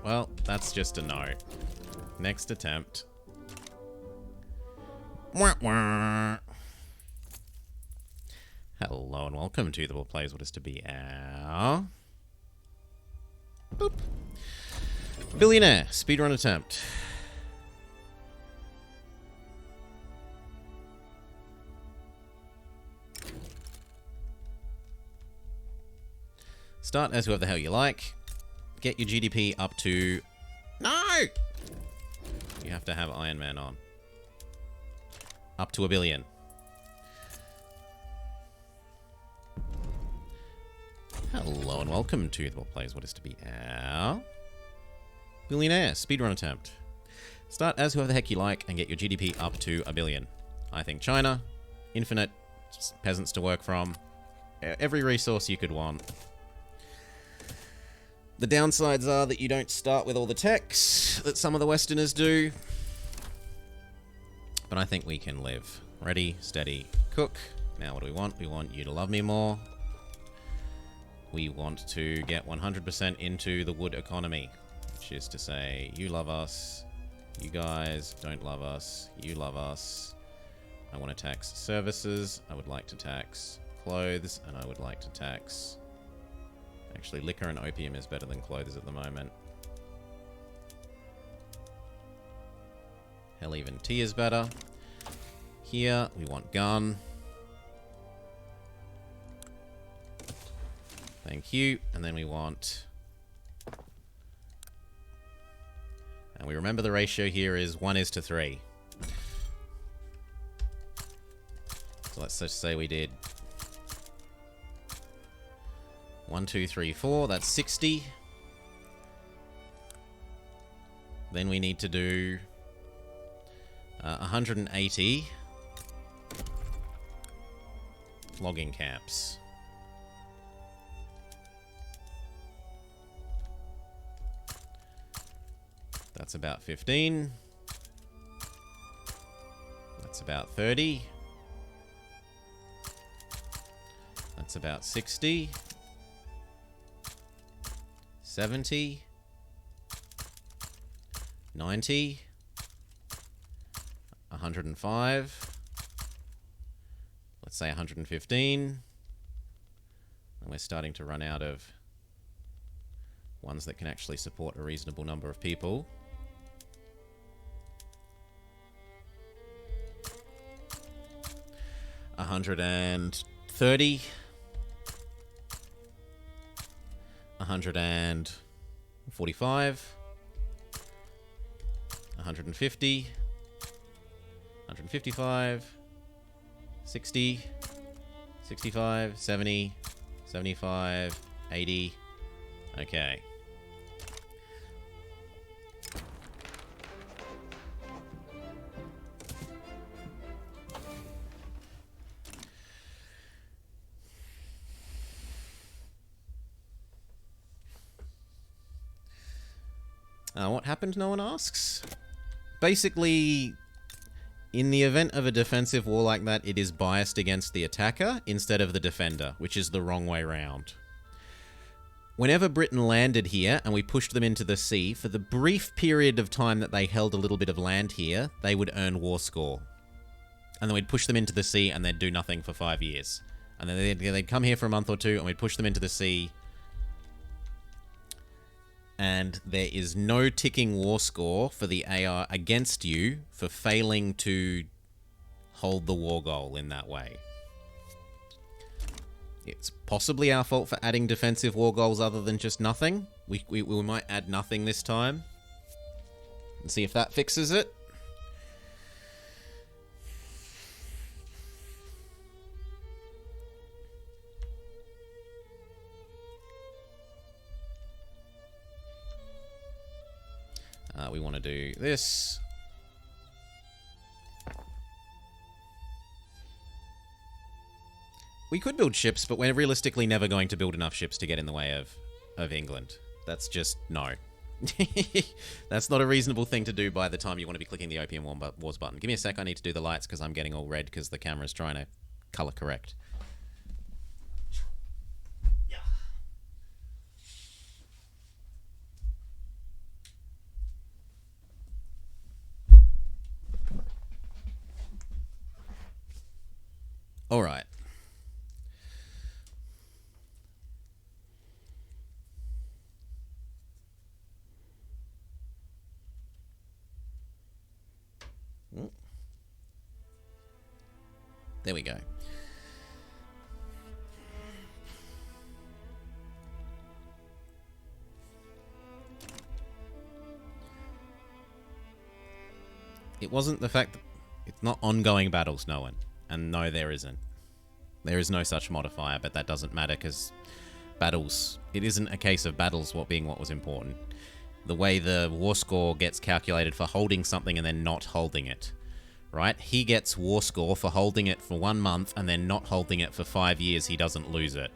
Well, that's just a no. Next attempt. Wah, wah. Hello and welcome to the What Plays What Is To Be Our... Boop. Billionaire. Speedrun attempt. Start as whoever the hell you like. Get your GDP up to... No! You have to have Iron Man on. Up to 1 billion. Hello and welcome to the What Plays What Is To Be Our... Billionaire. Speedrun attempt. Start as whoever the heck you like and get your GDP up to 1 billion. I think China. Infinite peasants to work from. Every resource you could want. The downsides are that you don't start with all the techs that some of the Westerners do. But I think we can live. Ready, steady, cook. Now what do we want? We want you to love me more. We want to get 100% into the wood economy. Which is to say, you love us. You guys don't love us. You love us. I want to tax services. I would like to tax clothes. And I would like to tax... Actually, liquor and opium is better than clothes at the moment. Hell, even tea is better. Here, we want gun. Thank you. And then we want... And we remember the ratio here is 1:3. So let's just say we did... 1, 2, 3, 4. That's 60. Then we need to do 180 logging camps. That's about 15. That's about 30. That's about 60. 70, 90, 105, let's say 115, and we're starting to run out of ones that can actually support a reasonable number of people. $130, 145, 150, 155, 60, 65, 70, 75, 80. Okay. What happened, no one asks? Basically, in the event of a defensive war like that, it is biased against the attacker instead of the defender, which is the wrong way round. Whenever Britain landed here and we pushed them into the sea, for the brief period of time that they held a little bit of land here, they would earn war score. And then we'd push them into the sea and they'd do nothing for 5 years. And then they'd come here for a month or two and we'd push them into the sea. And there is no ticking war score for the AR against you for failing to hold the war goal in that way. It's possibly our fault for adding defensive war goals other than just nothing. We might add nothing this time. And see if that fixes it. We want to do this. We could build ships, but we're realistically never going to build enough ships to get in the way of England. That's just no. That's not a reasonable thing to do by the time you want to be clicking the Opium Wars button. Give me a sec, I need to do the lights because I'm getting all red because the camera's trying to color correct. There we go. It wasn't the fact that it's not ongoing battles, no one. And no, there isn't. There is no such modifier, but that doesn't matter because battles... It isn't a case of battles being what was important. The way the war score gets calculated for holding something and then not holding it. Right? He gets war score for holding it for 1 month and then not holding it for 5 years. He doesn't lose it.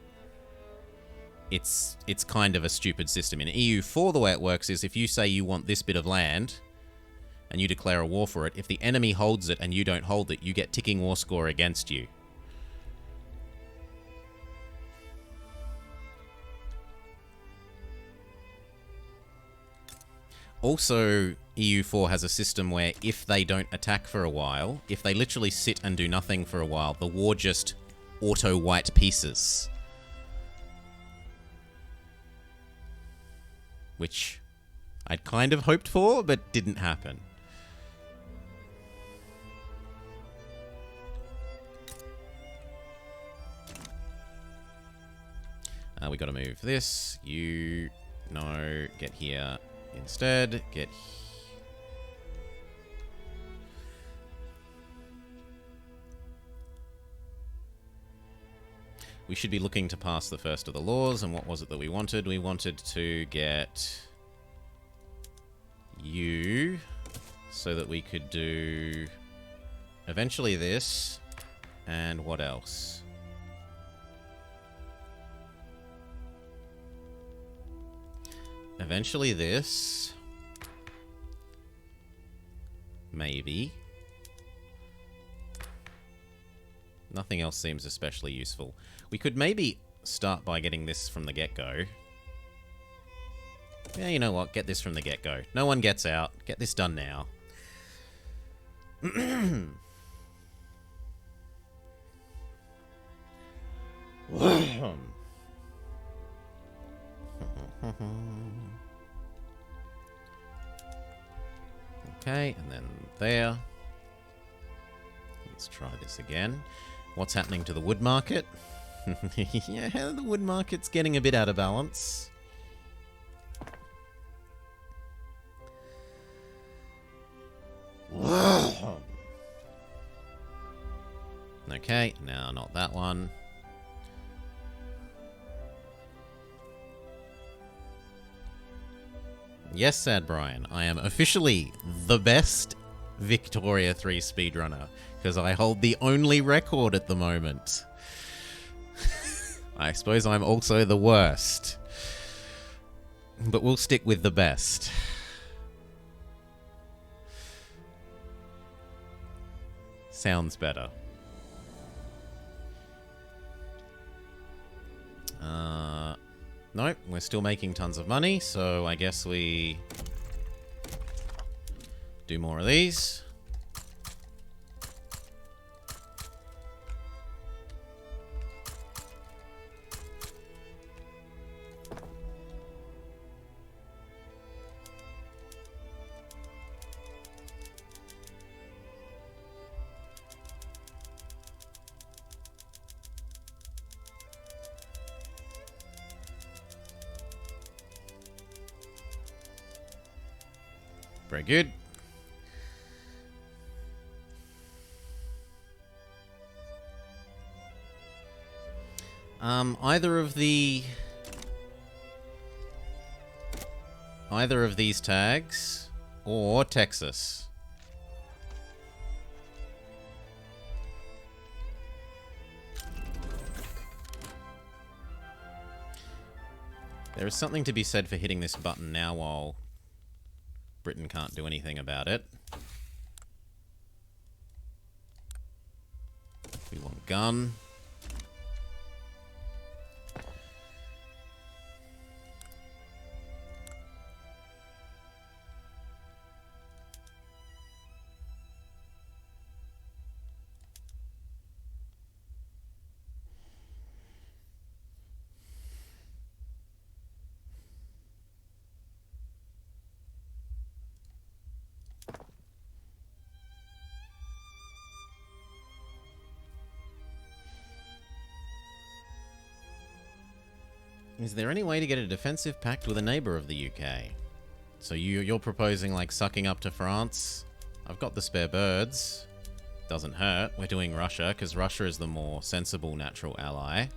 It's kind of a stupid system. In EU4, the way it works is if you say you want this bit of land... and you declare a war for it, if the enemy holds it and you don't hold it, you get ticking war score against you. Also, EU4 has a system where if they don't attack for a while, if they literally sit and do nothing for a while, the war just auto-white pieces. Which I'd kind of hoped for, but didn't happen. We gotta move this. You... No. Get here instead. Get... We should be looking to pass the first of the laws, and what was it that we wanted? We wanted to get... you... so that we could do... eventually this, and what else? Eventually this. Maybe. Nothing else seems especially useful. We could maybe start by getting this from the get-go. Yeah, you know what? Get this from the get-go. No one gets out. Get this done now. Okay, and then there. Let's try this again. What's happening to the wood market? Yeah, the wood market's getting a bit out of balance. Okay, now not that one. Yes, Sad Brian, I am officially the best Victoria 3 speedrunner, because I hold the only record at the moment. I suppose I'm also the worst. But we'll stick with the best. Sounds better. Nope, we're still making tons of money, so I guess we do more of these. Very good. Either of these tags or Texas. There is something to be said for hitting this button now while Britain can't do anything about it. We want gun. Is there any way to get a defensive pact with a neighbour of the UK? So you're proposing, like, sucking up to France? I've got the spare birds. Doesn't hurt. We're doing Russia, because Russia is the more sensible natural ally.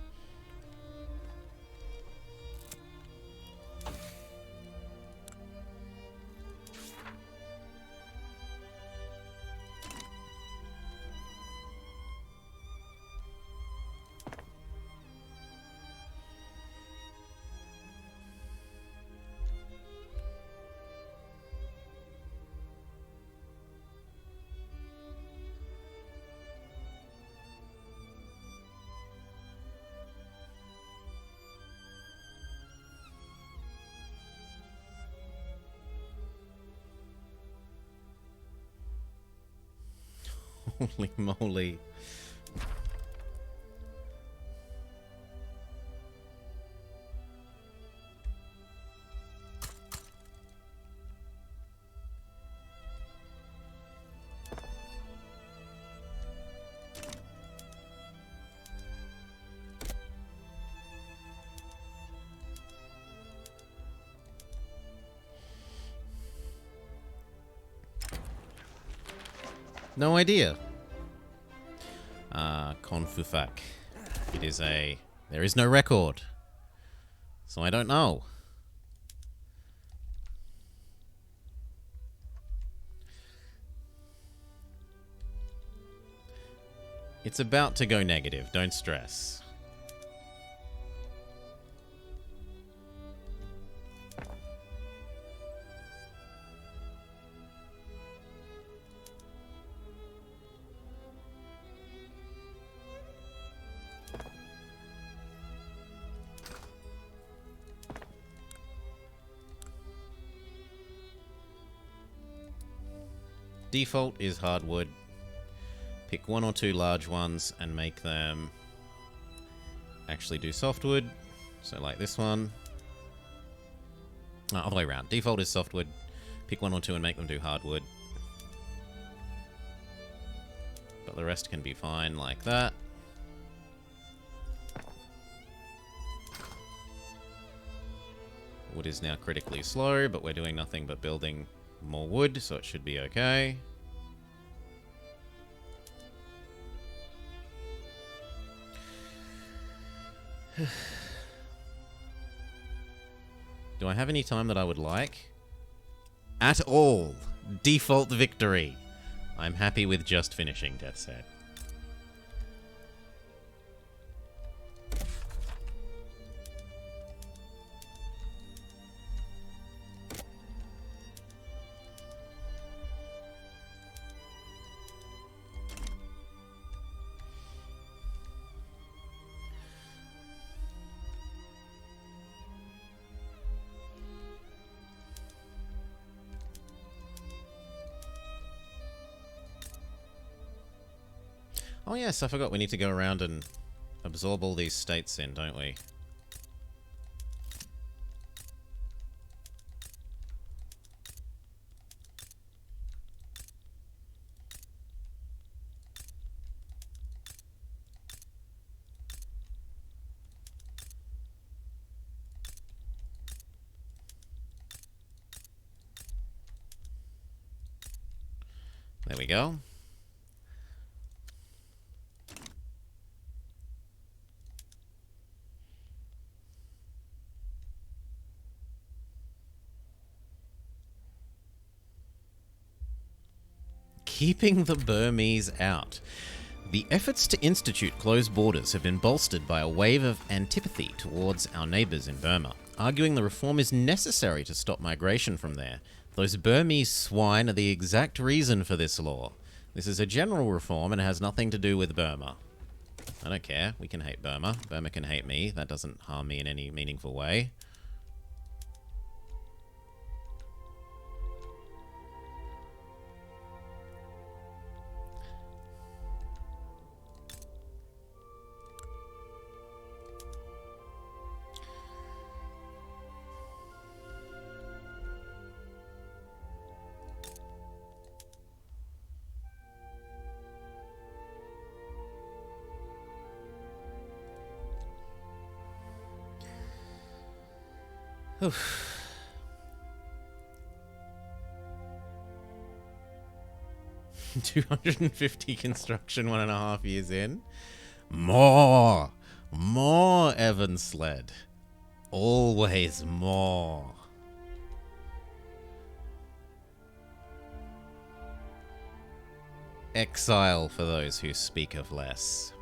Holy moly. No idea. Confufak. It is a... There is no record. So I don't know. It's about to go negative. Don't stress. Default is hardwood. Pick one or two large ones and make them actually do softwood. So like this one. Other way around. Default is softwood. Pick one or two and make them do hardwood. But the rest can be fine like that. Wood is now critically slow, but we're doing nothing but building more wood, so it should be okay. Do I have any time that I would like? At all. Default victory. I'm happy with just finishing, Death said. Oh yes, I forgot we need to go around and absorb all these states in, don't we? There we go. Keeping the Burmese out. The efforts to institute closed borders have been bolstered by a wave of antipathy towards our neighbours in Burma, arguing the reform is necessary to stop migration from there. Those Burmese swine are the exact reason for this law. This is a general reform and has nothing to do with Burma. I don't care. We can hate Burma. Burma can hate me. That doesn't harm me in any meaningful way. $250 construction 1.5 years in. More Evan Sled. Always more. Exile for those who speak of less.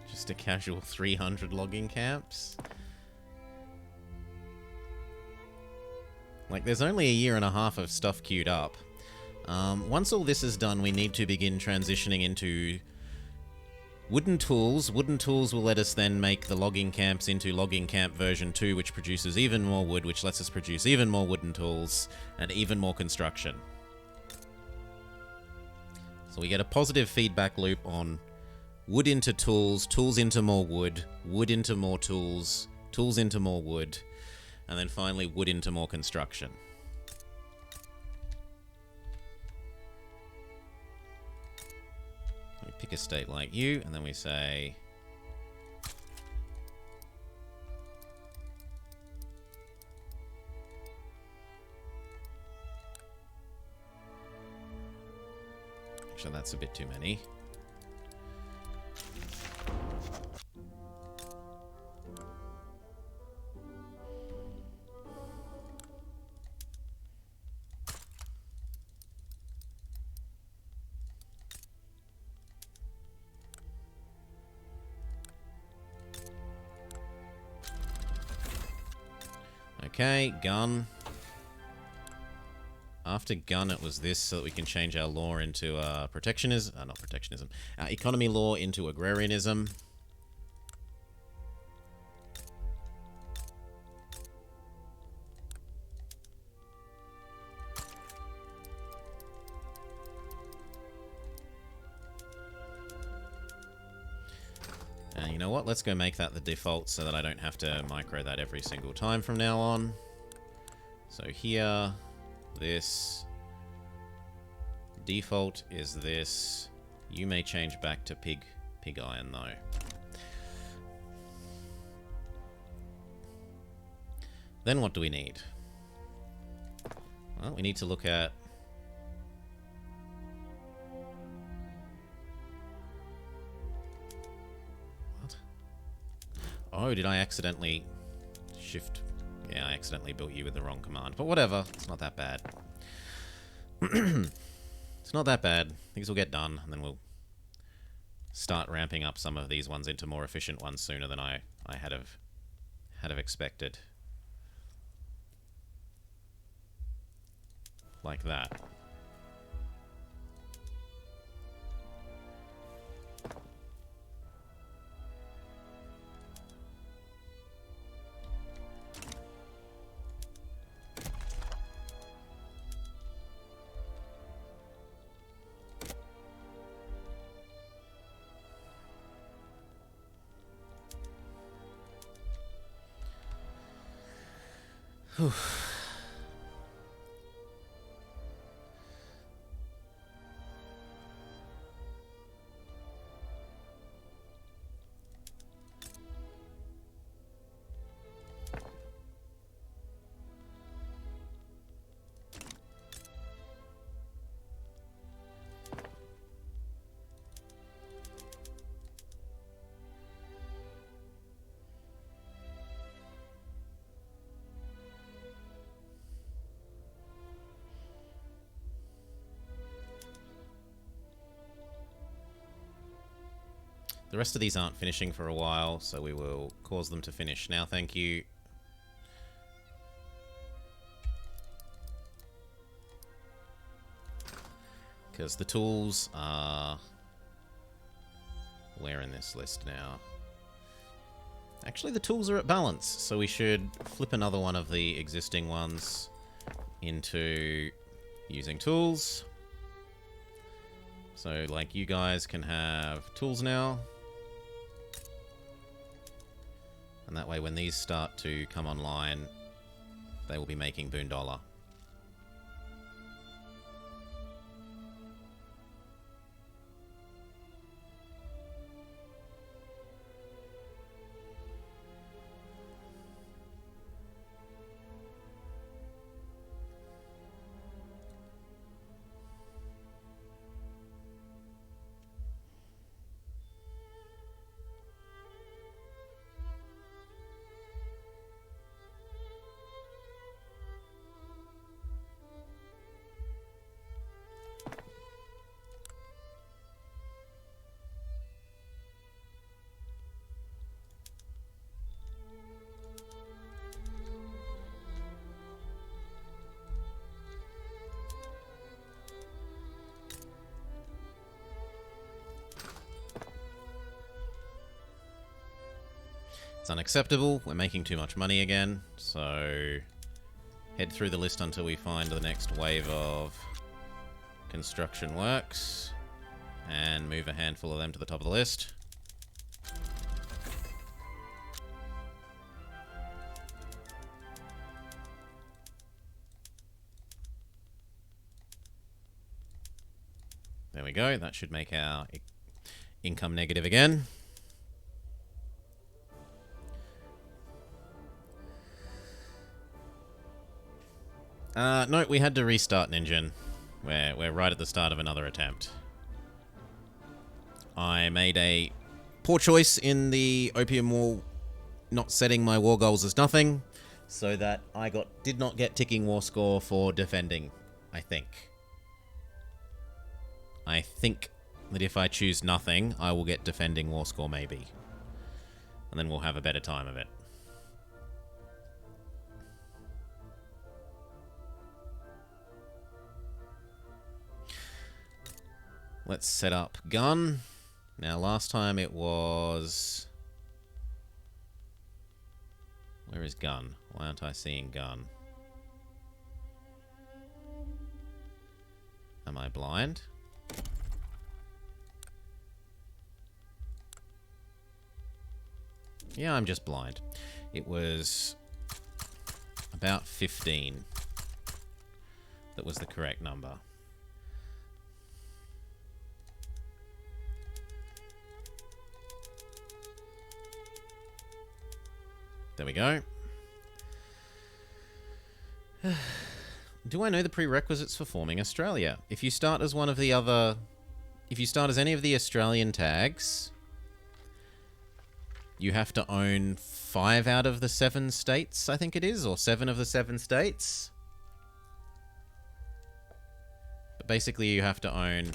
Just a casual 300 logging camps. Like, there's only a year and a half of stuff queued up. Once all this is done, we need to begin transitioning into wooden tools. Wooden tools will let us then make the logging camps into logging camp version 2, which produces even more wood, which lets us produce even more wooden tools and even more construction. So we get a positive feedback loop on wood into tools, tools into more wood, wood into more tools, tools into more wood, and then finally wood into more construction. We pick a state like you, and then we say actually that's a bit too many. Okay, gun. After gun, it was this, so that we can change our law into protectionism. Not protectionism. Our economy law into agrarianism. And you know what? Let's go make that the default so that I don't have to micro that every single time from now on. So here, this. Default is this. You may change back to pig iron though. Then what do we need? Well, we need to look at oh, did I accidentally shift? Yeah, I accidentally built you with the wrong command. But whatever, it's not that bad. It's not that bad. Things will get done, and then we'll start ramping up some of these ones into more efficient ones sooner than I had have expected. Like that. Whew. The rest of these aren't finishing for a while, so we will cause them to finish now, thank you. Because the tools are... where in this list now? Actually, the tools are at balance, so we should flip another one of the existing ones into using tools. So, like, you guys can have tools now. And that way when these start to come online, they will be making boondollar. It's unacceptable. We're making too much money again. So head through the list until we find the next wave of construction works. And move a handful of them to the top of the list. There we go. That should make our income negative again. No, we had to restart an engine. We're right at the start of another attempt. I made a poor choice in the Opium War, not setting my war goals as nothing, so that I did not get ticking war score for defending, I think. I think that if I choose nothing, I will get defending war score maybe. And then we'll have a better time of it. Let's set up gun. Now, last time it was... Where is gun? Why aren't I seeing gun? Am I blind? Yeah, I'm just blind. It was about 15. That was the correct number. There we go. Do I know the prerequisites for forming Australia? If you start as one of the other... If you start as any of the Australian tags, you have to own 5 out of the 7 states, I think it is, or 7 of the 7 states. But basically you have to own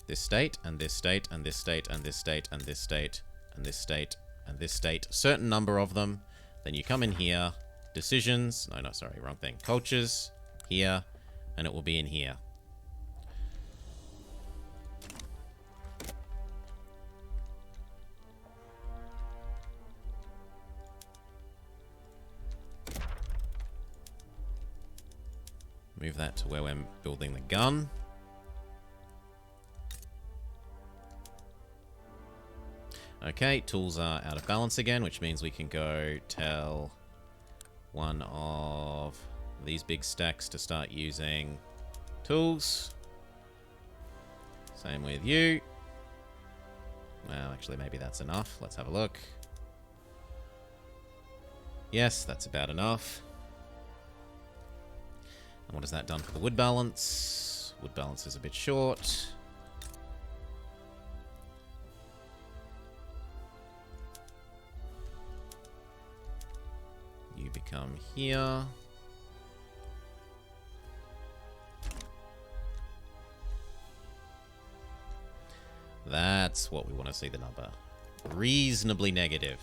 this state, and this state, and this state, and this state, and this state, and this state, and this state. Certain number of them. Then you come in here, decisions, no, sorry, wrong thing. Cultures, here, and it will be in here. Move that to where we're building the gun. Okay, tools are out of balance again, which means we can go tell one of these big stacks to start using tools. Same with you. Well, actually, maybe that's enough. Let's have a look. Yes, that's about enough. And what has that done for the wood balance? Wood balance is a bit short. You become here. That's what we want to see the number. Reasonably negative.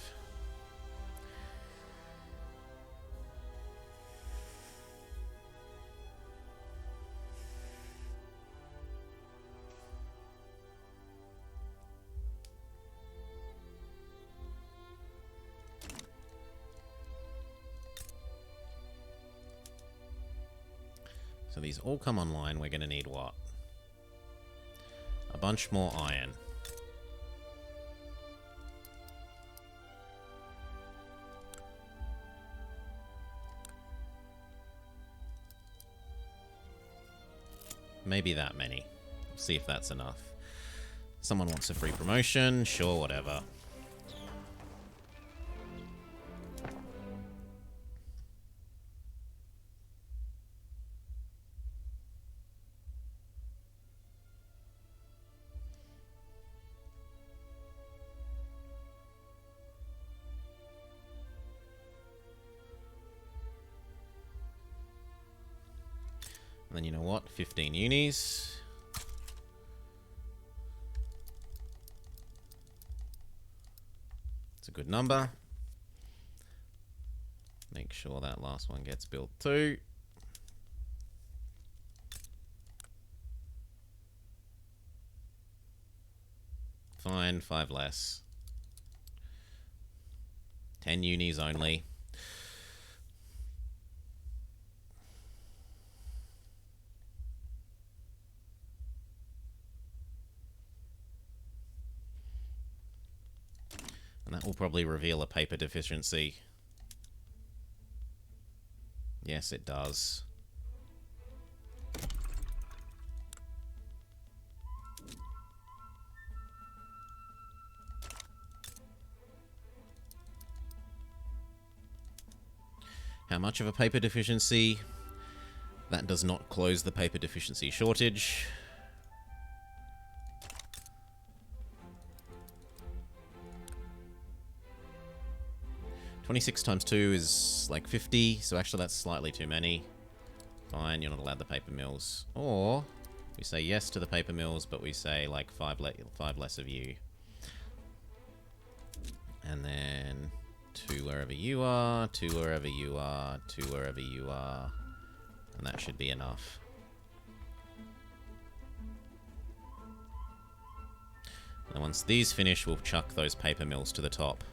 So these all come online. We're going to need what? A bunch more iron. maybe that many. We'll see if that's enough. Someone wants a free promotion. Sure, whatever. And then you know what? 15 unis. It's a good number. Make sure that last one gets built too. Fine, 5 less. 10 unis only. And that will probably reveal a paper deficiency. Yes, it does. How much of a paper deficiency? That does not close the paper deficiency shortage. 26 times 2 is like 50, so actually that's slightly too many. Fine, you're not allowed the paper mills. Or we say yes to the paper mills, but we say like 5 less of you. And then 2 wherever you are, 2 wherever you are, 2 wherever you are. And that should be enough. And once these finish, we'll chuck those paper mills to the top.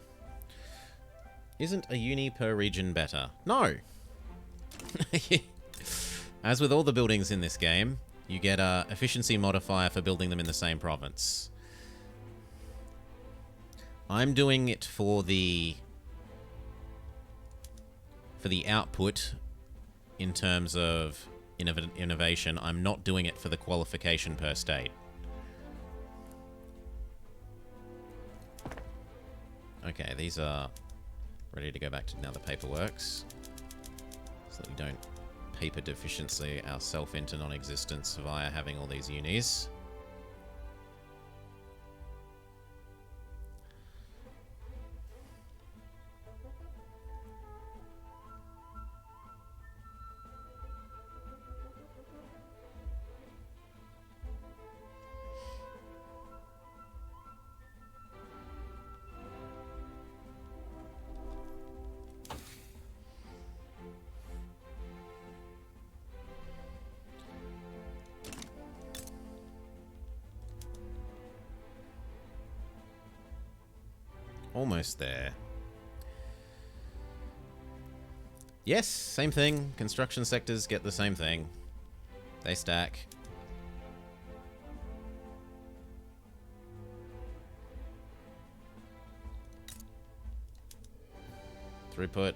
Isn't a uni per region better? No! As with all the buildings in this game, you get a efficiency modifier for building them in the same province. I'm doing it for the output in terms of innovation. I'm not doing it for the qualification per state. Okay, these are ready to go back to now the paper works. So that we don't paper deficiency ourselves into non-existence via having all these unis. Almost there. Yes, same thing. Construction sectors get the same thing. They stack. Throughput.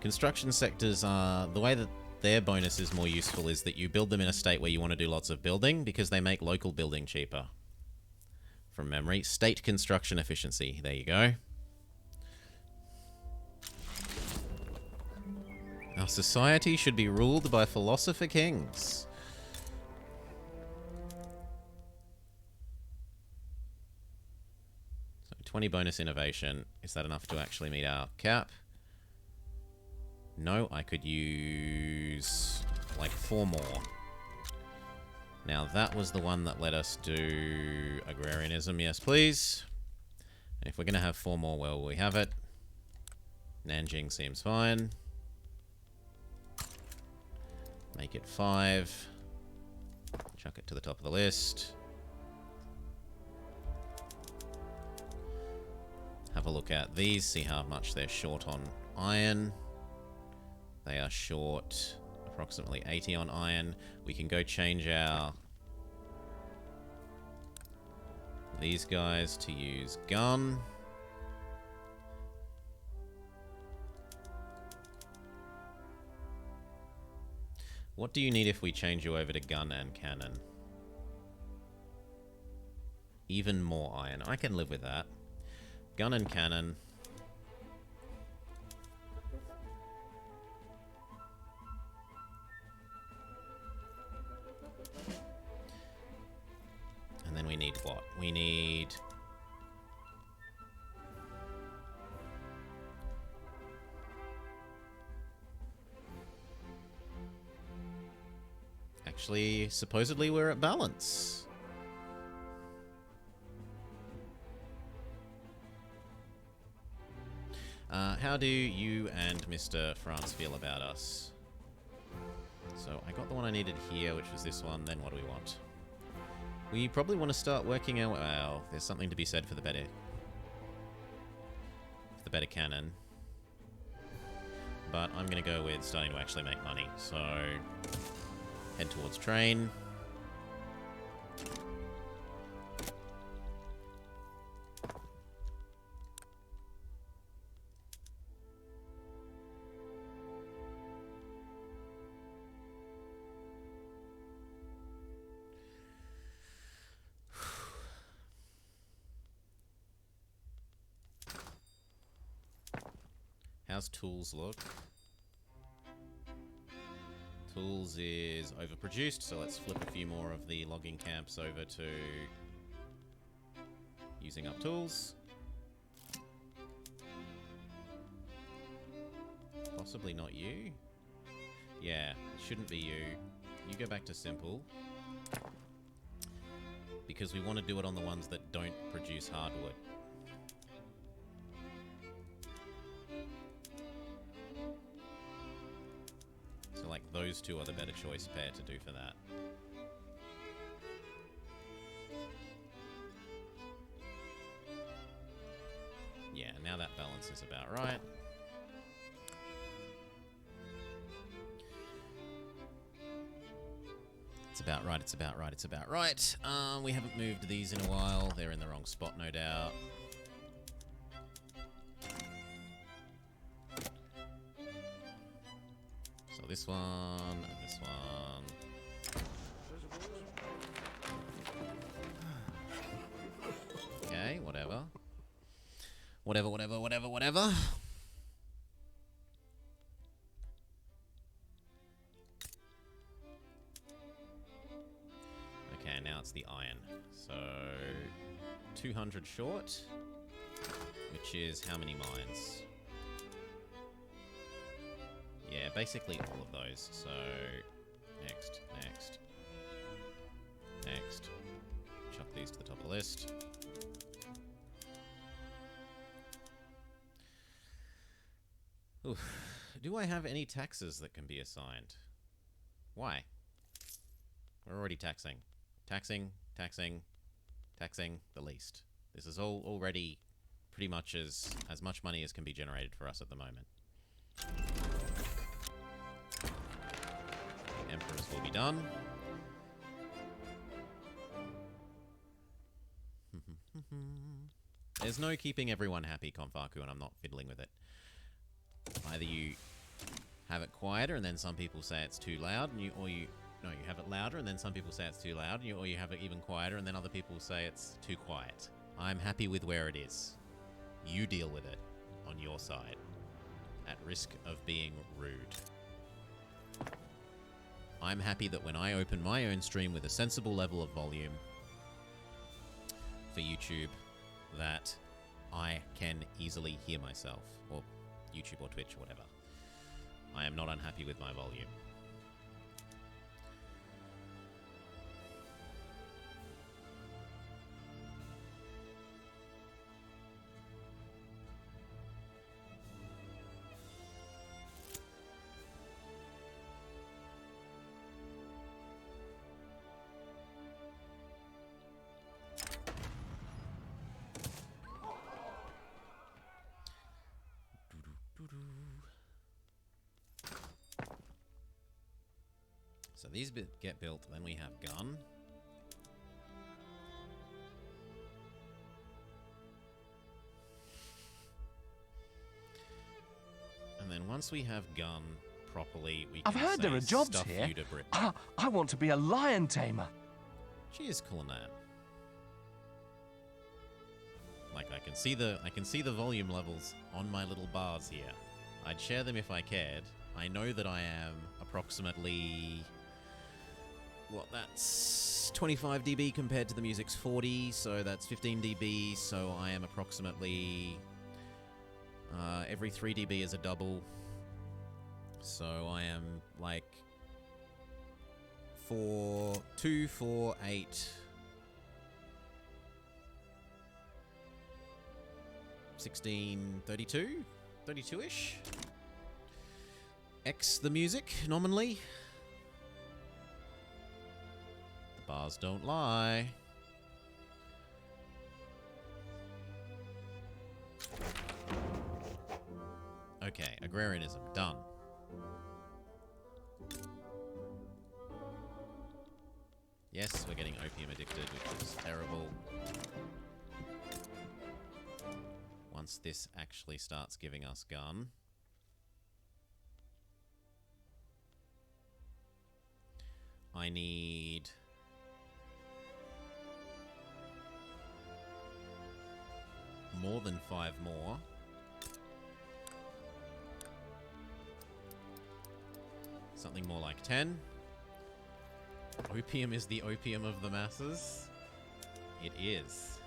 Construction sectors are... the way that their bonus is more useful is that you build them in a state where you want to do lots of building because they make local building cheaper. From memory. State construction efficiency. There you go. Our society should be ruled by philosopher kings. So 20 bonus innovation. Is that enough to actually meet our cap? No, I could use like 4 more. Now, that was the one that let us do agrarianism. Yes, please. And if we're going to have 4 more, well, we have it. Nanjing seems fine. Make it 5. Chuck it to the top of the list. Have a look at these, see how much they're short on iron. They are short... approximately 80 on iron. We can go change these guys to use gun. What do you need if we change you over to gun and cannon? Even more iron. I can live with that. Gun and cannon. And then we need what? We need... Actually, supposedly we're at balance. How do you and Mr. France feel about us? So I got the one I needed here, which was this one. Then what do we want? We probably want to start working out... Well, there's something to be said for the better cannon. But I'm going to go with starting to actually make money. So head towards train. How's tools look? Tools is overproduced, so let's flip a few more of the logging camps over to using up tools. Possibly not you. Yeah, it shouldn't be you. You go back to simple. Because we want to do it on the ones that don't produce hardwood. So, like, those two are the better choice pair to do for that. Yeah, now that balance is about right. It's about right, it's about right, it's about right. We haven't moved these in a while. They're in the wrong spot, no doubt. So this one, and this one. Okay, whatever. Whatever. Okay, now it's the iron. So, 200 short, which is how many mines? Yeah, basically all of those. So, next. Chuck these to the top of the list. Oof. Do I have any taxes that can be assigned? Why? We're already taxing. Taxing, the least. This is all already pretty much as much money as can be generated for us at the moment. Emperors will be done. There's no keeping everyone happy, Konfaku, and I'm not fiddling with it. Either you have it quieter and then some people say it's too loud, and you have it louder and then some people say it's too loud, or you have it even quieter and then other people say it's too quiet. I'm happy with where it is. You deal with it on your side, at risk of being rude. I'm happy that when I open my own stream with a sensible level of volume for YouTube, that I can easily hear myself, or YouTube or Twitch or whatever. I am not unhappy with my volume. So these get built, then we have gun. And then once we have gun properly, we I've can heard say there are jobs stuff here. you to Brit. I want to be a lion tamer. Cheers, Cullinan. Like I can see the volume levels on my little bars here. I'd share them if I cared. I know that I am approximately that's 25 dB compared to the music's 40, so that's 15 dB, so I am approximately every 3 dB is a double. So I am like 2, 4, 8, 16, 32? 32-ish? X the music, nominally. The bars don't lie. Okay, agrarianism, done. Yes, we're getting opium addicted, which is terrible. Once this actually starts giving us gun. I need... more than 5 more. Something more like 10. Opium is the opium of the masses. It is.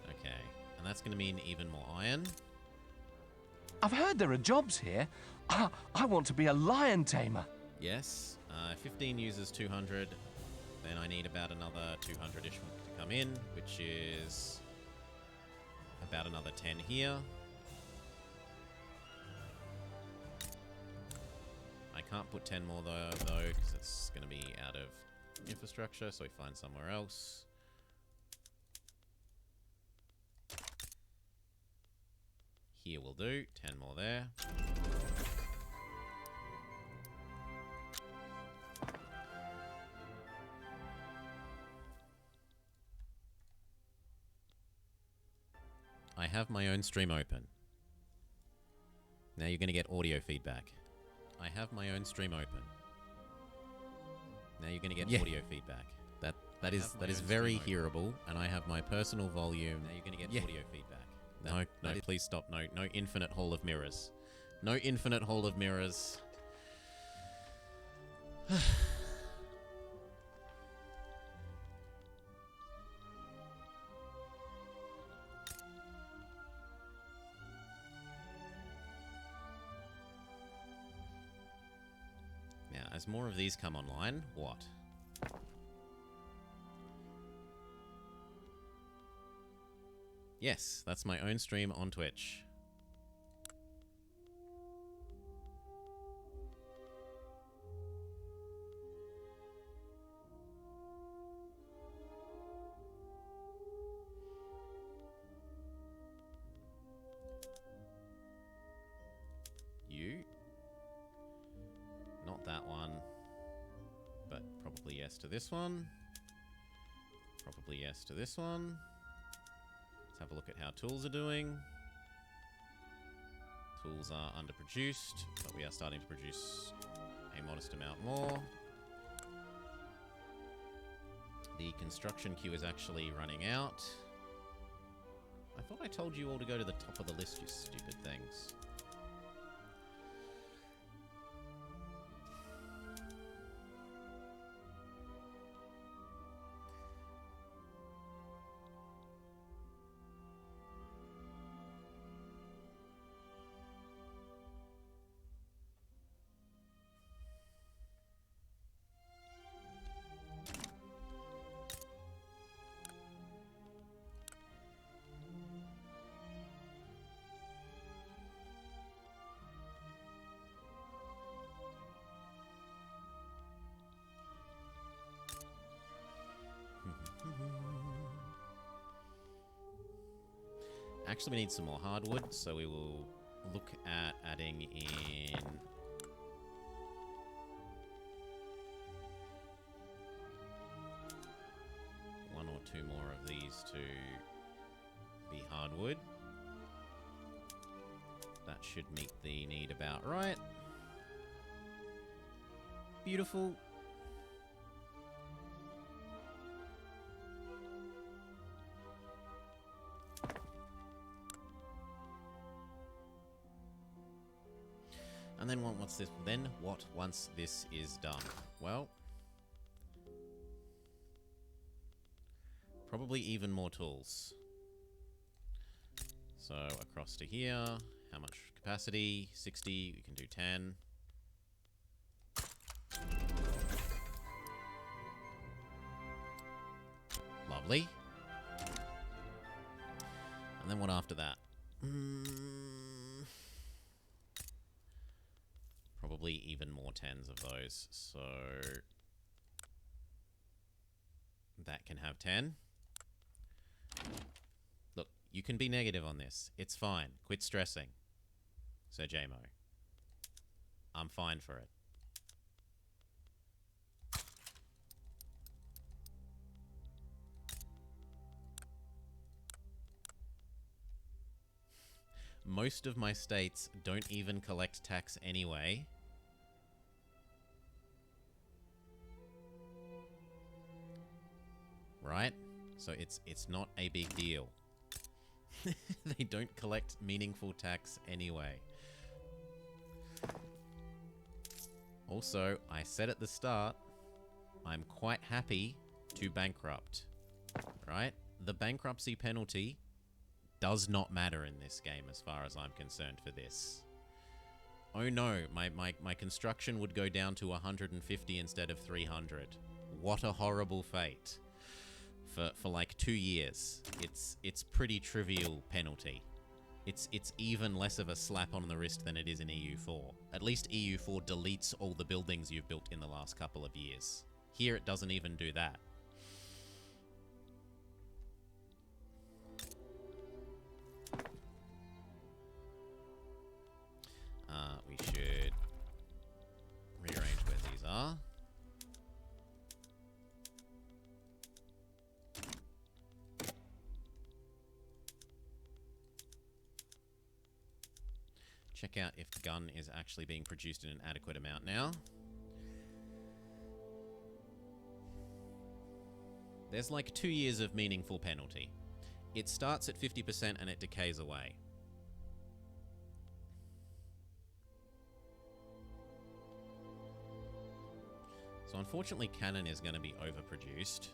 Okay, and that's going to mean even more iron. I've heard there are jobs here. I want to be a lion tamer. Yes, 15 uses 200. Then I need about another 200-ish to come in, which is about another 10 here. I can't put 10 more though, because it's going to be out of infrastructure, so we find somewhere else. Here will do. 10 more there. I have my own stream open. Now you're going to get audio feedback. I have my own stream open. Now you're going to get audio feedback. That is very hearable, and I have my personal volume. Now you're going to get audio feedback. No, please stop. No infinite hall of mirrors. No infinite hall of mirrors. Now, as more of these come online, what? Yes, that's my own stream on Twitch. You? Not that one. But probably yes to this one. Probably yes to this one. Let's have a look at how tools are doing. Tools are underproduced, but we are starting to produce a modest amount more. The construction queue is actually running out. I thought I told you all to go to the top of the list, you stupid things. Actually, we need some more hardwood, so we will look at adding in one or two more of these to be hardwood. That should meet the need about right. Beautiful. And then what's this? Then what once this is done? Well, probably even more tools. So across to here, how much capacity? 60, we can do 10. Lovely. And then what after that? Probably even more 10s of those, so that can have 10. Look, you can be negative on this. It's fine. Quit stressing. So JMO. I'm fine for it. Most of my states don't even collect tax anyway. Right? So it's not a big deal. They don't collect meaningful tax anyway. Also, I said at the start, I'm quite happy to bankrupt. Right? The bankruptcy penalty does not matter in this game as far as I'm concerned for this. Oh no, my construction would go down to 150 instead of 300. What a horrible fate. For like 2 years. It's pretty trivial penalty. It's even less of a slap on the wrist than it is in EU4. At least EU4 deletes all the buildings you've built in the last couple of years. Here it doesn't even do that. We should rearrange where these are. Check out if gun is actually being produced in an adequate amount now. There's like 2 years of meaningful penalty. It starts at 50% and it decays away. So unfortunately cannon is going to be overproduced.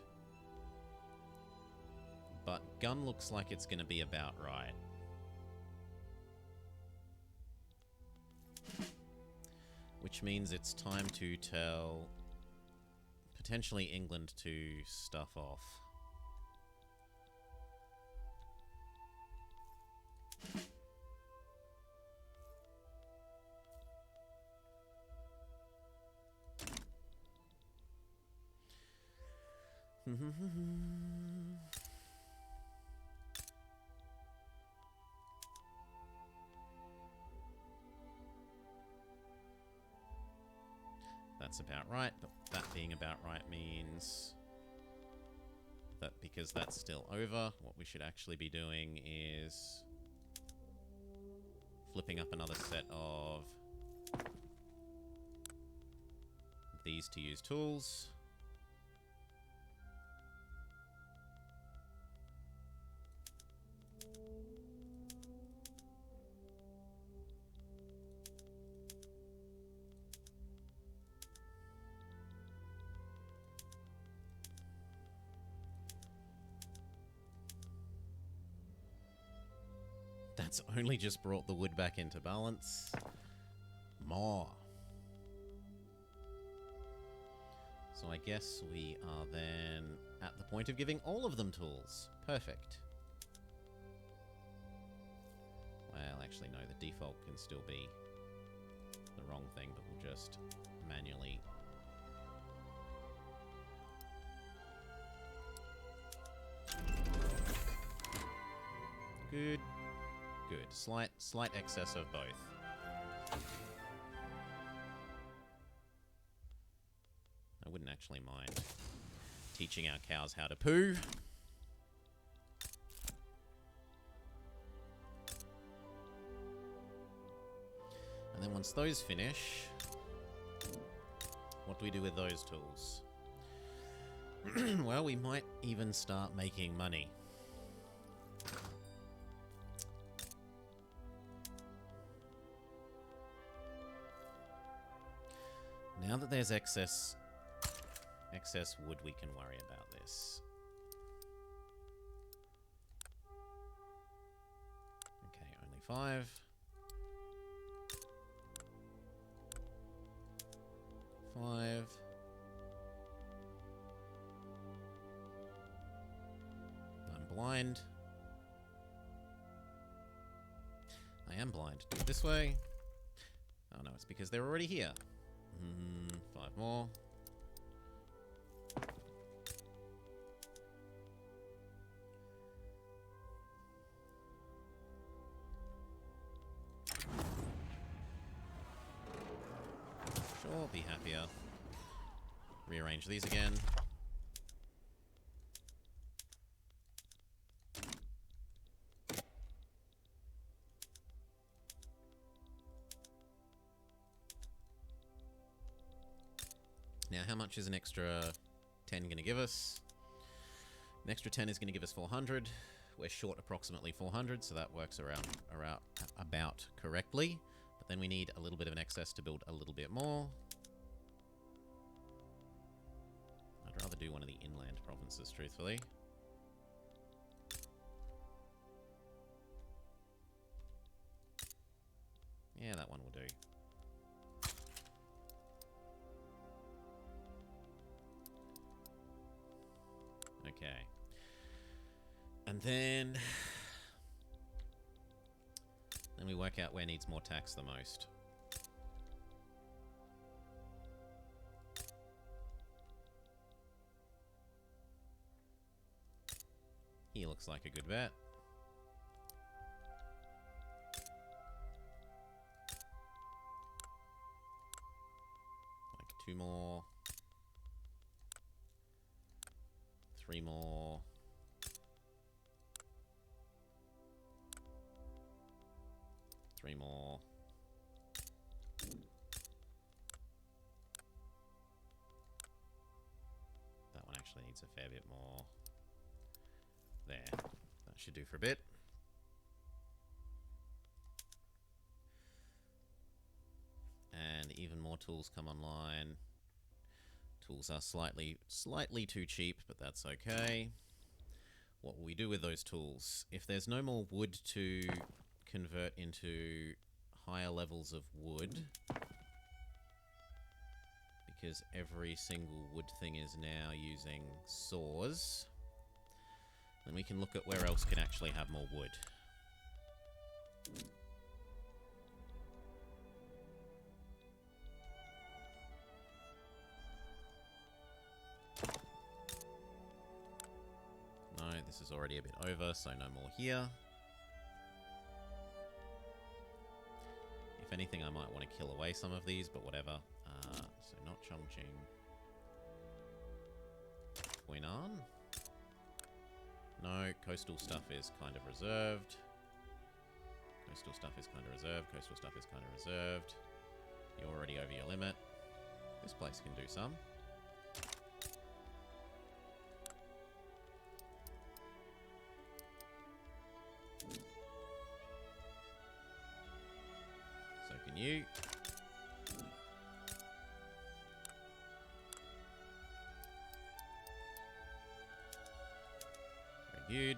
But gun looks like it's going to be about right. Which means it's time to tell potentially England to stuff off. That's about right, but that being about right means that because that's still over, what we should actually be doing is flipping up another set of these to use tools. That's only just brought the wood back into balance. More. So I guess we are then at the point of giving all of them tools. Perfect. Well, actually, no, the default can still be the wrong thing, but we'll just manually... Good. Good. Slight excess of both. I wouldn't actually mind teaching our cows how to poo. once those finish, what do we do with those tools? Well, we might even start making money. Now that there's excess wood, we can worry about this. Okay, only 5. 5. I'm blind. I am blind. Do it this way. Oh no, it's because they're already here. 5 more. Sure, be happier. Rearrange these again. Now, how much is an extra 10 going to give us? An extra 10 is going to give us 400. We're short approximately 400, so that works about correctly. But then we need a little bit of an excess to build a little bit more. I'd rather do one of the inland provinces, truthfully. Yeah, that one will do. Okay. And then we work out where needs more tax the most. He looks like a good bet. Like 2 more. 3 more. 3 more. That one actually needs a fair bit more. There. That should do for a bit. And even more tools come online. Tools are slightly too cheap, but that's okay. What will we do with those tools? If there's no more wood to convert into higher levels of wood, because every single wood thing is now using saws, then we can look at where else can actually have more wood. No, this is already a bit over, so no more here. If anything, I might want to kill away some of these, but whatever. So not Chongqing. Huinan? No, coastal stuff is kind of reserved. Coastal stuff is kind of reserved. Coastal stuff is kind of reserved. You're already over your limit. This place can do some. So can you. Very good.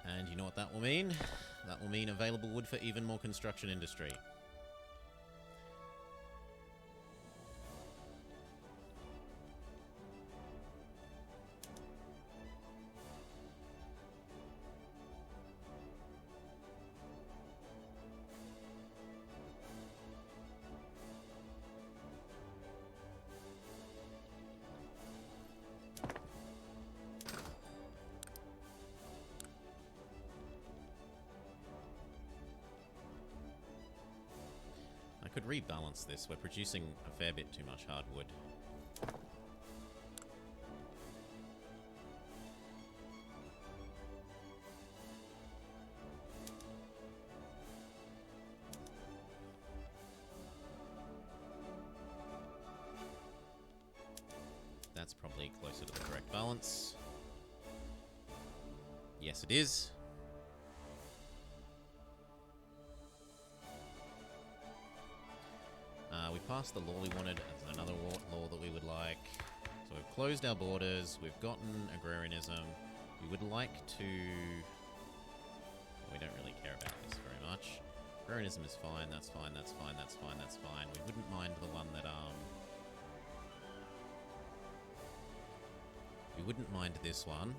And you know what that will mean? That will mean available wood for even more construction industry. I could rebalance this. We're producing a fair bit too much hardwood. That's probably closer to the correct balance. Yes, it is. We passed the law we wanted. There's another law that we would like. So we've closed our borders. We've gotten agrarianism. We would like to... We don't really care about this very much. Agrarianism is fine. That's fine. That's fine. That's fine. That's fine. We wouldn't mind the one that, We wouldn't mind this one.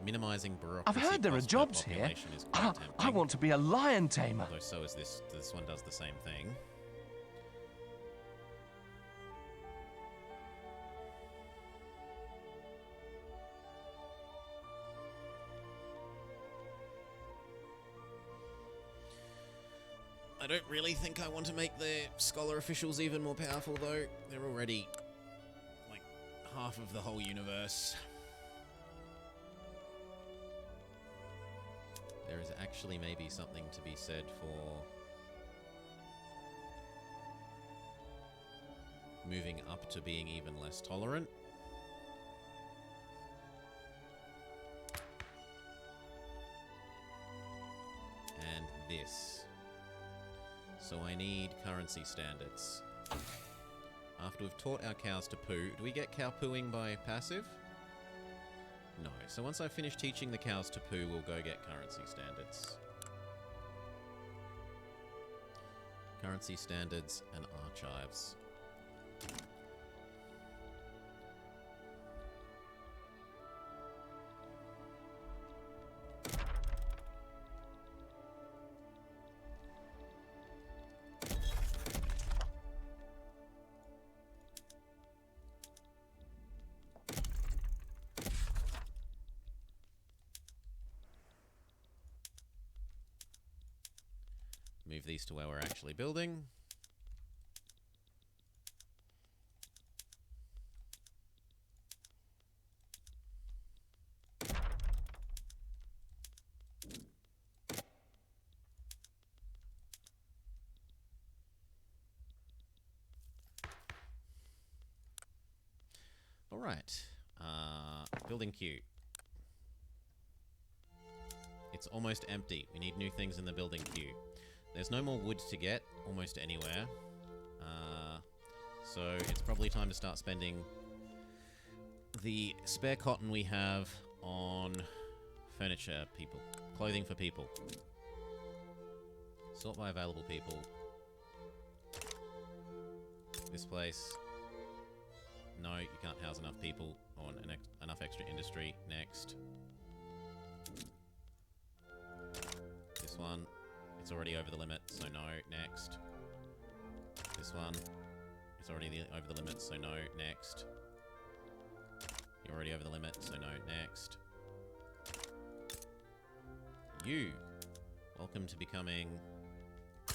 Minimizing bureaucracy. I've heard there are jobs here. I want to be a lion tamer. Although so is this. This one does the same thing. I don't really think I want to make the scholar officials even more powerful, though. They're already, like, half of the whole universe. There is actually maybe something to be said for moving up to being even less tolerant. And this. So I need currency standards. After we've taught our cows to poo, do we get cow pooing by passive? No. So once I finish teaching the cows to poo, we'll go get currency standards. Currency standards and archives. Move these to where we're actually building. All right. Building queue. It's almost empty. We need new things in the building queue. There's no more wood to get almost anywhere. So it's probably time to start spending the spare cotton we have on furniture people. Clothing for people. Sort by available people. This place. No, you can't house enough people on enough extra industry. Next. This one. It's already over the limit, so no. Next. This one. It's already over the limit, so no. Next. You're already over the limit, so no. Next. You. Welcome to becoming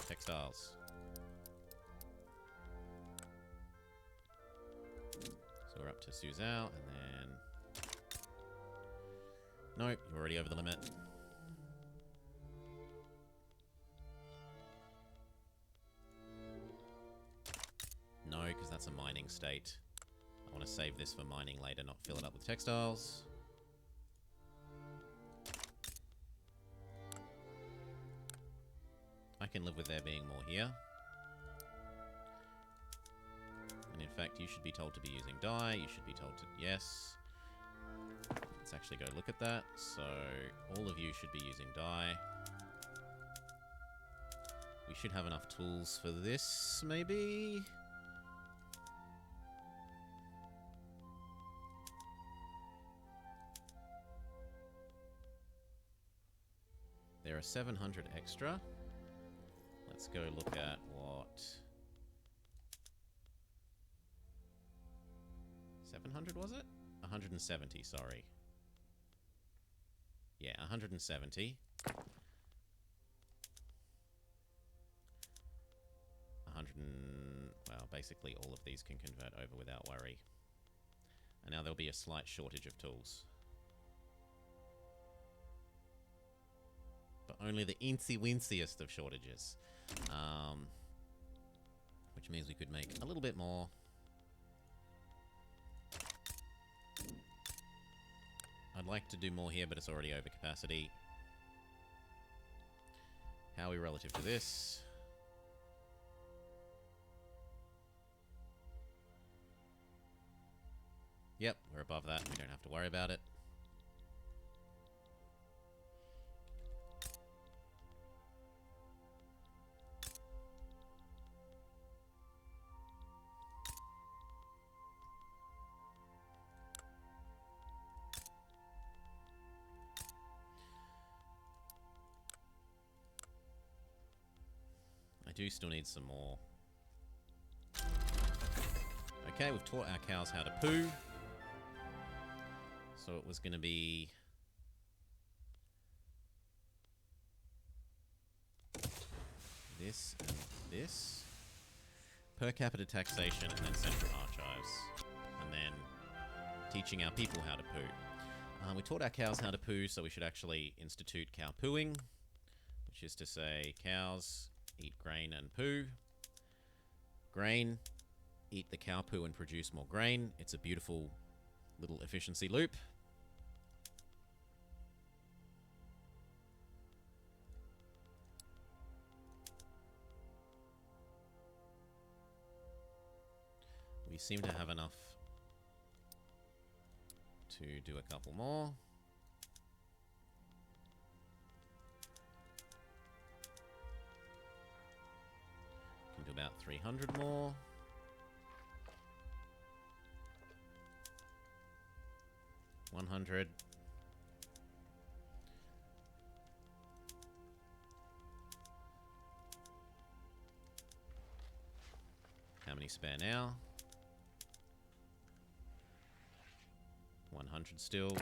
textiles. So we're up to Suzhou, and then... Nope, you're already over the limit. No, because that's a mining state. I want to save this for mining later, not fill it up with textiles. I can live with there being more here. And in fact, you should be told to be using dye. You should be told to... Yes. Let's actually go look at that. So, all of you should be using dye. We should have enough tools for this, maybe? There are 700 extra. Let's go look at what... 700 was it? 170, sorry. Yeah, 170. 100 and... Well, basically all of these can convert over without worry. And now there'll be a slight shortage of tools. But only the incy-winciest of shortages. Which which means we could make a little bit more. I'd like to do more here, but it's already over capacity. How are we relative to this? Yep, we're above that. We don't have to worry about it. I do still need some more. Okay, we've taught our cows how to poo. So it was going to be this and this. Per capita taxation and then central archives. And then teaching our people how to poo. We taught our cows how to poo, so we should actually institute cow pooing, which is to say cows eat grain and poo. Grain, eat the cow poo and produce more grain. It's a beautiful little efficiency loop. We seem to have enough to do a couple more. Can do about 300 more. $100. How many spare now? 100 still.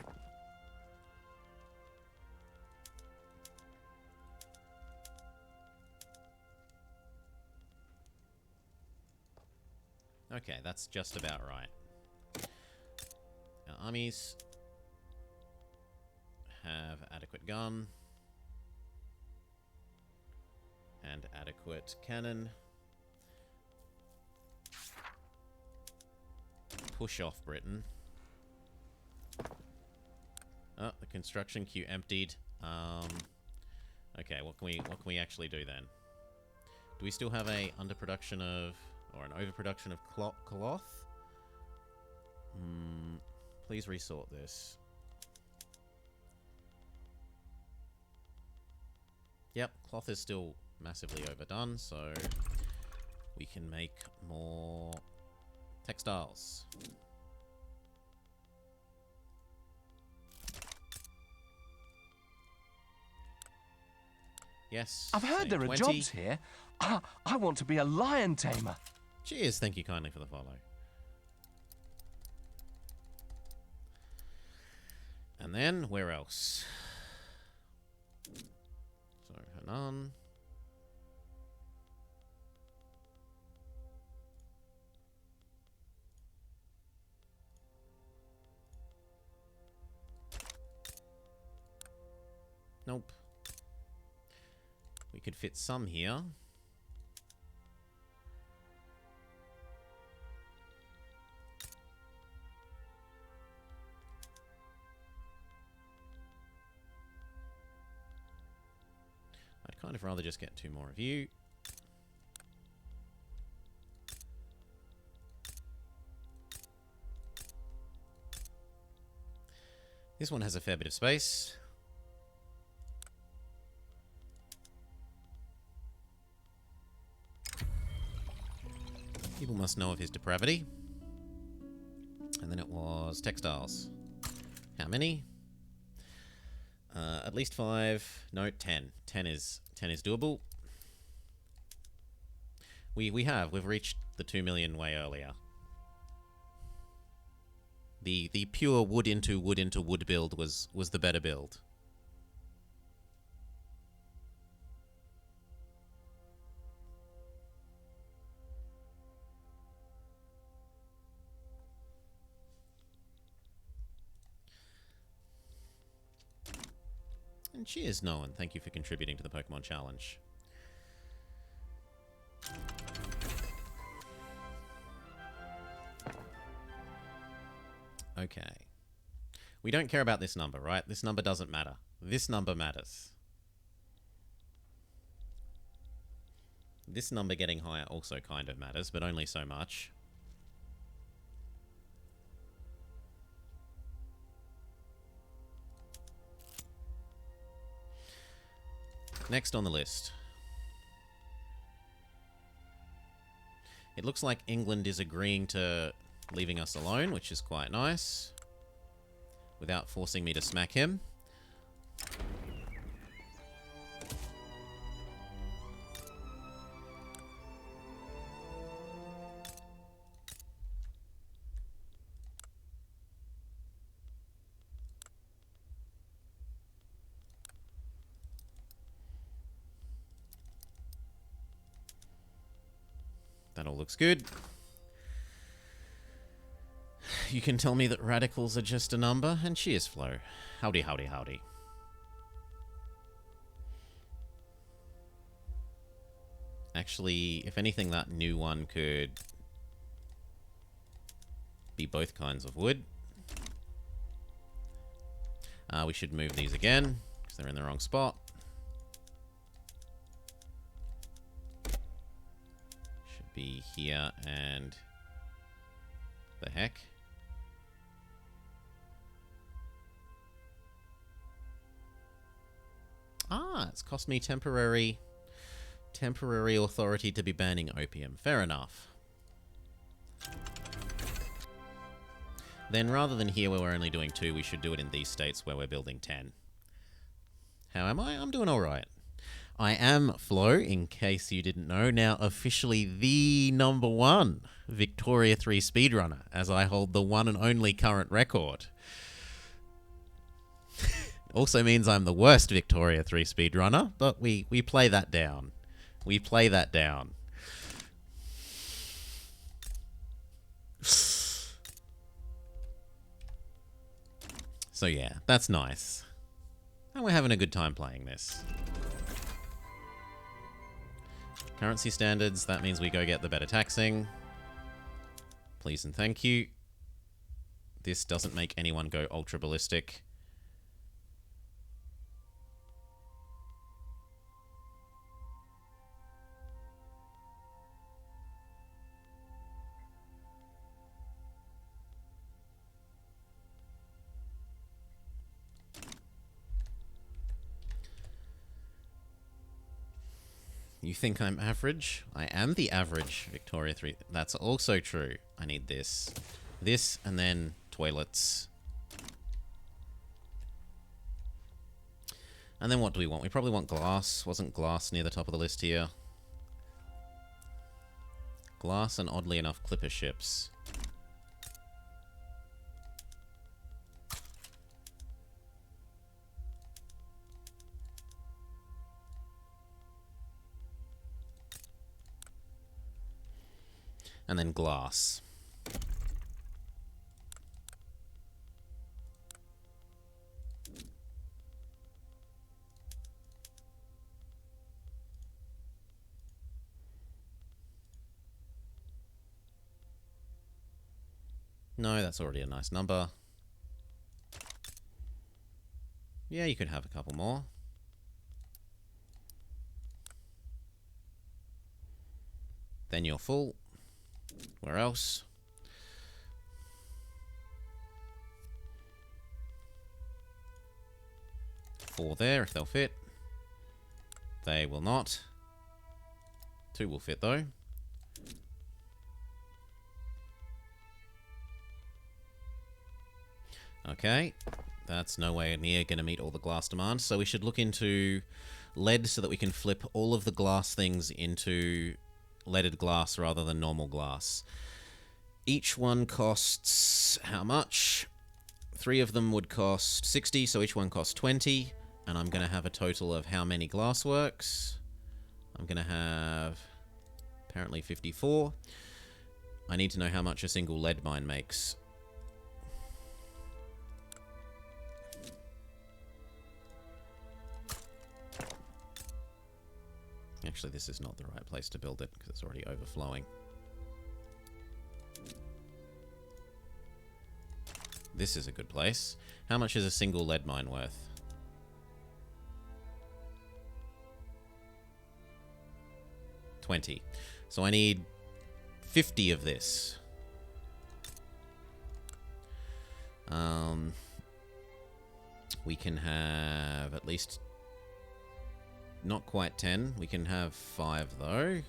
Okay, that's just about right. Our armies have adequate gun and adequate cannon. Push off Britain. Oh, the construction queue emptied. Okay, what can we actually do then? Do we still have a underproduction of, or an overproduction of cloth? Please resort this. Yep, cloth is still massively overdone, so we can make more textiles. Yes. I've heard there are 20. jobs here. I want to be a lion tamer. Cheers, thank you kindly for the follow. And then, where else? So, Henan. Nope. We could fit some here. I'd kind of rather just get 2 more of you. This one has a fair bit of space. People must know of his depravity. And then it was textiles. How many? At least 5. No, 10. 10 is doable. We've reached the 2 million way earlier. The pure wood into wood build was the better build. And cheers, Noan. Thank you for contributing to the Pokemon Challenge. Okay. We don't care about this number, right? This number doesn't matter. This number matters. This number getting higher also kind of matters, but only so much. Next on the list. It looks like England is agreeing to leaving us alone, which is quite nice. Without forcing me to smack him. That all looks good. You can tell me that radicals are just a number, and cheers, Flo. Howdy, howdy, howdy. Actually, if anything, that new one could be both kinds of wood. We should move these again, because they're in the wrong spot. Should be here and... the heck? Ah, it's cost me temporary authority to be banning opium. Fair enough. Then rather than here where we're only doing 2, we should do it in these states where we're building 10. How am I? I'm doing alright. I am, Flo, in case you didn't know, now officially the #1 Victoria 3 speedrunner, as I hold the one and only current record. Also means I'm the worst Victoria 3 speedrunner, but we play that down. We play that down. So yeah, that's nice. And we're having a good time playing this. Currency standards, that means we go get the better taxing. Please and thank you. This doesn't make anyone go ultra ballistic. You think I'm average? I am the average Victoria 3. That's also true. I need this. This, and then toilets. And then what do we want? We probably want glass. Wasn't glass near the top of the list here? Glass and, oddly enough, clipper ships. And then glass. No, that's already a nice number. Yeah, you could have a couple more. Then you're full. Where else? Four there, if they'll fit. They will not. 2 will fit, though. Okay. That's nowhere near going to meet all the glass demands, so we should look into lead so that we can flip all of the glass things into leaded glass rather than normal glass. Each one costs how much? 3 of them would cost 60, so each one costs 20. And I'm going to have a total of how many glassworks? I'm going to have apparently 54. I need to know how much a single lead mine makes. Actually, this is not the right place to build it because it's already overflowing. This is a good place. How much is a single lead mine worth? $20. So I need 50 of this. We can have at least not quite 10. We can have 5 though.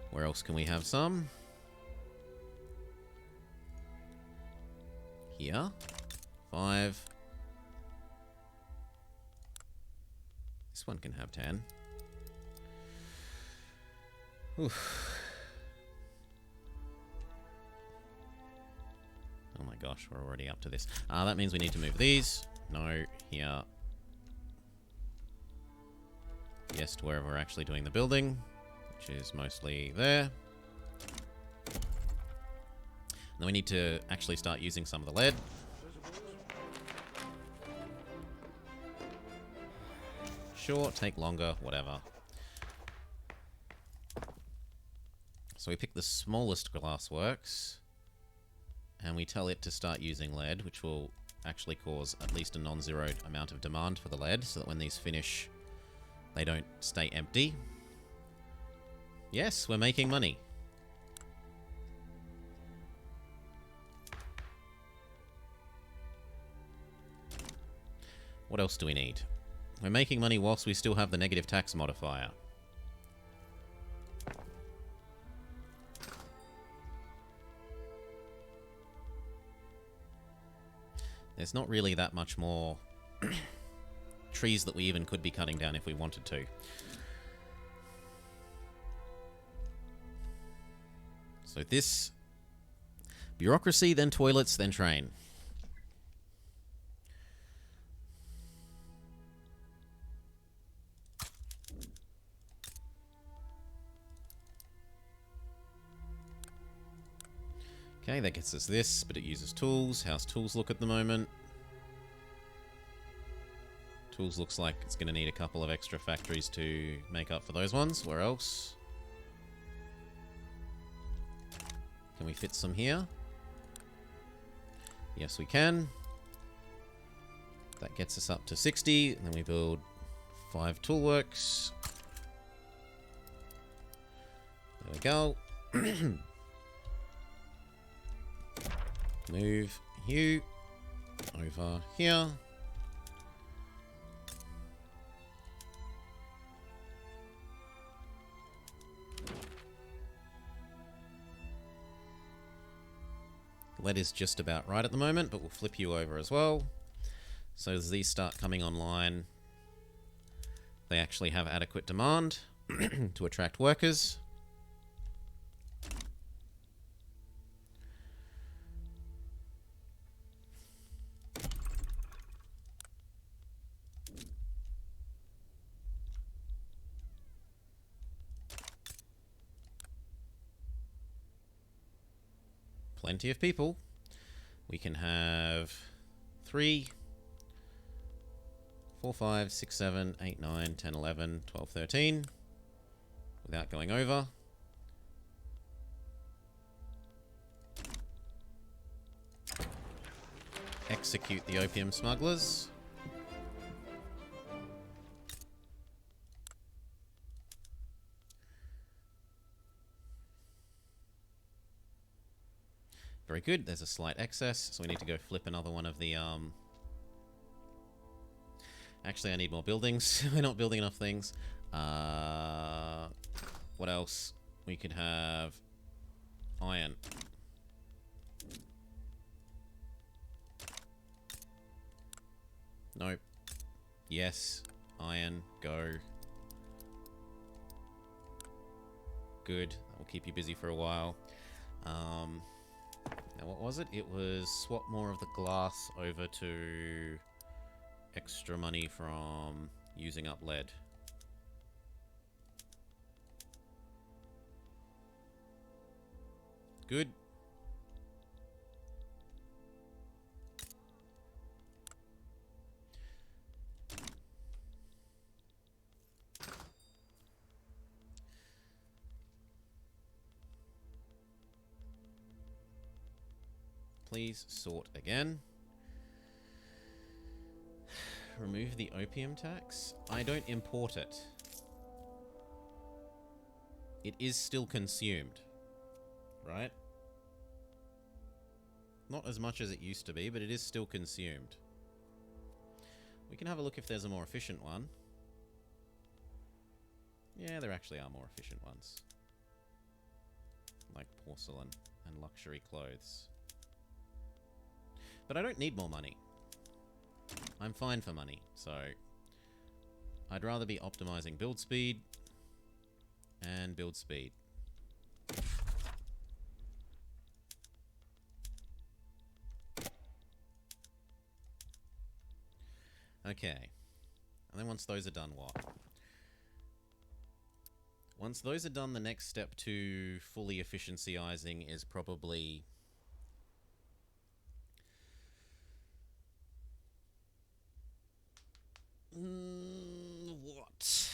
Where else can we have some? Here. 5. This one can have 10. Oof. Oh my gosh, we're already up to this. That means we need to move these. No, here. Yes, to wherever we're actually doing the building, which is mostly there. Then we need to actually start using some of the lead. Sure, take longer, whatever. So we pick the smallest glassworks, and we tell it to start using lead, which will actually cause at least a non-zero amount of demand for the lead, so that when these finish, they don't stay empty. Yes, we're making money. What else do we need? We're making money whilst we still have the negative tax modifier. There's not really that much more trees that we even could be cutting down if we wanted to. So this... bureaucracy, then toilets, then train. Okay, that gets us this, but it uses tools. How's tools look at the moment? Tools looks like it's going to need a couple of extra factories to make up for those ones. Where else? Can we fit some here? Yes, we can. That gets us up to 60. And then we build 5 toolworks. There we go. Move you over here. Lead is just about right at the moment, but we'll flip you over as well. So as these start coming online, they actually have adequate demand to attract workers. Plenty of people. We can have 3, 4, 5, 6, 7, 8, 9, 10, 11, 12, 13 without going over. Execute the opium smugglers. Very good. There's a slight excess, so we need to go flip another one of the, Actually, I need more buildings. We're not building enough things. What else? We could have iron. Nope. Yes. Iron. Go. Good. That will keep you busy for a while. Now, what was it? It was swap more of the glass over to extra money from using up lead. Good. Please sort again. Remove the opium tax. I don't import it. It is still consumed, right? Not as much as it used to be, but it is still consumed. We can have a look if there's a more efficient one. Yeah, there actually are more efficient ones. Like porcelain and luxury clothes. But I don't need more money. I'm fine for money, so I'd rather be optimizing build speed and build speed. Okay. And then once those are done, what? Once those are done, the next step to fully efficiencyizing is probably... what?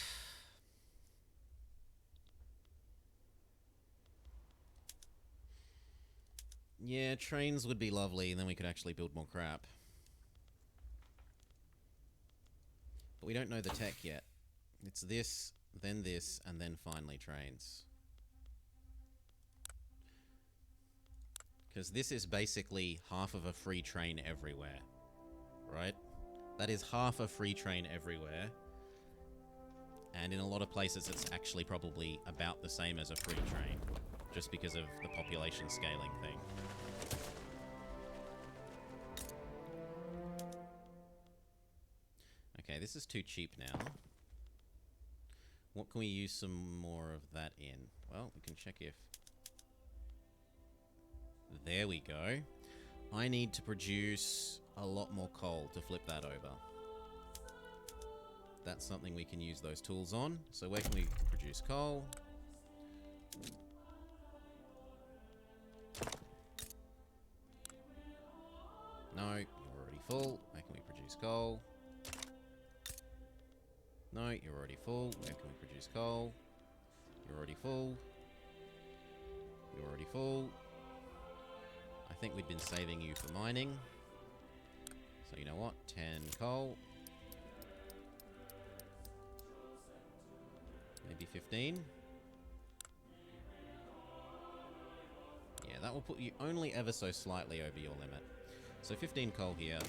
Yeah, trains would be lovely, and then we could actually build more crap. But we don't know the tech yet. It's this, and then finally trains. Because this is basically half of a free train everywhere. Right? That is half a free train everywhere. And in a lot of places it's actually probably about the same as a free train. Just because of the population scaling thing. Okay, this is too cheap now. What can we use some more of that in? Well, we can check if... There we go. I need to produce a lot more coal to flip that over. That's something we can use those tools on. So where can we produce coal? No, you're already full. Where can we produce coal? No, you're already full. Where can we produce coal? You're already full. You're already full. I think we'd been saving you for mining. So you know what? 10 coal. Maybe 15. Yeah, that will put you only ever so slightly over your limit. So 15 coal here.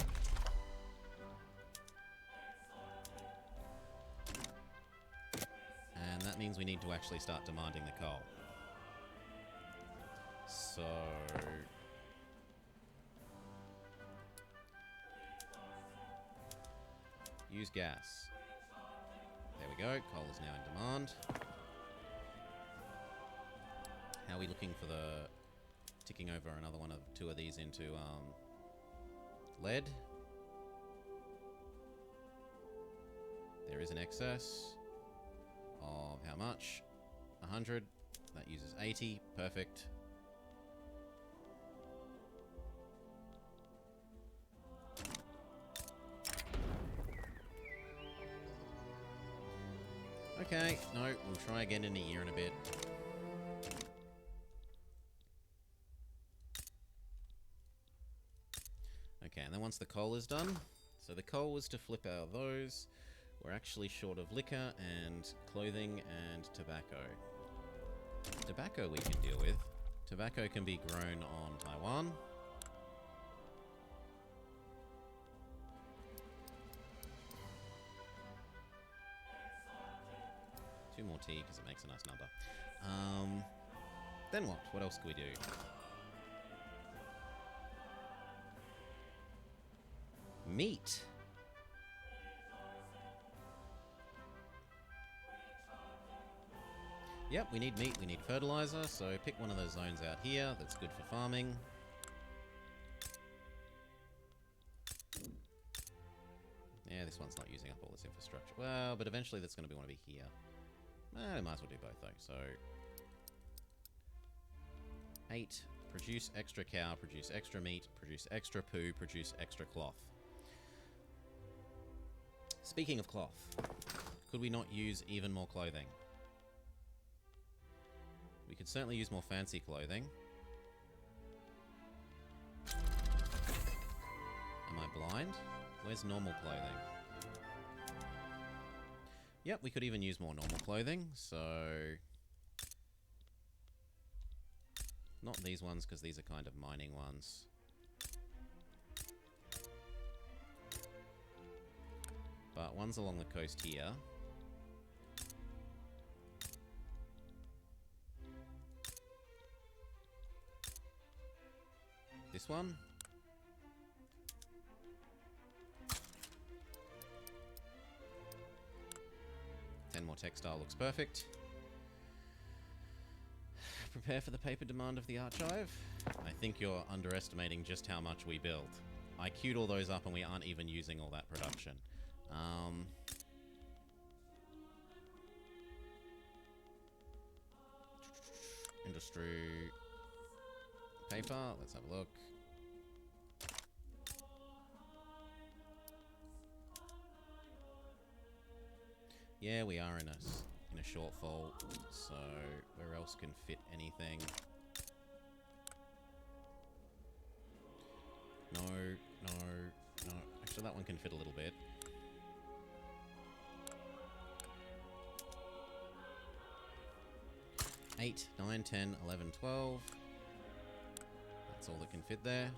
And that means we need to actually start demanding the coal. So... use gas. There we go. Coal is now in demand. How are we looking for the... ticking over another one of two of these into, lead? There is an excess of how much? 100. That uses 80. Perfect. Okay, no, we'll try again in a year and a bit. Okay, and then once the coal is done, so the coal was to flip out those. We're actually short of liquor and clothing and tobacco. Tobacco we can deal with. Tobacco can be grown on Taiwan. Two more tea, because it makes a nice number. Then what? What else can we do? Meat. Yep, we need meat, we need fertilizer, so pick one of those zones out here that's good for farming. Yeah, this one's not using up all this infrastructure. Well, but eventually that's going to want to be here. We might as well do both, though. So, 8. Produce extra cow, produce extra meat, produce extra poo, produce extra cloth. Speaking of cloth, could we not use even more clothing? We could certainly use more fancy clothing. mind. Where's normal clothing? Yep, we could even use more normal clothing, so... Not these ones, because these are kind of mining ones. But ones along the coast here. This one. More textile looks perfect. Prepare for the paper demand of the archive. I think you're underestimating just how much we build. I queued all those up and we aren't even using all that production. Industry paper, let's have a look. Yeah, we are in a shortfall, so where else can fit anything? No. Actually, that one can fit a little bit. Eight, 9, 10, 11, 12. That's all that can fit there.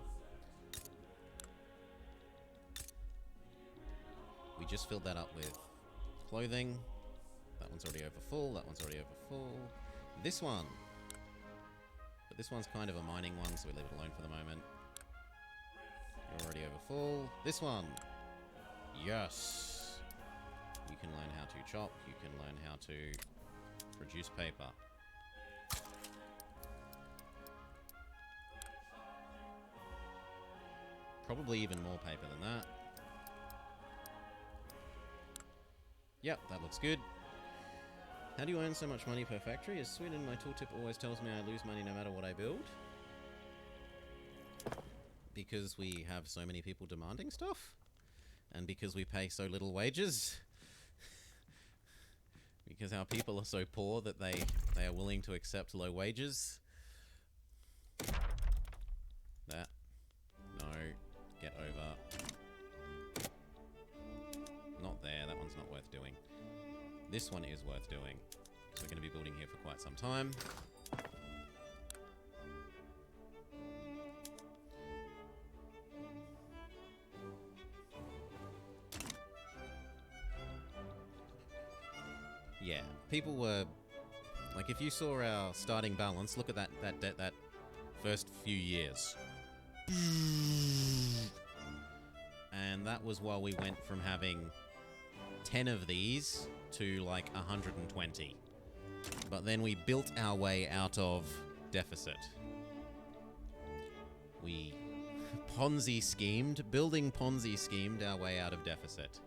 We just filled that up with clothing. That one's already over full. That one's already over full. This one. But this one's kind of a mining one, so we leave it alone for the moment. You're already over full. This one. Yes. You can learn how to chop. You can learn how to produce paper. Probably even more paper than that. Yep, that looks good. How do you earn so much money per factory? As Sweden, my tooltip always tells me I lose money no matter what I build. Because we have so many people demanding stuff. And because we pay so little wages. Because our people are so poor that they are willing to accept low wages. That. No. Get over. Not there, that one's not worth doing. This one is worth doing, because we're going to be building here for quite some time. Yeah, people were... Like, if you saw our starting balance, look at that first few years. And that was while we went from having 10 of these to like 120. But then we built our way out of deficit. We Ponzi schemed our way out of deficit.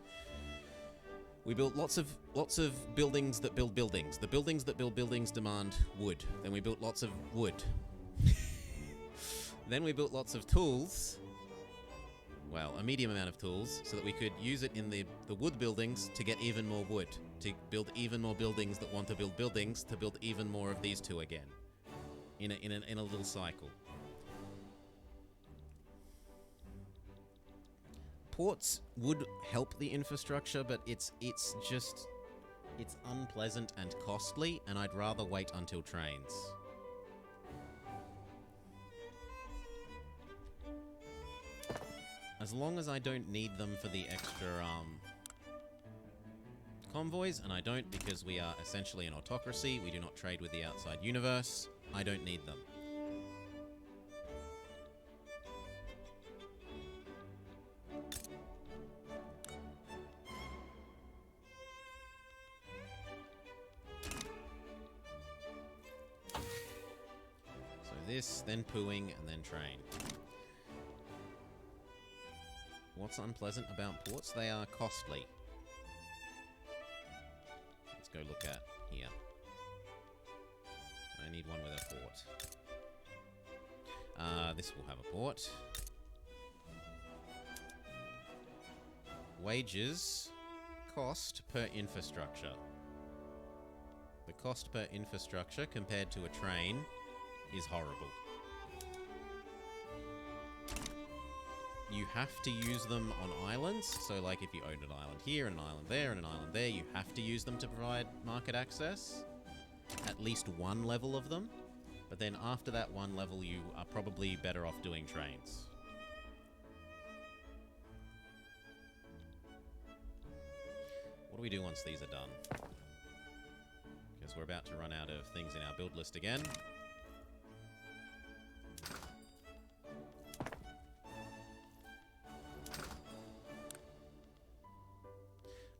We built lots of buildings that build buildings. The buildings that build buildings demand wood. Then we built lots of wood. Then we built lots of tools. Well, a medium amount of tools, so that we could use it in the wood buildings to get even more wood, to build even more buildings that want to build buildings, to build even more of these two again, in a little cycle. Ports would help the infrastructure, but it's unpleasant and costly, and I'd rather wait until trains. As long as I don't need them for the extra, convoys, and I don't because we are essentially an autocracy, we do not trade with the outside universe, I don't need them. So this, then pooing, and then train. What's unpleasant about ports? They are costly. Let's go look at here. I need one with a port. This will have a port. Wages. Cost per infrastructure. The cost per infrastructure compared to a train is horrible. you have to use them on islands. So, like, if you own an island here, and an island there, and an island there, you have to use them to provide market access. At least one level of them. But then after that one level, you are probably better off doing trains. What do we do once these are done? Because we're about to run out of things in our build list again.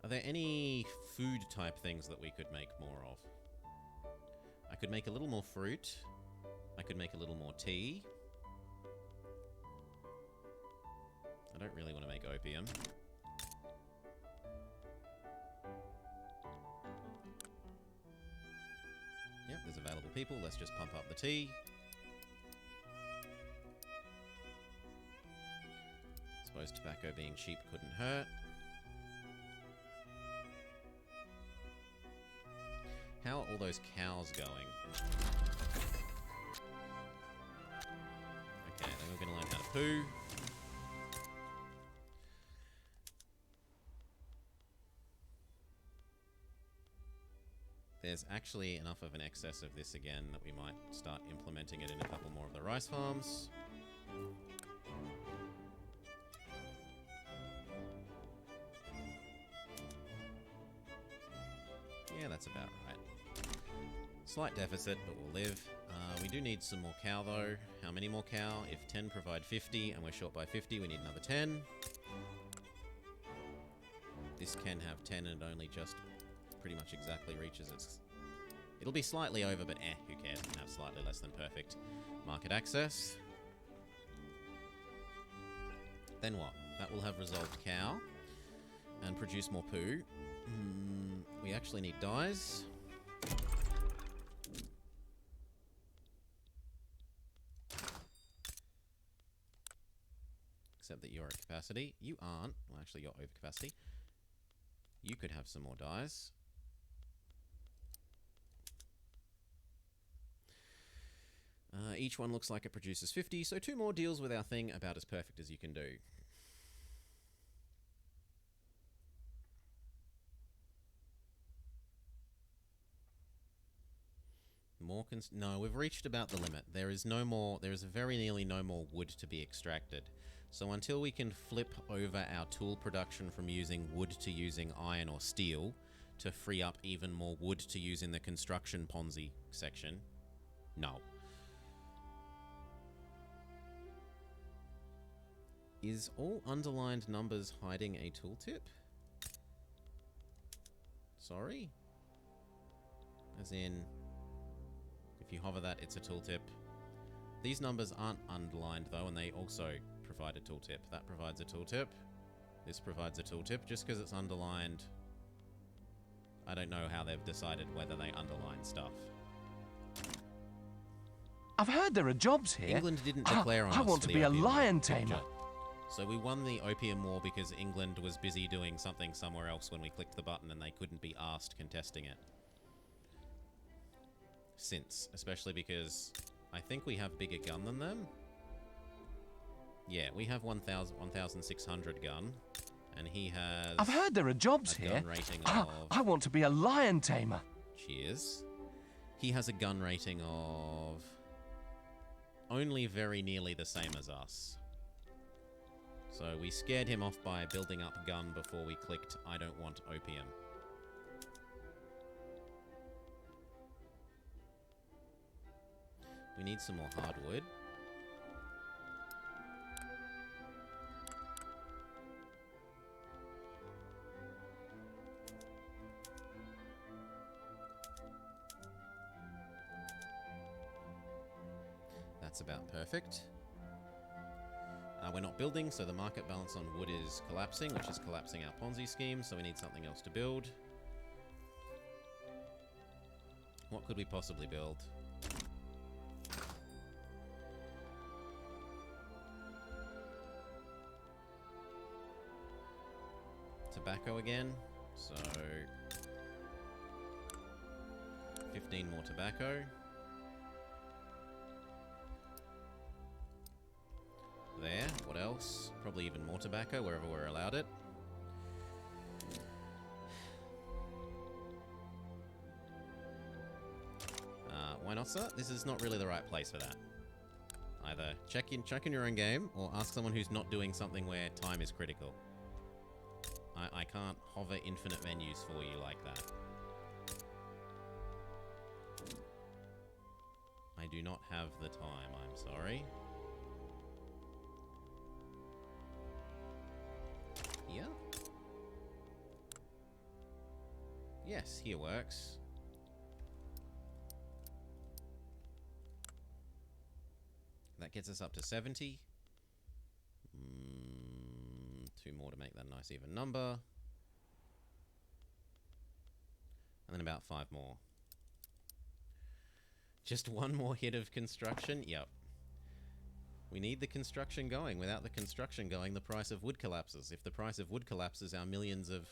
Are there any food type things that we could make more of? I could make a little more fruit. I could make a little more tea. I don't really want to make opium. Yep, there's available people. Let's just pump up the tea. Suppose tobacco being cheap couldn't hurt. How are all those cows going? Okay, then we're going to learn how to poo. There's actually enough of an excess of this again that we might start implementing it in a couple more of the rice farms. Yeah, that's about right. Slight deficit, but we'll live. We do need some more cow, though. How many more cow? If 10 provide 50, and we're short by 50, we need another 10. This can have 10, and it only just pretty much exactly reaches its... It'll be slightly over, but who cares? It can have slightly less than perfect market access. Then what? That will have resolved cow, and produce more poo. We actually need dyes. Except that you're at capacity. You aren't. Well, actually, you're over capacity. You could have some more dyes. Each one looks like it produces 50, so 2 more deals with our thing about as perfect as you can do. No, we've reached about the limit. There is very nearly no more wood to be extracted. So until we can flip over our tool production from using wood to using iron or steel to free up even more wood to use in the construction Ponzi section, no. Is all underlined numbers hiding a tooltip? Sorry? As in... If you hover that, it's a tooltip. These numbers aren't underlined, though, and they also provide a tooltip. That provides a tooltip. This provides a tooltip. Just because it's underlined, I don't know how they've decided whether they underline stuff. I've heard there are jobs here. England didn't declare on us. I want to be a lion tamer. So we won the Opium War because England was busy doing something somewhere else when we clicked the button and they couldn't be asked contesting it. Especially because I think we have bigger gun than them. Yeah, we have 1,600 gun, and he has... I've heard there are jobs here. Gun rating of... I want to be a lion tamer. Cheers. He has a gun rating of... only very nearly the same as us. So we scared him off by building up gun before we clicked I don't want opium. We need some more hardwood. That's about perfect. We're not building, so the market balance on wood is collapsing, which is collapsing our Ponzi scheme, so we need something else to build. What could we possibly build? Tobacco again, so 15 more tobacco. There. What else? Probably even more tobacco wherever we're allowed it. Why not, sir? This is not really the right place for that. Either check in your own game, or ask someone who's not doing something where time is critical. I can't hover infinite menus for you like that. I do not have the time, I'm sorry. Here? Yes, here works. That gets us up to 70. 2 more to make that a nice even number. And then about 5 more. Just 1 more hit of construction? Yep. We need the construction going. Without the construction going, the price of wood collapses. If the price of wood collapses, our millions of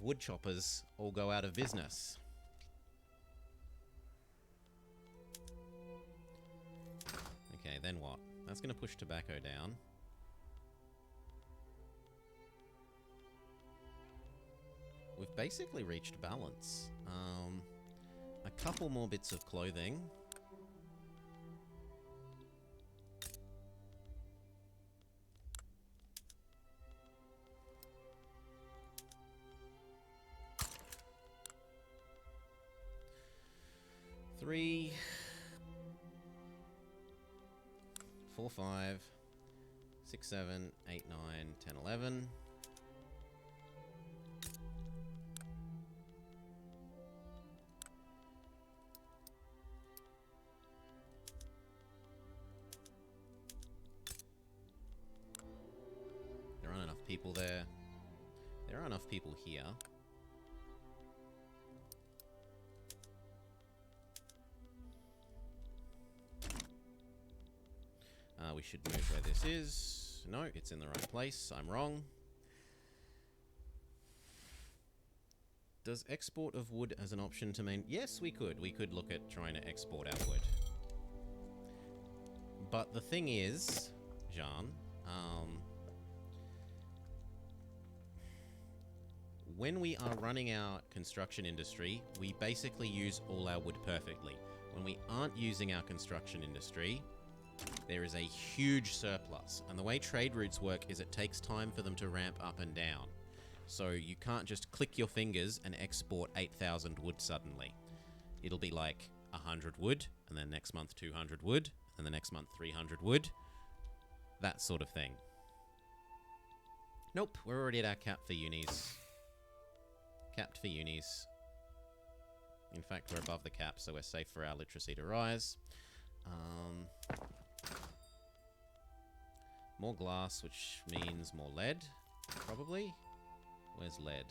wood choppers all go out of business. Okay, then what? That's going to push tobacco down. We've basically reached balance. A couple more bits of clothing. Three, 4, 5, 6, 7, 8, 9, 10, 11. There aren't enough people there. There are enough people here. We should move where this is. No, it's in the right place. I'm wrong. Does export of wood as an option to main... Yes, we could. We could look at trying to export our wood. But the thing is, Jean, when we are running our construction industry, we basically use all our wood perfectly. When we aren't using our construction industry, there is a huge surplus. And the way trade routes work is it takes time for them to ramp up and down. So you can't just click your fingers and export 8,000 wood suddenly. It'll be like 100 wood, and then next month 200 wood, and the next month 300 wood. That sort of thing. Nope, we're already at our cap for unis. Capped for unis. In fact, we're above the cap, so we're safe for our literacy to rise. More glass, which means more lead, probably. Where's lead?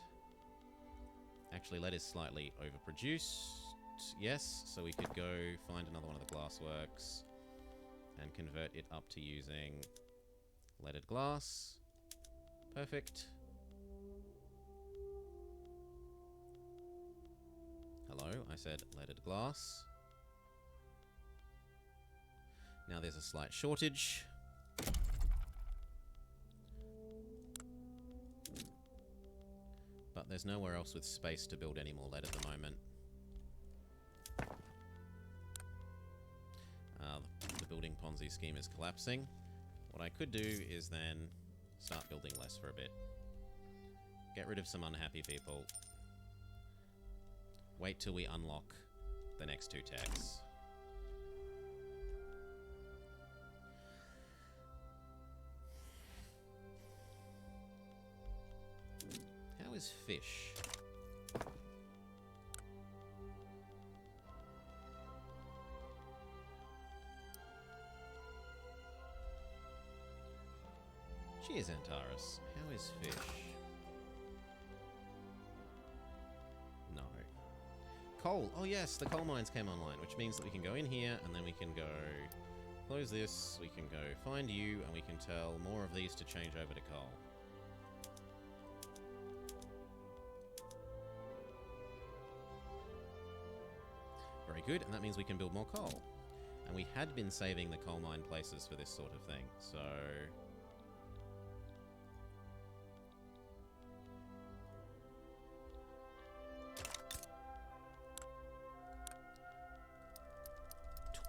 Actually, lead is slightly overproduced. Yes, so we could go find another one of the glassworks and convert it up to using leaded glass. Perfect. Hello, I said leaded glass. Now there's a slight shortage. But there's nowhere else with space to build any more lead at the moment. The building Ponzi scheme is collapsing. What I could do is then start building less for a bit. Get rid of some unhappy people. Wait till we unlock the next 2 techs. How is fish? Cheers, Antares. How is fish? No. Coal. Oh yes, the coal mines came online, which means that we can go in here, and then we can go close this, we can go find you, and we can tell more of these to change over to coal. Very good, and that means we can build more coal. And we had been saving the coal mine places for this sort of thing, so...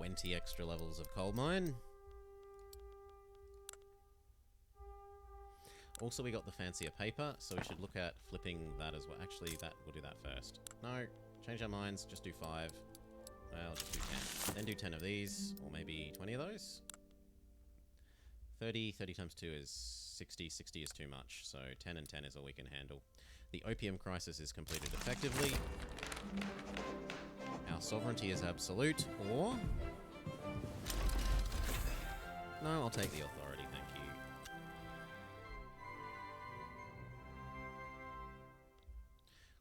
$20 extra levels of coal mine. Also, we got the fancier paper, so we should look at flipping that as well. Actually, we'll do that first. No, change our minds, just do 5. Well, just do 10. Then do 10 of these, or maybe 20 of those. 30 times 2 is 60. 60 is too much, so 10 and 10 is all we can handle. The opium crisis is completed effectively. Our sovereignty is absolute, or... No, I'll take the authority, thank you.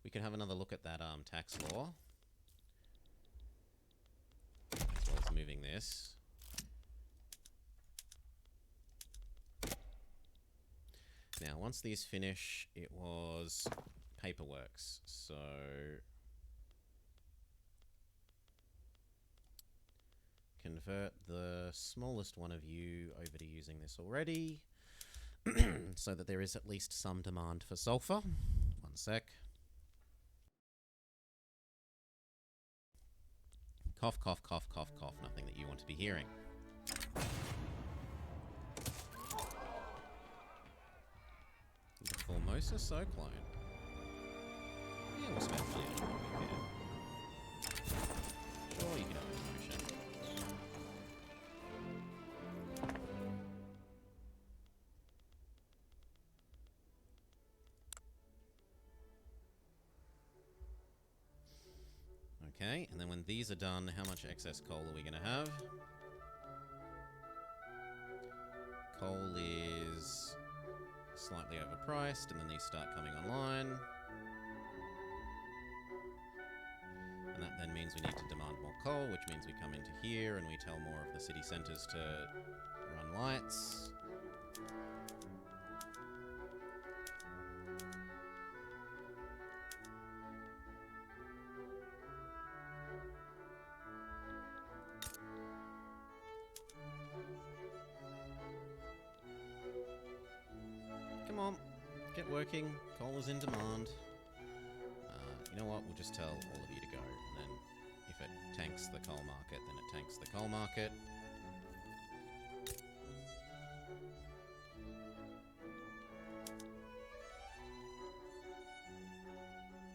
We can have another look at that tax law. As well as moving this. Now, once these finish, it was paperworks. So... convert the smallest one of you over to using this already. So that there is at least some demand for sulfur. One sec. Cough, cough, cough, cough, cough. Nothing that you want to be hearing. The Formosa Cyclone. Yeah, we'll spend money on it when we can. Sure, you can have a promotion. Okay, and then when these are done, how much excess coal are we going to have? Coal is slightly overpriced, and then these start coming online. And that then means we need to demand more coal, which means we come into here and we tell more of the city centres to run lights. Come on, get working. Coal is in demand. You know what? We'll just tell all of you to go. And then if it tanks the coal market, then it tanks the coal market.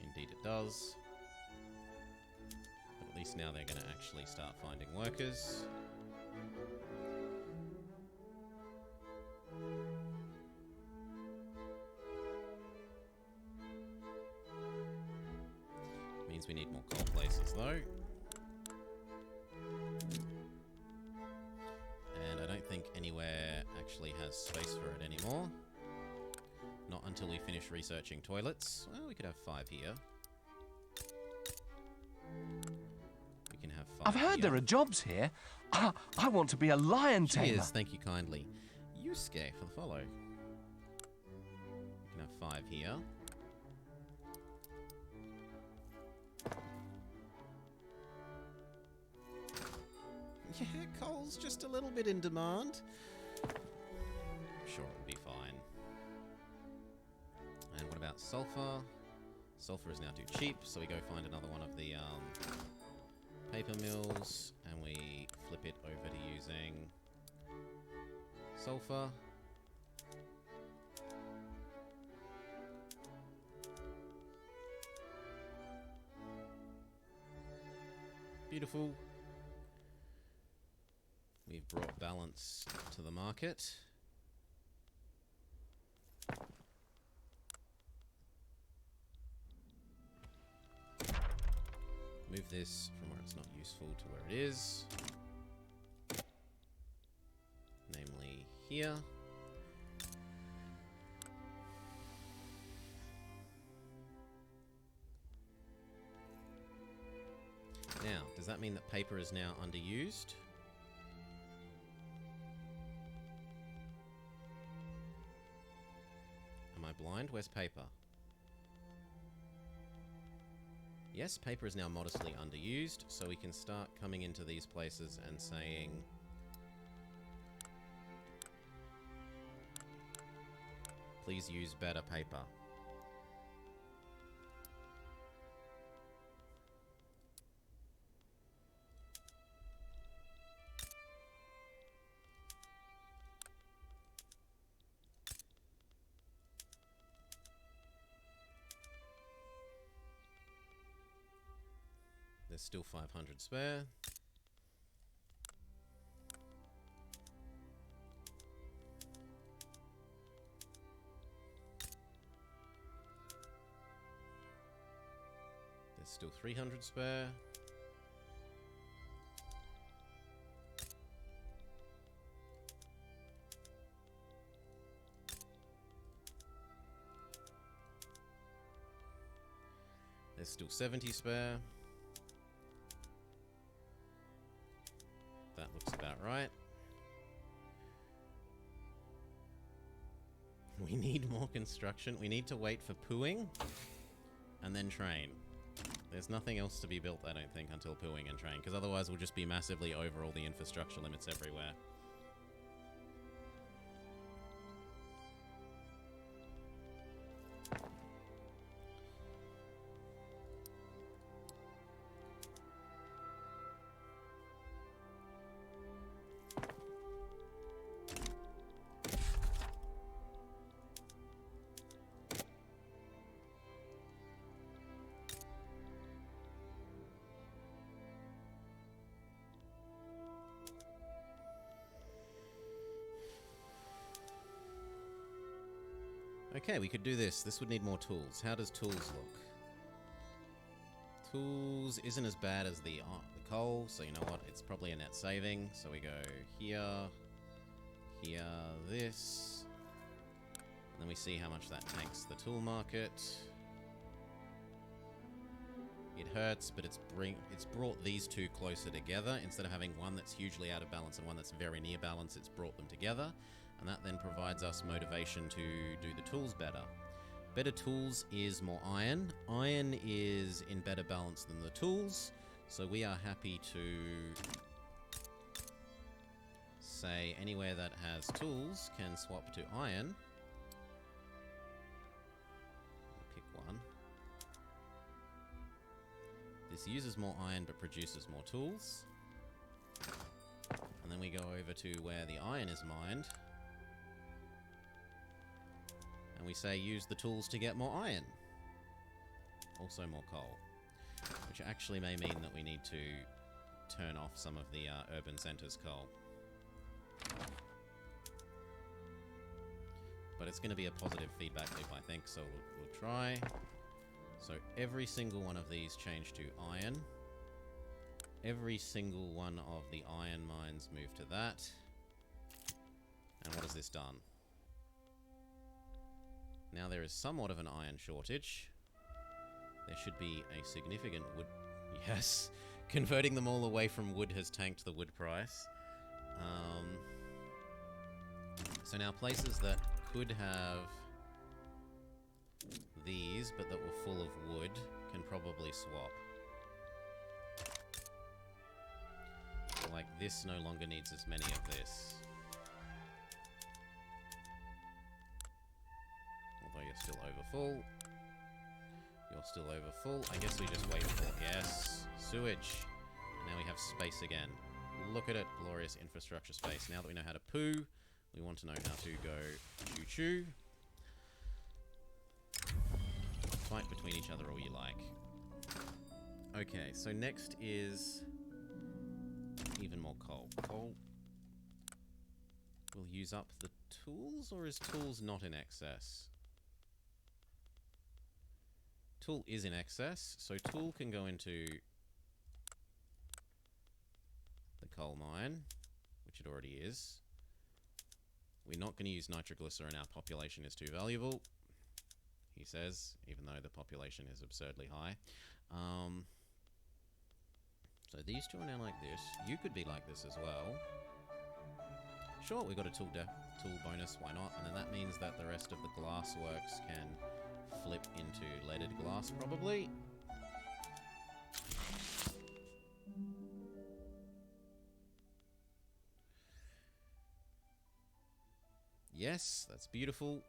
Indeed it does. But at least now they're going to actually start finding workers. Means we need more coal places though. And I don't think anywhere actually has space for it anymore. Not until we finish researching toilets. Well, we could have 5 here. We can have 5 I've heard there are jobs here. I want to be a lion tamer. Cheers, thank you kindly. Yusuke for the follow. We can have 5 here. Yeah, coal's just a little bit in demand. I'm sure it'll be fine. And what about sulfur? Sulfur is now too cheap, so we go find another one of the paper mills, and we flip it over to using sulfur. Beautiful. We've brought balance to the market. Move this from where it's not useful to where it is. Namely here. Now, does that mean that paper is now underused? Am I blind? Where's paper? Yes, paper is now modestly underused, so we can start coming into these places and saying... please use better paper. There's still 500 spare. There's still 300 spare. There's still 70 spare. That looks about right. We need more construction. We need to wait for pooing and then train. There's nothing else to be built, I don't think, until pooing and train, because otherwise we'll just be massively over all the infrastructure limits everywhere. Okay, we could do this. This would need more tools. How does tools look? Tools isn't as bad as the coal, so you know what? It's probably a net saving. So we go here, here, this. And then we see how much that tanks the tool market. It hurts, but it's brought these two closer together. Instead of having one that's hugely out of balance and one that's very near balance, it's brought them together. And that then provides us motivation to do the tools better. Better tools is more iron. Iron is in better balance than the tools. So we are happy to say anywhere that has tools can swap to iron. Pick one. This uses more iron but produces more tools. And then we go over to where the iron is mined. And we say use the tools to get more iron. Also more coal. Which actually may mean that we need to turn off some of the urban centers coal. But it's going to be a positive feedback loop, I think, so we'll try. So every single one of these change to iron. Every single one of the iron mines move to that. And what has this done? Now there is somewhat of an iron shortage. There should be a significant wood... Yes! Converting them all away from wood has tanked the wood price. So now places that could have these, but that were full of wood, can probably swap. Like, this no longer needs as many of this. Although you're still over full. You're still over full. I guess we just wait for... Yes! Sewage! And now we have space again. Look at it. Glorious infrastructure space. Now that we know how to poo, we want to know how to go choo-choo. Fight between each other all you like. Okay, so next is... even more coal. Coal will use up the tools, or is tools not in excess? Tool is in excess, so tool can go into the coal mine, which it already is. We're not going to use nitroglycerin, our population is too valuable, he says, even though the population is absurdly high. So these two are now like this. You could be like this as well. Sure, we've got a tool bonus, why not? And then that means that the rest of the glass works can flip into leaded glass, probably. Yes, that's beautiful.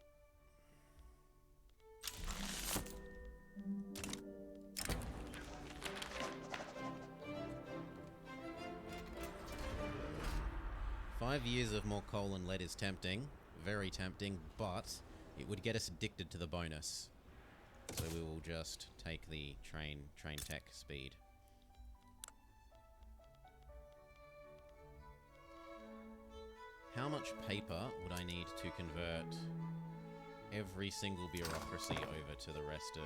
Five years of more coal and lead is tempting. Very tempting, but it would get us addicted to the bonus. So we will just take the train tech speed. How much paper would I need to convert every single bureaucracy over to the rest of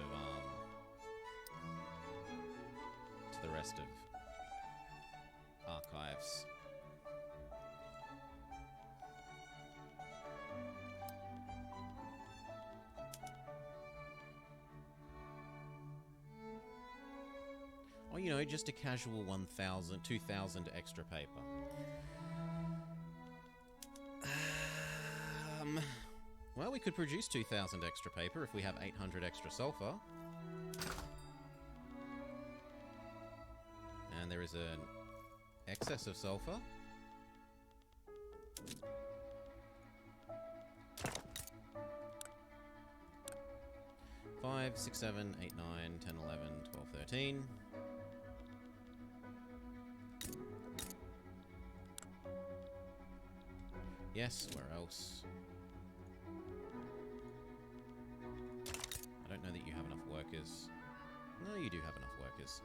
archives? Oh, you know, just a casual 1,000, 2,000 extra paper. Well, we could produce 2,000 extra paper if we have 800 extra sulfur. And there is an excess of sulfur. Five, 6, 7, 8, 9, 10, 11, 12, 13. Yes, where else? I don't know that you have enough workers. No, you do have enough workers.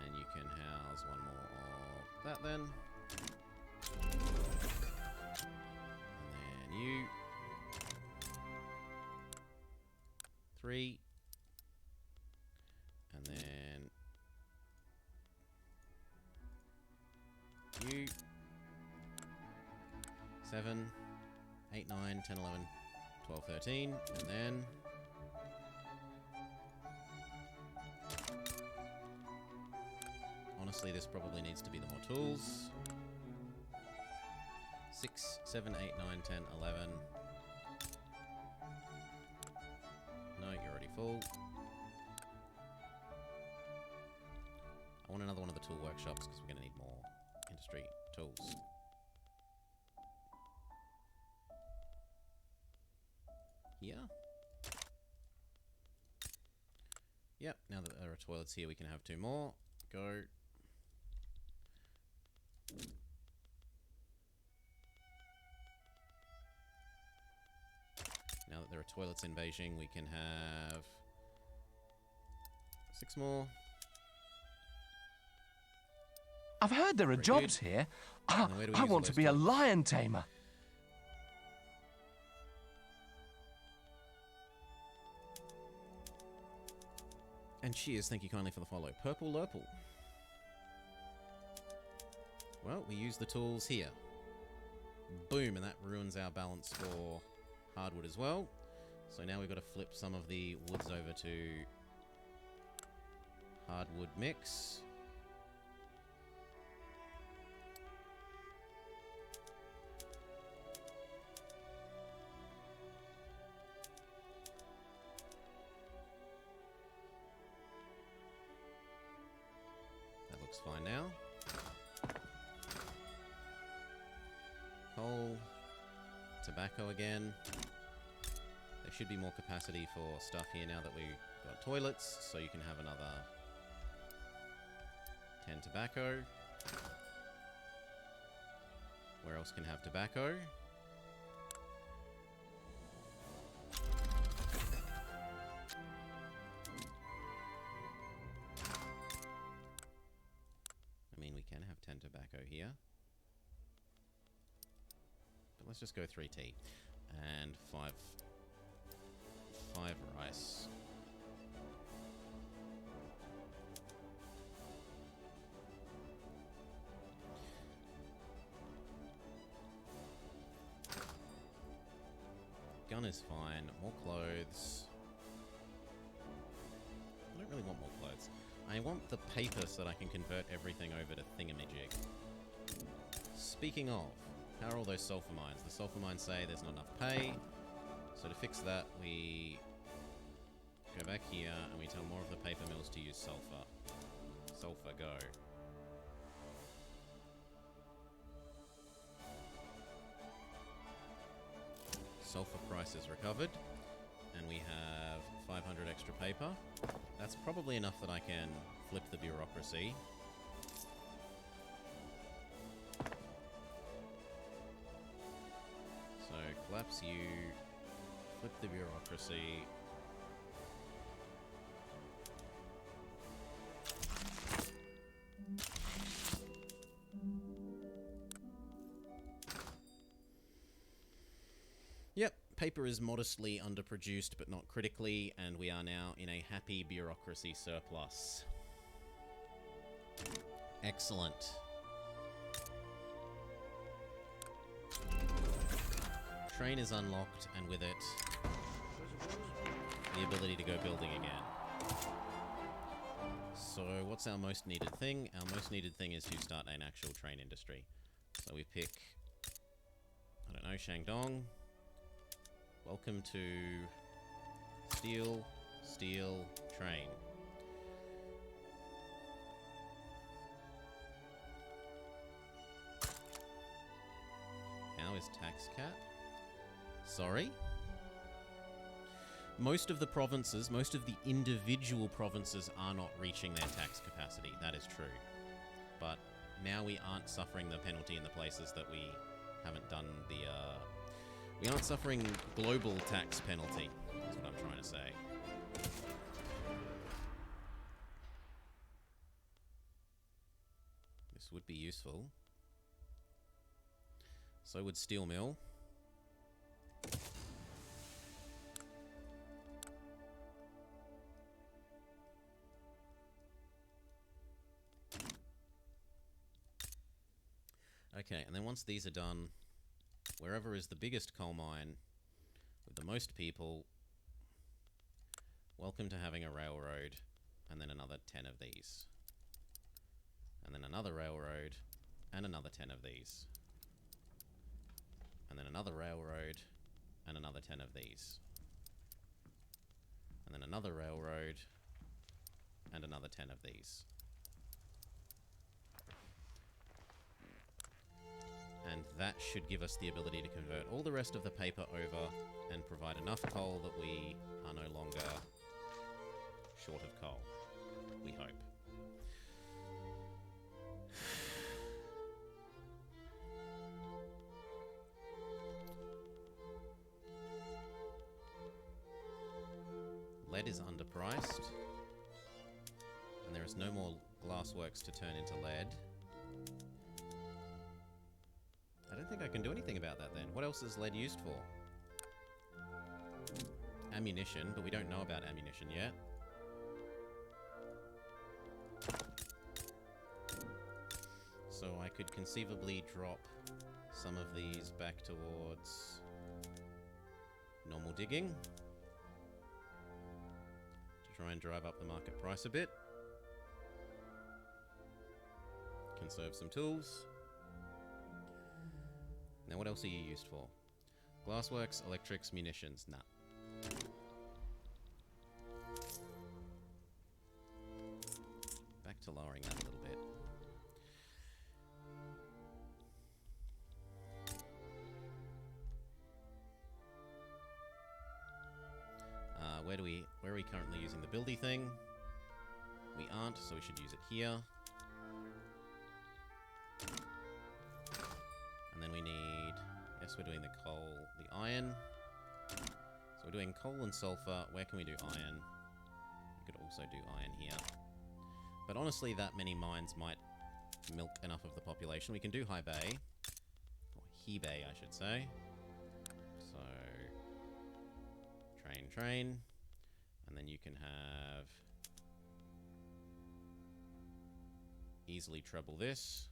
And you can house one more of that then. And then you. 3. And then you. 7, 8, 9, 10, 11, 12, 13. And then honestly, this probably needs to be the more tools. 6, 7, 8, 9, 10, 11. No, you're already full. I want another one of the tool workshops because we're going to need more industry tools. Here. Yep, now that there are toilets here, we can have 2 more. Go. Now that there are toilets in Beijing, we can have 6 more. I've heard there are jobs here. I want to be a lion tamer. And cheers, thank you kindly for the follow. Purple Lurple. Well, we use the tools here. Boom, and that ruins our balance for hardwood as well. So now we've got to flip some of the woods over to hardwood mix. That looks fine now. Coal, tobacco again. There should be more capacity for stuff here now that we've got toilets, so you can have another 10 tobacco. Where else can have tobacco? I mean, we can have 10 tobacco here. But let's just go 3 tea. And 5 rice. Gun is fine. More clothes. I don't really want more clothes. I want the paper so that I can convert everything over to thingamajig. Speaking of, how are all those sulfur mines? The sulfur mines say there's not enough pay. So to fix that, we go back here and we tell more of the paper mills to use sulfur. Sulfur, go. Sulfur price is recovered. And we have 500 extra paper. That's probably enough that I can flip the bureaucracy. So, collapse you, flip the bureaucracy. Yep, paper is modestly underproduced, but not critically, and we are now in a happy bureaucracy surplus. Excellent. Train is unlocked, and with it, the ability to go building again. So, what's our most needed thing? Our most needed thing is to start an actual train industry. So we pick, I don't know, Shandong. Welcome to Steel, Train. How is tax cap? Sorry? Most of the provinces, most of the individual provinces are not reaching their tax capacity. That is true. But now we aren't suffering the penalty in the places that we haven't done the, we aren't suffering global tax penalty, is what I'm trying to say. This would be useful. So would steel mill. Okay, and then once these are done, wherever is the biggest coal mine with the most people, welcome to having a railroad, and then another 10 of these. And then another railroad, and another 10 of these. And then another railroad, and another 10 of these. And then another railroad, and another 10 of these. And that should give us the ability to convert all the rest of the paper over and provide enough coal that we are no longer short of coal. We hope. Lead is underpriced. And there is no more glassworks to turn into lead. I don't think I can do anything about that then. What else is lead used for? Ammunition, but we don't know about ammunition yet. So I could conceivably drop some of these back towards normal digging to try and drive up the market price a bit. Conserve some tools. Now, what else are you used for? Glassworks, electrics, munitions. Nah. Back to lowering that a little bit. Where are we currently using the buildy thing? We aren't, so we should use it here. And then we need... Yes, we're doing the coal, the iron. So we're doing coal and sulfur. Where can we do iron? We could also do iron here. But honestly, that many mines might milk enough of the population. We can do high bay. Or Hebei, I should say. So... Train. And then you can have... Easily treble this.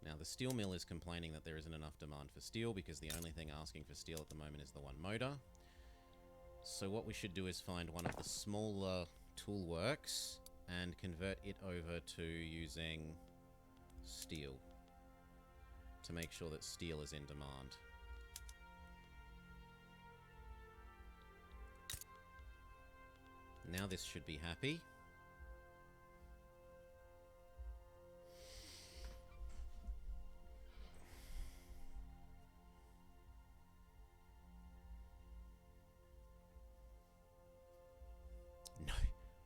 Now, the steel mill is complaining that there isn't enough demand for steel because the only thing asking for steel at the moment is the one motor. So what we should do is find one of the smaller tool works and convert it over to using steel to make sure that steel is in demand. Now this should be happy.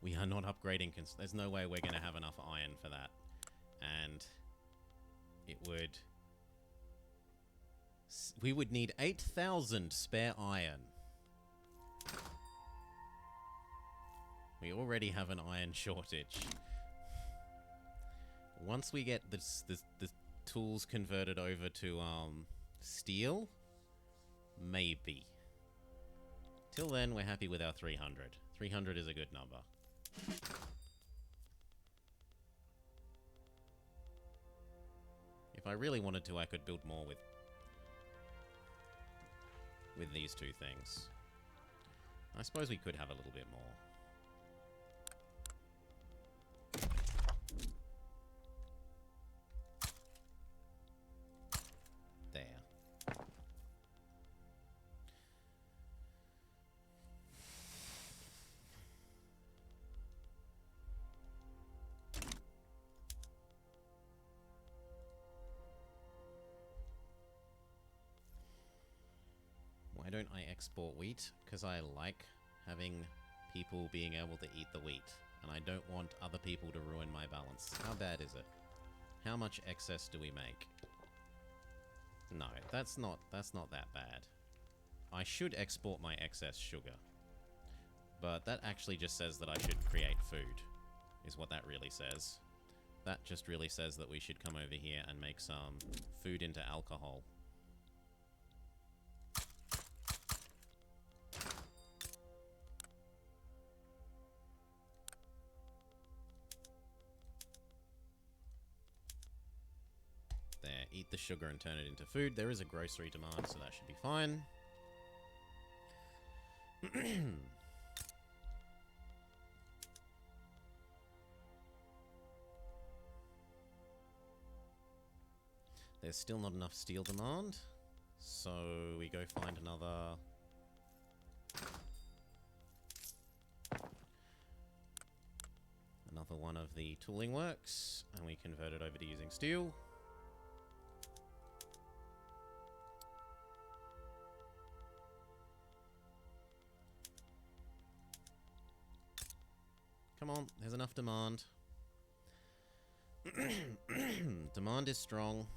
We are not upgrading. There's no way we're going to have enough iron for that. And it would... We would need 8,000 spare iron. We already have an iron shortage. Once we get the tools converted over to steel, maybe. Till then, we're happy with our 300. 300 is a good number. If I really wanted to, I could build more with these two things. I suppose we could have a little bit more. There. Why don't I export wheat? Because I like having people being able to eat the wheat. And I don't want other people to ruin my balance. How bad is it? How much excess do we make? No, that's not that bad. I should export my excess sugar. But that actually just says that I should create food, is what that really says. That just really says that we should come over here and make some food into alcohol. There, eat the sugar and turn it into food. There is a grocery demand, so that should be fine. There's still not enough steel demand, so we go find another... another one of the tooling works, and we convert it over to using steel. Come on, there's enough demand. Demand is strong.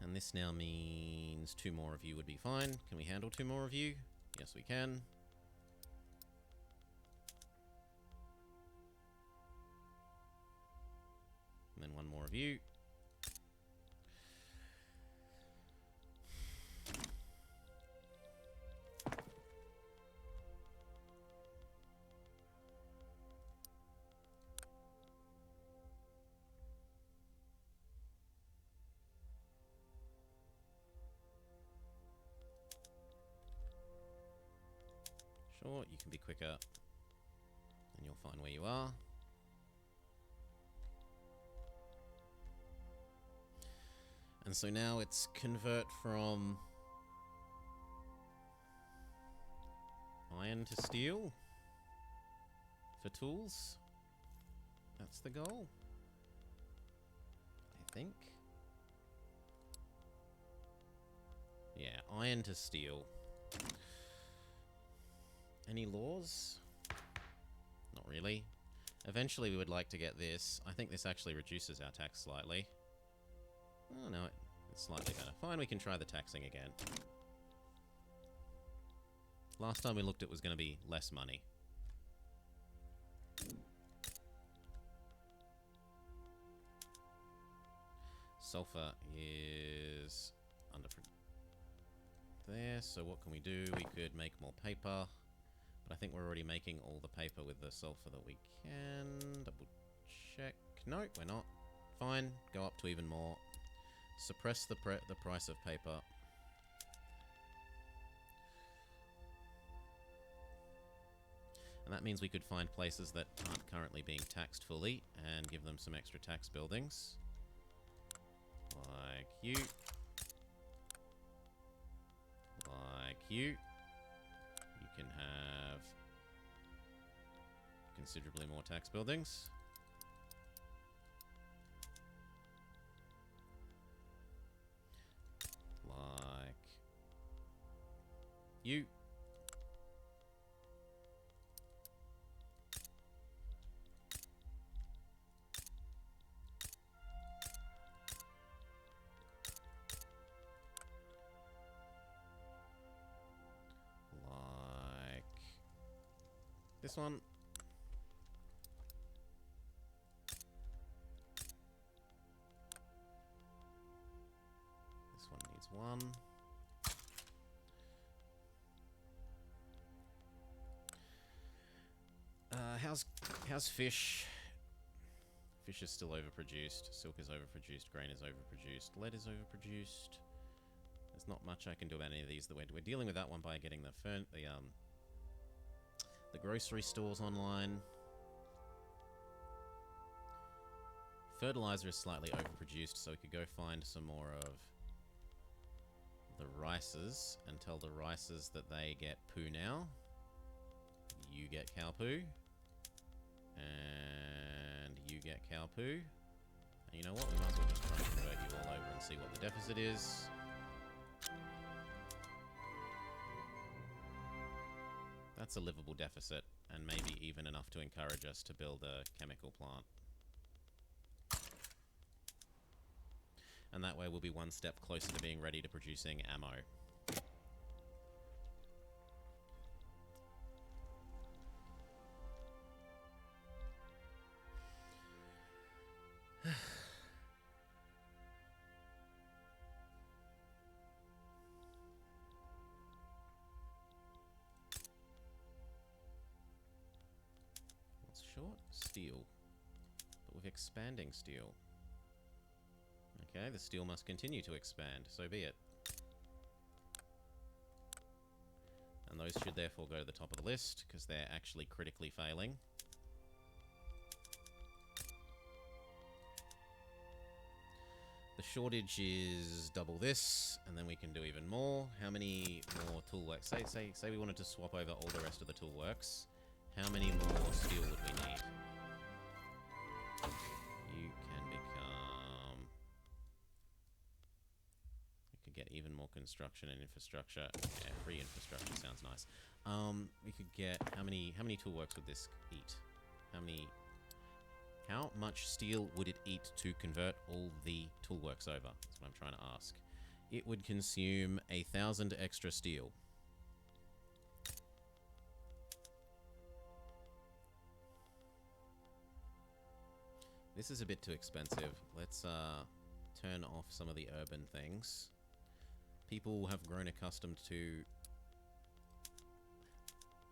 And this now means 2 more of you would be fine. Can we handle 2 more of you? Yes, we can. And then 1 more of you. Sure, you can be quicker, and you'll find where you are. And so now it's convert from iron to steel for tools. That's the goal, I think. Yeah, iron to steel. Any laws? Not really. Eventually we would like to get this. I think this actually reduces our tax slightly. Oh no, it's slightly better. Fine, we can try the taxing again. Last time we looked it was going to be less money. Sulfur is under there, so what can we do? We could make more paper. But I think we're already making all the paper with the sulfur that we can. Double check. No, we're not. Fine. Go up to even more. Suppress the price of paper. And that means we could find places that aren't currently being taxed fully and give them some extra tax buildings. Like you. Like you. You can have considerably more tax buildings. Like you. This one. This one needs one. How's fish? Fish is still overproduced. Silk is overproduced. Grain is overproduced. Lead is overproduced. There's not much I can do about any of these. We're dealing with that one by getting the grocery stores online. Fertilizer is slightly overproduced, so we could go find some more of the rices and tell the rices that they get poo now. You get cow poo. And you get cow poo. And you know what? We might as well just try and convert you all over and see what the deficit is. That's a livable deficit, and maybe even enough to encourage us to build a chemical plant. And that way we'll be one step closer to being ready to producing ammo. What's short? Steel. But with expanding steel. Okay, the steel must continue to expand, so be it. And those should therefore go to the top of the list, because they're actually critically failing. The shortage is double this, and then we can do even more. How many more toolworks? Say we wanted to swap over all the rest of the toolworks. How many more steel would we need? You can become... You could get even more construction and infrastructure. Yeah, free infrastructure sounds nice. We could get... How many toolworks would this eat? How much steel would it eat to convert all the toolworks over? That's what I'm trying to ask. It would consume 1,000 extra steel. This is a bit too expensive. Let's turn off some of the urban things. People have grown accustomed to...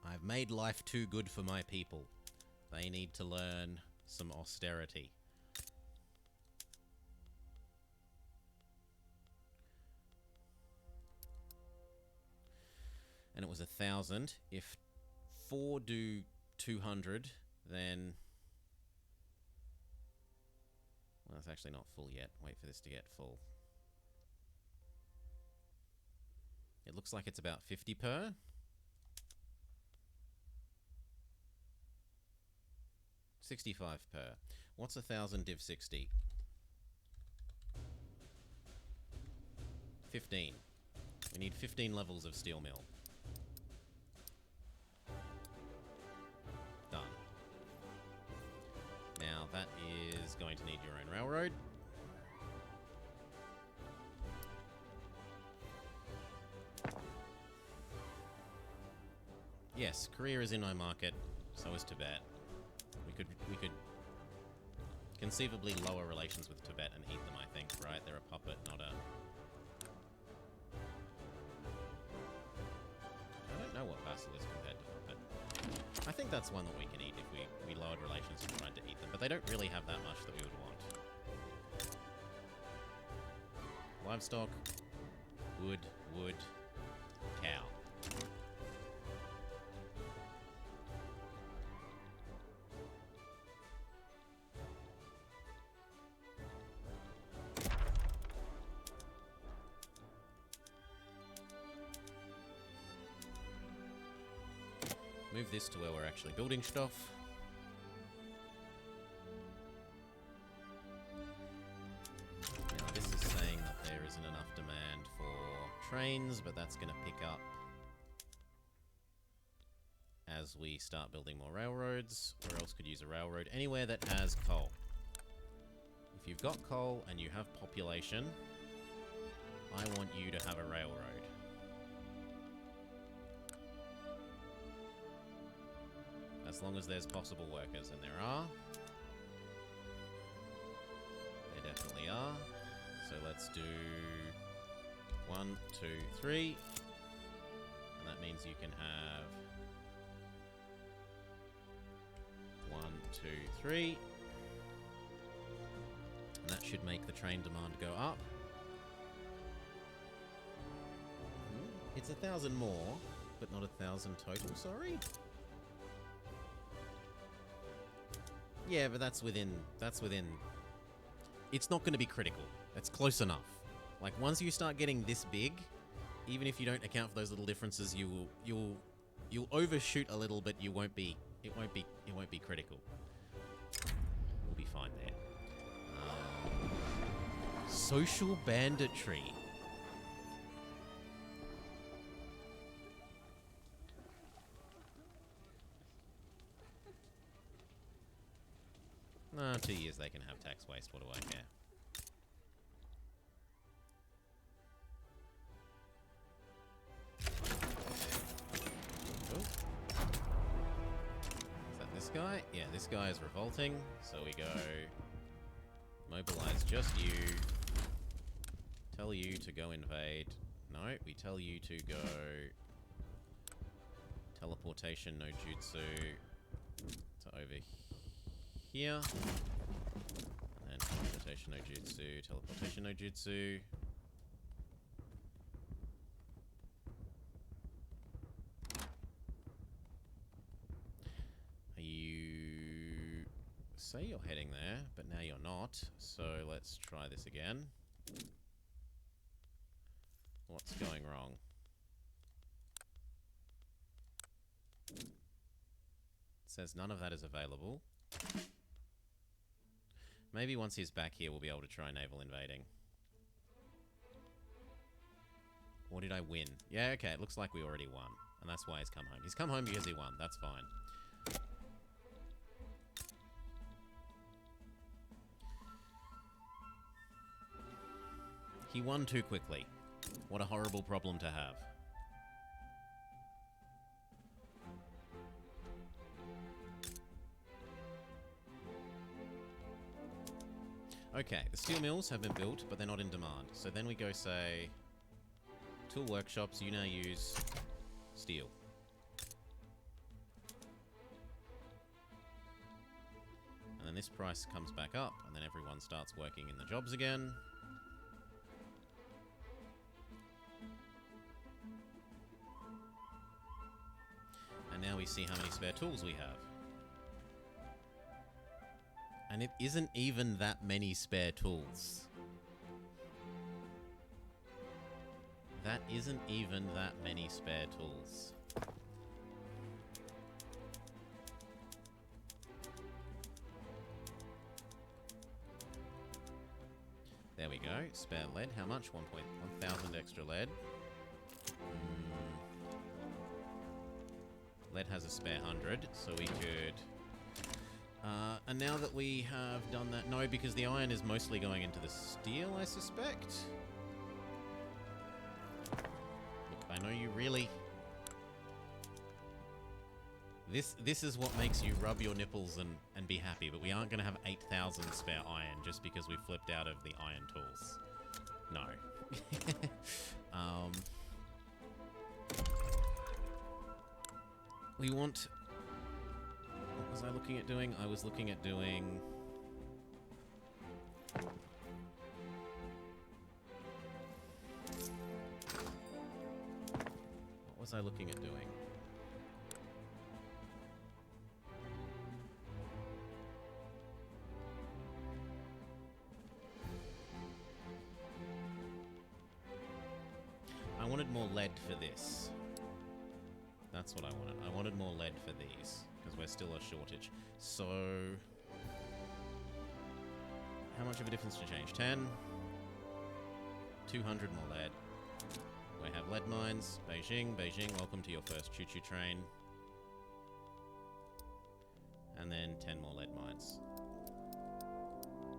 I've made life too good for my people. They need to learn some austerity. And it was 1,000. If 4 do 200, then... Well, it's actually not full yet. Wait for this to get full. It looks like it's about 50 per. $65 per. What's 1,000 div 60? 15. We need 15 levels of steel mill. Done. Now that is going to need your own railroad. Yes, Korea is in my market, so is Tibet. We could conceivably lower relations with Tibet and eat them, I think, right? They're a puppet, not a... I don't know what vassal is compared to puppet. I think that's one that we can eat if we lowered relations and tried to eat them, but they don't really have that much that we would want. Livestock, wood, cow. Move this to where we're actually building stuff. Now this is saying that there isn't enough demand for trains, but that's going to pick up as we start building more railroads. Where else could use a railroad? Anywhere that has coal. If you've got coal and you have population, I want you to have a railroad. As long as there's possible workers, and there are. There definitely are. So let's do 1, 2, 3. And that means you can have 1, 2, 3. And that should make the train demand go up. It's 1,000 more, but not 1,000 total, sorry? Yeah, but that's within... It's not going to be critical. It's close enough. Like, once you start getting this big, even if you don't account for those little differences, you'll overshoot a little, but you won't be... It won't be critical. We'll be fine there. Social banditry. No, 2 years they can have tax waste. What do I care? Cool. Is that this guy? Yeah, this guy is revolting. So we go... Mobilize just you. Tell you to go invade. No, we tell you to go... Teleportation no jutsu to over here. And then teleportation no jutsu, teleportation no jutsu. You say you're heading there, but now you're not. So let's try this again. What's going wrong? It says none of that is available. Maybe once he's back here, we'll be able to try naval invading. Or did I win? Yeah, okay, it looks like we already won. And that's why he's come home. He's come home because he won. That's fine. He won too quickly. What a horrible problem to have. Okay, the steel mills have been built, but they're not in demand. So then we go say... Tool workshops, you now use steel. And then this price comes back up, and then everyone starts working in the jobs again. And now we see how many spare tools we have. And it isn't even that many spare tools. That isn't even that many spare tools. There we go. Spare lead. How much? 1,000 extra lead. Lead has a spare 100, so we could... and now that we have done that... No, because the iron is mostly going into the steel, I suspect. Look, I know you really... This is what makes you rub your nipples and be happy, but we aren't going to have 8,000 spare iron just because we flipped out of the iron tools. No. We want... What was I looking at doing? I was looking at doing... What was I looking at doing? I wanted more lead for this. That's what I wanted. I wanted more lead for these, because we're still a shortage. So... How much of a difference to change? 10? 200 more lead. We have lead mines. Beijing, Beijing, welcome to your first choo-choo train. And then 10 more lead mines.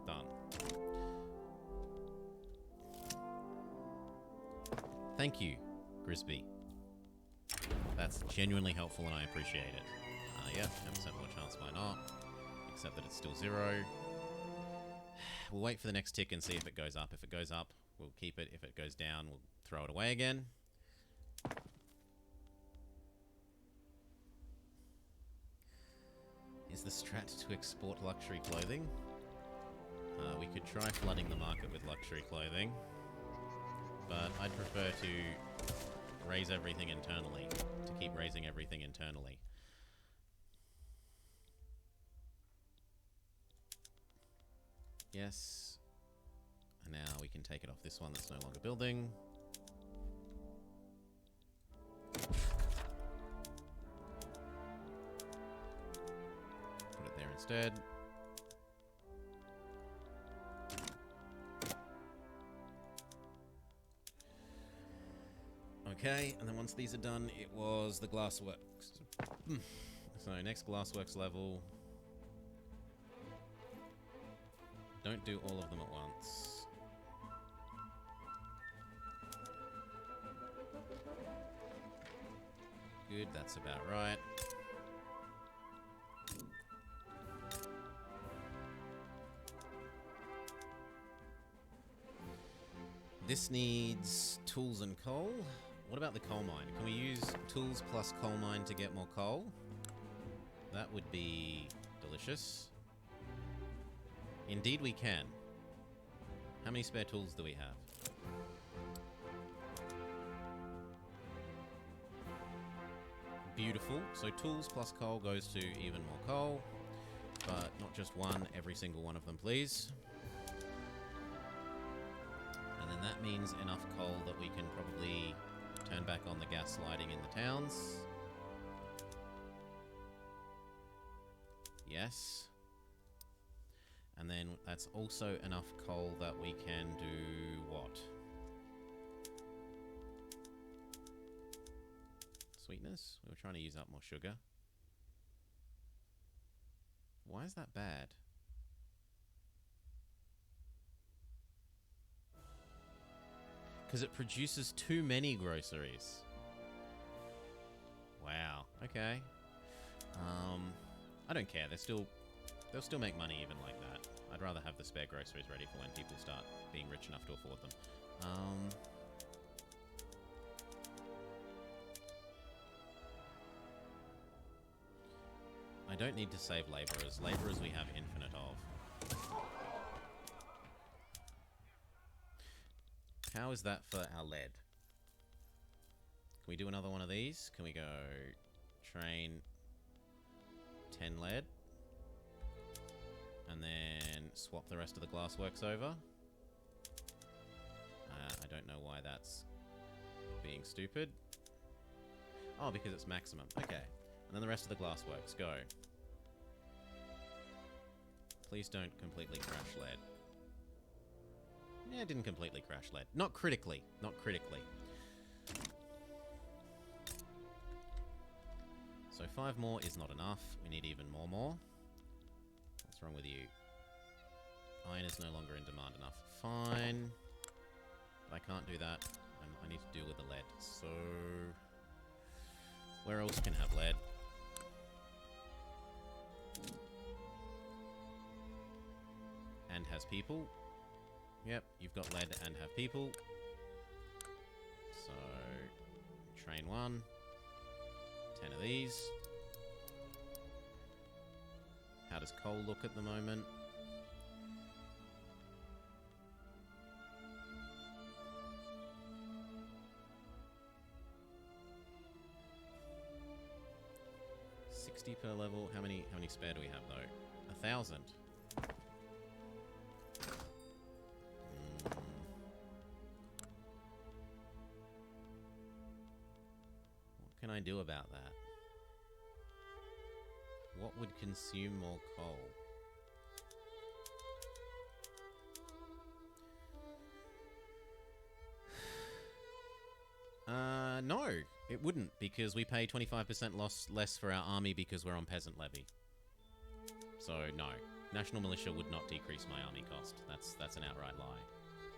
Done. Thank you, Grisby. That's genuinely helpful and I appreciate it. Yeah, 10% more chance, why not? Except that it's still 0. We'll wait for the next tick and see if it goes up. If it goes up, we'll keep it. If it goes down, we'll throw it away again. Is the strat to export luxury clothing? We could try flooding the market with luxury clothing, but I'd prefer to raise everything internally, to keep raising everything internally. Yes. And now we can take it off this one that's no longer building. Put it there instead. Okay, and then once these are done, it was the glassworks. So next glassworks level. Don't do all of them at once. Good, that's about right. This needs tools and coal. What about the coal mine? Can we use tools plus coal mine to get more coal? That would be delicious. Indeed we can. How many spare tools do we have? Beautiful. So tools plus coal goes to even more coal. But not just one, every single one of them, please. And then that means enough coal that we can probably turn back on the gas lighting in the towns. Yes. And then that's also enough coal that we can do what? Sweetness? We were trying to use up more sugar. Why is that bad? Because it produces too many groceries. Wow. Okay. I don't care. They'll still make money even like that. I'd rather have the spare groceries ready for when people start being rich enough to afford them. I don't need to save laborers. Laborers we have infinite of. How is that for our lead? Can we do another one of these? Can we go train 10 lead? And then swap the rest of the glassworks over? I don't know why that's being stupid. Oh, because it's maximum. Okay. And then the rest of the glassworks. Go. Please don't completely crash lead. Yeah, it didn't completely crash lead. Not critically. Not critically. So 5 more is not enough. We need even more. What's wrong with you? Iron is no longer in demand enough. Fine. But I can't do that. I need to deal with the lead. So where else can have lead? And has people. Yep, you've got lead and have people. So train 1. 10 of these. How does coal look at the moment? $60 per level. How many spare do we have though? 1,000. What can I do about that? What would consume more coal? No, it wouldn't, because we pay 25% less for our army because we're on peasant levy. So, no. National militia would not decrease my army cost. That's an outright lie,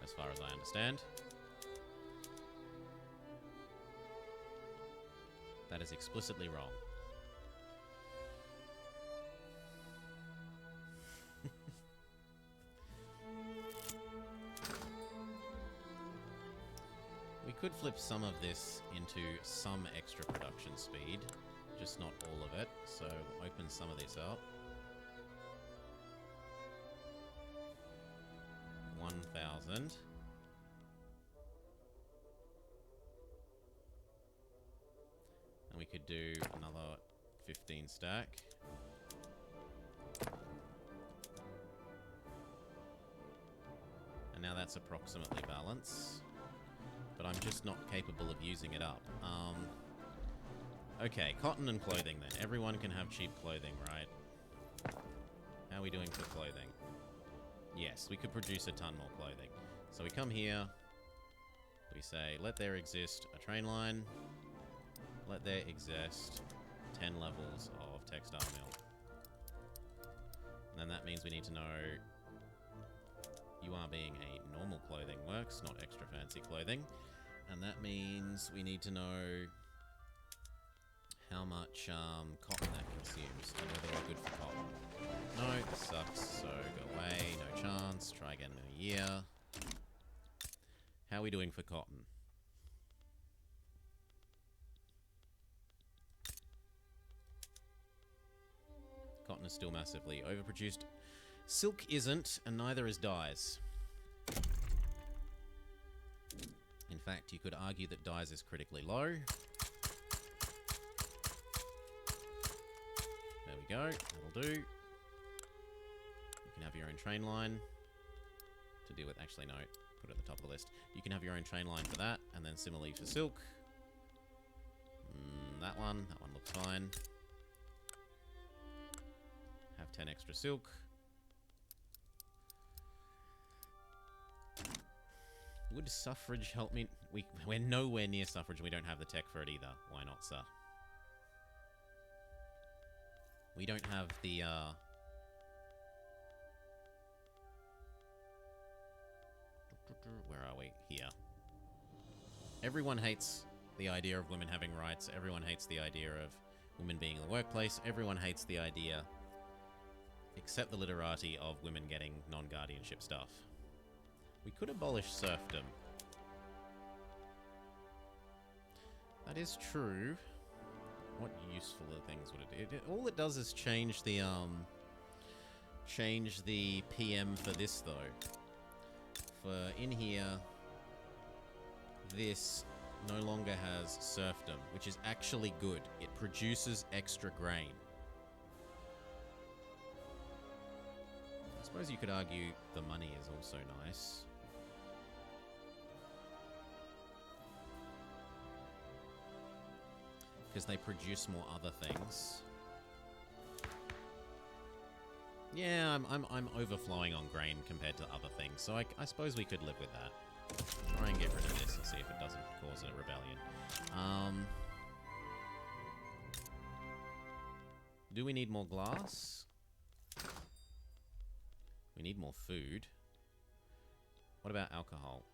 as far as I understand. That is explicitly wrong. could flip some of this into some extra production speed, just not all of it. So we'll open some of this up. 1,000. And we could do another 15 stack. And now that's approximately balanced. But I'm just not capable of using it up. Okay, cotton and clothing then. Everyone can have cheap clothing, right? How are we doing for clothing? Yes, we could produce a ton more clothing. So we come here. We say, let there exist a train line. Let there exist 10 levels of textile mill. And then that means we need to know you are being a normal clothing works, not extra fancy clothing. And that means we need to know how much cotton that consumes and whether we're good for cotton. No, this sucks, so go away, no chance, try again in a year. How are we doing for cotton? Cotton is still massively overproduced. Silk isn't, and neither is dyes. In fact, you could argue that dyes is critically low. There we go, that'll do. You can have your own train line to deal with, actually no, put it at the top of the list. You can have your own train line for that, and then similarly for silk. That one looks fine. Have 10 extra silk. Would suffrage help me? We're nowhere near suffrage and we don't have the tech for it either. Why not, sir? We don't have the, where are we? Here. Everyone hates the idea of women having rights. Everyone hates the idea of women being in the workplace. Everyone hates the idea, except the literati, of women getting non-guardianship stuff. We could abolish serfdom. That is true. What useful things would it do? All it does is change the PM for this, though. For in here, this no longer has serfdom, which is actually good. It produces extra grain. I suppose you could argue the money is also nice. Because they produce more other things. Yeah, I'm overflowing on grain compared to other things, so I suppose we could live with that. Try and get rid of this and see if it doesn't cause a rebellion. Do we need more glass? We need more food. What about alcohol?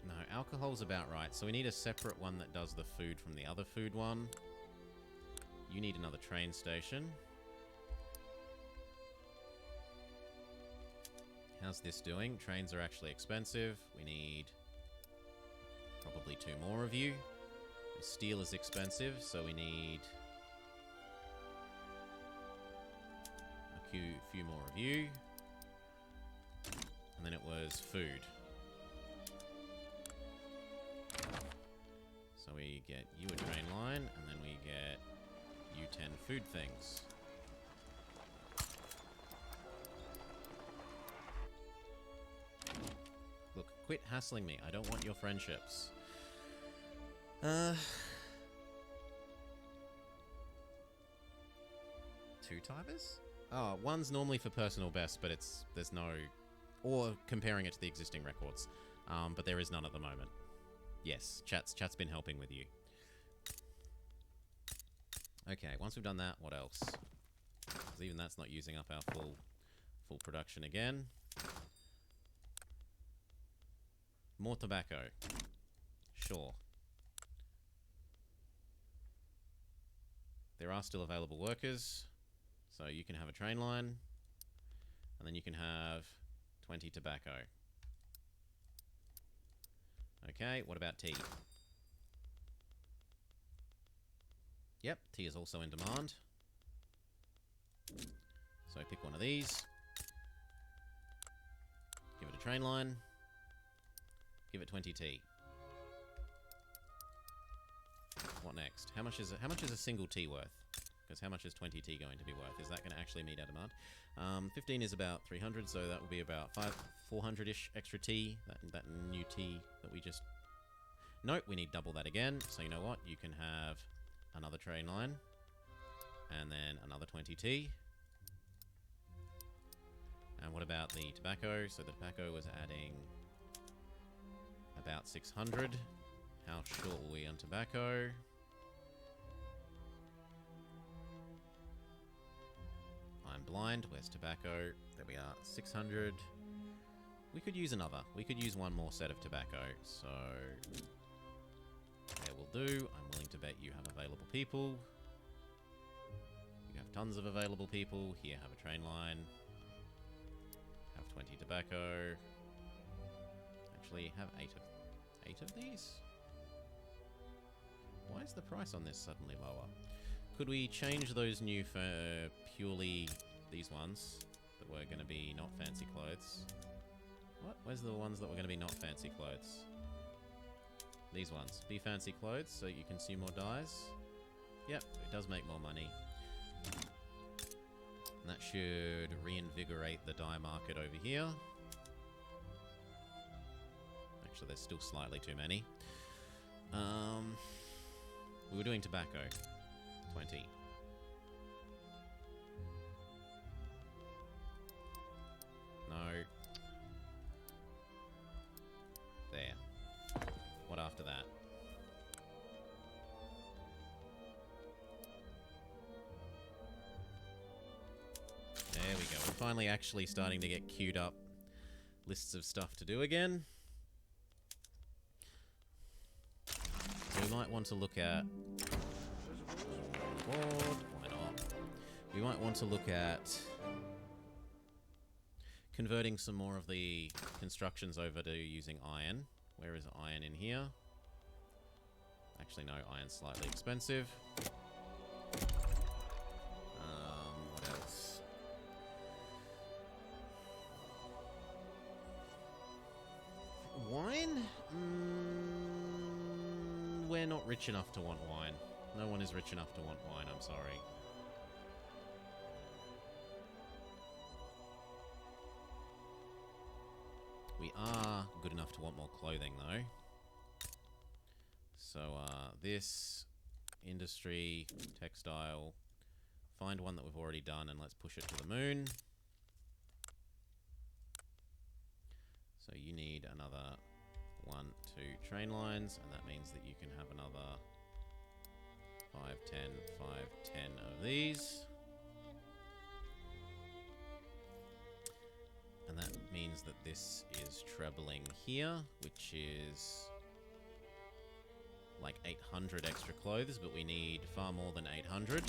No, alcohol's about right. So we need a separate one that does the food from the other food one. You need another train station. How's this doing? Trains are actually expensive. We need probably 2 more of you. Steel is expensive, so we need a few more of you. And then it was food. So we get you a train line, and then we get you 10 food things. Look, quit hassling me. I don't want your friendships. Two-timers? Oh, one's normally for personal best, but there's no... Or comparing it to the existing records. But there is none at the moment. Yes, chat's been helping with you. Okay, once we've done that, what else? Because even that's not using up our full production again. More tobacco. Sure. There are still available workers, so you can have a train line, and then you can have 20 tobacco. Okay, what about tea? Yep, tea is also in demand. So pick one of these. Give it a train line. Give it 20 tea. What next? How much is a single tea worth? Because how much is 20 tea going to be worth? Is that going to actually meet our demand? 15 is about 300, so that would be about 400-ish extra tea. That new tea that we just... Nope, we need double that again. So you know what? You can have another train line. And then another 20 tea. And what about the tobacco? So the tobacco was adding about 600. How short were we on tobacco? I'm blind. Where's tobacco? There we are. 600. We could use another. We could use one more set of tobacco. So there will do. I'm willing to bet you have available people. You have tons of available people. Here, have a train line. Have 20 tobacco. Actually, have 8 of these? Why is the price on this suddenly lower? Could we change those new for purely these ones that were going to be not fancy clothes? What? Where's the ones that were going to be not fancy clothes? These ones. Be fancy clothes so you consume more dyes. Yep, it does make more money. And that should reinvigorate the dye market over here. Actually, there's still slightly too many. We were doing tobacco. 20. No. There. What after that? There we go. We're finally actually starting to get queued up lists of stuff to do again. So we might want to look at... Why not? We might want to look at converting some more of the constructions over to using iron. Where is iron in here? Actually, no, iron's slightly expensive. What else? Wine? We're not rich enough to want wine. No one is rich enough to want wine, I'm sorry. We are good enough to want more clothing, though. So, this, industry, textile, find one that we've already done and let's push it to the moon. So you need another 1, 2 train lines, and that means that you can have another 5, 10, 5, 10 of these. And that means that this is trebling here, which is like 800 extra clothes, but we need far more than 800.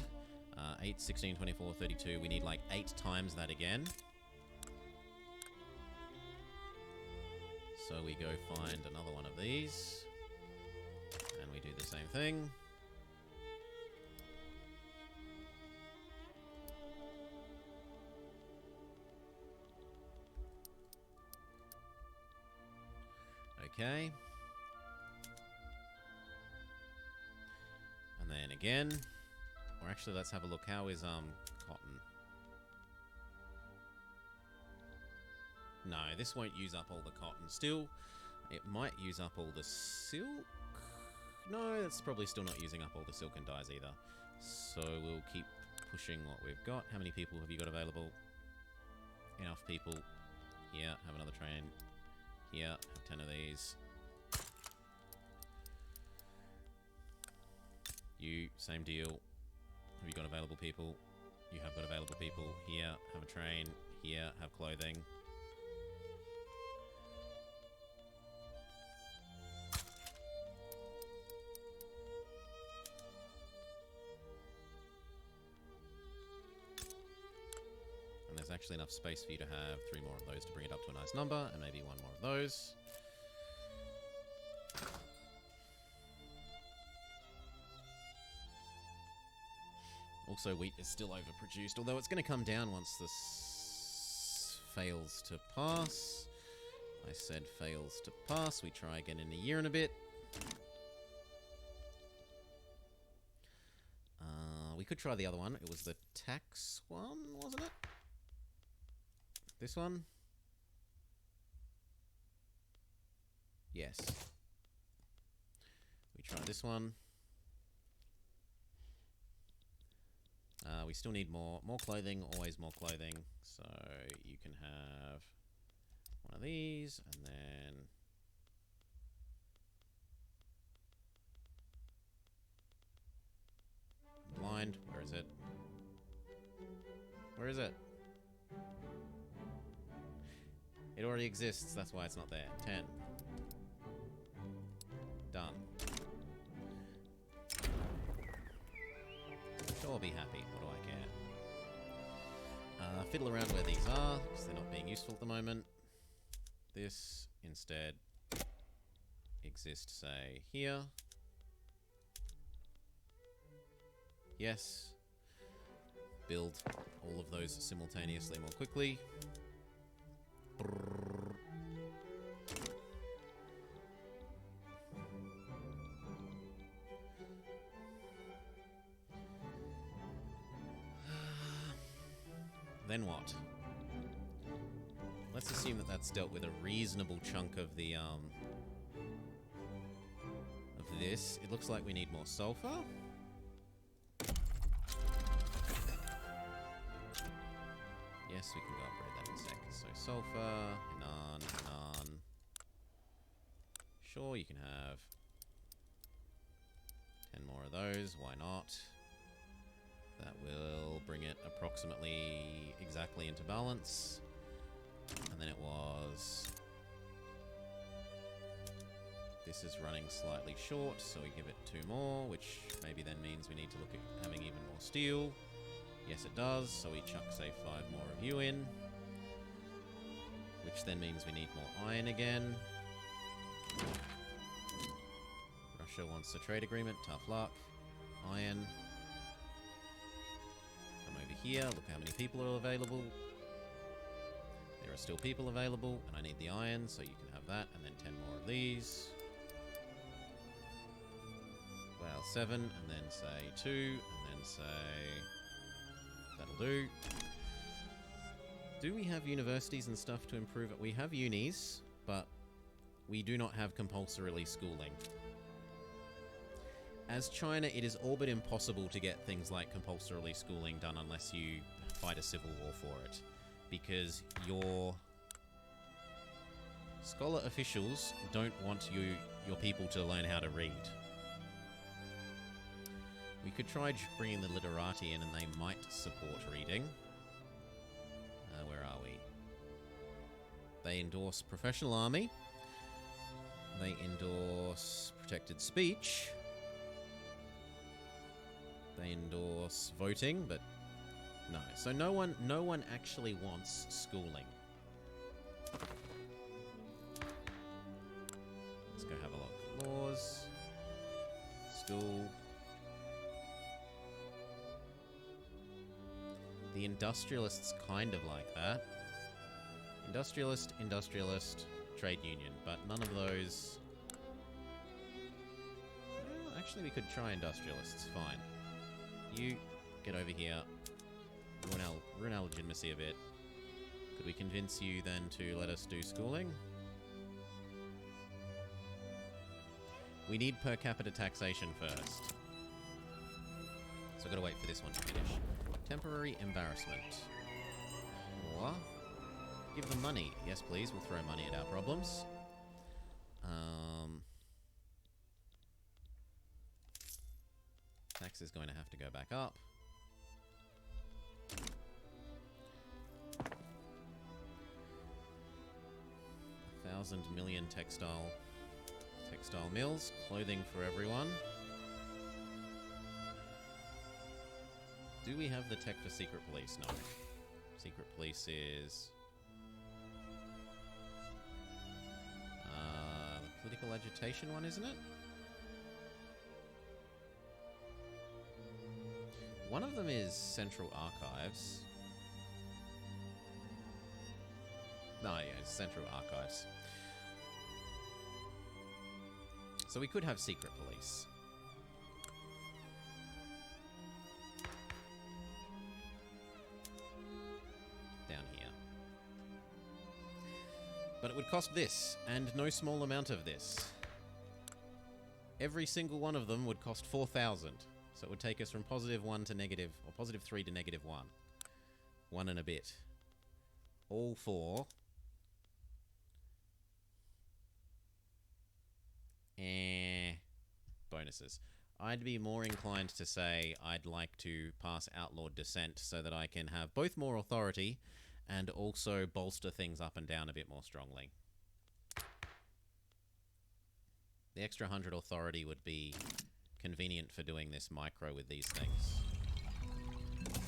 8, 16, 24, 32. We need like 8 times that again. So we go find another one of these. And we do the same thing. Okay. And then again. Or actually, let's have a look. How is cotton? No, this won't use up all the cotton. Still, it might use up all the silk. No, that's probably still not using up all the silk and dyes either. So we'll keep pushing what we've got. How many people have you got available? Enough people. Here, have another train. Here, have 10 of these. You, same deal. Have you got available people? You have got available people. Here, have a train. Here, have clothing. And there's actually enough space for you to have 3 more of those to bring it up to a nice number, and maybe 1 more of those. Also, wheat is still overproduced, although it's going to come down once this fails to pass. I said fails to pass. We try again in a year and a bit. We could try the other one. It was the tax one, wasn't it? This one? Yes. We try this one. We still need more clothing, always more clothing. So you can have one of these, and then blind. Where is it? Where is it? It already exists, that's why it's not there. 10. Done. Sure, be happy. What do I care? Fiddle around where these are, because they're not being useful at the moment. This, instead, exists, say, here. Yes. Build all of those simultaneously more quickly. Brrr. Then what? Let's assume that that's dealt with a reasonable chunk of the, of this. It looks like we need more sulfur. Yes, we can go upgrade that in a sec. So sulfur, none. Sure, you can have 10 more of those. Why not? That will bring it approximately exactly into balance. And then it was... This is running slightly short, so we give it 2 more, which maybe then means we need to look at having even more steel. Yes, it does, so we chuck, say, 5 more of you in. Which then means we need more iron again. Russia wants a trade agreement, tough luck. Iron. Come over here, look how many people are available. There are still people available, and I need the iron, so you can have that, and then 10 more of these. Well, 7, and then say 2, and then say... That'll do. Do we have universities and stuff to improve it? We have unis, but we do not have compulsorily schooling. As China, it is all but impossible to get things like compulsorily schooling done unless you fight a civil war for it. Because your scholar officials don't want your people to learn how to read. We could try bringing the literati in and they might support reading. Where are we? They endorse professional army. They endorse protected speech. They endorse voting, but no. So no one actually wants schooling. Let's go have a look. Laws. School. The industrialists kind of like that. Industrialist, trade union, but none of those... Well, actually we could try industrialists, fine. You, get over here. Ruin our legitimacy a bit. Could we convince you then to let us do schooling? We need per capita taxation first. So I've got to wait for this one to finish. Temporary embarrassment. Or... give them money. Yes, please. We'll throw money at our problems. Tax is going to have to go back up. $1,000 million textile mills. Clothing for everyone. Do we have the tech for secret police? No. Secret police is... the political agitation one, isn't it? One of them is Central Archives. No, yeah, it's Central Archives. So we could have Secret Police. Down here. But it would cost this, and no small amount of this. Every single one of them would cost 4,000. So it would take us from +1 to negative, or +3 to -1. 1 and a bit. All for... bonuses. I'd be more inclined to say I'd like to pass Outlawed Descent so that I can have both more authority and also bolster things up and down a bit more strongly. The extra 100 authority would be convenient for doing this micro with these things.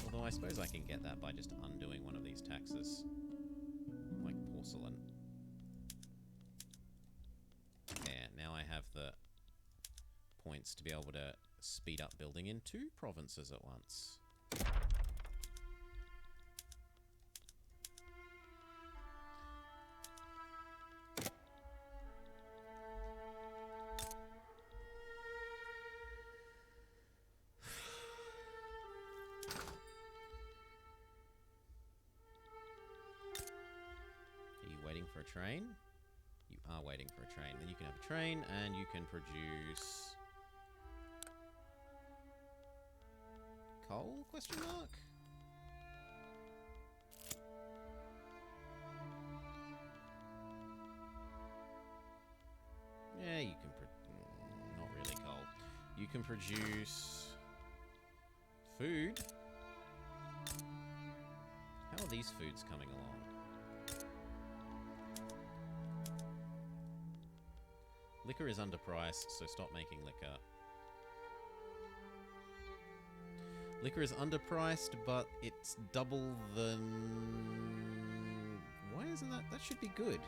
Although I suppose I can get that by just undoing one of these taxes. Like porcelain. There, now I have the points to be able to speed up building in 2 provinces at once. Are you waiting for a train? You are waiting for a train. Then you can have a train and you can produce... coal? Question mark? Yeah, you can not really coal. You can produce... food? How are these foods coming along? Liquor is underpriced, so stop making liquor. Liquor is underpriced, but it's double the... Why isn't that? That should be good.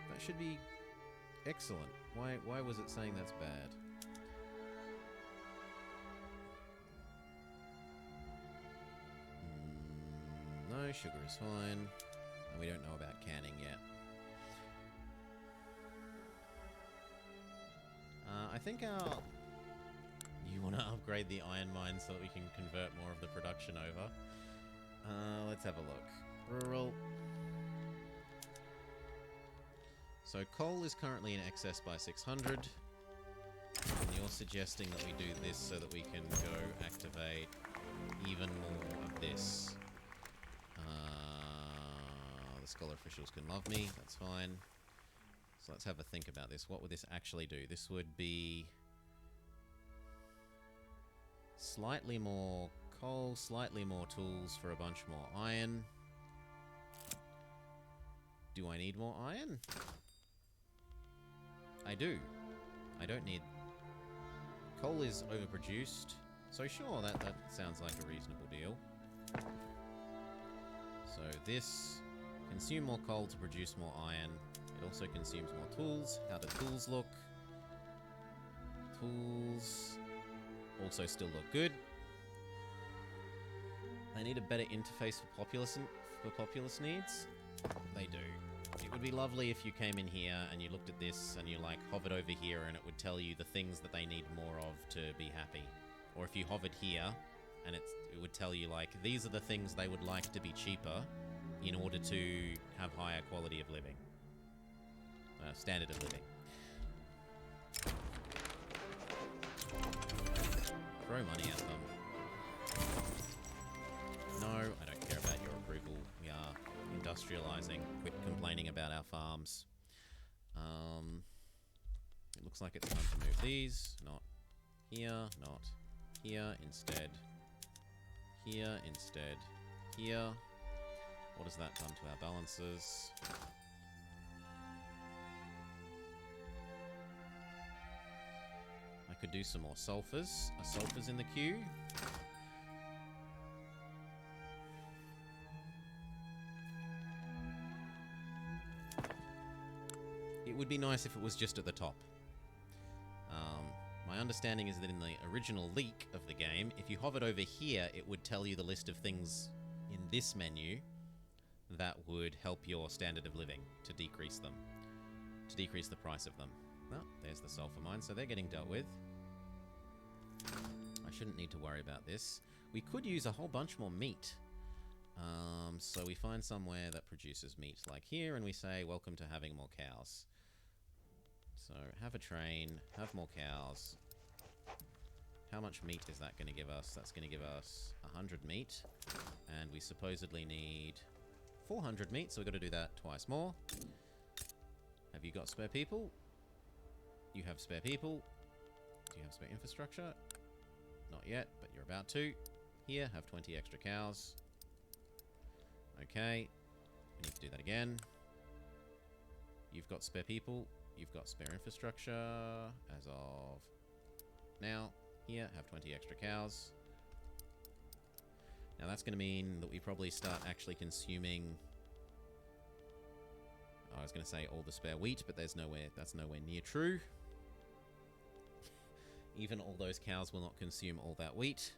That should be excellent. Why was it saying that's bad? No, sugar is fine. And we don't know about canning yet. I think our... You want to upgrade the iron mine so that we can convert more of the production over. Let's have a look. Rural. So coal is currently in excess by 600. And you're suggesting that we do this so that we can go activate even more of this. The scholar officials can love me. That's fine. So let's have a think about this. What would this actually do? This would be... slightly more coal, slightly more tools for a bunch more iron. Do I need more iron? I do. I don't need... Coal is overproduced, so sure, that sounds like a reasonable deal. So this... consume more coal to produce more iron. It also consumes more tools. How do tools look? Tools... also still look good. They need a better interface for populace needs. They do. It would be lovely if you came in here and you looked at this and you like hovered over here and it would tell you the things that they need more of to be happy. Or if you hovered here and it would tell you like these are the things they would like to be cheaper in order to have higher quality of living. Standard of living. Throw money at them. No, I don't care about your approval. We are industrializing. Quit complaining about our farms. It looks like it's time to move these. Not here, not here. Instead, here, instead, here. What has that done to our balances? I could do some more sulfurs. Are sulfurs in the queue? It would be nice if it was just at the top. My understanding is that in the original leak of the game, if you hovered over here, it would tell you the list of things in this menu that would help your standard of living to decrease them, to decrease the price of them. Well, there's the sulfur mine, so they're getting dealt with. I shouldn't need to worry about this. We could use a whole bunch more meat. So we find somewhere that produces meat, like here, and we say, welcome to having more cows. So have a train, have more cows. How much meat is that going to give us? That's going to give us 100 meat. And we supposedly need 400 meat, so we've got to do that twice more. Have you got spare people? You have spare people. Do you have spare infrastructure? Not yet, but you're about to. Here, have 20 extra cows. Okay. We need to do that again. You've got spare people. You've got spare infrastructure. As of now. Here, have 20 extra cows. Now that's going to mean that we probably start actually consuming... I was going to say all the spare wheat, but that's nowhere near true. Even all those cows will not consume all that wheat.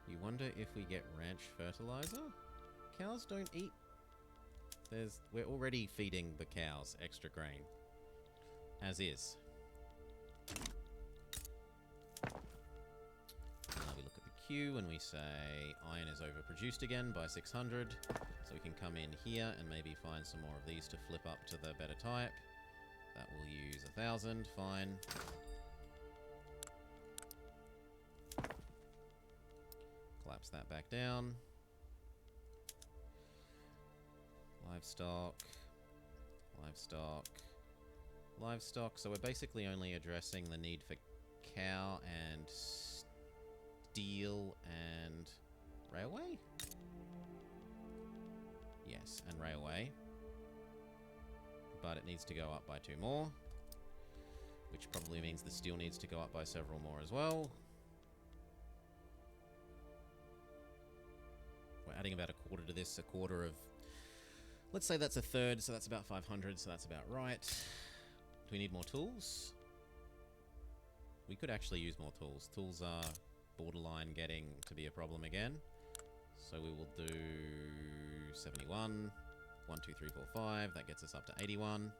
You wonder if we get ranch fertilizer? Cows don't eat. We're already feeding the cows extra grain. As is. We look at the queue and we say iron is overproduced again by 600. So we can come in here and maybe find some more of these to flip up to the better type. That will use 1,000. Fine. Collapse that back down. Livestock. Livestock. Livestock. So we're basically only addressing the need for cow and steel and railway? Yes, and railway. But it needs to go up by 2 more. Which probably means the steel needs to go up by several more as well. We're adding about a quarter to this, a quarter of... Let's say that's a third, so that's about 500, so that's about right. Do we need more tools? We could actually use more tools. Tools are borderline getting to be a problem again. So we will do 71. 1, 2, 3, 4, 5. That gets us up to 81.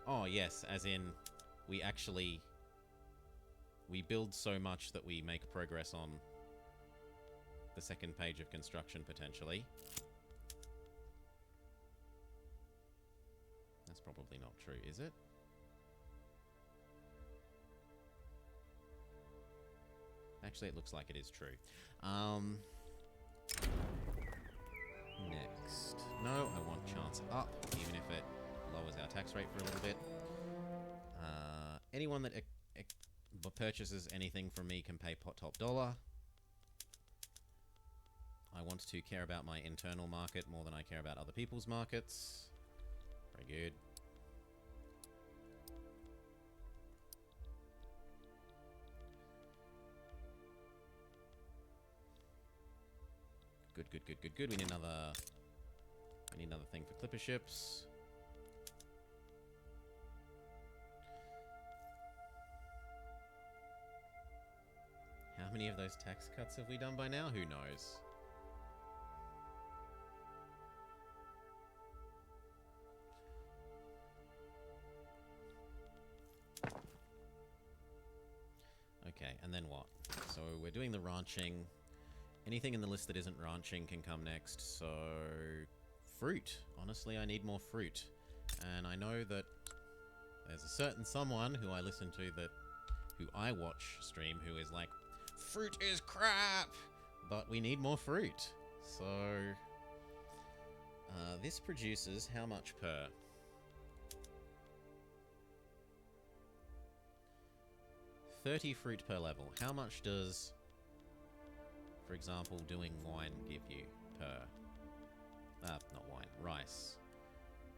Oh, yes, as in we actually... We build so much that we make progress on the second page of construction, potentially. That's probably not true, is it? Actually, it looks like it is true. Next. No, I want chance up, even if it lowers our tax rate for a little bit. Anyone that purchases anything from me can pay top dollar. I want to care about my internal market more than I care about other people's markets. Very good. Good, good, good, good, good. We need another thing for clipper ships. How many of those tax cuts have we done by now? Who knows? Okay, and then what? So we're doing the ranching. Anything in the list that isn't ranching can come next. So fruit. Honestly, I need more fruit. And I know that there's a certain someone who I listen to who I watch stream who is like, fruit is crap! But we need more fruit. So this produces how much per? $30 fruit per level. How much does, for example, doing wine give you per? Not wine, rice.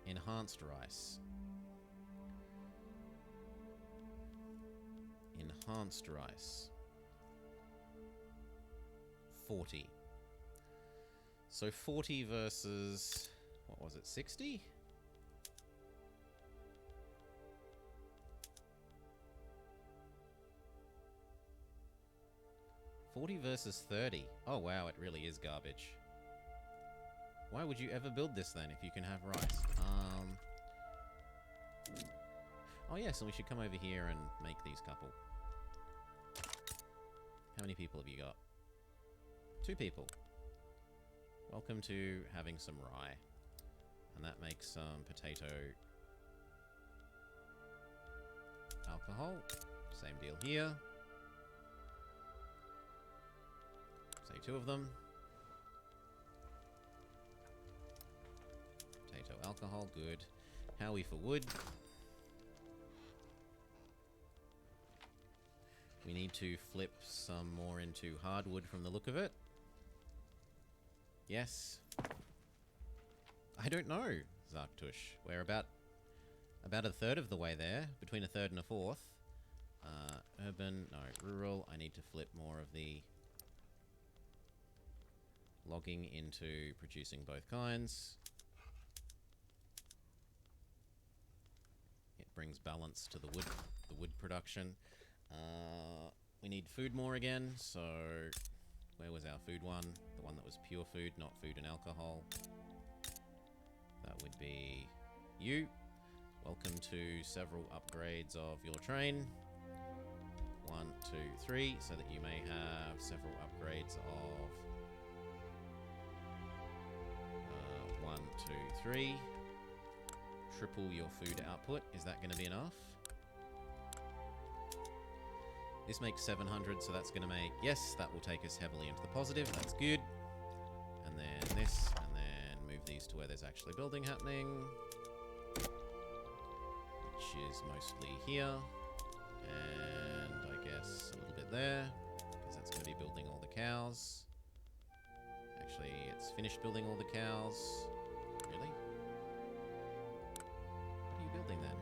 Enhanced rice. Enhanced rice. 40. So 40 versus... what was it, 60? $40 versus 30. Oh wow, it really is garbage. Why would you ever build this then if you can have rice? Oh yeah, so we should come over here and make these couple. How many people have you got? 2 people. Welcome to having some rye. And that makes some potato alcohol. Same deal here. Say 2 of them. Potato alcohol, good. Howie for wood. We need to flip some more into hardwood from the look of it. Yes. I don't know, Zarktush. We're about a third of the way there. Between a third and a fourth. Urban, no, rural. I need to flip more of the logging into producing both kinds. It brings balance to the wood production. We need food more again, so where was our food one? The one that was pure food, not food and alcohol. That would be you. Welcome to several upgrades of your train. 1, 2, 3, so that you may have several upgrades of 1, 2, 3. Triple your food output. Is that going to be enough? This makes 700, so that's going to make... yes, that will take us heavily into the positive. That's good. And then this, and then move these to where there's actually building happening. Which is mostly here. And I guess a little bit there. Because that's going to be building all the cows. Actually, it's finished building all the cows. Really? What are you building then?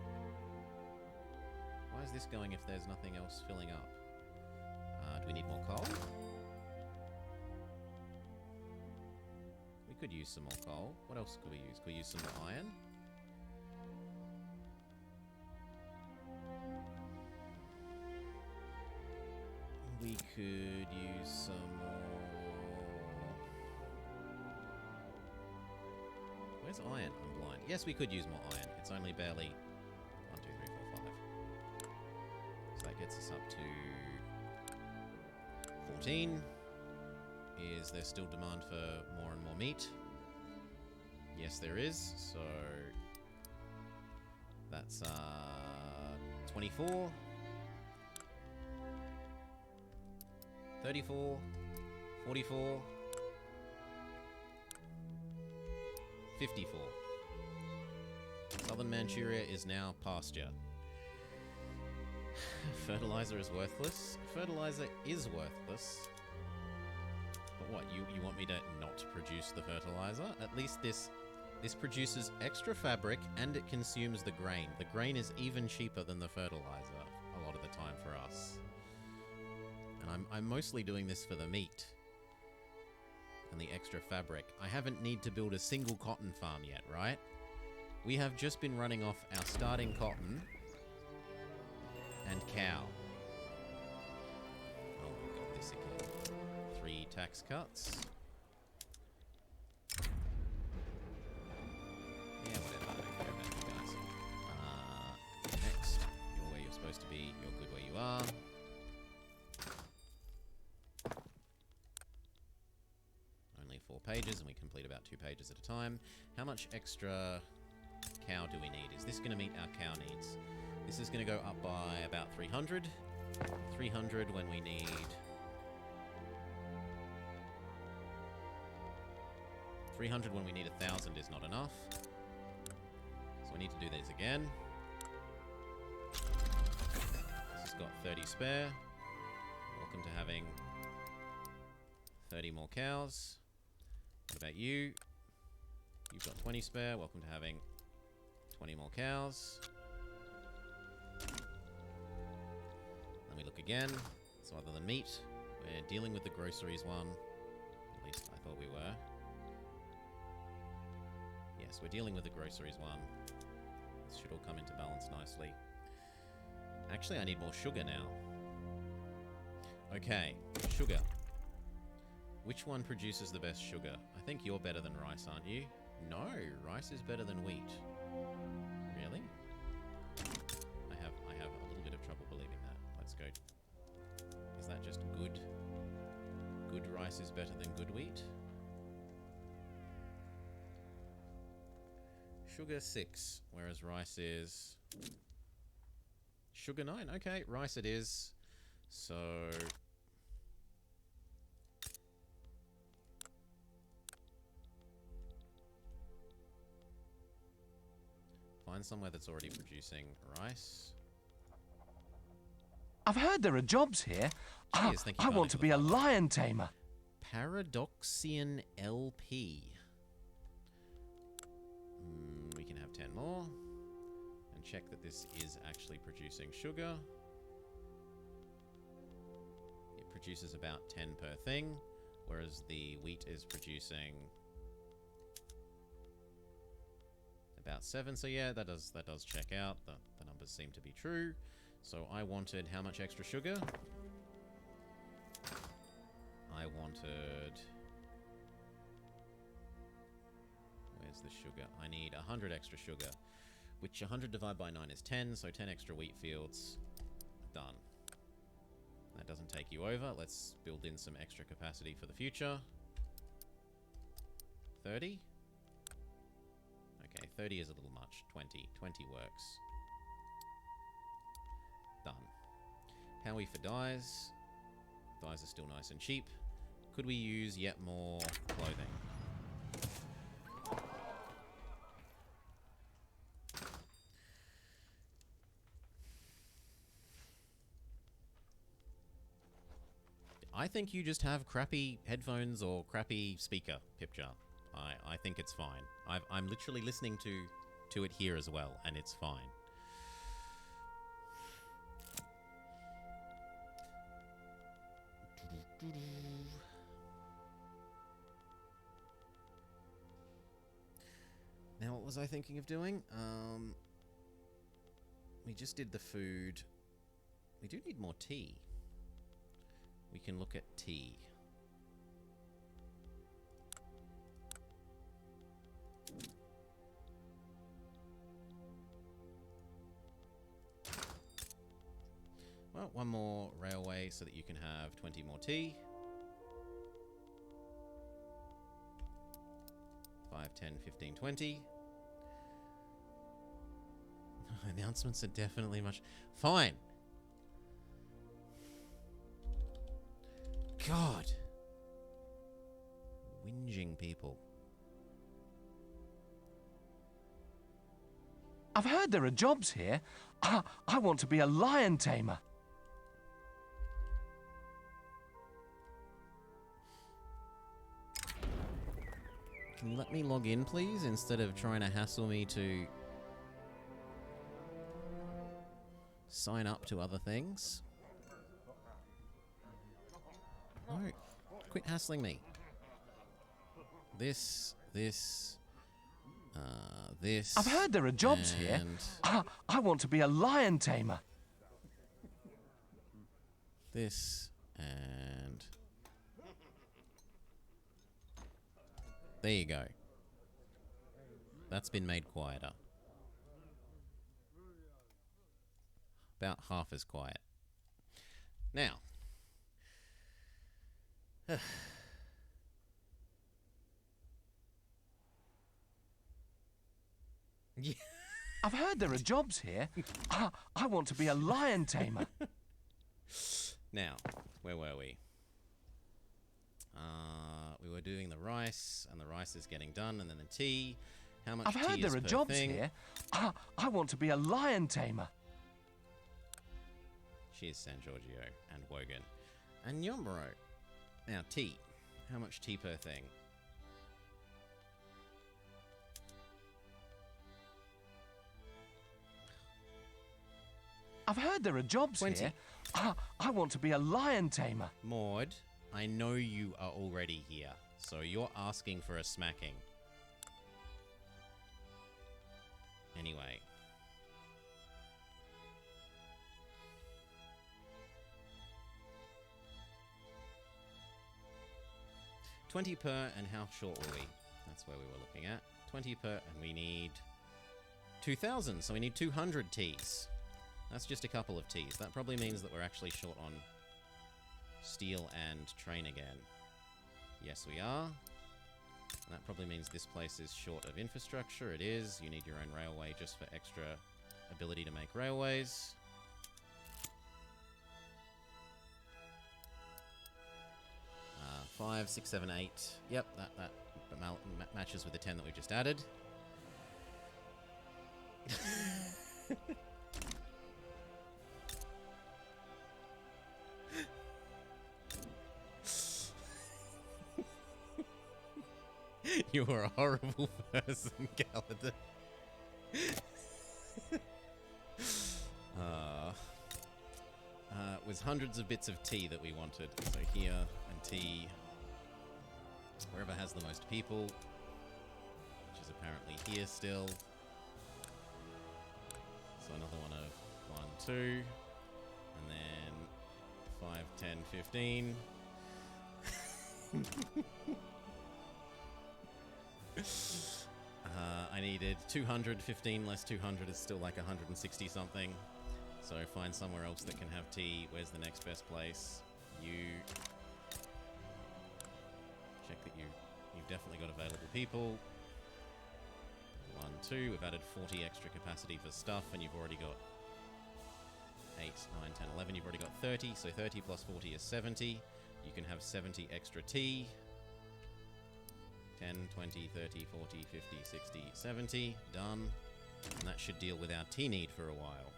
Why is this going if there's nothing else filling up? Do we need more coal? We could use some more coal. What else could we use? Could we use some more iron? We could use some more... where's iron? I'm blind. Yes, we could use more iron. It's only barely... 1, 2, 3, 4, 5. So that gets us up to 14. Is there still demand for more and more meat? Yes, there is. So that's 24, 34, 44, 54. Southern Manchuria is now pasture. Fertilizer is worthless. Fertilizer is worthless. But what, you want me to not produce the fertilizer? At least this produces extra fabric and it consumes the grain. The grain is even cheaper than the fertilizer a lot of the time for us. And I'm mostly doing this for the meat and the extra fabric. I haven't need to build a single cotton farm yet, right? We have just been running off our starting cotton and cow. Oh, we've got this again. 3 tax cuts. Yeah, whatever. I don't care about you guys. Next. You're where you're supposed to be. You're good where you are. Only 4 pages, and we complete about 2 pages at a time. How much extra cow do we need? Is this going to meet our cow needs? This is going to go up by about 300. 300 when we need... 300 when we need 1,000 is not enough. So we need to do these again. This has got 30 spare. Welcome to having 30 more cows. What about you? You've got 20 spare. Welcome to having 20 more cows. Then we look again. So other than meat, we're dealing with the groceries one. At least I thought we were. Yes, we're dealing with the groceries one. This should all come into balance nicely. Actually, I need more sugar now. Okay, sugar. Which one produces the best sugar? I think you're better than rice, aren't you? No, rice is better than wheat. Really? I have a little bit of trouble believing that. Let's go. Is that just good? Good rice is better than good wheat? Sugar 6, whereas rice is... Sugar 9. Okay, rice it is. So... Find somewhere that's already producing rice. I've heard there are jobs here. Cheers, thank you I want to be a lion tamer. Paradoxian LP. We can have 10 more. And check that this is actually producing sugar. It produces about 10 per thing, whereas the wheat is producing about 7. So yeah, that does check out. The numbers seem to be true. So I wanted how much extra sugar? I wanted... Where's the sugar? I need 100 extra sugar, which 100 divided by 9 is 10, so 10 extra wheat fields. Done. That doesn't take you over. Let's build in some extra capacity for the future. 30? Okay, 30 is a little much. 20. 20 works. Done. Howie for dyes. Dyes are still nice and cheap. Could we use yet more clothing? I think you just have crappy headphones or crappy speaker, Pipjar. I think it's fine. I'm literally listening to it here as well, and it's fine. Now, what was I thinking of doing? We just did the food. We do need more tea. We can look at tea. Well, one more railway so that you can have 20 more tea. 5, 10, 15, 20. Announcements are definitely much... Fine. God. Whinging people. I've heard there are jobs here. I want to be a lion tamer. Can you let me log in, please, instead of trying to hassle me to sign up to other things? No, quit hassling me. This. I've heard there are jobs here. I want to be a lion tamer. This and... There you go. That's been made quieter. About half as quiet. Now. Yeah. I've heard there are jobs here. I want to be a lion tamer. Now, where were we? We were doing the rice, and the rice is getting done, and then the tea. How much I've tea heard is there are per jobs thing? here. I want to be a lion tamer. Cheers, San Giorgio and Wogan. And Yombro. Now, tea. How much tea per thing? I've heard there are jobs 20. here. I want to be a lion tamer. Maud, I know you are already here. So you're asking for a smacking. Anyway. $20 per, and how short were we? That's where we were looking at. 20 per, and we need 2,000, so we need 200 Ts. That's just a couple of Ts. That probably means that we're actually short on steel and train again. Yes, we are. And that probably means this place is short of infrastructure. It is. You need your own railway just for extra ability to make railways. Five, 6, 7, 8. Yep, that matches with the 10 that we just added. You are a horrible person, Gallader. It was hundreds of bits of tea that we wanted. So here, and tea. Wherever has the most people. Which is apparently here still. So another one of 1, 2. And then 5, 10, 15. I needed 200, 15 less 200 is still like 160 something. So find somewhere else that can have tea. Where's the next best place? You check that you've definitely got available people. 1, 2. We've added 40 extra capacity for stuff, and you've already got 8, 9, 10, 11. You've already got 30. So 30 plus 40 is 70. You can have 70 extra tea. 10, 20, 30, 40, 50, 60, 70. Done. And that should deal with our tea need for a while.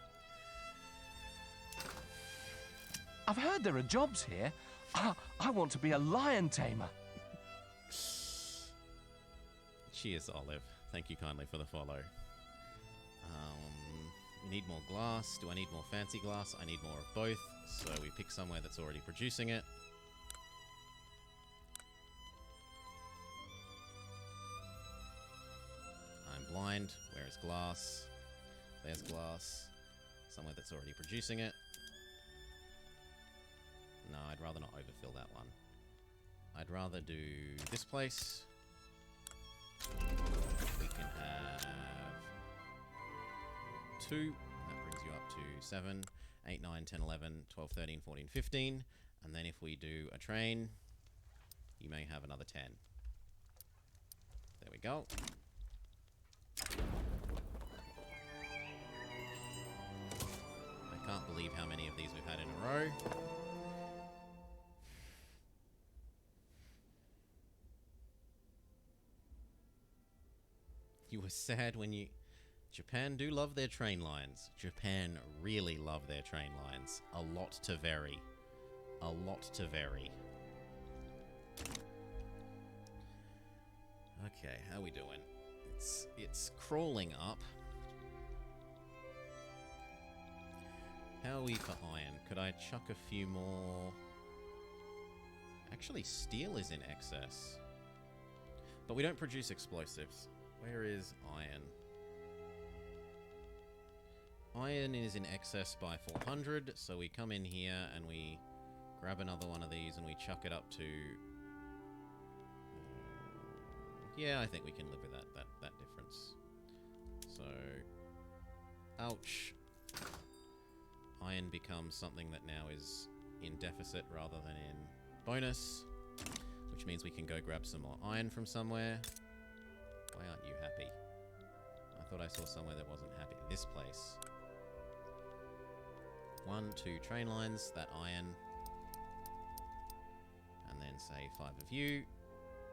I've heard there are jobs here. I want to be a lion tamer. Cheers, Olive. Thank you kindly for the follow. We need more glass. Do I need more fancy glass? I need more of both. So we pick somewhere that's already producing it. I'm blind. Where is glass? There's glass. Somewhere that's already producing it. No, I'd rather not overfill that one. I'd rather do this place. We can have 2. That brings you up to 7, 8, 9, 10, 11, 12, 13, 14, 15. And then if we do a train, you may have another 10. There we go. I can't believe how many of these we've had in a row. You were sad when you... Japan do love their train lines. Japan really love their train lines. A lot to vary. A lot to vary. Okay, how we doing? It's crawling up. How are we for iron? Could I chuck a few more? Actually, steel is in excess. But we don't produce explosives. Where is iron? Iron is in excess by 400, so we come in here and we grab another one of these and we chuck it up to... yeah, I think we can live with that difference. So... ouch. Iron becomes something that now is in deficit rather than in bonus, which means we can go grab some more iron from somewhere. Why aren't you happy? I thought I saw somewhere that wasn't happy. This place. 1, 2 train lines, that iron. And then say 5 of you.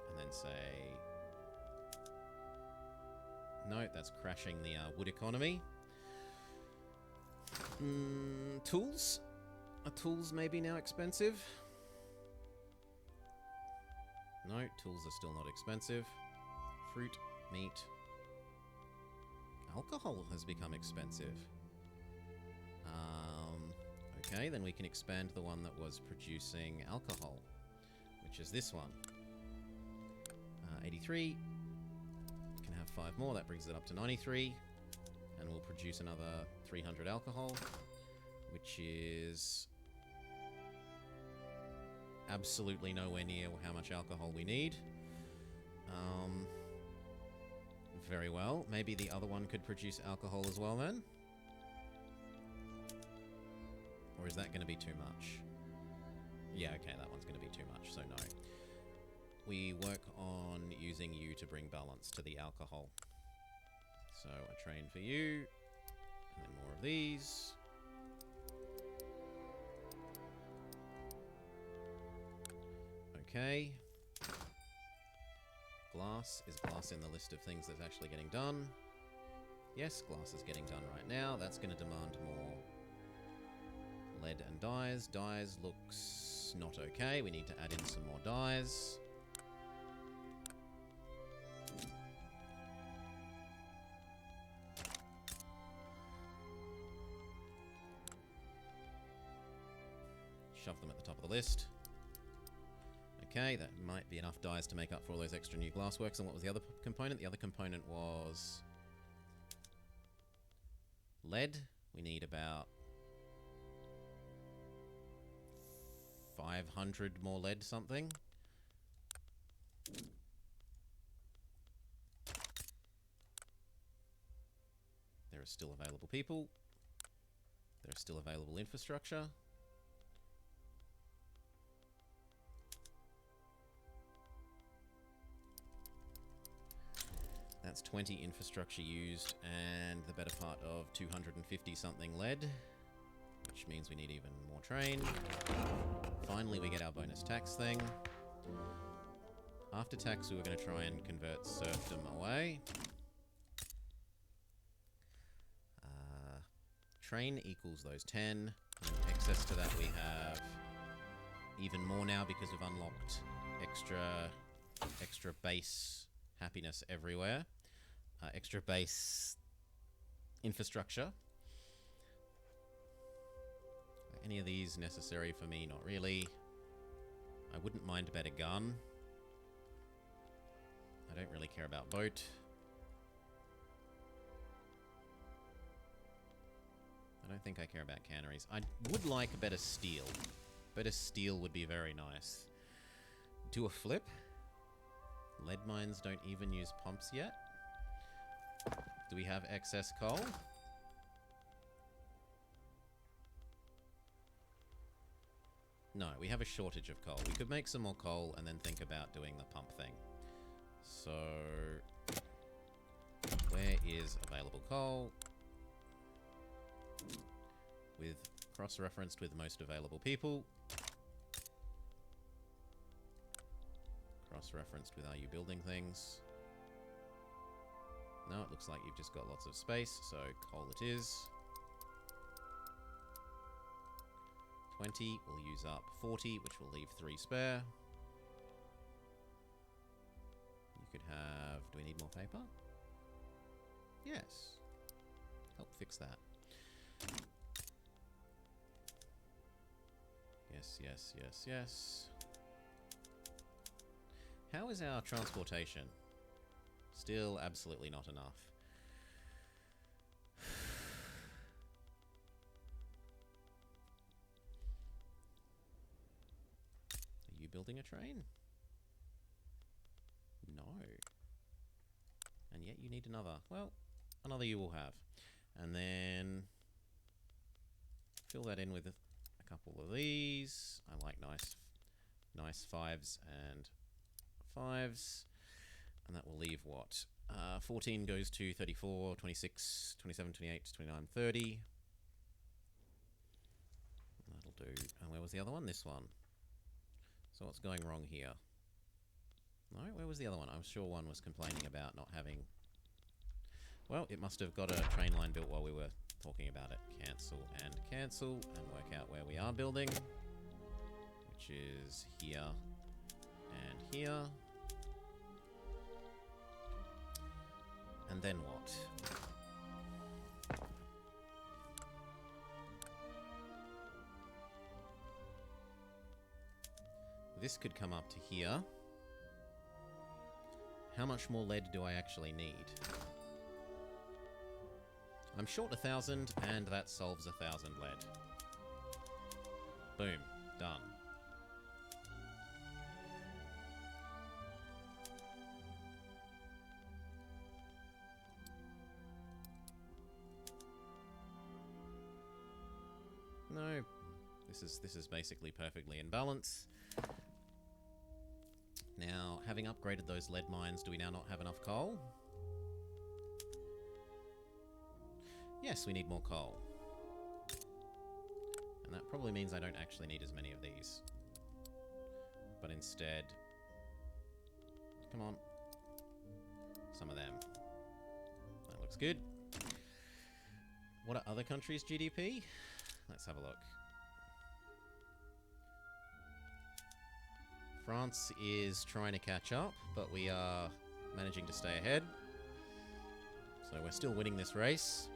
And then say... no, that's crashing the wood economy. Tools? Are tools maybe now expensive? No, tools are still not expensive. Fruit, meat. Alcohol has become expensive. Okay, then we can expand the one that was producing alcohol, which is this one. 83. Can have 5 more. That brings it up to 93. And we'll produce another 300 alcohol, which is absolutely nowhere near how much alcohol we need. Very well. Maybe the other one could produce alcohol as well then? Or is that going to be too much? Yeah, okay, that one's going to be too much, so no. We work on using you to bring balance to the alcohol. So a train for you, and then more of these. Okay. Glass. Is glass in the list of things that's actually getting done? Yes, glass is getting done right now. That's going to demand more lead and dyes. Dyes looks not okay. We need to add in some more dyes. Shove them at the top of the list. Okay, that might be enough dyes to make up for all those extra new glassworks. And what was the other component? The other component was lead. We need about 500 more lead something. There are still available people. There is still available infrastructure. That's 20 infrastructure used and the better part of 250 something lead, which means we need even more train. Finally, we get our bonus tax thing. After tax, we were going to try and convert serfdom away. Train equals those 10. And excess to that, we have even more now because we've unlocked extra base happiness everywhere. Extra base infrastructure. Are any of these necessary for me? Not really. I wouldn't mind a better gun. I don't really care about boat. I don't think I care about canneries. I would like a better steel. Better steel would be very nice. Do a flip. Lead mines don't even use pumps yet. Do we have excess coal? No, we have a shortage of coal. We could make some more coal and then think about doing the pump thing. So, where is available coal? With cross-referenced with most available people. Cross-referenced with are you building things? No, it looks like you've just got lots of space, so coal it is. 20, we'll use up 40, which will leave 3 spare. You could have... do we need more paper? Yes. Help fix that. Yes, yes, yes, yes. How is our transportation? Still absolutely not enough. Are you building a train? No. And yet you need another. Well, another you will have. And then fill that in with a couple of these. I like nice 5s and 5s. And that will leave what? 14 goes to 34, 26, 27, 28, 29, 30. That'll do. And where was the other one? This one. So what's going wrong here? No, where was the other one? I'm sure one was complaining about not having... Well, it must have got a train line built while we were talking about it. Cancel, and work out where we are building. Which is here and here. And then what? This could come up to here. How much more lead do I actually need? I'm short 1,000, and that solves 1,000 lead. Boom. Done. No. This is basically perfectly in balance. Now, having upgraded those lead mines, do we now not have enough coal? Yes, we need more coal. And that probably means I don't actually need as many of these. But instead... Come on. Some of them. That looks good. What are other countries' GDP? Let's have a look. France is trying to catch up, but we are managing to stay ahead. So we're still winning this race.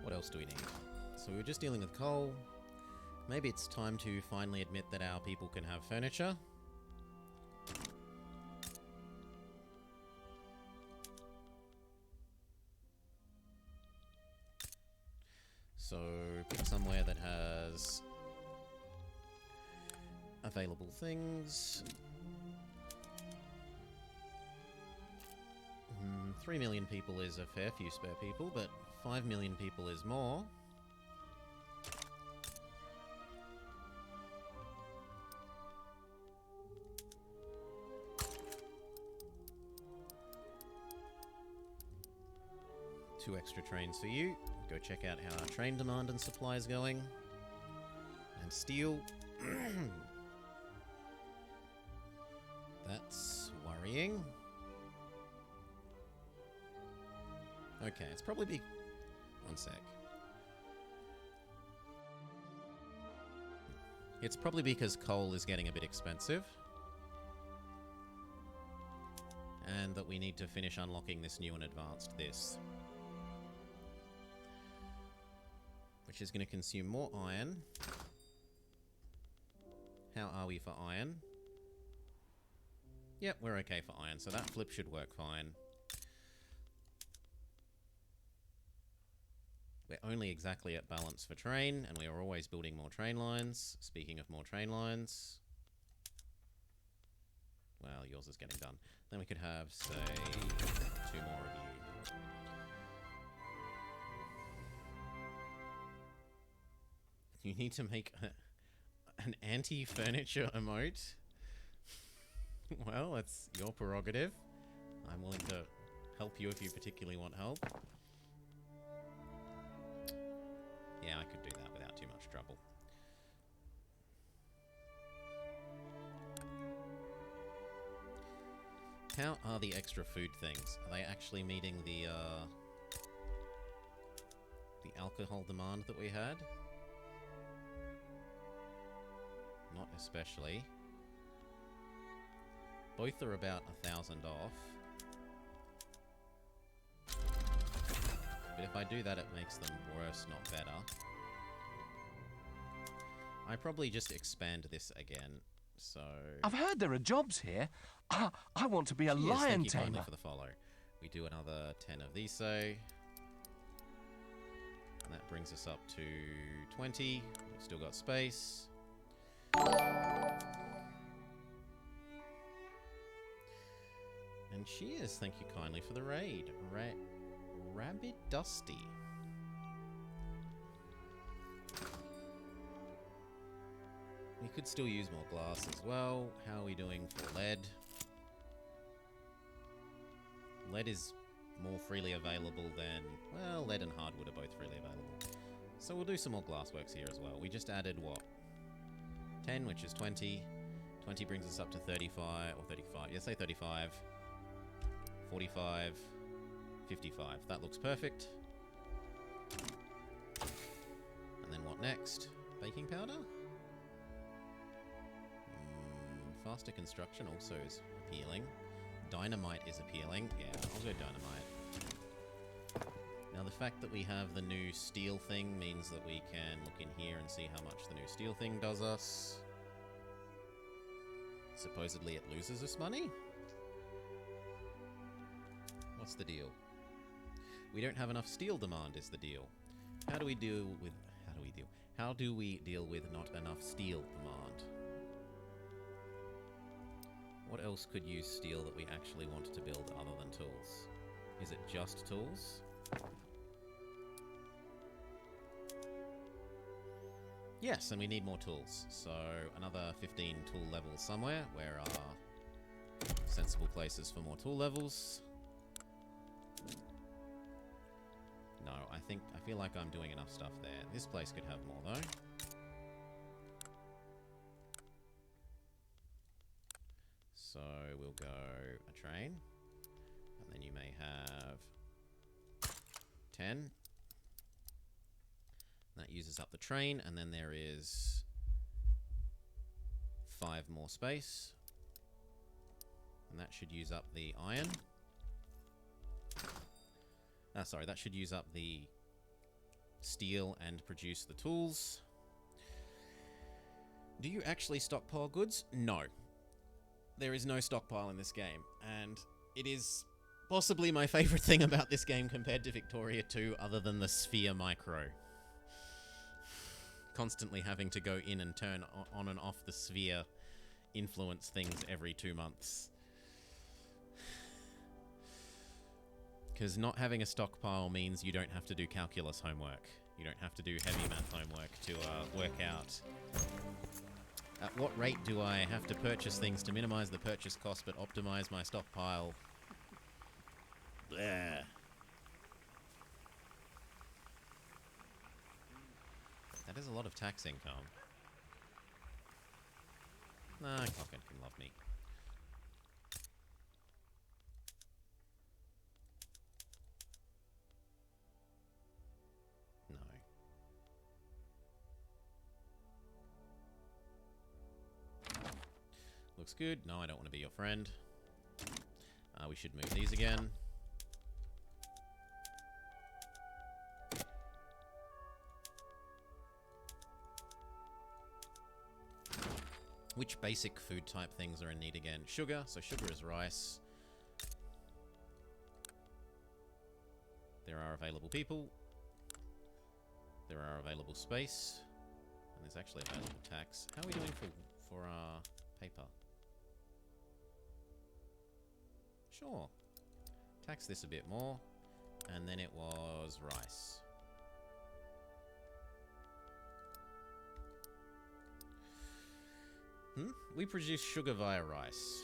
What else do we need? So we were just dealing with coal. Maybe it's time to finally admit that our people can have furniture. So pick somewhere that has available things. 3 million people is a fair few spare people, but 5 million people is more. Two extra trains for you. Go check out how our train demand and supply is going. And steel. That's worrying. Okay, it's probably one sec. It's probably because coal is getting a bit expensive. And that we need to finish unlocking this new and advanced this. Which is going to consume more iron. How are we for iron? Yep, we're okay for iron, so that flip should work fine. We're only exactly at balance for train, and we are always building more train lines. Speaking of more train lines... Well, yours is getting done. Then we could have, say, 2 more of you. You need to make an anti-furniture emote? Well, that's your prerogative. I'm willing to help you if you particularly want help. Yeah, I could do that without too much trouble. How are the extra food things? Are they actually meeting the alcohol demand that we had? Not especially. Both are about 1,000 off. But if I do that, it makes them worse, not better. I probably just expand this again, so... I've heard there are jobs here. I want to be a lion Thank you kindly tamer. for the follow. We do another 10 of these, say. And that brings us up to 20. We've still got space. And cheers, thank you kindly for the raid. Rabbit Dusty. We could still use more glass as well. How are we doing for lead? Lead is more freely available than... Well, lead and hardwood are both freely available. So we'll do some more glassworks here as well. We just added, what? 10, which is 20. 20 brings us up to 35, or 35. Yeah, say 35. 45. 55. That looks perfect. And then what next? Baking powder? Faster construction also is appealing. Dynamite is appealing. Yeah, I'll go dynamite. Now, the fact that we have the new steel thing means that we can look in here and see how much the new steel thing does us. Supposedly it loses us money? What's the deal? We don't have enough steel demand is the deal. How do we deal with not enough steel demand? What else could use steel that we actually want to build other than tools? Is it just tools? Yes, and we need more tools. So another 15 tool levels somewhere. Where are sensible places for more tool levels? No, I feel like I'm doing enough stuff there. This place could have more though. So we'll go a train. And then you may have 10. That uses up the train, and then there is 5 more space. And that should use up the iron. Sorry, that should use up the steel and produce the tools. Do you actually stockpile goods? No. There is no stockpile in this game, and it is possibly my favorite thing about this game compared to Victoria 2, other than the sphere micro. Constantly having to go in and turn on and off the sphere influence things every 2 months. Because not having a stockpile means you don't have to do calculus homework. You don't have to do heavy math homework to work out at what rate do I have to purchase things to minimize the purchase cost but optimize my stockpile. Bleh. That is a lot of tax income. Nah, Cocken can love me. No. Looks good. No, I don't want to be your friend. We should move these again. Which basic food type things are in need again? Sugar. So sugar is rice. There are available people. There are available space. And there's actually available tax. How are we doing for our paper? Sure. Tax this a bit more. And then it was rice. We produce sugar via rice.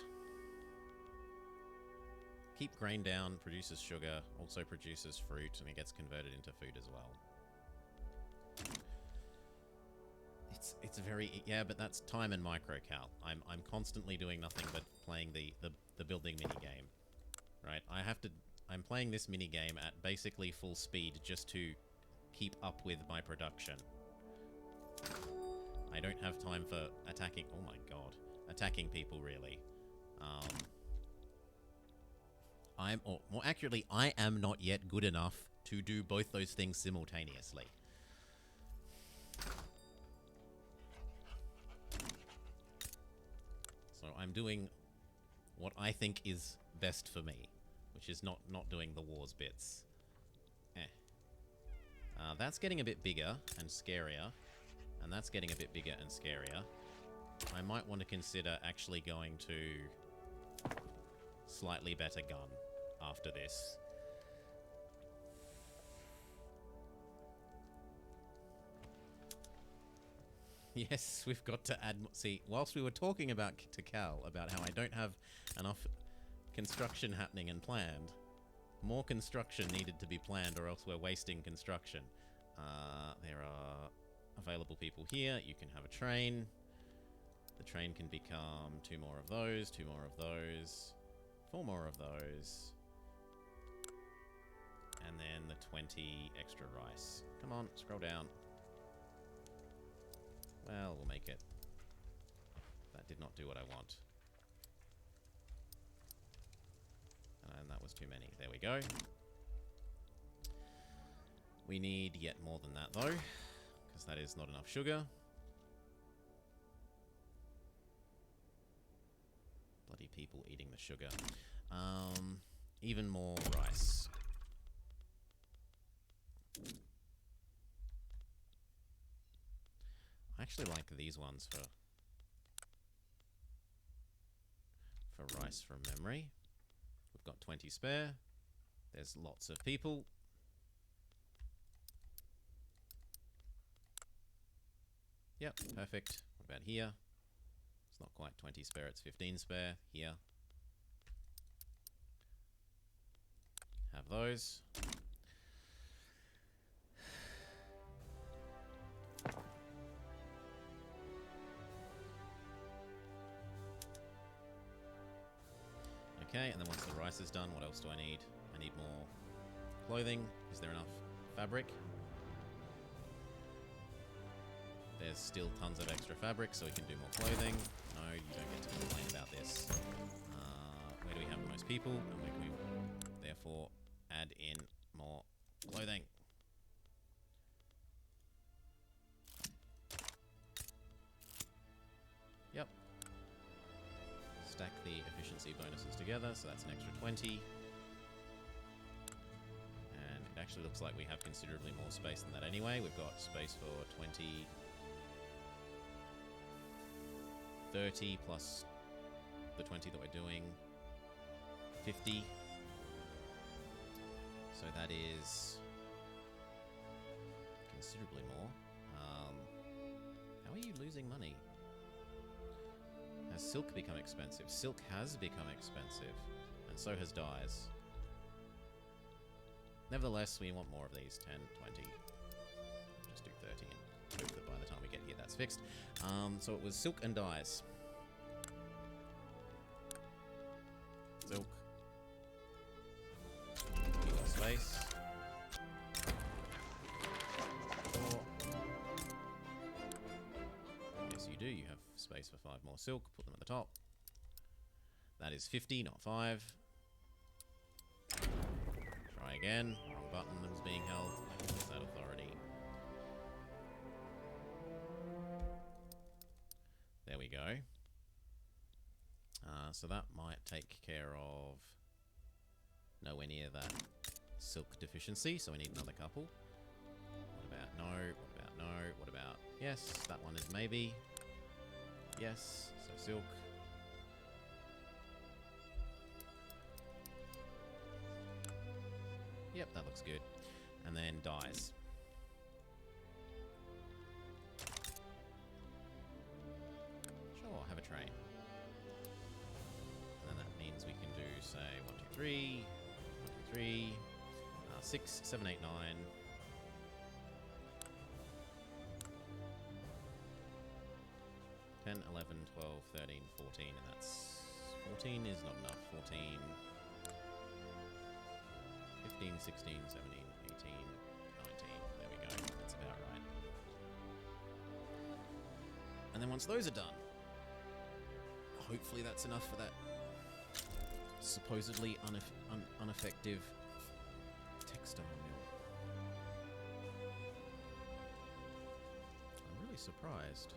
Keep grain down, produces sugar, also produces fruit, and it gets converted into food as well. It's very... Yeah, but that's time and microcal. I'm constantly doing nothing but playing the building minigame. Right? I'm playing this minigame at basically full speed just to keep up with my production. I don't have time for attacking... Oh my god. Attacking people, really. Or more accurately, I am not yet good enough to do both those things simultaneously. So I'm doing what I think is best for me, which is not doing the wars bits. That's getting a bit bigger and scarier. And that's getting a bit bigger and scarier. I might want to consider actually going to slightly better gun after this. Yes, we've got to add... See, whilst we were talking about Tikal, about how I don't have enough construction happening and planned, more construction needed to be planned or else we're wasting construction. There are available people here. You can have a train. The train can become 2 more of those, 2 more of those, 4 more of those, and then the 20 extra rice. Come on, scroll down. Well, we'll make it. That did not do what I want. And that was too many. There we go. We need yet more than that, though, because that is not enough sugar. Bloody people eating the sugar. Even more rice. I actually like these ones for rice from memory. We've got 20 spare. There's lots of people. Yep, perfect. What about here? It's not quite 20 spare, it's 15 spare. Here. Have those. Okay, and then once the rice is done, what else do I need? I need more clothing. Is there enough fabric? There's still tons of extra fabric, so we can do more clothing. No, you don't get to complain about this. Where do we have the most people? And where can we, therefore, add in more clothing? Yep. Stack the efficiency bonuses together, so that's an extra 20. And it actually looks like we have considerably more space than that anyway. We've got space for 20, 30 plus the 20 that we're doing, 50. So that is considerably more. How are you losing money? Has silk become expensive? Silk has become expensive, and so has dyes. Nevertheless, we want more of these. 10, 20. Just do 30 and hope that by the time we get here that's fixed. So it was silk and dyes. Silk. You got space. Yes, you do. You have space for 5 more silk. Put them at the top. That is 50, not 5. Try again. Wrong button that was being held. Where's that authority? There we go. So that might take care of nowhere near that silk deficiency, so we need another couple. What about no? What about no? What about yes? That one is maybe. Yes, so silk. Yep, that looks good. And then dyes. Sure, have a train. And then that means we can do, say, 1, 2, 3, 1, 2, 3, 6, 7, 8, 9. 10, 11, 12, 13, 14, and that's 14 is not enough. 14, 15, 16, 17, 18, 19. There we go. That's about right. And then once those are done, hopefully that's enough for that supposedly ineffective textile mill. I'm really surprised.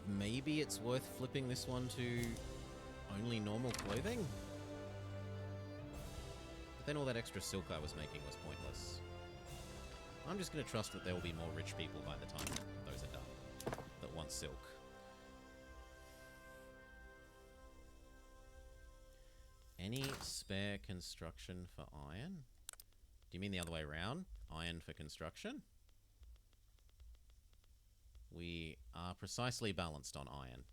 Maybe it's worth flipping this one to only normal clothing? But then all that extra silk I was making was pointless. I'm just going to trust that there will be more rich people by the time those are done that want silk. Any spare construction for iron? Do you mean the other way around? Iron for construction? We are precisely balanced on iron.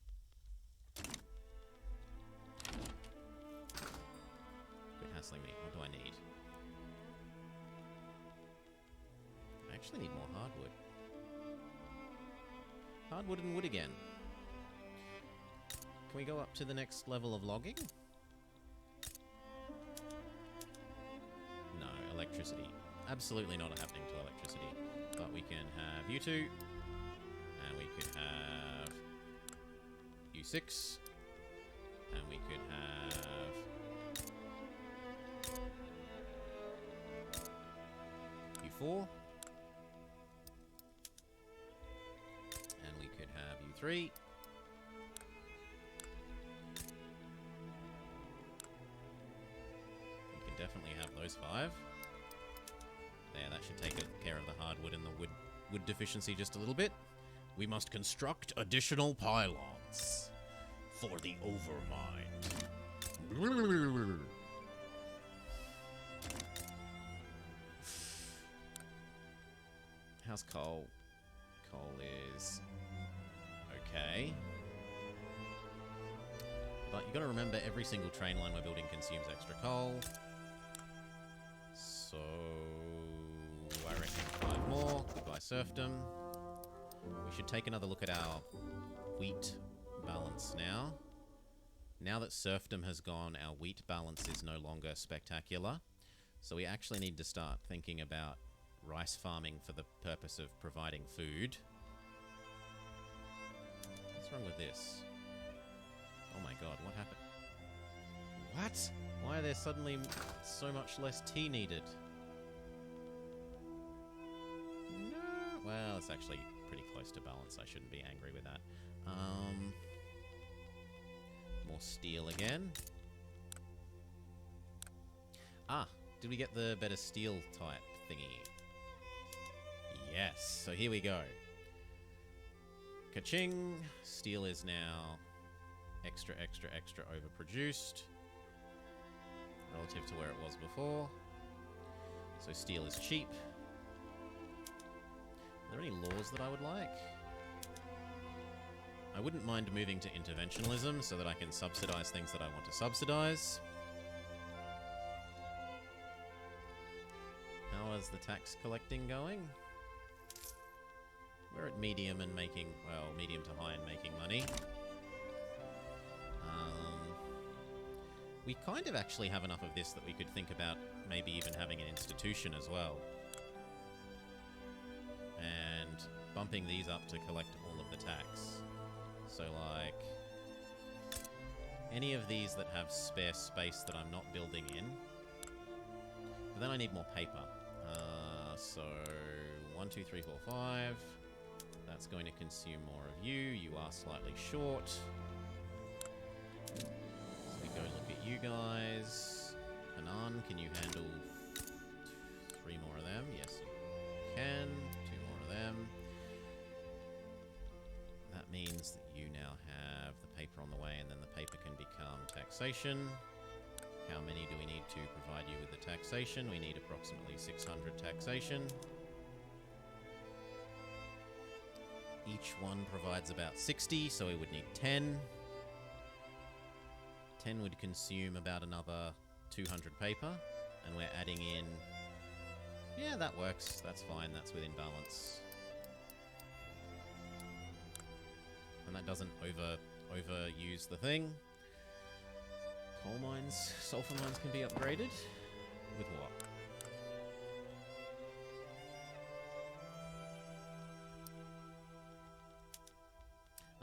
Quit hassling me. What do I need? I actually need more hardwood. Hardwood and wood again. Can we go up to the next level of logging? No, electricity. Absolutely not happening to electricity. But we can have you two. And we could have U6. And we could have 4. And we could have you 3. We can definitely have those 5. There, that should take care of the hardwood and the wood deficiency just a little bit. We must construct additional pylons for the Overmind. How's coal? Coal is okay. But you gotta remember, every single train line we're building consumes extra coal. So I reckon 5 more. Goodbye serfdom. We should take another look at our wheat balance now. Now that serfdom has gone, our wheat balance is no longer spectacular. So we actually need to start thinking about rice farming for the purpose of providing food. What's wrong with this? Oh my god, what happened? What? Why are there suddenly so much less tea needed? No. Well, it's actually pretty close to balance. I shouldn't be angry with that. More steel again. Ah, did we get the better steel type thingy? Yes, so here we go. Ka-ching! Steel is now extra overproduced relative to where it was before. So steel is cheap. Are there any laws that I would like? I wouldn't mind moving to interventionalism so that I can subsidize things that I want to subsidize. How is the tax collecting going? We're at medium and making, well, medium to high and making money. We kind of actually have enough of this that we could think about maybe even having an institution as well. And bumping these up to collect all of the tax. So, like, any of these that have spare space that I'm not building in. But then I need more paper. So, 1, 2, 3, 4, 5. That's going to consume more of you. You are slightly short. So we go look at you guys. Hanan, can you handle 3 more of them? Yes, you can. 2 more of them. That means that you now have the paper on the way, and then the paper can become taxation. How many do we need to provide you with the taxation? We need approximately 600 taxation. Each one provides about 60, so we would need 10. 10 would consume about another 200 paper, and we're adding in... Yeah, that works. That's fine. That's within balance. And that doesn't overuse the thing. Coal mines, sulfur mines can be upgraded. With what?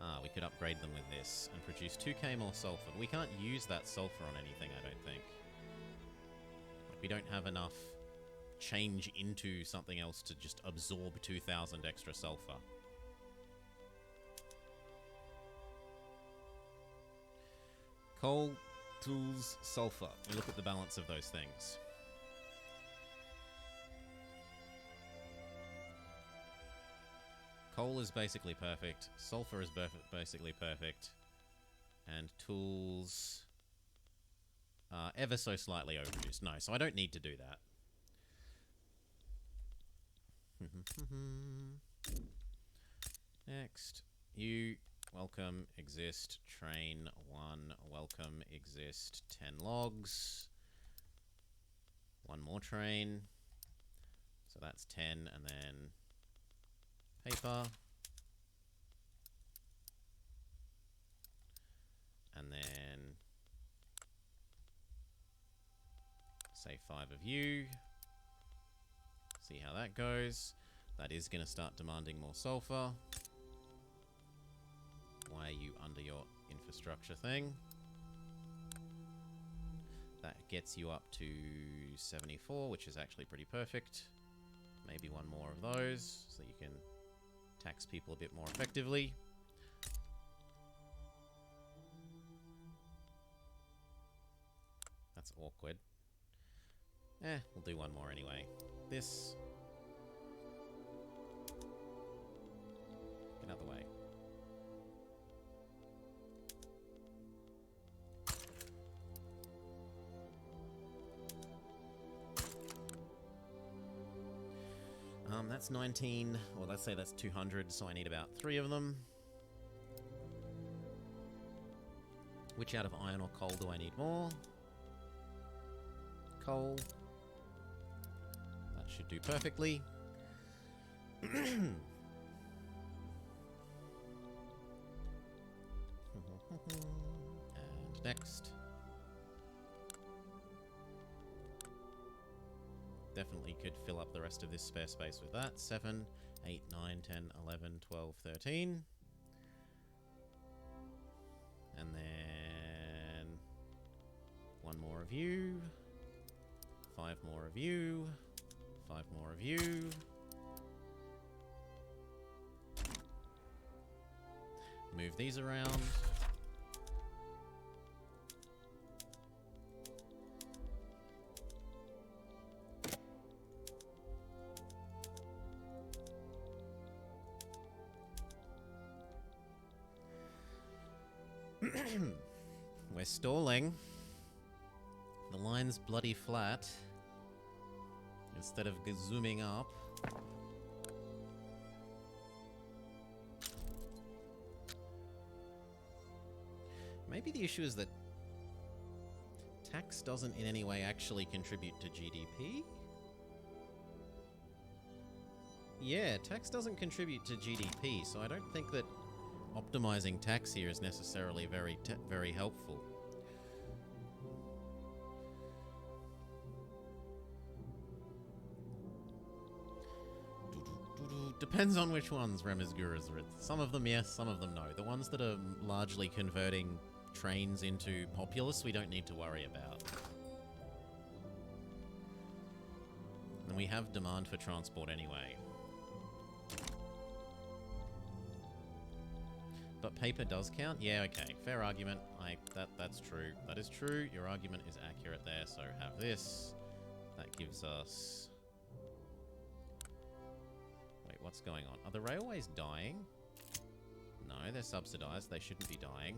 Ah, we could upgrade them with this and produce 2k more sulfur. We can't use that sulfur on anything, I don't think. Like, we don't have enough change into something else to just absorb 2,000 extra sulfur. Coal, tools, sulfur. We look at the balance of those things. Coal is basically perfect. Sulfur is basically perfect. And tools are ever so slightly overproduced. No, so I don't need to do that. Next. You, welcome, exist, train 1, welcome, exist, 10 logs. 1 more train. So that's 10, and then paper. And then say 5 of you. See how that goes. That is going to start demanding more sulfur. Why are you under your infrastructure thing? That gets you up to 74, which is actually pretty perfect. Maybe one more of those, so you can tax people a bit more effectively. That's awkward. We'll do one more anyway. This. Get out of the way. That's 19, or let's say that's 200, so I need about 3 of them. Which out of iron or coal do I need more? Coal. That should do perfectly. And next. Definitely could fill up the rest of this spare space with that. 7, 8, 9, 10, 11, 12, 13. And then 1 more of you. 5 more of you. 5 more of you. Move these around. We're stalling. The line's bloody flat. Instead of zooming up. Maybe the issue is that tax doesn't in any way actually contribute to GDP? Yeah, tax doesn't contribute to GDP, so I don't think that optimizing tax here is necessarily very helpful. Depends on which ones, Remizguras. Some of them yes, some of them no. The ones that are largely converting trains into populace, we don't need to worry about. And we have demand for transport anyway. But paper does count? Yeah, okay. Fair argument. That's true. That is true. Your argument is accurate there, so have this. That gives us... Wait, what's going on? Are the railways dying? No, they're subsidized. They shouldn't be dying.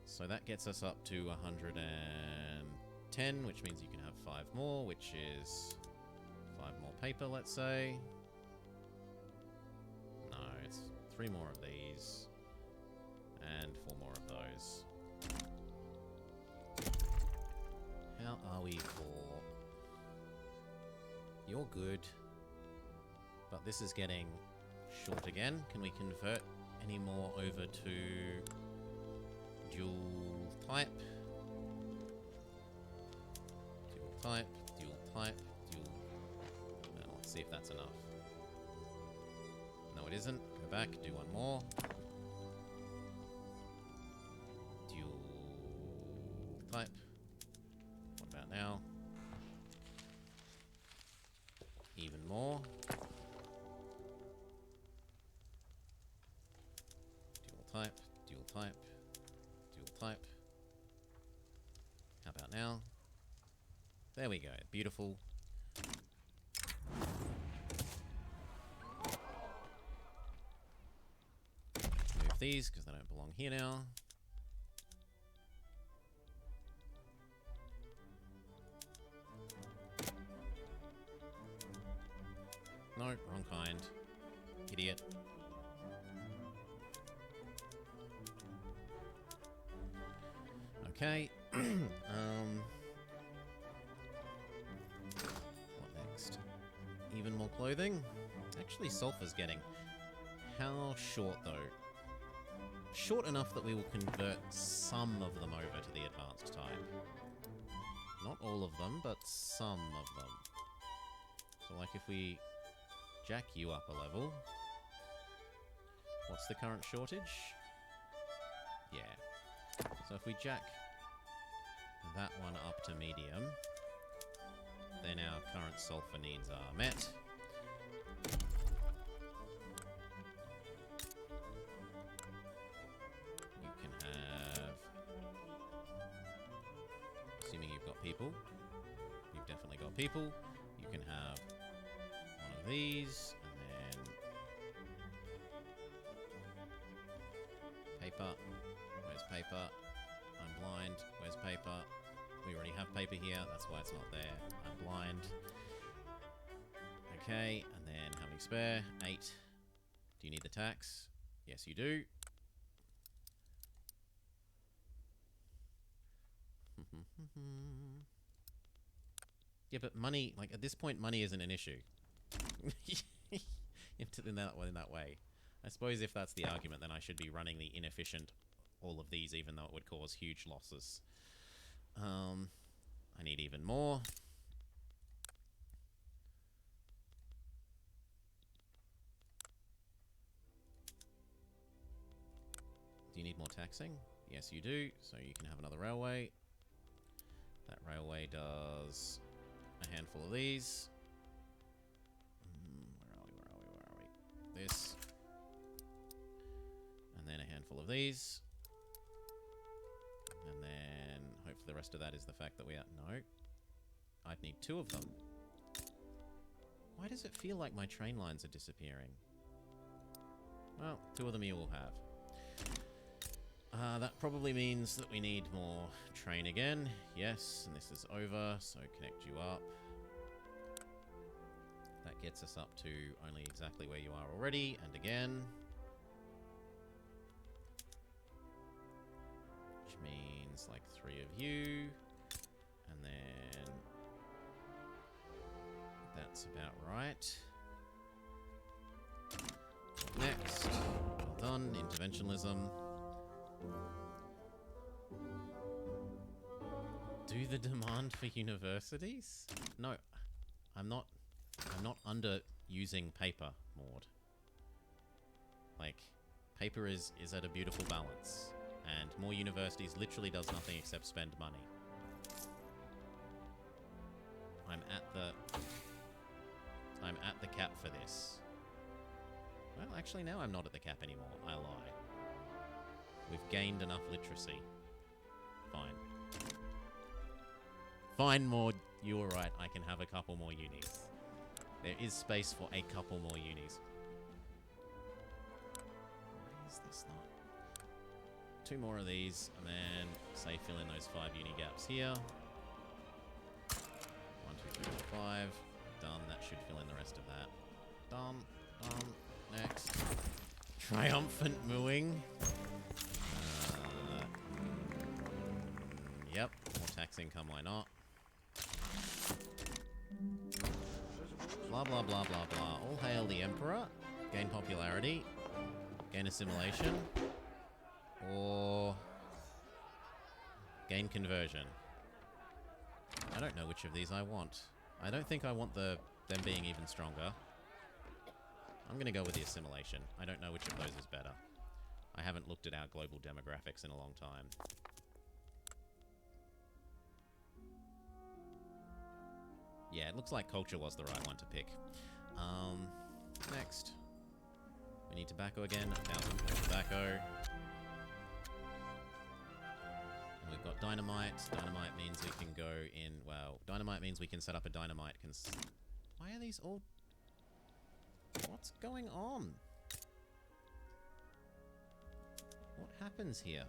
So that gets us up to 110, which means you can have 5 more, which is 5 more paper, let's say. No, it's 3 more of these. And 4 more of those. How are we for... You're good. But this is getting short again. Can we convert any more over to dual type? Dual type, dual type, dual... Well, let's see if that's enough. No, it isn't. Go back, do one more. Dual type. What about now? Even more. Dual type, dual type, dual type. How about now? There we go. Beautiful. Move these because they don't belong here now. No, wrong kind. Idiot. Okay. What next? Even more clothing? Actually, sulfur's getting... How short, though? Short enough that we will convert some of them over to the advanced type. Not all of them, but some of them. So, like, if we jack you up a level... What's the current shortage? Yeah. So if we jack that one up to medium, then our current sulfur needs are met. people. You can have one of these, and then paper. Where's paper? I'm blind. Where's paper? We already have paper here. That's why it's not there. I'm blind. Okay, and then how many spare? 8. Do you need the tax? Yes, you do. Yeah, but money, like, at this point, money isn't an issue. in that way. I suppose if that's the argument, then I should be running the inefficient all of these, even though it would cause huge losses. I need even more. Do you need more taxing? Yes, you do. So you can have another railway. That railway does a handful of these. Where are we? This. And then a handful of these. And then hopefully the rest of that is the fact that we are... No. I'd need 2 of them. Why does it feel like my train lines are disappearing? Well, 2 of them you will have. That probably means that we need more train again. Yes, and this is over, so connect you up. That gets us up to only exactly where you are already, and again. Which means like 3 of you. And then... that's about right. Next. Well done. Interventionism. Do the demand for universities? No, I'm not under using paper, Maud. Like, paper is at a beautiful balance, and more universities literally does nothing except spend money. I'm at the cap for this. Well, actually, now I'm not at the cap anymore. I lie. We've gained enough literacy. Fine. Fine, Maud. You were right. I can have a couple more unis. There is space for a couple more unis. Why is this not? 2 more of these, and then, say, fill in those 5 uni gaps here. 1, 2, 3, 4, 5. Done. That should fill in the rest of that. Done. Done. Next. Triumphant mooing. Yep. More tax income, why not? Blah, blah, blah, blah, blah. All hail the Emperor. Gain popularity. Gain assimilation. Or... gain conversion. I don't know which of these I want. I don't think I want them being even stronger. I'm going to go with the assimilation. I don't know which of those is better. I haven't looked at our global demographics in a long time. Yeah, it looks like culture was the right one to pick. Next. We need tobacco again. 1,000 more tobacco. And we've got dynamite. Dynamite means we can go in... well, dynamite means we can set up a dynamite... Why are these all... what's going on? What happens here?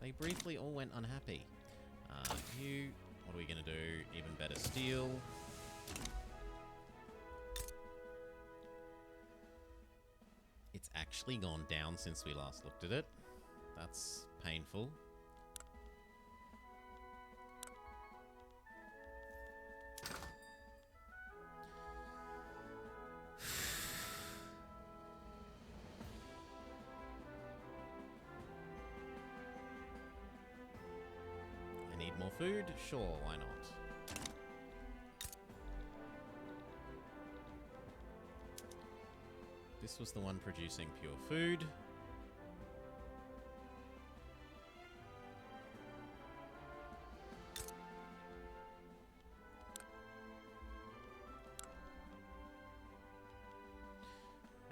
They briefly all went unhappy. You... what are we going to do? Even better steel. It's actually gone down since we last looked at it. That's painful. I need more food? Sure, why not? This was the one producing pure food.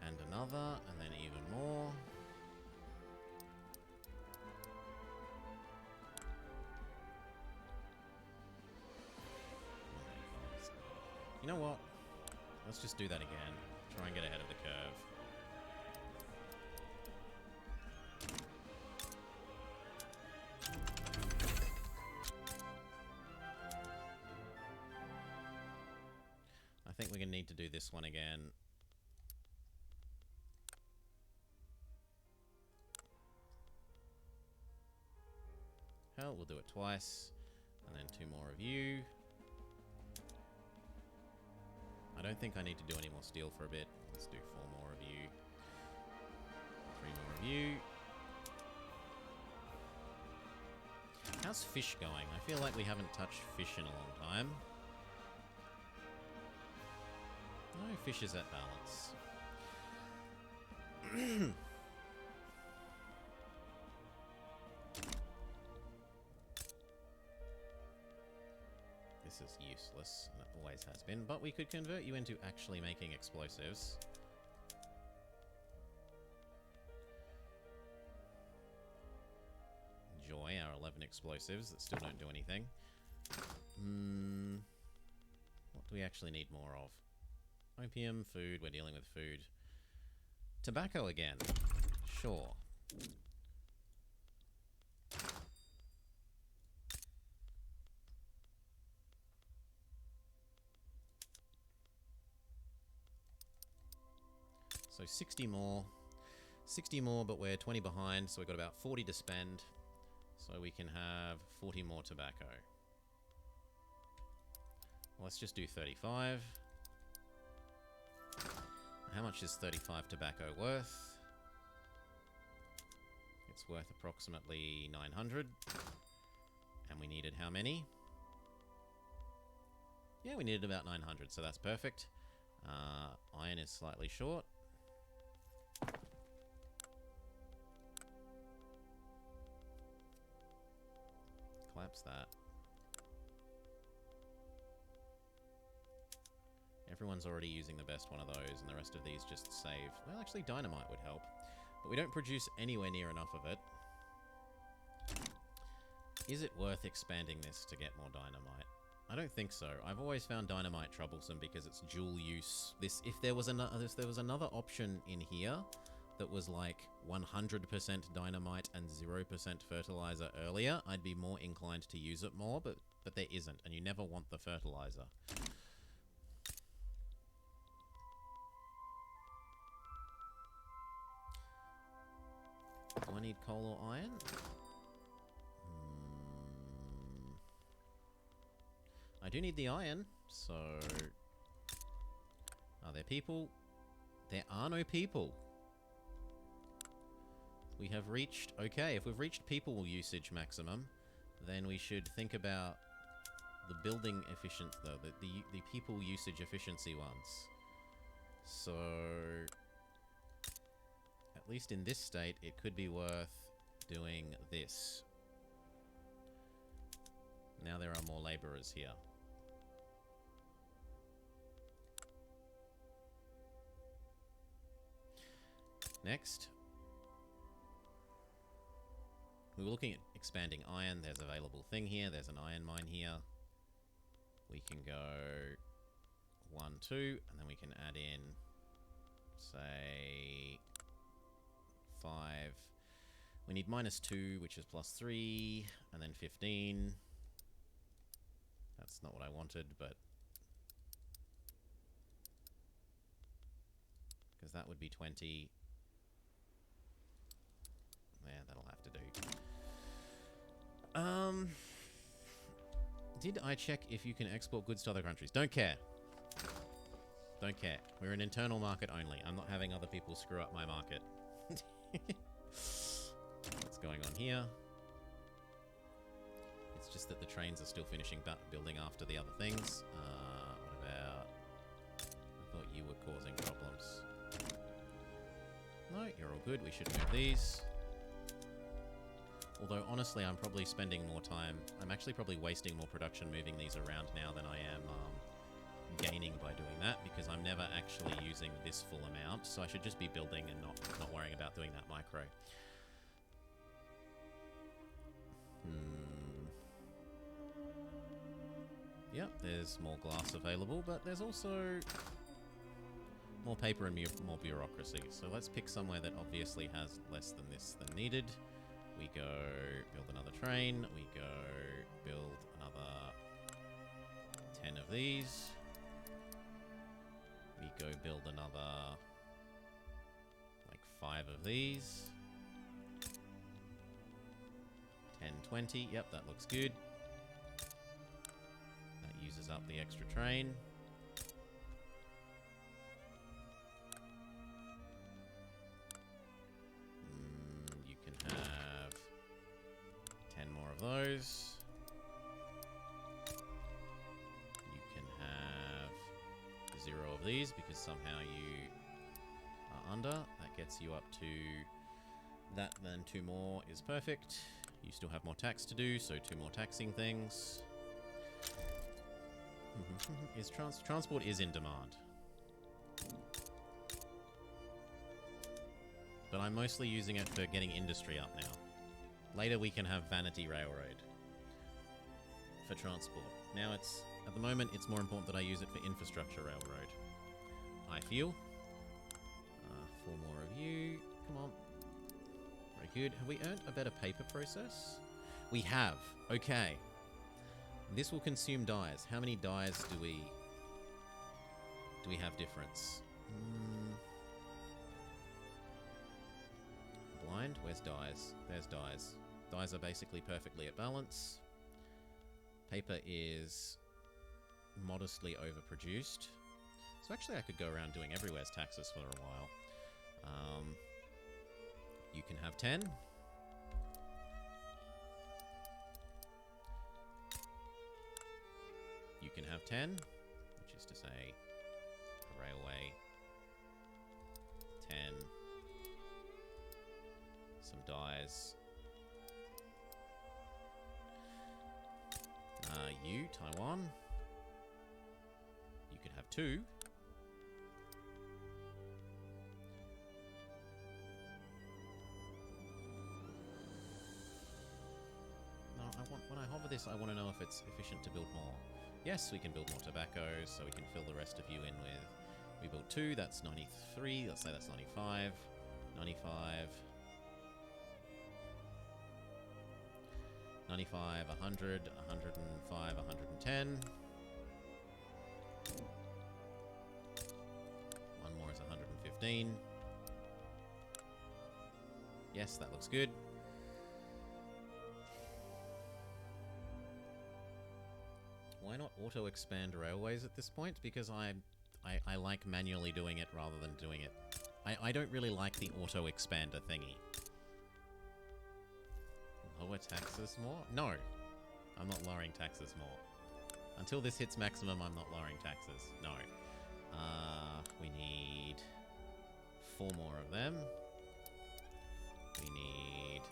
And another, and then even more. You know what? Let's just do that again. Try and get ahead of the curve. I think we're going to need to do this one again. Hell, we'll do it twice. And then 2 more of you. I don't think I need to do any more steel for a bit. Let's do 4 more of you. 3 more of you. How's fish going? I feel like we haven't touched fish in a long time. No, fish is at balance. This is useless, and it always has been, but we could convert you into actually making explosives. Enjoy our 11 explosives that still don't do anything. What do we actually need more of? Opium, food, we're dealing with food. Tobacco again. Sure. So 60 more. 60 more, but we're 20 behind, so we've got about 40 to spend. So we can have 40 more tobacco. Let's just do 35. How much is 35 tobacco worth? It's worth approximately 900. And we needed how many? Yeah, we needed about 900, so that's perfect. Iron is slightly short. Collapse that. Everyone's already using the best one of those, and the rest of these just save. Well, actually, dynamite would help. But we don't produce anywhere near enough of it. Is it worth expanding this to get more dynamite? I don't think so. I've always found dynamite troublesome because it's dual use. If there was another option in here that was like 100% dynamite and 0% fertilizer earlier, I'd be more inclined to use it more, but there isn't, and you never want the fertilizer. Do I need coal or iron? I do need the iron, so... Are there people? There are no people. We have reached... Okay, if we've reached people usage maximum, then we should think about the building efficient... the people usage efficiency ones. So... At least in this state, it could be worth doing this. Now there are more laborers here. Next. We were looking at expanding iron. There's an available thing here. There's an iron mine here. We can go 1, 2, and then we can add in, say, 5. We need -2, which is +3, and then 15. That's not what I wanted, but... Because that would be 20. Yeah, that'll have to do. Did I check if you can export goods to other countries? Don't care. Don't care. We're an internal market only. I'm not having other people screw up my market. What's going on here? It's just that the trains are still finishing building after the other things. What about... I thought you were causing problems. No, you're all good. We should move these. Although, honestly, I'm probably spending more time... I'm actually probably wasting more production moving these around now than I am gaining by doing that, because I'm never actually using this full amount, so I should just be building and not worrying about doing that micro. Yep, there's more glass available, but there's also more paper and more bureaucracy. So let's pick somewhere that obviously has less than this than needed. We go build another train. We go build another 10 of these. We go build another, like, 5 of these. 10, 20. Yep, that looks good. That uses up the extra train. You can have 10 more of those. You can have 0 of these because somehow you are under. That gets you up to that, then 2 more is perfect. You still have more tax to do, so 2 more taxing things. Transport is in demand. But I'm mostly using it for getting industry up now. Later we can have Vanity Railroad for transport. Now it's, at the moment, it's more important that I use it for infrastructure railroad. I feel. 4 more of you. Come on. Very good. Have we earned a better paper process? We have. Okay. This will consume dyes. How many dyes do we have difference? Blind? Where's dyes? There's dyes. Dyes are basically perfectly at balance. Paper is modestly overproduced. So actually I could go around doing everywhere's taxes for a while. You can have 10. You can have 10, which is to say, a railway, 10, some dyes. You, Taiwan. You could have 2. When I hover this, I want to know if it's efficient to build more. Yes, we can build more tobacco, so we can fill the rest of you in with... We built 2, that's 93, let's say that's 95. 95. 95, 100, 105, 110. One more is 115. Yes, that looks good. Why not auto-expand railways at this point? Because I like manually doing it rather than doing it... I don't really like the auto-expander thingy. Lower taxes more? No! I'm not lowering taxes more. Until this hits maximum, I'm not lowering taxes. No. We need 4 more of them. We need...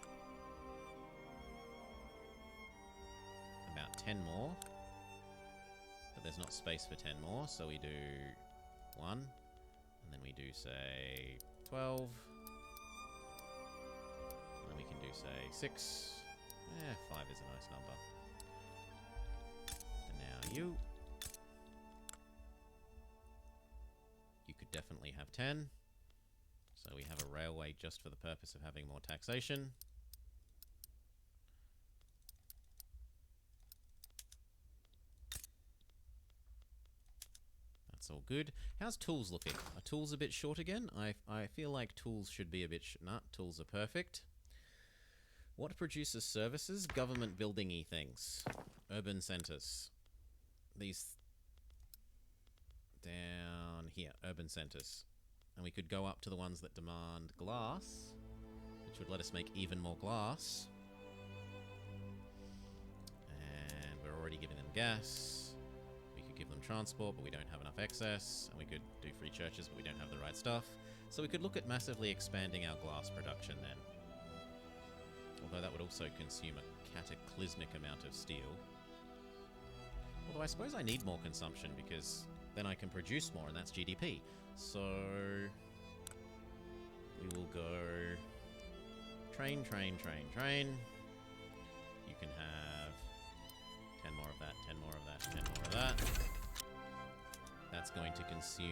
about 10 more. But there's not space for 10 more, so we do 1. And then we do, say, 12. And then we can do, say, 6. 5 is a nice number. And now you. You could definitely have 10. So we have a railway just for the purpose of having more taxation. That's all good. How's tools looking? Are tools a bit short again? I feel like tools should be a bit... Nah, tools are perfect. What produces services? Government building-y things. Urban centres. These... down here. Urban centres. And we could go up to the ones that demand glass, which would let us make even more glass. And we're already giving them gas. We could give them transport, but we don't have enough excess. And we could do free churches, but we don't have the right stuff. So we could look at massively expanding our glass production then. Although that would also consume a cataclysmic amount of steel. Although I suppose I need more consumption because then I can produce more and that's GDP. So we will go train, train, train, train. You can have 10 more of that, 10 more of that, 10 more of that. consume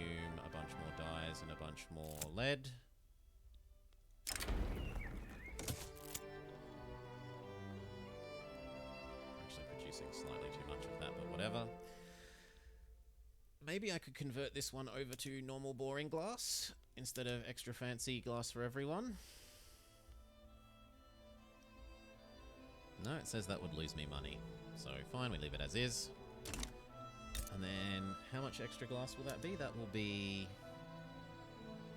a bunch more dyes and a bunch more lead. Actually producing slightly too much of that, but whatever. Maybe I could convert this one over to normal boring glass instead of extra fancy glass for everyone. No, it says that would lose me money. So fine, we leave it as is. And then how much extra glass will that be? That will be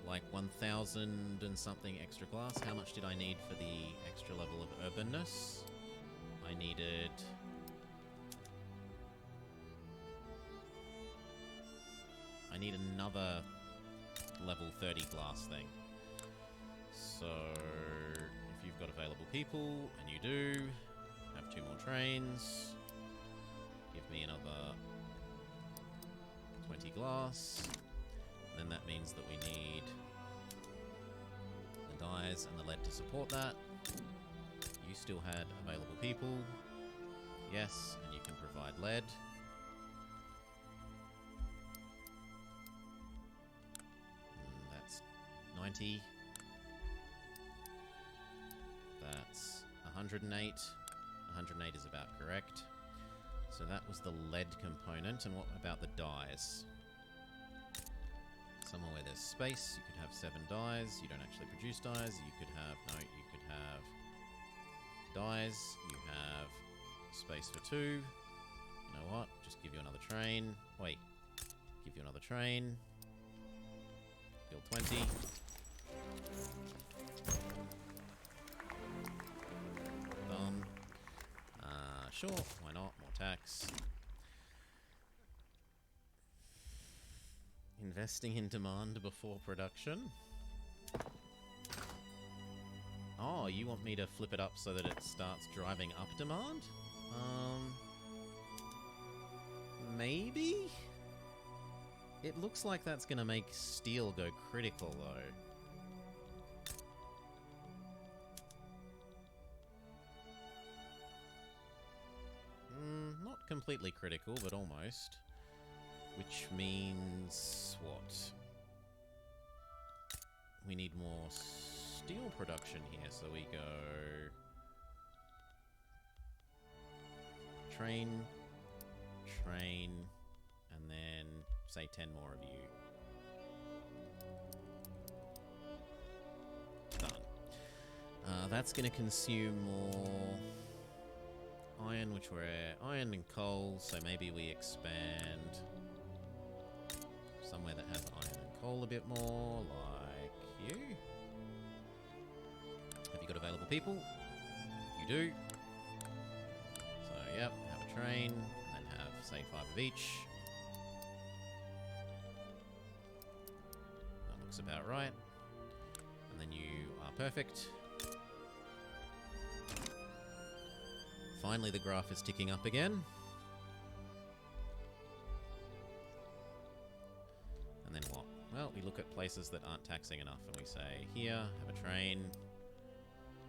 like 1,000 and something extra glass. How much did I need for the extra level of urbanness? I needed... I need another level 30 glass thing. So, if you've got available people, and you do, have 2 more trains, give me another 20 glass, and then that means that we need the dyes and the lead to support that. You still had available people. Yes, and you can provide lead. That's 90. That's 108. 108 is about correct. So that was the lead component, and what about the dyes? Somewhere where there's space, you could have 7 dyes. You don't actually produce dyes. You could have, no, you could have dyes. You have space for 2. You know what? Just give you another train. Wait. Give you another train. Build 20. Done. Sure, why not? More tax. Investing in demand before production? Oh, you want me to flip it up so that it starts driving up demand? Maybe? It looks like that's gonna make steel go critical, though. Not completely critical, but almost. Which means... what? We need more steel production here, so we go... train, train, and then, say, 10 more of you. Done. That's going to consume more iron, which we're iron and coal, so maybe we expand somewhere that has iron and coal a bit more, like you. Have you got available people? You do. So, yep, have a train, and then have, say, 5 of each. That looks about right. And then you are perfect. Finally, the graph is ticking up again. And then what? Well, we look at places that aren't taxing enough, and we say, here, have a train.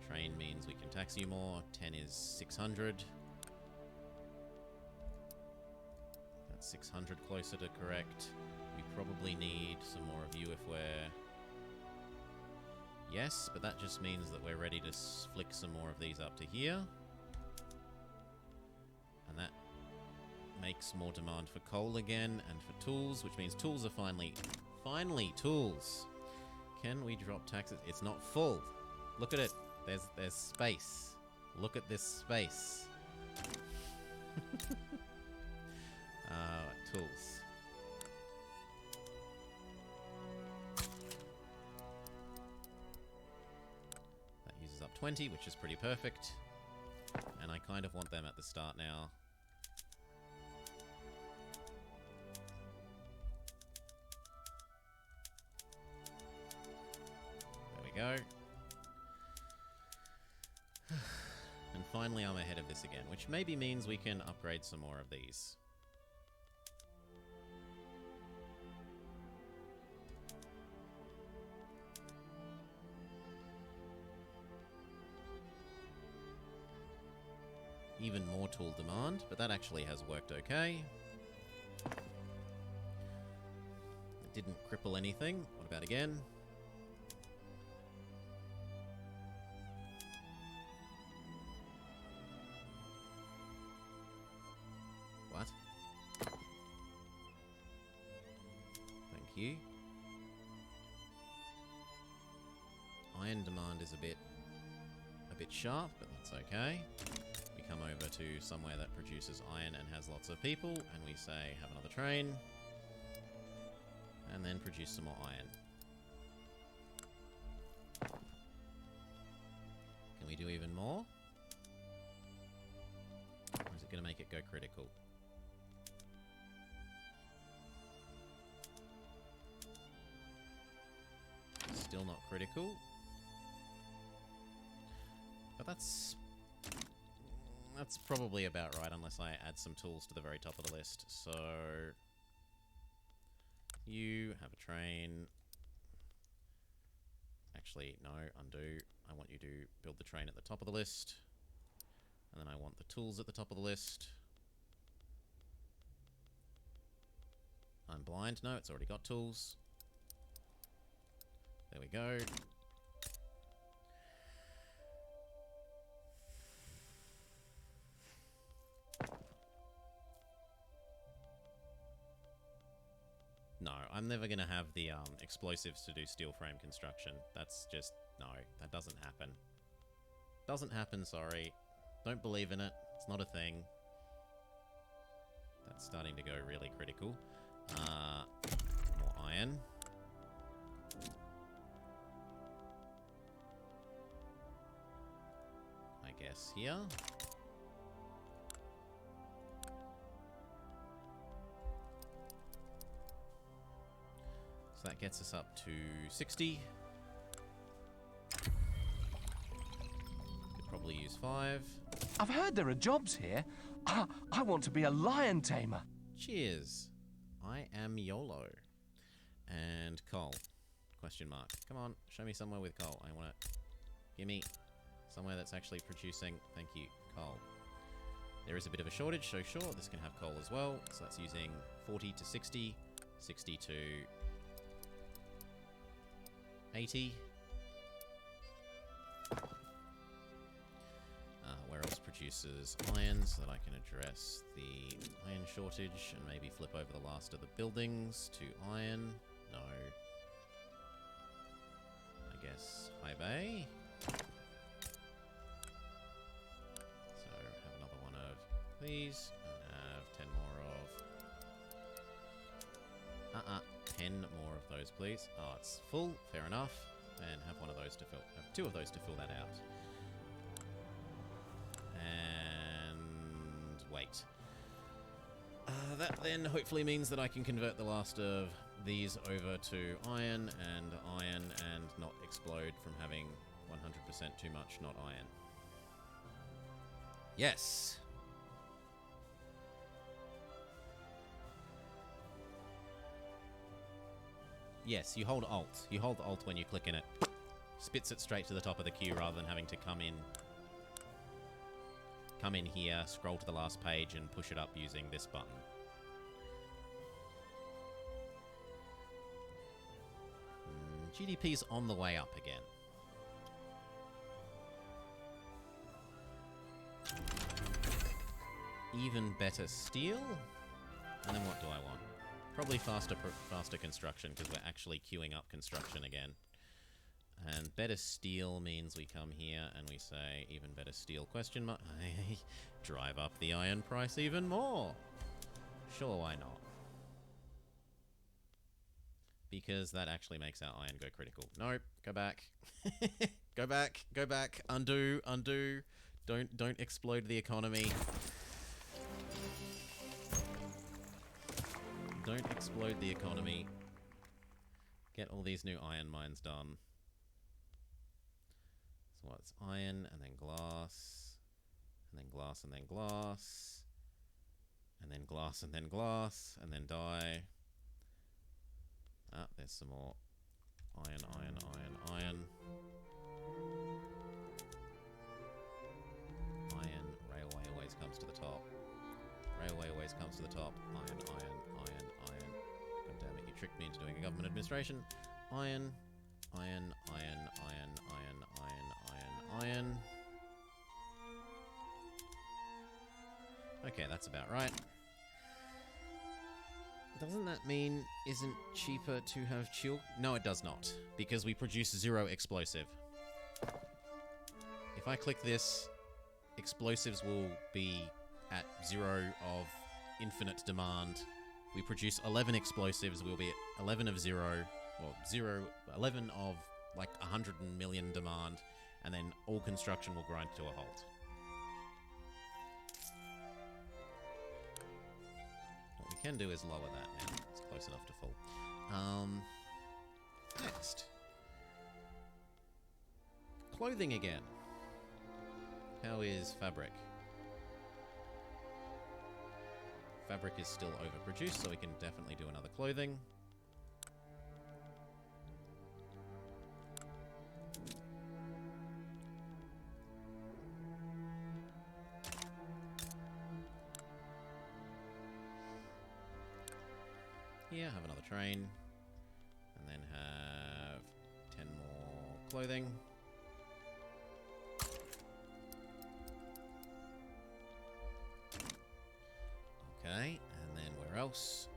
Train means we can tax you more. 10 is 600. That's 600 closer to correct. We probably need some more of you if we're... Yes, but that just means that we're ready to flick some more of these up to here. And that makes more demand for coal again and for tools, which means tools are finally tools. Can we drop taxes? It's not full. Look at it. There's space. Look at this space. Tools. That uses up 20, which is pretty perfect. And I kind of want them at the start now. There we go. And finally I'm ahead of this again, which maybe means we can upgrade some more of these. Even more tool demand, but that actually has worked okay. didn't cripple anything. What about again? What? Thank you. Iron demand is a bit sharp, but that's okay. We come over to somewhere that produces iron and has lots of people, and we say, have another train. And then produce some more iron. Can we do even more? Or is it going to make it go critical? Still not critical. But that's probably about right, unless I add some tools to the very top of the list. So you have a train. Actually, no, undo. I want you to build the train at the top of the list. And then I want the tools at the top of the list. I'm blind. No, it's already got tools. There we go. No, I'm never going to have the explosives to do steel frame construction. That's just... no, that doesn't happen. Doesn't happen, sorry. Don't believe in it. It's not a thing. That's starting to go really critical. More iron. I guess here. So that gets us up to 60. Could probably use 5. I've heard there are jobs here. I want to be a lion tamer. Cheers. I am YOLO. And coal. Question mark. Come on, show me somewhere with coal. I want it. Gimme somewhere that's actually producing. Thank you. Coal. There is a bit of a shortage, so sure, this can have coal as well. So that's using 40 to 60, 60 to 80. Where else produces iron so that I can address the iron shortage and maybe flip over the last of the buildings to iron? No. I guess high bay. So have another one of these and have 10 more of 10 more of those, please. Oh, it's full. Fair enough. And have one of those to fill. Have 2 of those to fill that out. And wait. That then hopefully means that I can convert the last of these over to iron and not explode from having 100% too much not iron. Yes. Yes, you hold Alt. You hold Alt when you click in it. Spits it straight to the top of the queue rather than having to come in here, scroll to the last page, and push it up using this button. GDP's on the way up again. Even better steel? And then what do I want? Probably faster construction, because we're actually queuing up construction again. And better steel means we come here and we say, even better steel, question mark. Drive up the iron price even more. Sure, why not? Because that actually makes our iron go critical. Nope, go back. Go back, go back. Undo, undo. Don't explode the economy. Don't explode the economy. Get all these new iron mines done. So what's iron, and then glass, and then glass, and then glass, and then glass, and then glass, and then dye. Ah, there's some more iron, iron, iron, iron. Iron, railway always comes to the top. Railway always comes to the top. Iron, iron, iron, iron. God damn it, you tricked me into doing a government administration. Iron, iron, iron, iron, iron, iron, iron, iron. Okay, that's about right. Doesn't that mean isn't cheaper to have chill? No, it does not, because we produce 0 explosive. If I click this, explosives will be at 0 of infinite demand. We produce 11 explosives, we'll be at 11 of 0, or 11 of like 100 million demand, and then all construction will grind to a halt. What we can do is lower that now. It's close enough to full. Next. Clothing again. How is fabric? Fabric is still overproduced, so we can definitely do another clothing. Here, have another train. And then have 10 more clothing. Okay, and then where else?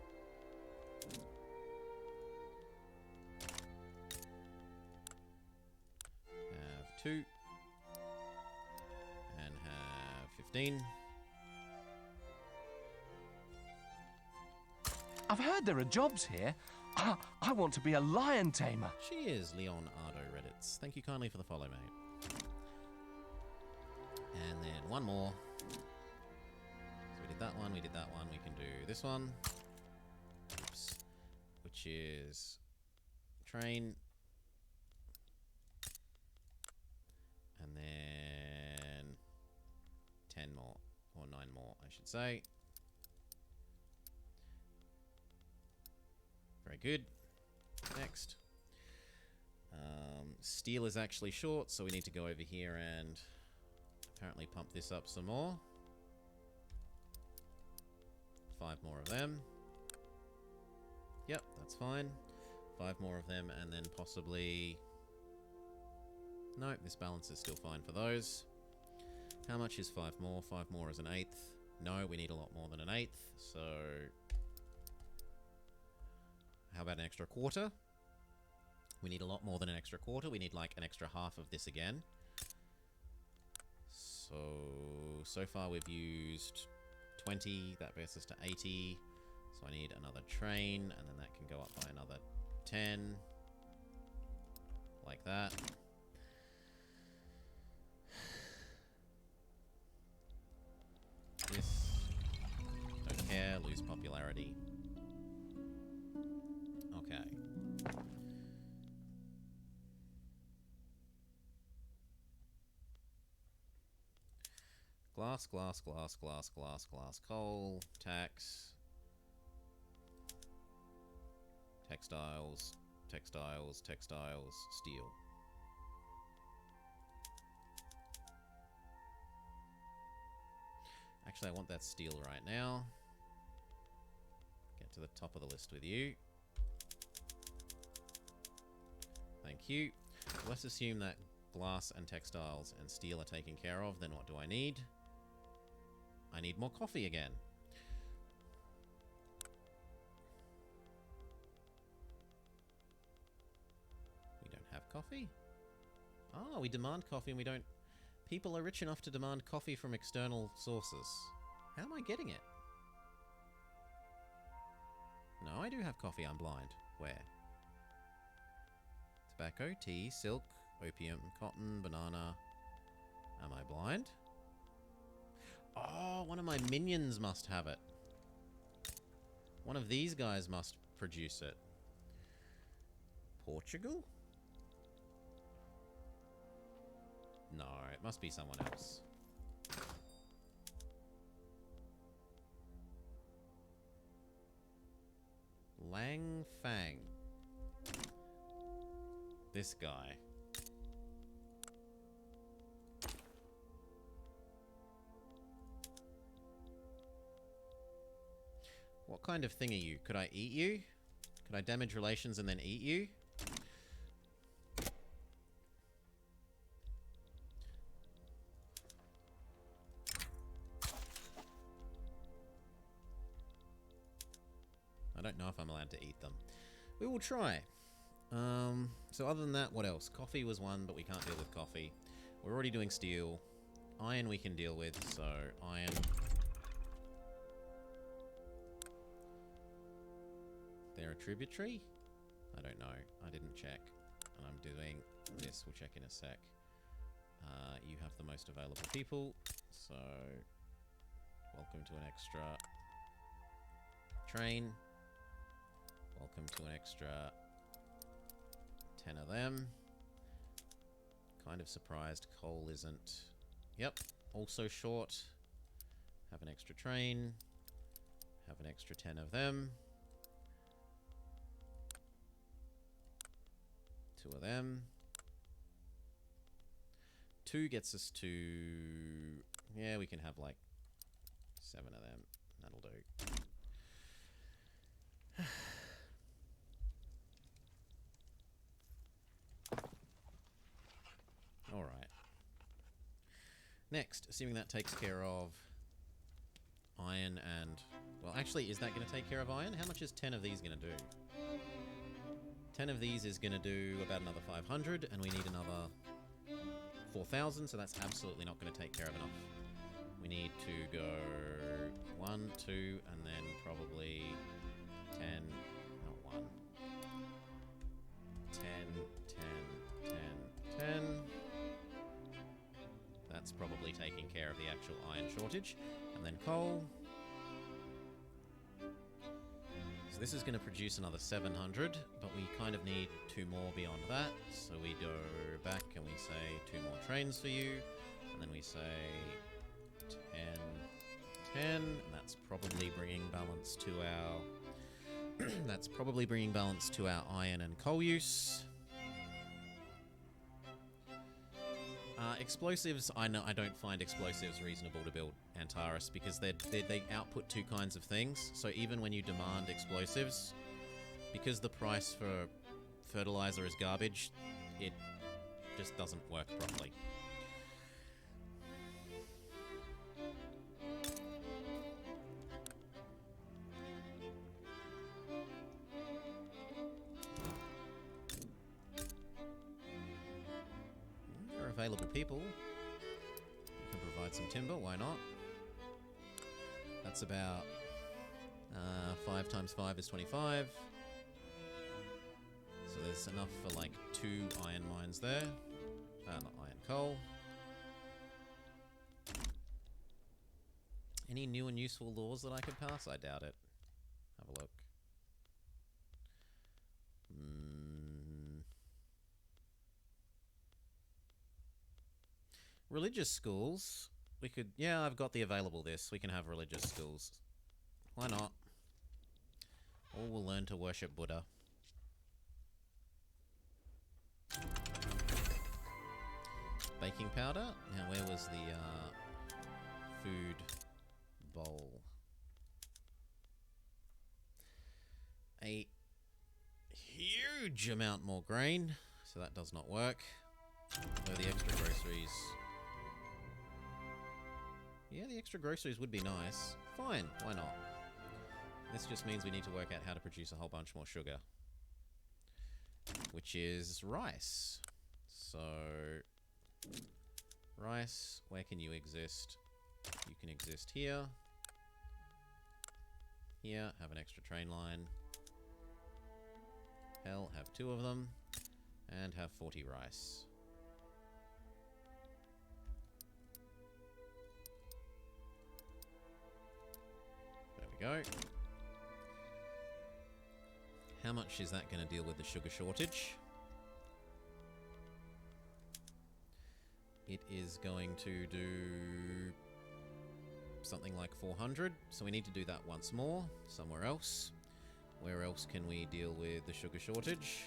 Have 2. And have 15. I've heard there are jobs here. I want to be a lion tamer. Cheers, Leonardo Reddits. Thank you kindly for the follow, mate. And then one more. So we did that one, we did that one. We can do this one. Oops. Which is train. And then 10 more. Or 9 more, I should say. Very good. Next. Steel is actually short, so we need to go over here and apparently pump this up some more. 5 more of them. Yep, that's fine. 5 more of them, and then possibly... Nope, this balance is still fine for those. How much is 5 more? 5 more is an eighth. No, we need a lot more than an eighth, so... How about an extra quarter? We need a lot more than an extra quarter. We need like an extra half of this again. So far we've used 20. That brings us to 80. So I need another train, and then that can go up by another 10. Like that. This. Don't care. Lose popularity. Okay. Glass, glass, glass, glass, glass, glass, coal, tax, textiles, textiles, textiles, steel. Actually, I want that steel right now. Get to the top of the list with you. Thank you. Let's assume that glass and textiles and steel are taken care of. Then what do I need? I need more coffee again. We don't have coffee? Oh, we demand coffee and we don't... People are rich enough to demand coffee from external sources. How am I getting it? No, I do have coffee. I'm blind. Where? Tobacco, tea, silk, opium, cotton, banana. Am I blind? Oh, one of my minions must have it. One of these guys must produce it. Portugal? No, it must be someone else. Lang Fang. This guy. What kind of thing are you? Could I eat you? Can I damage relations and then eat you? I don't know if I'm allowed to eat them. We will try. So other than that, what else? Coffee was one, but we can't deal with coffee. We're already doing steel. Iron we can deal with, so iron. They're a tributary? I don't know. I didn't check. And I'm doing this. We'll check in a sec. You have the most available people, so welcome to an extra train. Welcome to an extra 10 of them. Kind of surprised coal isn't... Yep, also short. Have an extra train. Have an extra 10 of them. 2 of them. 2 gets us to... Yeah, we can have like 7 of them. That'll do. Alright. Next, assuming that takes care of iron and... Well, actually, is that going to take care of iron? How much is 10 of these going to do? 10 of these is going to do about another 500, and we need another 4,000, so that's absolutely not going to take care of enough. We need to go 1, 2, and then probably 10, not 1. 10, 10, 10, 10. That's probably taking care of the actual iron shortage. And then coal. So this is going to produce another 700, but we kind of need 2 more beyond that. So we go back and we say 2 more trains for you. And then we say 10, 10. And that's probably bringing balance to our... that's probably bringing balance to our iron and coal use. Explosives, I don't find explosives reasonable to build Antares because they output 2 kinds of things. So even when you demand explosives, because the price for fertilizer is garbage, it just doesn't work properly. Available people. You can provide some timber, why not? That's about 5 times 5 is 25. So there's enough for like 2 iron mines there. Not iron, coal. Any new and useful laws that I could pass? I doubt it. Have a look. Religious schools. We could... Yeah, I've got the available this. We can have religious schools. Why not? All will learn to worship Buddha. Baking powder. Now, where was the food bowl? A huge amount more grain. So that does not work. Although the extra groceries... Yeah, the extra groceries would be nice. Fine, why not? This just means we need to work out how to produce a whole bunch more sugar. Which is rice. So... Rice, where can you exist? You can exist here. Here, have an extra train line. Hell, have 2 of them. And have 40 rice. There we go. How much is that going to deal with the sugar shortage? It is going to do something like 400. So we need to do that once more, somewhere else. Where else can we deal with the sugar shortage?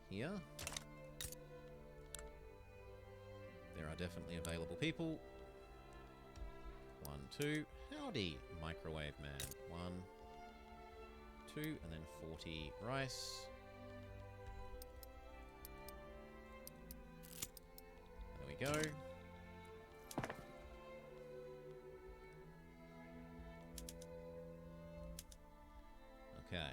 Here. There are definitely available people. 1, 2. Howdy, microwave man. 1, 2, and then 40 rice. There we go. Okay.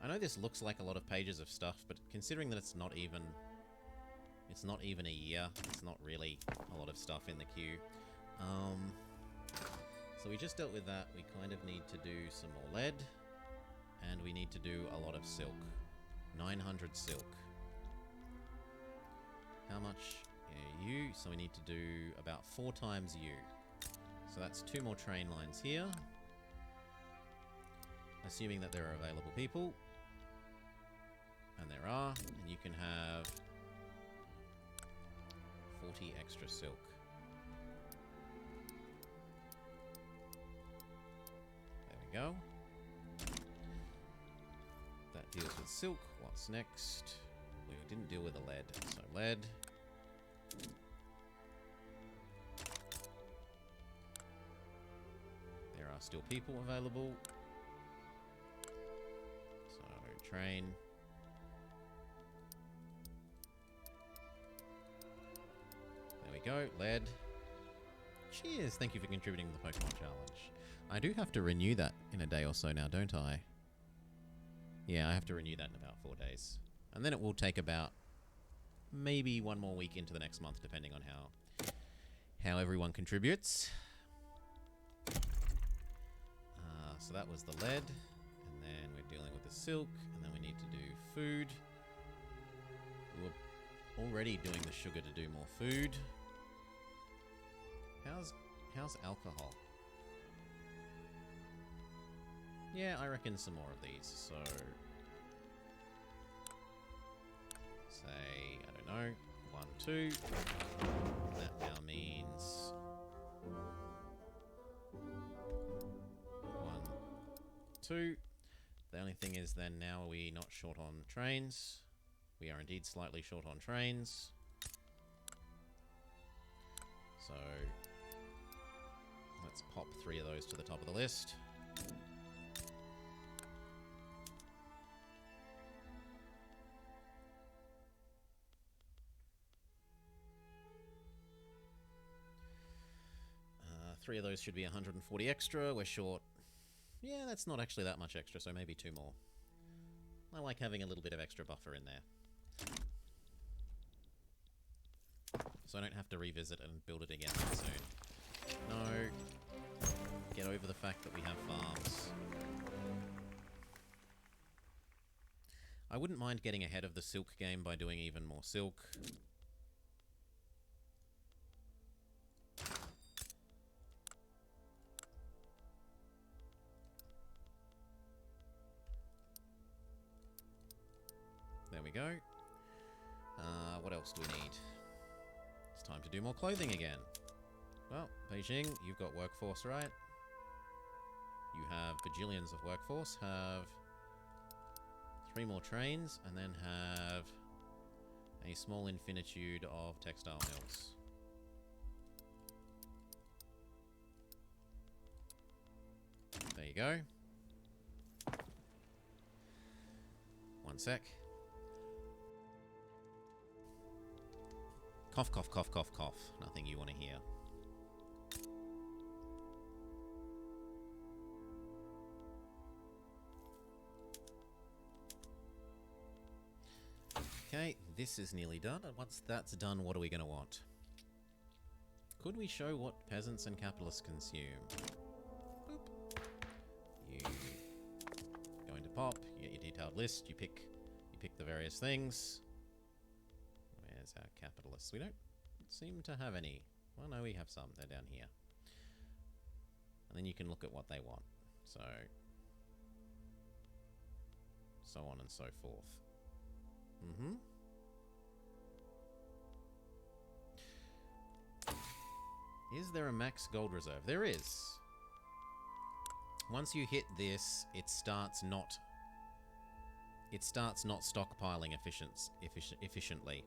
I know this looks like a lot of pages of stuff, but considering that it's not even a year, it's not really a lot of stuff in the queue. So we just dealt with that. We kind of need to do some more lead, and we need to do a lot of silk. 900 silk. How much? Yeah, U. So we need to do about 4 times U. So that's 2 more train lines here. Assuming that there are available people. And there are. And you can have 40 extra silk. There we go. That deals with silk. What's next? We didn't deal with the lead. So lead. There are still people available. So train. There we go. Lead. Cheers. Thank you for contributing to the Pokemon Challenge. I do have to renew that in a day or so now, don't I? Yeah, I have to renew that in about 4 days. And then it will take about maybe 1 more week into the next month, depending on how everyone contributes. So that was the lead. And then we're dealing with the silk. And then we need to do food. We were already doing the sugar to do more food. How's alcohol? Yeah, I reckon some more of these. So say, I don't know, 1, 2. That now means 1, 2. The only thing is then now are we not short on trains? We are indeed slightly short on trains. So let's pop 3 of those to the top of the list. Three of those should be 140 extra. We're short. Yeah, that's not actually that much extra, so maybe 2 more. I like having a little bit of extra buffer in there. So I don't have to revisit and build it again soon. No. Get over the fact that we have farms. I wouldn't mind getting ahead of the silk game by doing even more silk. There we go. What else do we need? It's time to do more clothing again. Well, Beijing, you've got workforce, right? You have bajillions of workforce. Have 3 more trains, and then have a small infinitude of textile mills. There you go. 1 sec. Cough, cough, cough, cough, cough. Nothing you want to hear. Okay, this is nearly done, and once that's done, what are we going to want? Could we show what peasants and capitalists consume? Boop. You go into pop, you get your detailed list, you pick the various things. Where's our capitalists? We don't seem to have any. Well, no, we have some. They're down here. And then you can look at what they want. So on and so forth. Mm-hmm. Is there a max gold reserve? There is. Once you hit this, it starts not it starts not stockpiling efficiently.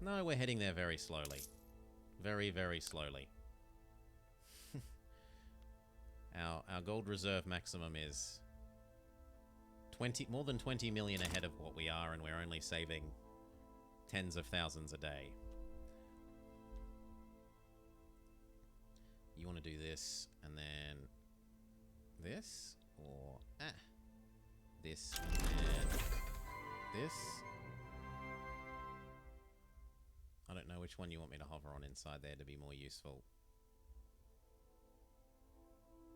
No, we're heading there very slowly. Very, very slowly. Our gold reserve maximum is more than 20 million ahead of what we are, and we're only saving tens of thousands a day. You want to do this, and then this, or this, and then this. I don't know which one you want me to hover on inside there to be more useful.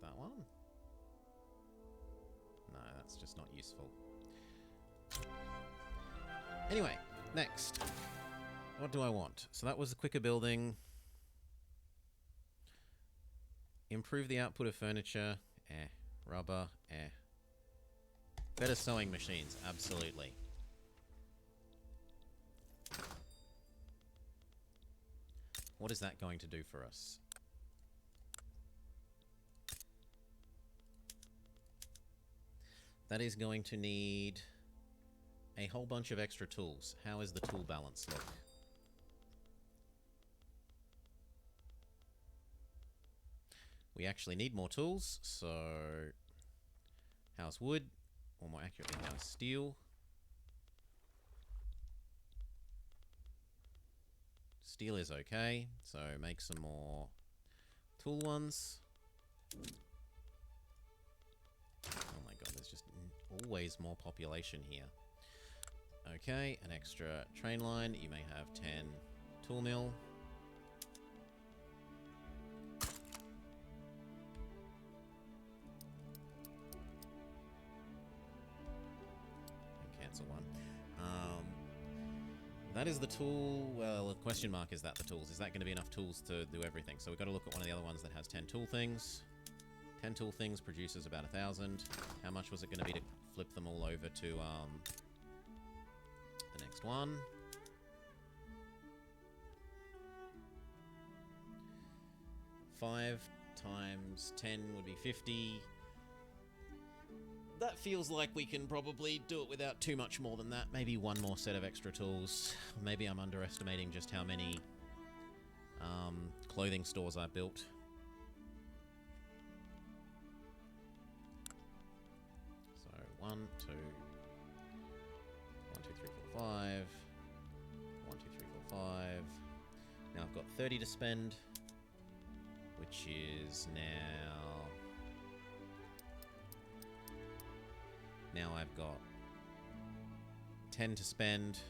That one? No, that's just not useful. Anyway, next. What do I want? So that was the quicker building. Improve the output of furniture. Rubber. Better sewing machines. Absolutely. What is that going to do for us? That is going to need a whole bunch of extra tools. How is the tool balance look? We actually need more tools, so how's wood? Or more accurately, how's steel? Steel is okay, so make some more tool ones. Oh my god, there's just always more population here. Okay, an extra train line. You may have 10 tool mill. And cancel one. That is the tool. Well, the question mark is that the tools. Is that going to be enough tools to do everything? So we've got to look at one of the other ones that has 10 tool things. 10 tool things produces about 1,000. How much was it going to be to flip them all over to the next one? Five times 10 would be 50. That feels like we can probably do it without too much more than that. Maybe one more set of extra tools. Maybe I'm underestimating just how many clothing stores I built. So 1, 2, 1, 2, 3, 4, 5. 1, 2, 3, 4, 5. Now I've got 30 to spend, which is now... Now I've got 10 to spend.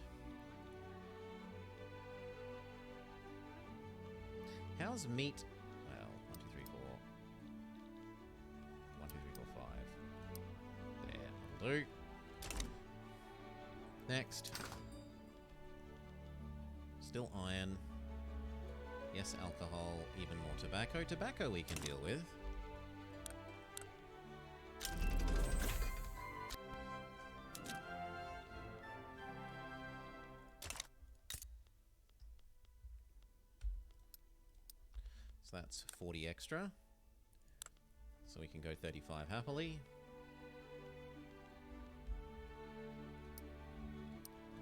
How's meat? Well, 1, 2, 3, 4. 1, 2, 3, 4, 5. There, that'll do. Next. Still iron. Yes, alcohol. Even more tobacco. Tobacco we can deal with. So that's 40 extra. So we can go 35 happily.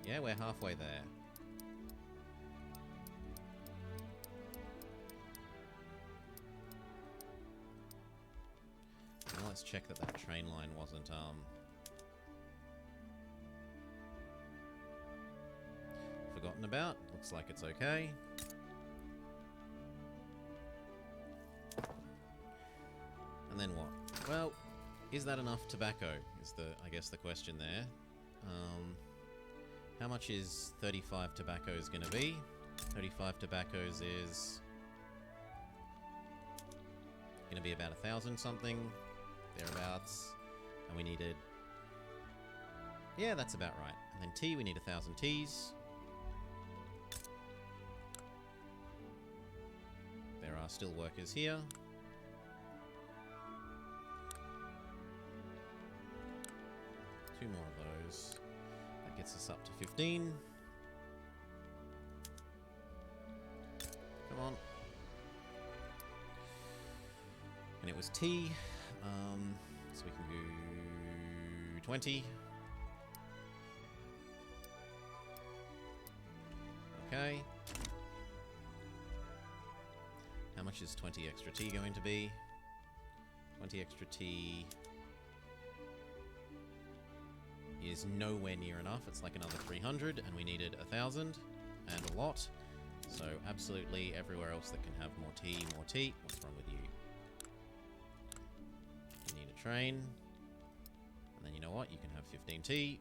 Yeah, we're halfway there. Now let's check that that train line wasn't, forgotten about. Looks like it's okay. And then what? Well, is that enough tobacco? Is I guess the question there. How much is 35 tobaccos going to be? 35 tobaccos is going to be about 1,000 something, thereabouts. And we needed... Yeah, that's about right. And then tea, we need 1,000 teas. There are still workers here. Two more of those. That gets us up to 15. Come on. And it was tea. So we can 220. Okay. How much is 20 extra T going to be? 20 extra T is nowhere near enough. It's like another 300, and we needed 1,000 and a lot. So absolutely everywhere else that can have more T, more T. What's wrong with you? You need a train. And then you know what? You can have 15T.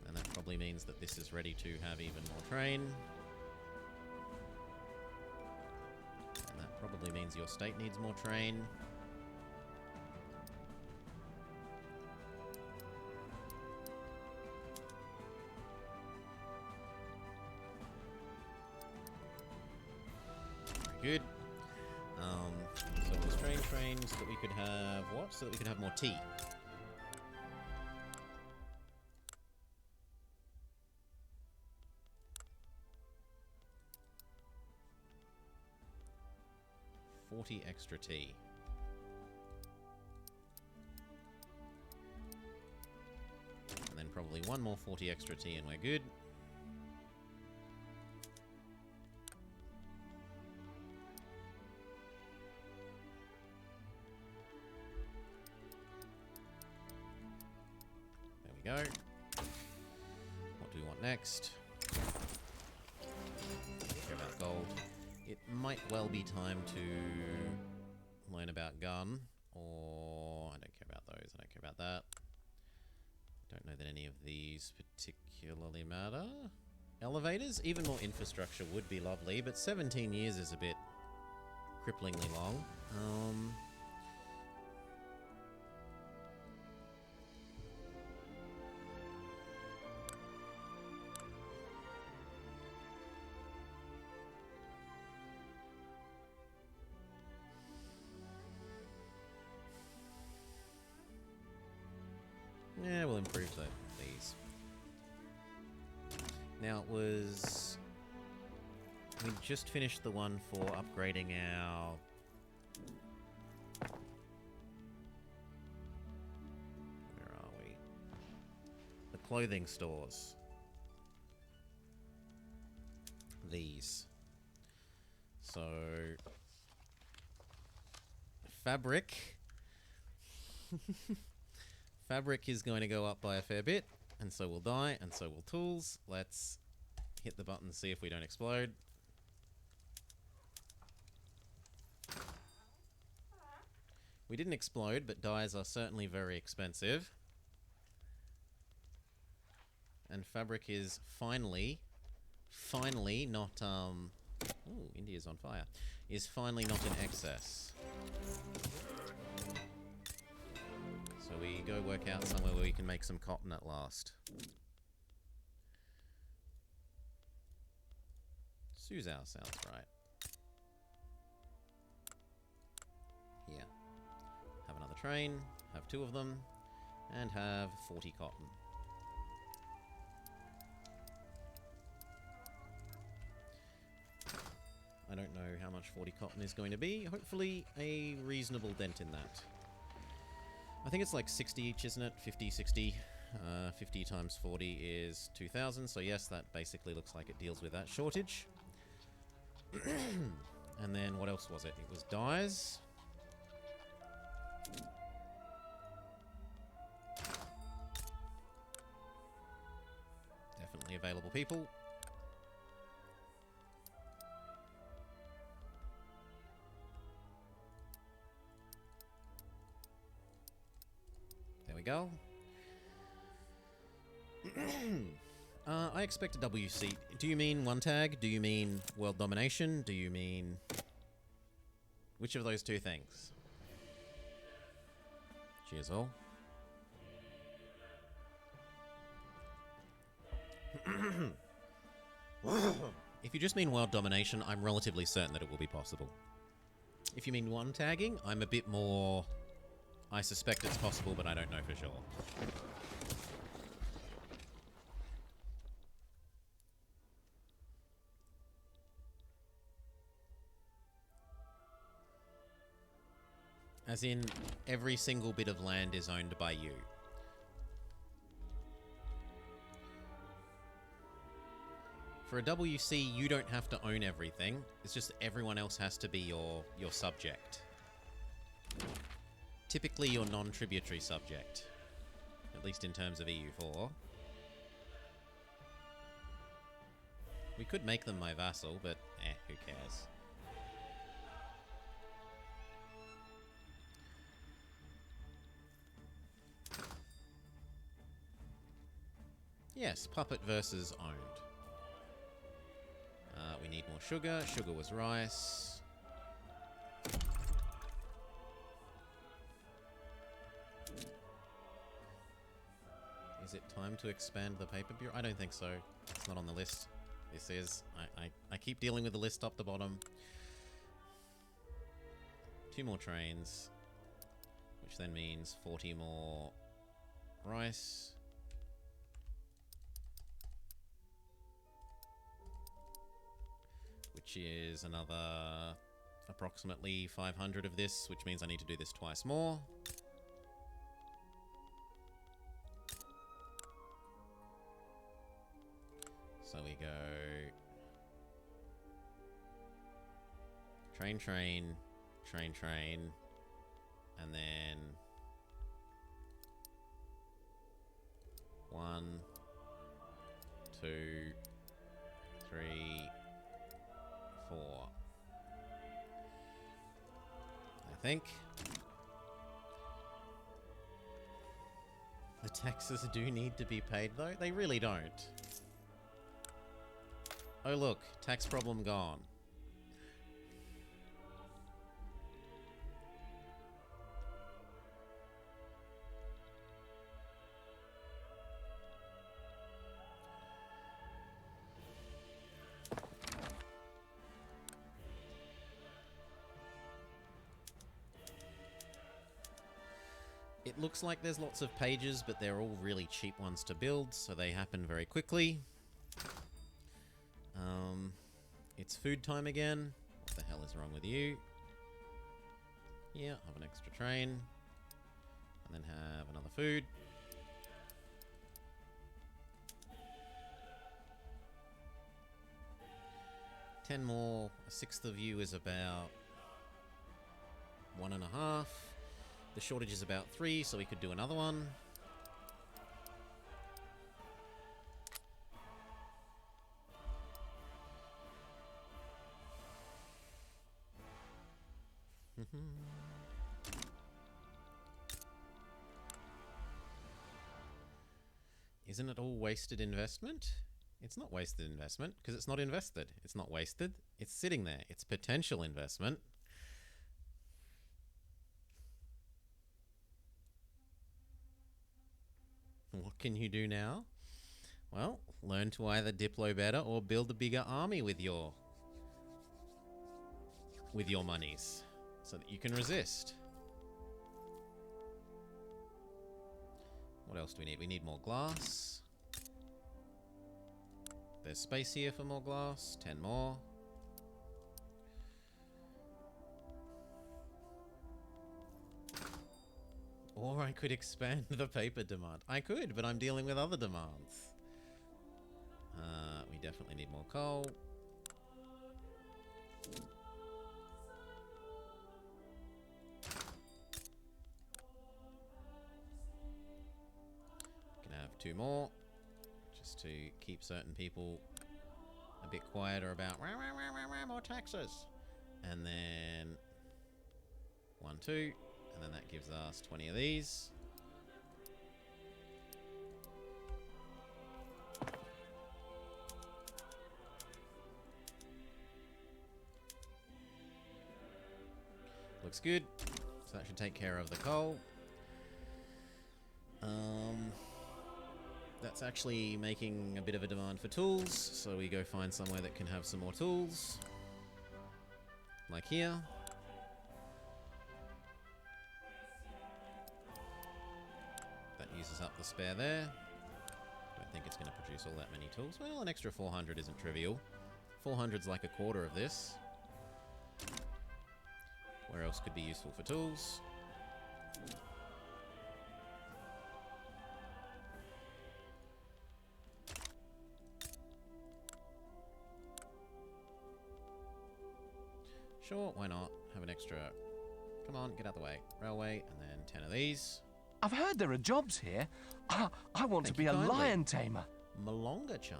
And that probably means that this is ready to have even more train. And that probably means your state needs more train. Good. So it was trains so that we could have what? So that we could have more T. $40 extra T. And then probably one more 40 extra T and we're good. Go. What do we want next? Care about gold. It might well be time to learn about gun, or I don't care about those. I don't care about that. Don't know that any of these particularly matter. Elevators, even more infrastructure would be lovely, but 17 years is a bit cripplingly long. Yeah, we'll improve these. Now it was... We just finished the one for upgrading our... Where are we? The clothing stores. These. So... Fabric... Fabric is going to go up by a fair bit, and so will dye, and so will tools. Let's hit the button, see if we don't explode. We didn't explode, but dyes are certainly very expensive. And fabric is finally not, ooh, India's on fire. Is finally not in excess. So we go work out somewhere where we can make some cotton at last. Suzhou sounds right. Here. Have another train, have 2 of them, and have 40 cotton. I don't know how much 40 cotton is going to be. Hopefully a reasonable dent in that. I think it's like 60 each, isn't it? 50, 60. 50 times 40 is 2,000. So yes, that basically looks like it deals with that shortage. And then what else was it? It was dyes. Definitely available people. There we go. I expect a WC. Do you mean one tag? Do you mean world domination? Do you mean... Which of those 2 things? Cheers all. If you just mean world domination, I'm relatively certain that it will be possible. If you mean one tagging, I'm a bit more... I suspect it's possible, but I don't know for sure. As in, every single bit of land is owned by you. For a WC, you don't have to own everything. It's just everyone else has to be your subject. Typically your non-tributary subject. At least in terms of EU4. We could make them my vassal, but who cares? Yes, puppet versus owned. We need more sugar. Sugar was rice. Is it time to expand the paper bureau? I don't think so. It's not on the list. This is. I keep dealing with the list up the bottom. 2 more trains. Which then means 40 more rice. Which is another approximately 500 of this, which means I need to do this twice more. So we go train, train, train, train, and then 1, 2, 3, 4. I think. The taxes do need to be paid, though. They really don't. Oh, look. Tax problem gone. It looks like there's lots of pages, but they're all really cheap ones to build, so they happen very quickly. It's food time again. What the hell is wrong with you? Yeah, have an extra train. And then have another food. Ten more. A sixth of you is about 1.5. The shortage is about 3, so we could do another one. Isn't it all wasted investment? It's not wasted investment, because it's not invested. It's not wasted. It's sitting there. It's potential investment. What can you do now? Well, learn to either diplo better or build a bigger army with your monies, so that you can resist. What else do we need? We need more glass. There's space here for more glass. 10 more. Or I could expand the paper demand. I could, but I'm dealing with other demands. We definitely need more coal. Can have 2 more, just to keep certain people a bit quieter about more taxes. And then 1, 2. And then that gives us 20 of these. Looks good. So that should take care of the coal. That's actually making a bit of a demand for tools. So we go find somewhere that can have some more tools. Like here. That uses up the spare there. Don't think it's going to produce all that many tools. Well, an extra 400 isn't trivial. 400's like 1/4 of this. Where else could be useful for tools? Sure, why not? Have an extra... Come on, get out the way. Railway, and then 10 of these. I've heard there are jobs here. I want to Thank be you a kindly. lion tamer. Malonga-chan.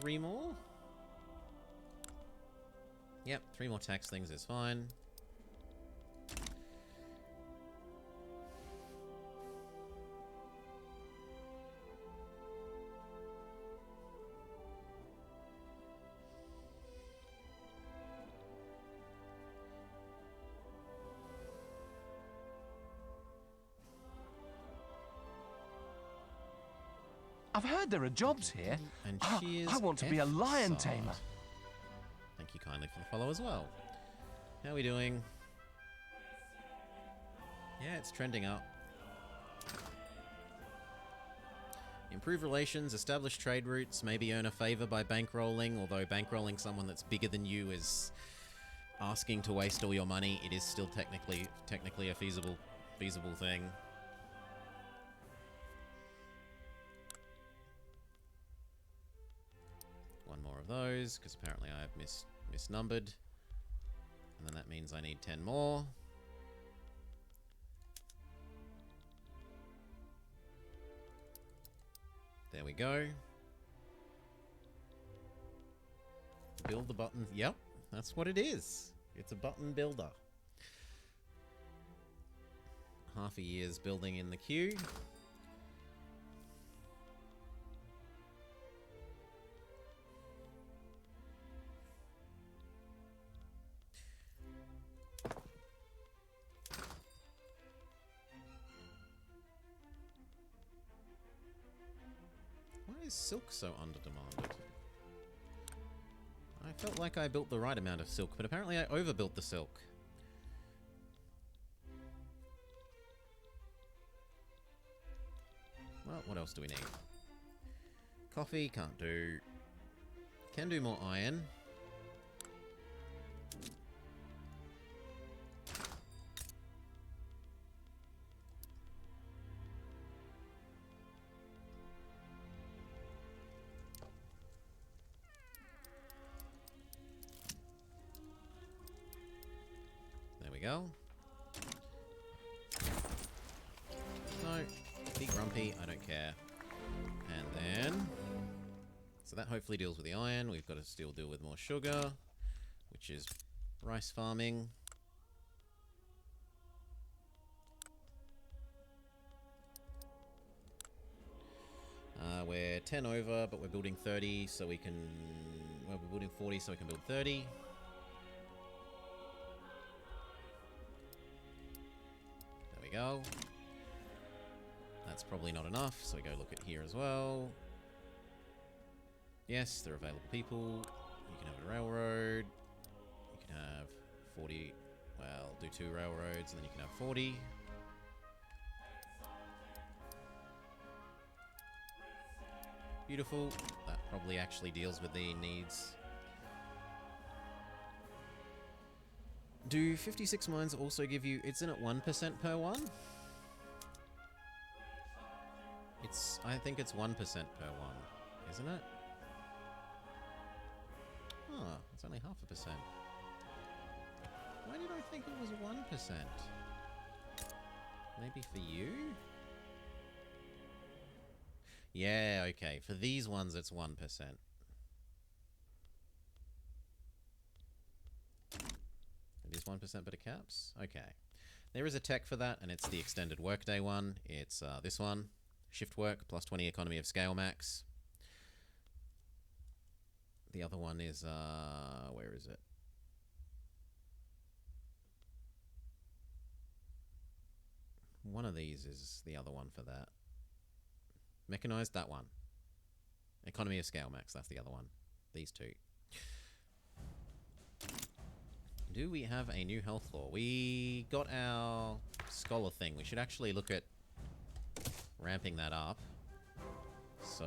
3 more? Yep, 3 more tax things is fine. I've heard there are jobs here. And cheers, I want to be a lion tamer. Thank you kindly for the follow as well. How are we doing? Yeah, it's trending up. Improve relations, establish trade routes, maybe earn a favor by bankrolling, although bankrolling someone that's bigger than you is asking to waste all your money. It is still technically a feasible thing. One more of those, because apparently I have misnumbered. And then that means I need 10 more. There we go. Build the button. Yep, that's what it is. It's a button builder. Half a year's building in the queue. Why is silk so under-demanded? I felt like I built the right amount of silk, but apparently I overbuilt the silk. Well, what else do we need? Coffee, can't do. Can do more iron. There we go. No, be grumpy, I don't care. And then... So that hopefully deals with the iron. We've got to still deal with more sugar, which is rice farming. We're 10 over, but we're building 30, so we can... Well, we're building 40, so we can build 30. There we go. That's probably not enough, so we go look at here as well. Yes, they're available people. You can have a railroad. You can have 40... Well, do 2 railroads, and then you can have 40. Beautiful. That probably actually deals with the needs. Do 56 mines also give you... Isn't it 1% per one? I think it's 1% per one, isn't it? Oh, it's only 0.5%. Why did I think it was 1%? Maybe for you? Yeah, okay. For these ones, it's 1%. It is 1% better caps? Okay. There is a tech for that, and it's the extended workday one. It's this one. Shift work, plus 20 economy of scale max. The other one is, where is it? One of these is the other one for that. Mechanized, that one. Economy of scale max, that's the other one. These two. Do we have a new health law? We got our scholar thing. We should actually look at ramping that up. So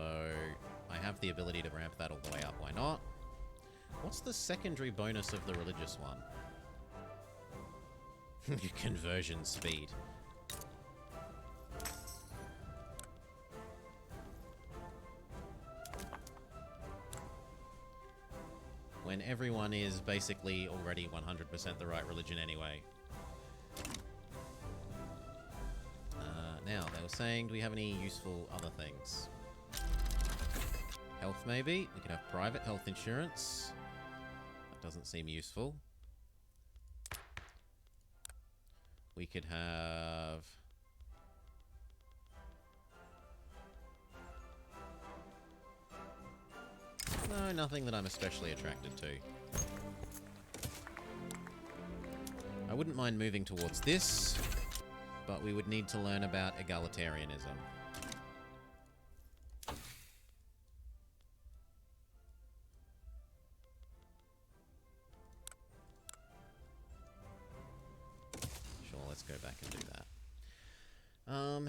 I have the ability to ramp that all the way up. Why not? What's the secondary bonus of the religious one? Conversion speed. When everyone is basically already 100% the right religion anyway. Now, they were saying, do we have any useful other things? Health, maybe? We could have private health insurance. That doesn't seem useful. We could have... No, nothing that I'm especially attracted to. I wouldn't mind moving towards this, but we would need to learn about egalitarianism. Sure, let's go back and do that.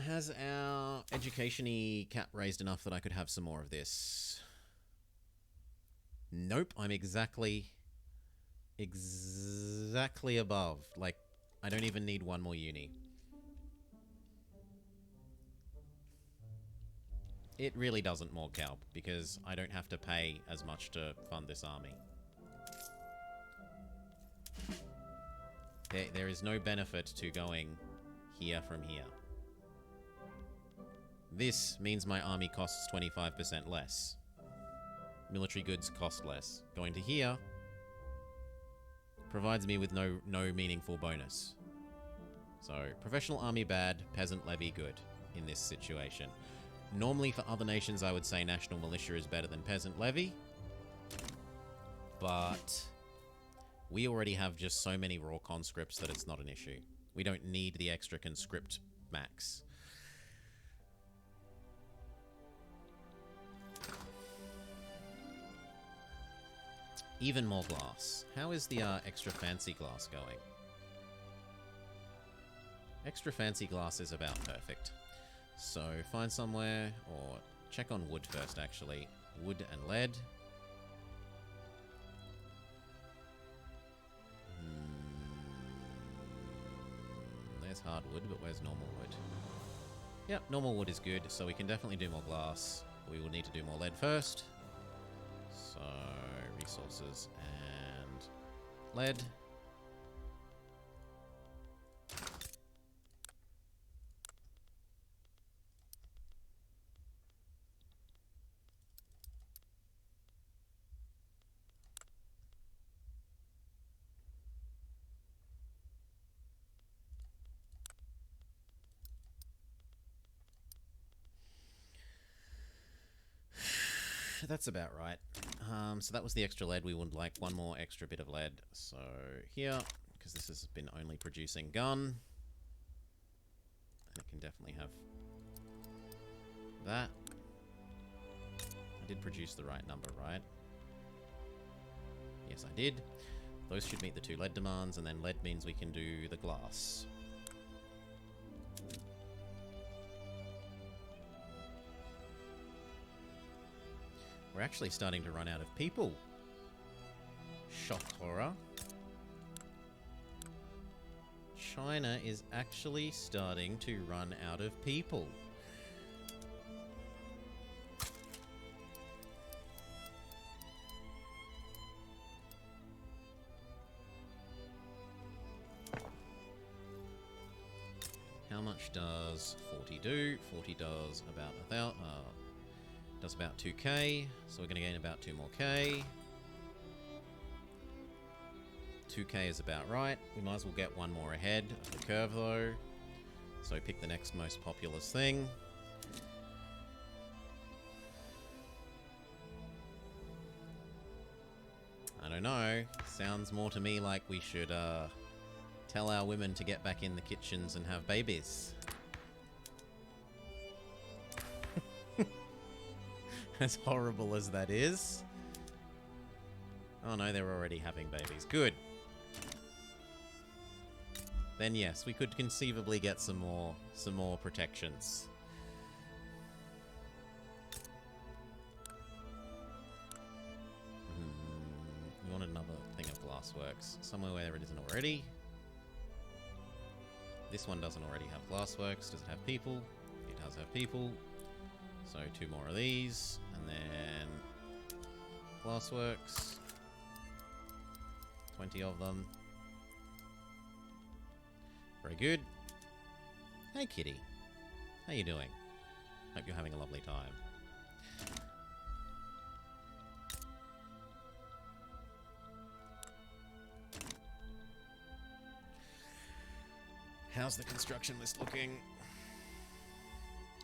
Has our education-y cap raised enough that I could have some more of this? Nope, I'm exactly above. Like, I don't even need one more uni. It really doesn't more help, because I don't have to pay as much to fund this army. There is no benefit to going here from here. This means my army costs 25% less. Military goods cost less. Going to here provides me with no meaningful bonus. So, professional army bad, peasant levy good in this situation. Normally for other nations I would say national militia is better than peasant levy. But we already have just so many raw conscripts that it's not an issue. We don't need the extra conscript max. Even more glass. How is the extra fancy glass going? Extra fancy glass is about perfect. So find somewhere, or check on wood first actually. Wood and lead. There's hardwood, but where's normal wood? Yep, normal wood is good, so we can definitely do more glass. We will need to do more lead first. So, resources and lead. That's about right. So that was the extra lead. We would like one more extra bit of lead. So here, because this has been only producing gun. And it can definitely have that. I did produce the right number, right? Yes, I did. Those should meet the 2 lead demands, and then lead means we can do the glass. We're actually starting to run out of people. Shock horror. China is actually starting to run out of people. How much does 40 do? 40 does about 1,000. Does about 2k, so we're going to gain about 2 more k. 2k is about right. We might as well get one more ahead of the curve though. So pick the next most populous thing. I don't know. Sounds more to me like we should tell our women to get back in the kitchens and have babies. As horrible as that is. Oh no, they're already having babies. Good. Then yes, we could conceivably get some more protections. We want another thing of glassworks. Somewhere where it isn't already. This one doesn't already have glassworks. Does it have people? It does have people. So 2 more of these, and then glassworks. 20 of them. Very good. Hey, kitty. How you doing? Hope you're having a lovely time. How's the construction list looking?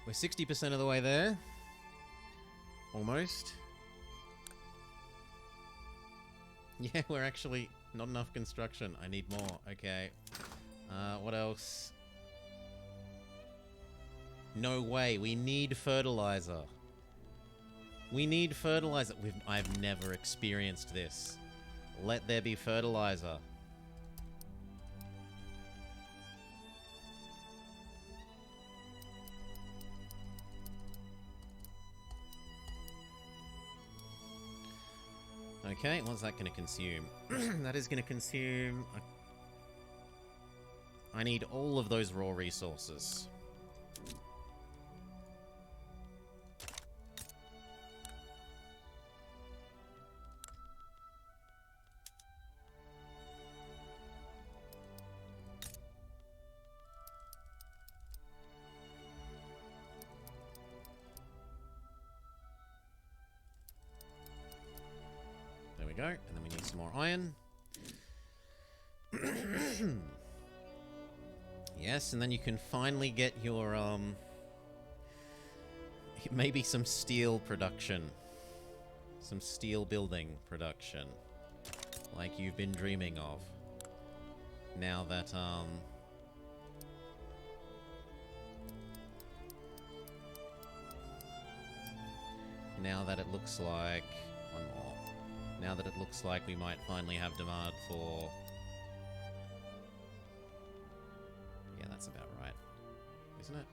We're 60% of the way there. Almost. Yeah, we're actually not enough construction. I need more. Okay. What else? No way. We need fertilizer. We need fertilizer. I've never experienced this. Let there be fertilizer. Okay, what's that going to consume? That is going to consume... I need all of those raw resources. There we go, and then we need some more iron. Yes, and then you can finally get your, maybe some steel production. Some steel building production. Like you've been dreaming of. Now that, now that it looks like... One more. Now that it looks like we might finally have demand for... Yeah, that's about right. Isn't it?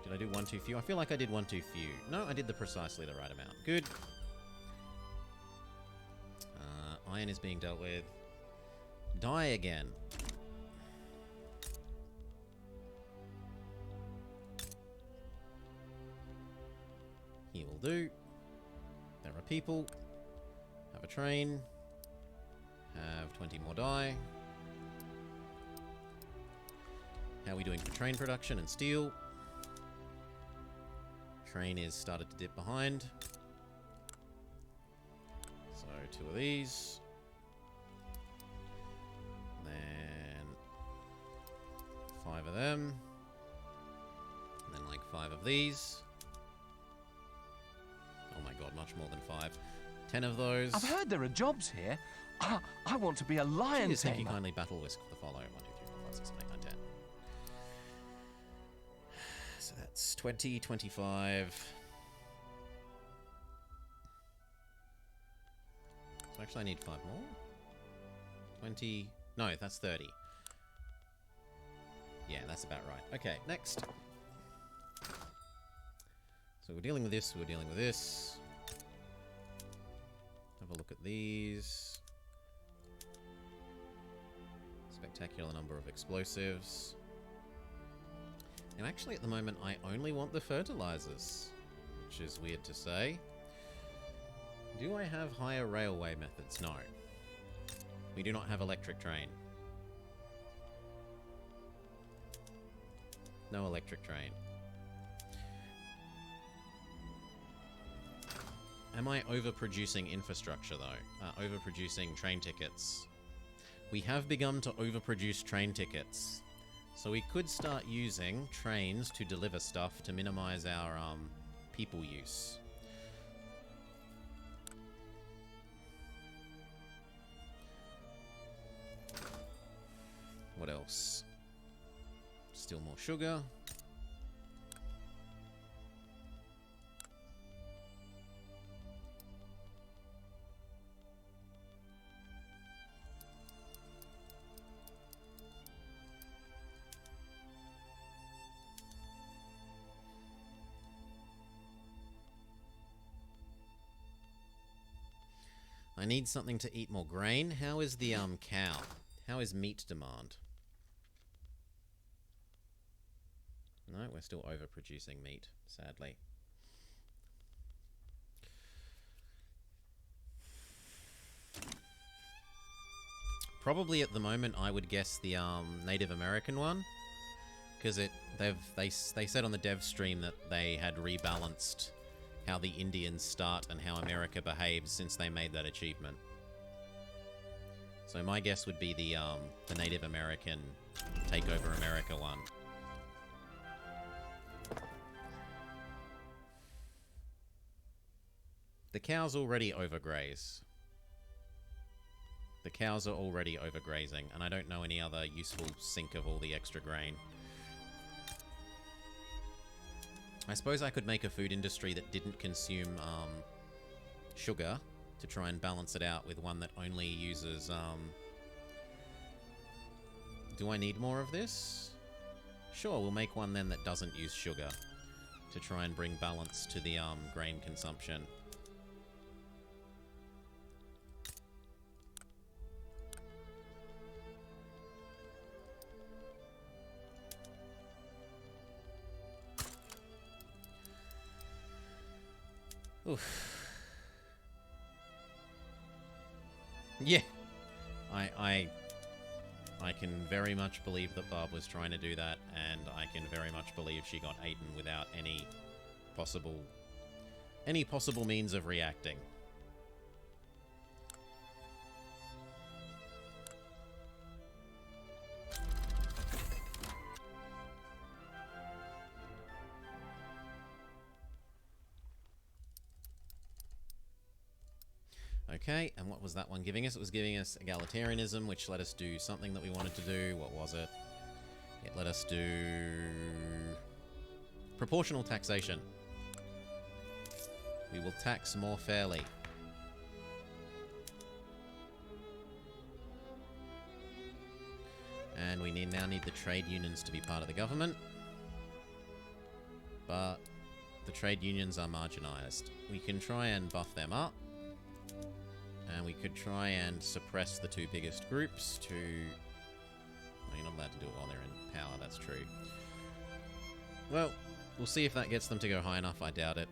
Did I do one too few? I feel like I did one too few. No, I did precisely the right amount. Good. Iron is being dealt with. Die again. Here will do. There are people. Have a train. Have 20 more die. How are we doing for train production and steel? Train is started to dip behind. So 2 of these. Then 5 of them. And then like 5 of these. Oh my god, much more than 5. 10 of those. I've heard there are jobs here. I want to be a lion Please, thank you tamer. kindly. Battle whisk the follow. 1, 2, 3, 4, 5, 6, 7, 8, 9, 10. So that's 20, 25. So actually I need 5 more. 20. No, that's 30. Yeah, that's about right. Okay, next. So we're dealing with this, we're dealing with this. Have a look at these. Spectacular number of explosives. Now actually at the moment I only want the fertilizers, which is weird to say. Do I have higher railway methods? No. We do not have electric train. No electric train. Am I overproducing infrastructure, though? Overproducing train tickets. We have begun to overproduce train tickets. So we could start using trains to deliver stuff to minimize our, people use. What else? Still more sugar. I need something to eat more grain. How is the, cow? How is meat demand? No, we're still overproducing meat, sadly. Probably at the moment I would guess the Native American one, because they said on the dev stream that they had rebalanced how the Indians start and how America behaves since they made that achievement. So my guess would be the Native American take over America one. The cows already overgraze. The cows are already overgrazing, and I don't know any other useful sink of all the extra grain. I suppose I could make a food industry that didn't consume sugar to try and balance it out with one that only uses... Do I need more of this? Sure, we'll make one then that doesn't use sugar to try and bring balance to the grain consumption. Oof. Yeah. I can very much believe that Barb was trying to do that, and I can very much believe she got eaten without any possible means of reacting. Okay, and what was that one giving us? It was giving us egalitarianism, which let us do something that we wanted to do. What was it? It let us do proportional taxation. We will tax more fairly. And we now need the trade unions to be part of the government. But the trade unions are marginalized. We can try and buff them up. And we could try and suppress the two biggest groups to... Well, you're not allowed to do it while they're in power, that's true. Well, we'll see if that gets them to go high enough. I doubt it.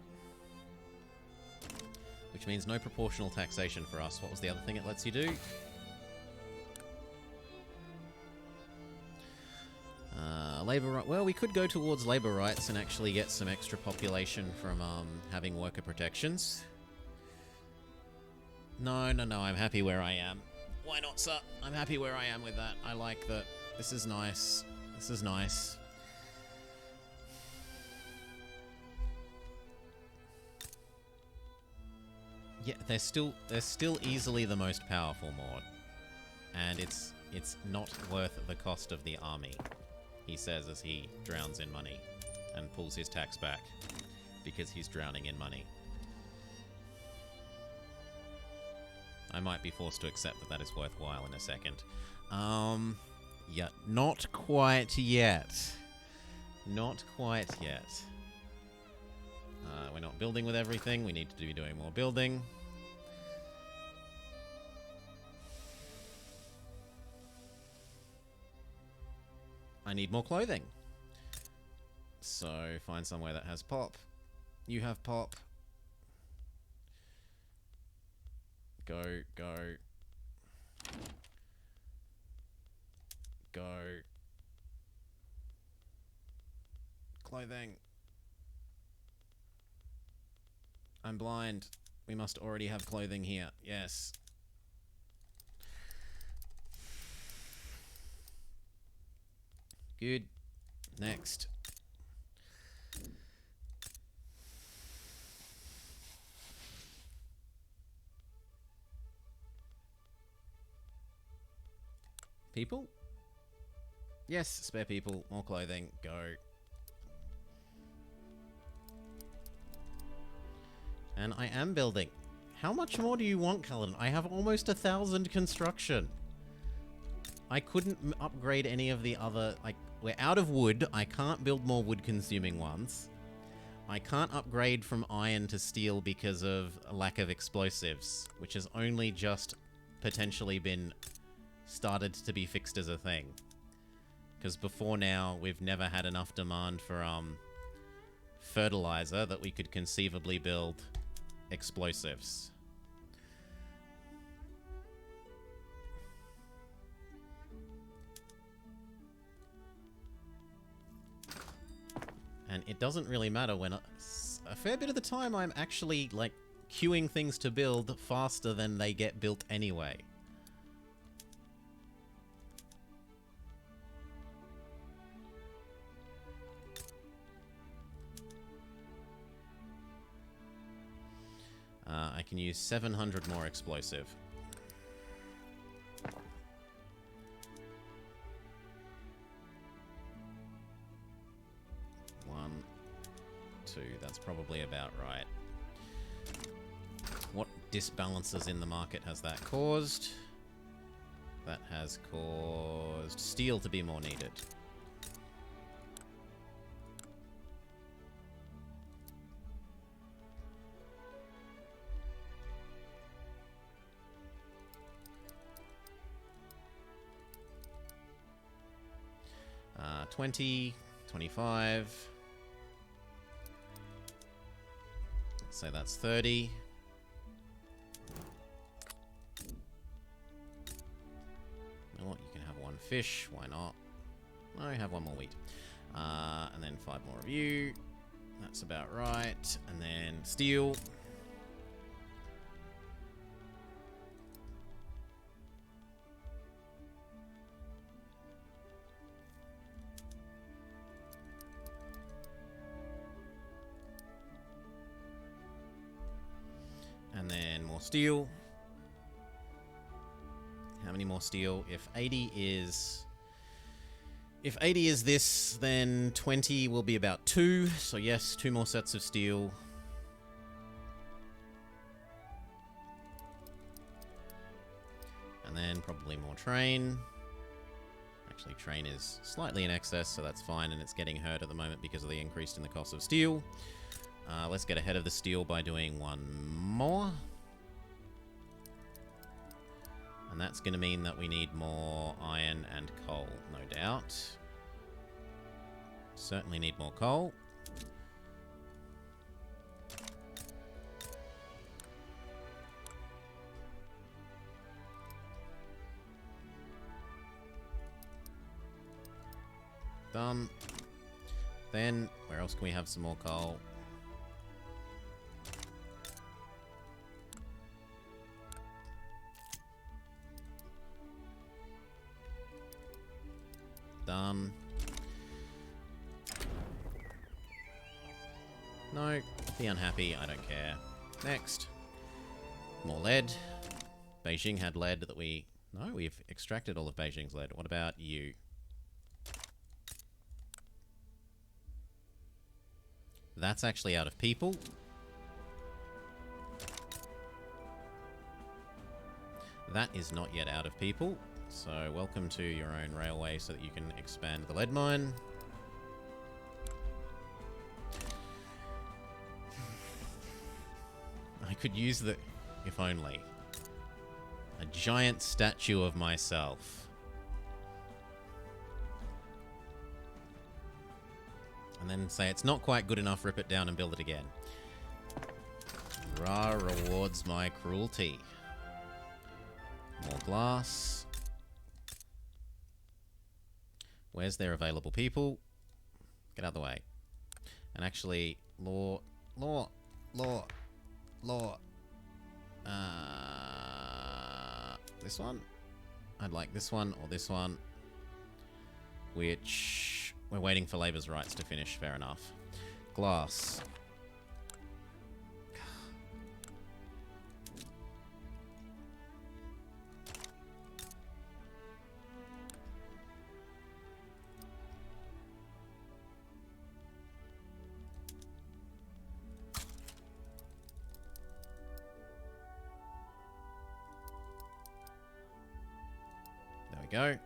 Which means no proportional taxation for us. What was the other thing it lets you do? Labor right. Well, we could go towards labor rights and actually get some extra population from having worker protections. No, I'm happy where I am. Why not, sir? I'm happy where I am with that. I like that. This is nice. This is nice. Yeah, they're still easily the most powerful mod. And it's not worth the cost of the army, he says as he drowns in money and pulls his tax back because he's drowning in money. I might be forced to accept that that is worthwhile in a second. Yeah, not quite yet. Not quite yet. We're not building with everything. We need to be doing more building. I need more clothing. So, find somewhere that has pop. You have pop. Go, go. Go. Clothing. I'm blind. We must already have clothing here. Yes. Good. Next. People? Yes, spare people. More clothing. Go. And I am building. How much more do you want, Cullen? I have almost 1,000 construction. I couldn't upgrade any of the other... Like, we're out of wood. I can't build more wood-consuming ones. I can't upgrade from iron to steel because of a lack of explosives, which has only just potentially been started to be fixed as a thing. Because before now, we've never had enough demand for fertilizer that we could conceivably build explosives. And it doesn't really matter when... a fair bit of the time I'm actually, like, queuing things to build faster than they get built anyway. I can use 700 more explosive. One, two, that's probably about right. What disbalances in the market has that caused? That has caused steel to be more needed. Uh, 20, 25. Let's say that's 30. You know what? You can have one fish. Why not? No, have one more wheat. And then 5 more of you. That's about right. And then steel. And then more steel. How many more steel? If 80 is... If 80 is this, then 20 will be about 2. So yes, 2 more sets of steel. And then probably more train. Actually, train is slightly in excess, so that's fine, and it's getting hurt at the moment because of the increase in the cost of steel. Let's get ahead of the steel by doing 1 more. And that's going to mean that we need more iron and coal, no doubt. Certainly need more coal. Done. Then, where else can we have some more coal? Done. No, be unhappy, I don't care. Next. More lead. Beijing had lead that we... No, we've extracted all of Beijing's lead. What about you? That's actually out of people. That is not yet out of people. So, welcome to your own railway so that you can expand the lead mine. I could use the... if only. A giant statue of myself. And then say it's not quite good enough, rip it down and build it again. Ra rewards my cruelty. More glass. Where's their available people? Get out of the way. And actually, law. This one? I'd like this one or this one. Which we're waiting for labor's rights to finish, fair enough. Glass. Go.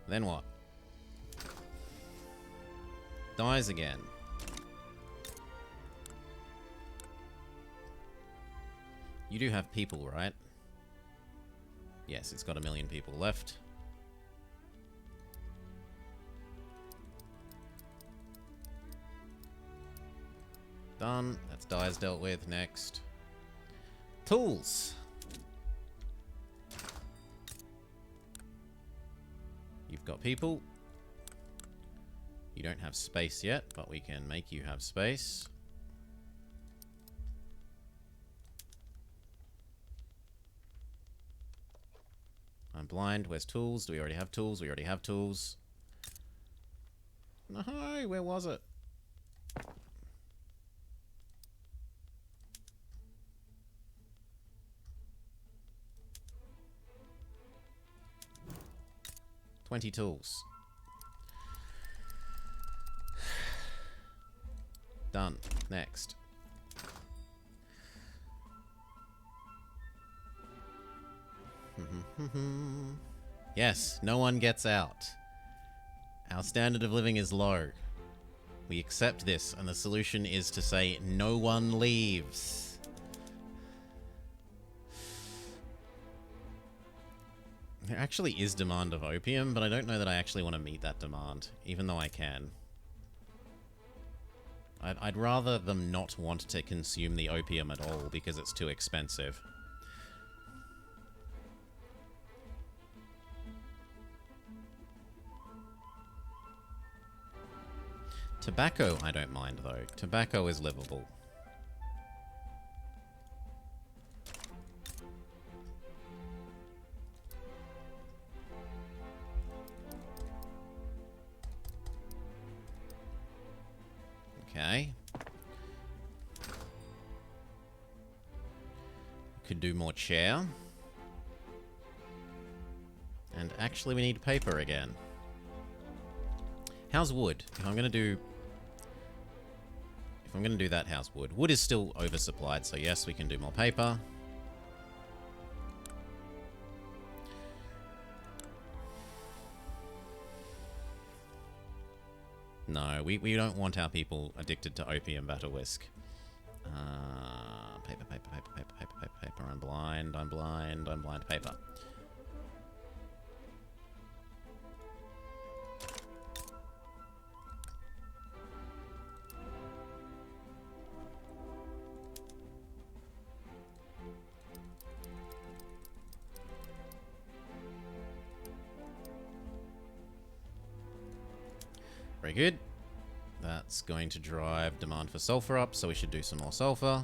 Then what? Dies again. You do have people, right? Yes, it's got 1 million people left. Done. That's dyes dealt with. Next. Tools. You've got people. You don't have space yet, but we can make you have space. I'm blind. Where's tools? Do we already have tools? We already have tools. No, where was it? $20 tools. Done. Next. Yes, no one gets out. Our standard of living is low. We accept this, and the solution is to say no one leaves. There actually is demand of opium, but I don't know that I actually want to meet that demand, even though I can. I'd rather them not want to consume the opium at all because it's too expensive. Tobacco, I don't mind, though. Tobacco is livable. Okay. Could do more chair. And actually we need paper again. How's wood? If I'm gonna do that, how's wood? Wood is still oversupplied, so yes, we can do more paper. No, we don't want our people addicted to opium, Battlewhisk. Paper, paper, paper, paper, paper, paper, paper. I'm blind, I'm blind, I'm blind. Paper. Very good. That's going to drive demand for sulfur up, so we should do some more sulfur.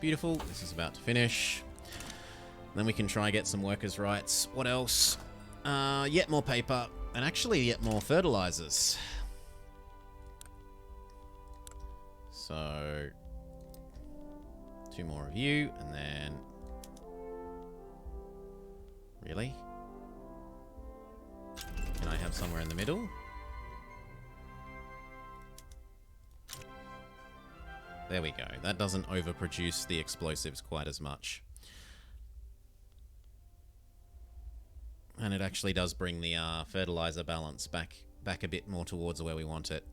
Beautiful. This is about to finish. Then we can try get some workers' rights. What else? Yet more paper. And actually yet more fertilizers. So, 2 more of you, and then... Really? Can I have somewhere in the middle? There we go. That doesn't overproduce the explosives quite as much. And it actually does bring the fertilizer balance back a bit more towards where we want it.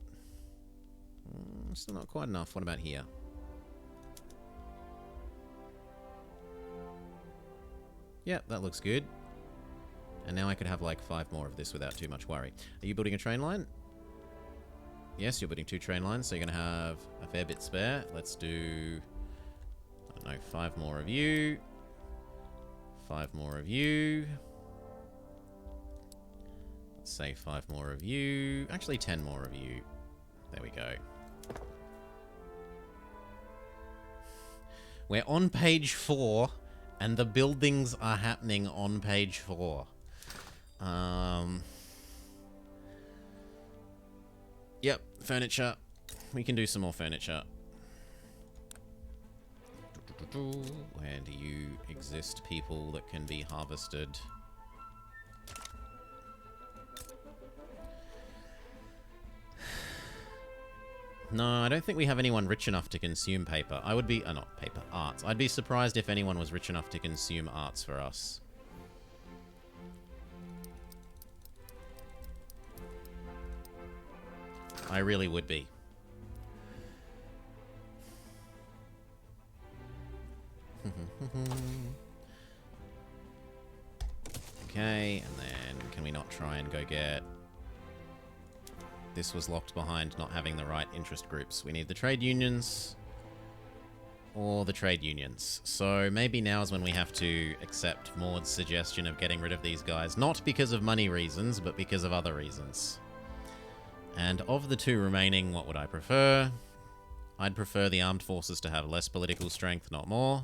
Still not quite enough. What about here? Yep, that looks good. And now I could have like 5 more of this without too much worry. Are you building a train line? Yes, you're building 2 train lines, so you're going to have a fair bit spare. Let's do, I don't know, 5 more of you. 5 more of you. Let's say 5 more of you. Actually, 10 more of you. There we go. We're on page 4, and the buildings are happening on page 4. Yep, furniture. We can do some more furniture. Where do you exist, people that can be harvested? No, I don't think we have anyone rich enough to consume paper. I would be... not paper, arts. I'd be surprised if anyone was rich enough to consume arts for us. I really would be. Okay, and then can we not try and go get... This was locked behind not having the right interest groups. We need the trade unions or the trade unions. So maybe now is when we have to accept Maud's suggestion of getting rid of these guys, not because of money reasons, but because of other reasons. And of the two remaining, what would I prefer? I'd prefer the armed forces to have less political strength, not more.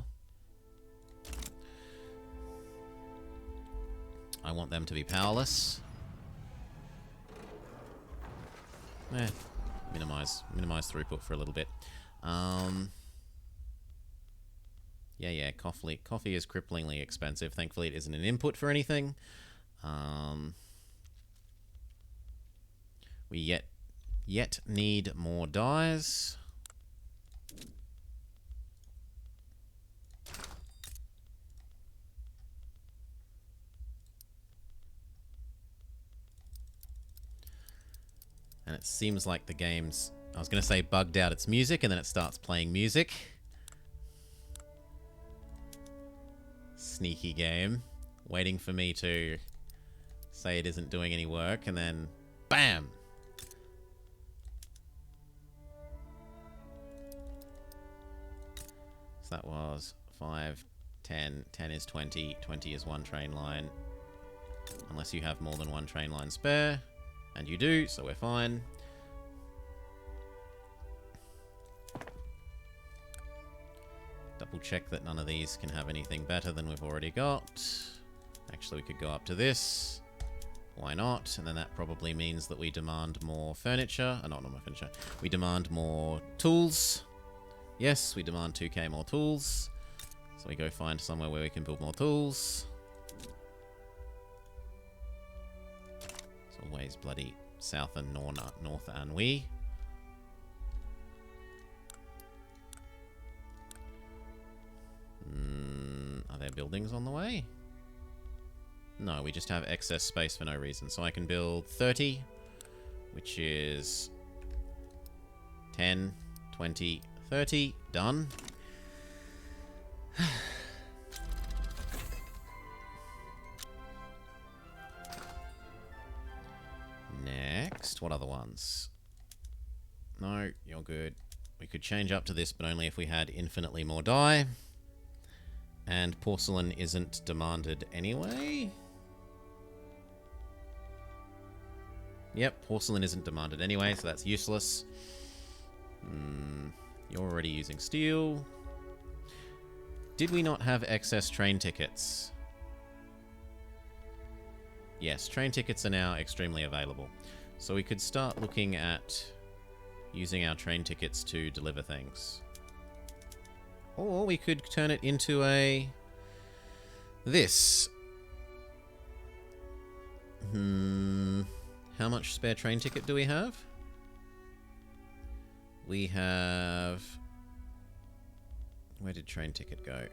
I want them to be powerless. Minimize throughput for a little bit. Yeah, coffee is cripplingly expensive. Thankfully, it isn't an input for anything. We yet need more dyes. And it seems like the game's... I was going to say bugged out its music, and then it starts playing music. Sneaky game. Waiting for me to say it isn't doing any work, and then... BAM! So that was 5, 10. 10 is 20. 20 is one train line. Unless you have more than one train line spare. And you do, so we're fine. Double check that none of these can have anything better than we've already got. Actually, we could go up to this. Why not? And then that probably means that we demand more furniture. Not more furniture. We demand more tools. Yes, we demand 2k more tools. So we go find somewhere where we can build more tools. Always bloody south and north and we. Are there buildings on the way? No, we just have excess space for no reason. So I can build 30, which is 10, 20, 30. Done. Next, what other ones? No, you're good. We could change up to this, but only if we had infinitely more dye. And porcelain isn't demanded anyway. Yep, porcelain isn't demanded anyway, so that's useless. You're already using steel. Did we not have excess train tickets? Yes, train tickets are now extremely available. So we could start looking at using our train tickets to deliver things. Or we could turn it into a... this. How much spare train ticket do we have? We have... Where did train ticket go?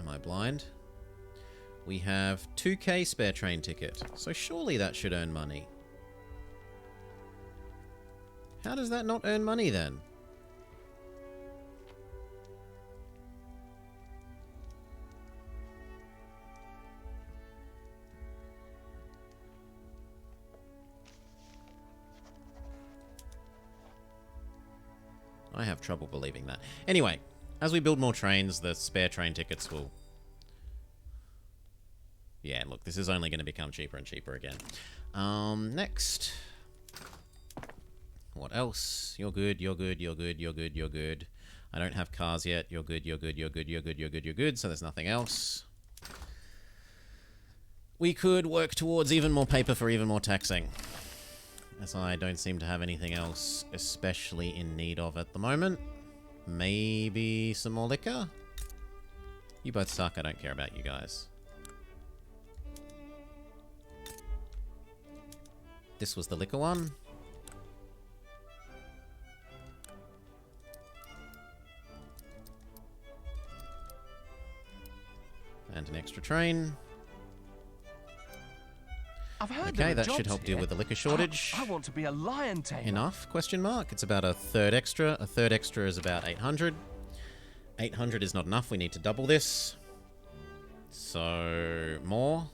Am I blind? We have 2k spare train ticket, so surely that should earn money. How does that not earn money then? I have trouble believing that. Anyway, as we build more trains, the spare train tickets will... Yeah, look, this is only going to become cheaper and cheaper again. Next. What else? You're good, you're good, you're good, you're good, you're good. I don't have cars yet. You're good, you're good, you're good, you're good, you're good, you're good. So there's nothing else. We could work towards even more paper for even more taxing, as I don't seem to have anything else especially in need of at the moment. Maybe some more liquor? You both suck, I don't care about you guys. This was the liquor one. And an extra train. Okay, that should help deal with the liquor shortage. I want to be a lion tamer. Enough? Question mark. It's about a third extra. A third extra is about 800. 800 is not enough. We need to double this. So, more.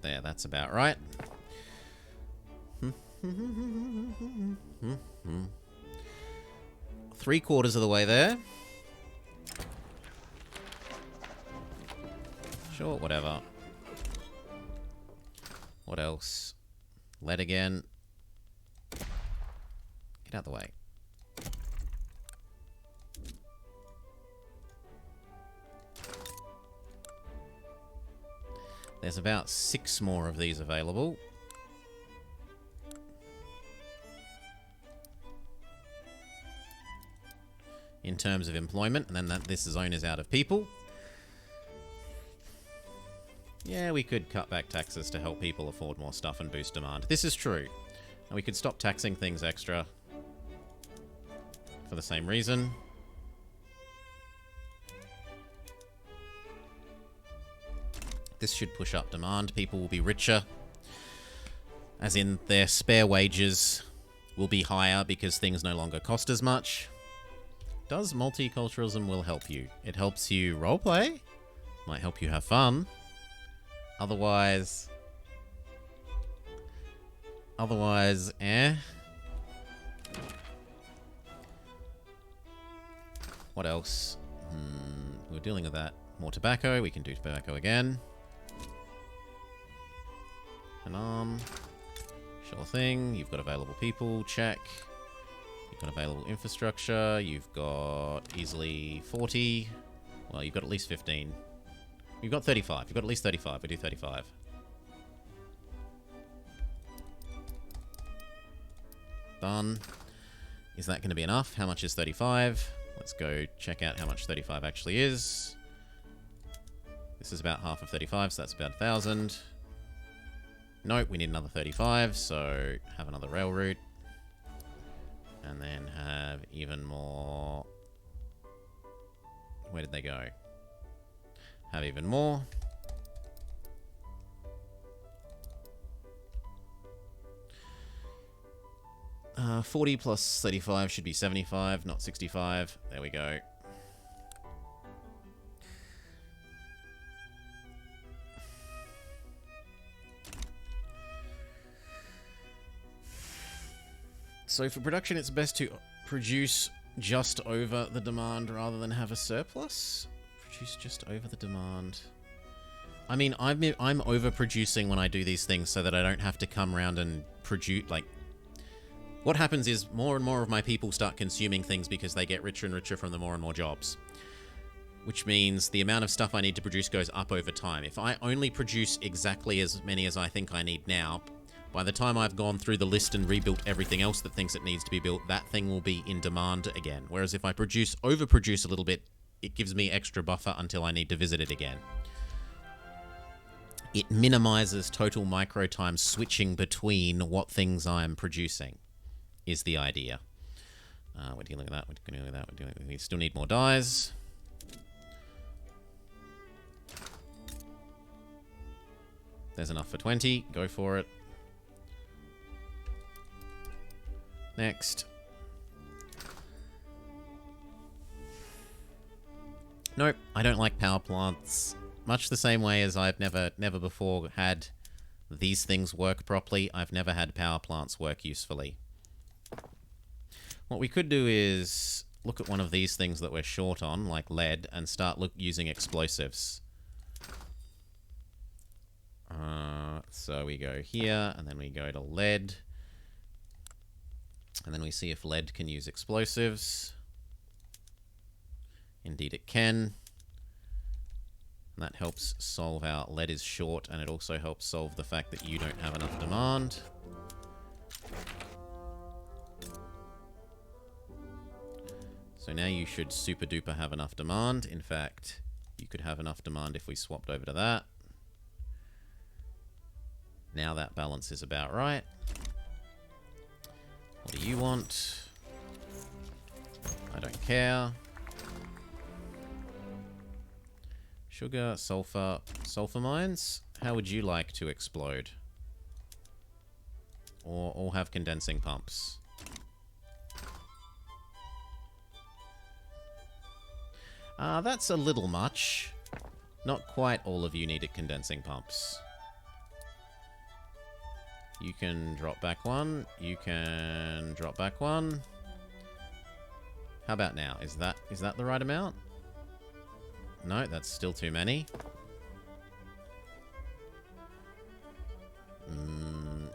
There, that's about right. 3/4 of the way there. Sure, whatever. What else? Lead again. Get out of the way. There's about 6 more of these available. In terms of employment, and then this zone is out of people. Yeah, we could cut back taxes to help people afford more stuff and boost demand. This is true. And we could stop taxing things extra for the same reason. This should push up demand. People will be richer. As in, their spare wages will be higher because things no longer cost as much. Does multiculturalism will help you? It helps you roleplay. Might help you have fun. Otherwise, eh? What else? We're dealing with that. More tobacco. We can do tobacco again. And sure thing. You've got available people. Check. You've got available infrastructure. You've got easily 40. Well, you've got at least 15. You've got 35. You've got at least 35. We do 35. Done. Is that going to be enough? How much is 35? Let's go check out how much 35 actually is. This is about half of 35, so that's about 1,000. Nope, we need another 35, so have another rail route. And then have even more... Where did they go? Have even more. Uh, 40 plus 35 should be 75, not 65. There we go. So for production, it's best to produce just over the demand rather than have a surplus. Produce just over the demand. I mean, I'm overproducing when I do these things so that I don't have to come around and produce, like... What happens is more and more of my people start consuming things because they get richer and richer from the more and more jobs. Which means the amount of stuff I need to produce goes up over time. If I only produce exactly as many as I think I need now, by the time I've gone through the list and rebuilt everything else that thinks it needs to be built, that thing will be in demand again. Whereas if I overproduce a little bit, it gives me extra buffer until I need to visit it again. It minimizes total micro time switching between what things I'm producing, is the idea. We're dealing with that, we're dealing with that, we still need more dyes. There's enough for 20, go for it. Next. Nope, I don't like power plants. Much the same way as I've never before had these things work properly, I've never had power plants work usefully. What we could do is look at one of these things that we're short on, like lead, and start using explosives. So we go here, and then we go to lead. And then we see if lead can use explosives. Indeed it can. And that helps solve our lead is short, and it also helps solve the fact that you don't have enough demand. So now you should super duper have enough demand. In fact, you could have enough demand if we swapped over to that. Now that balance is about right. What do you want? I don't care. Sugar, sulfur, sulfur mines. How would you like to explode? Or all have condensing pumps? That's a little much. Not quite all of you needed condensing pumps. You can drop back one. You can drop back one. How about now? Is that the right amount? No, that's still too many.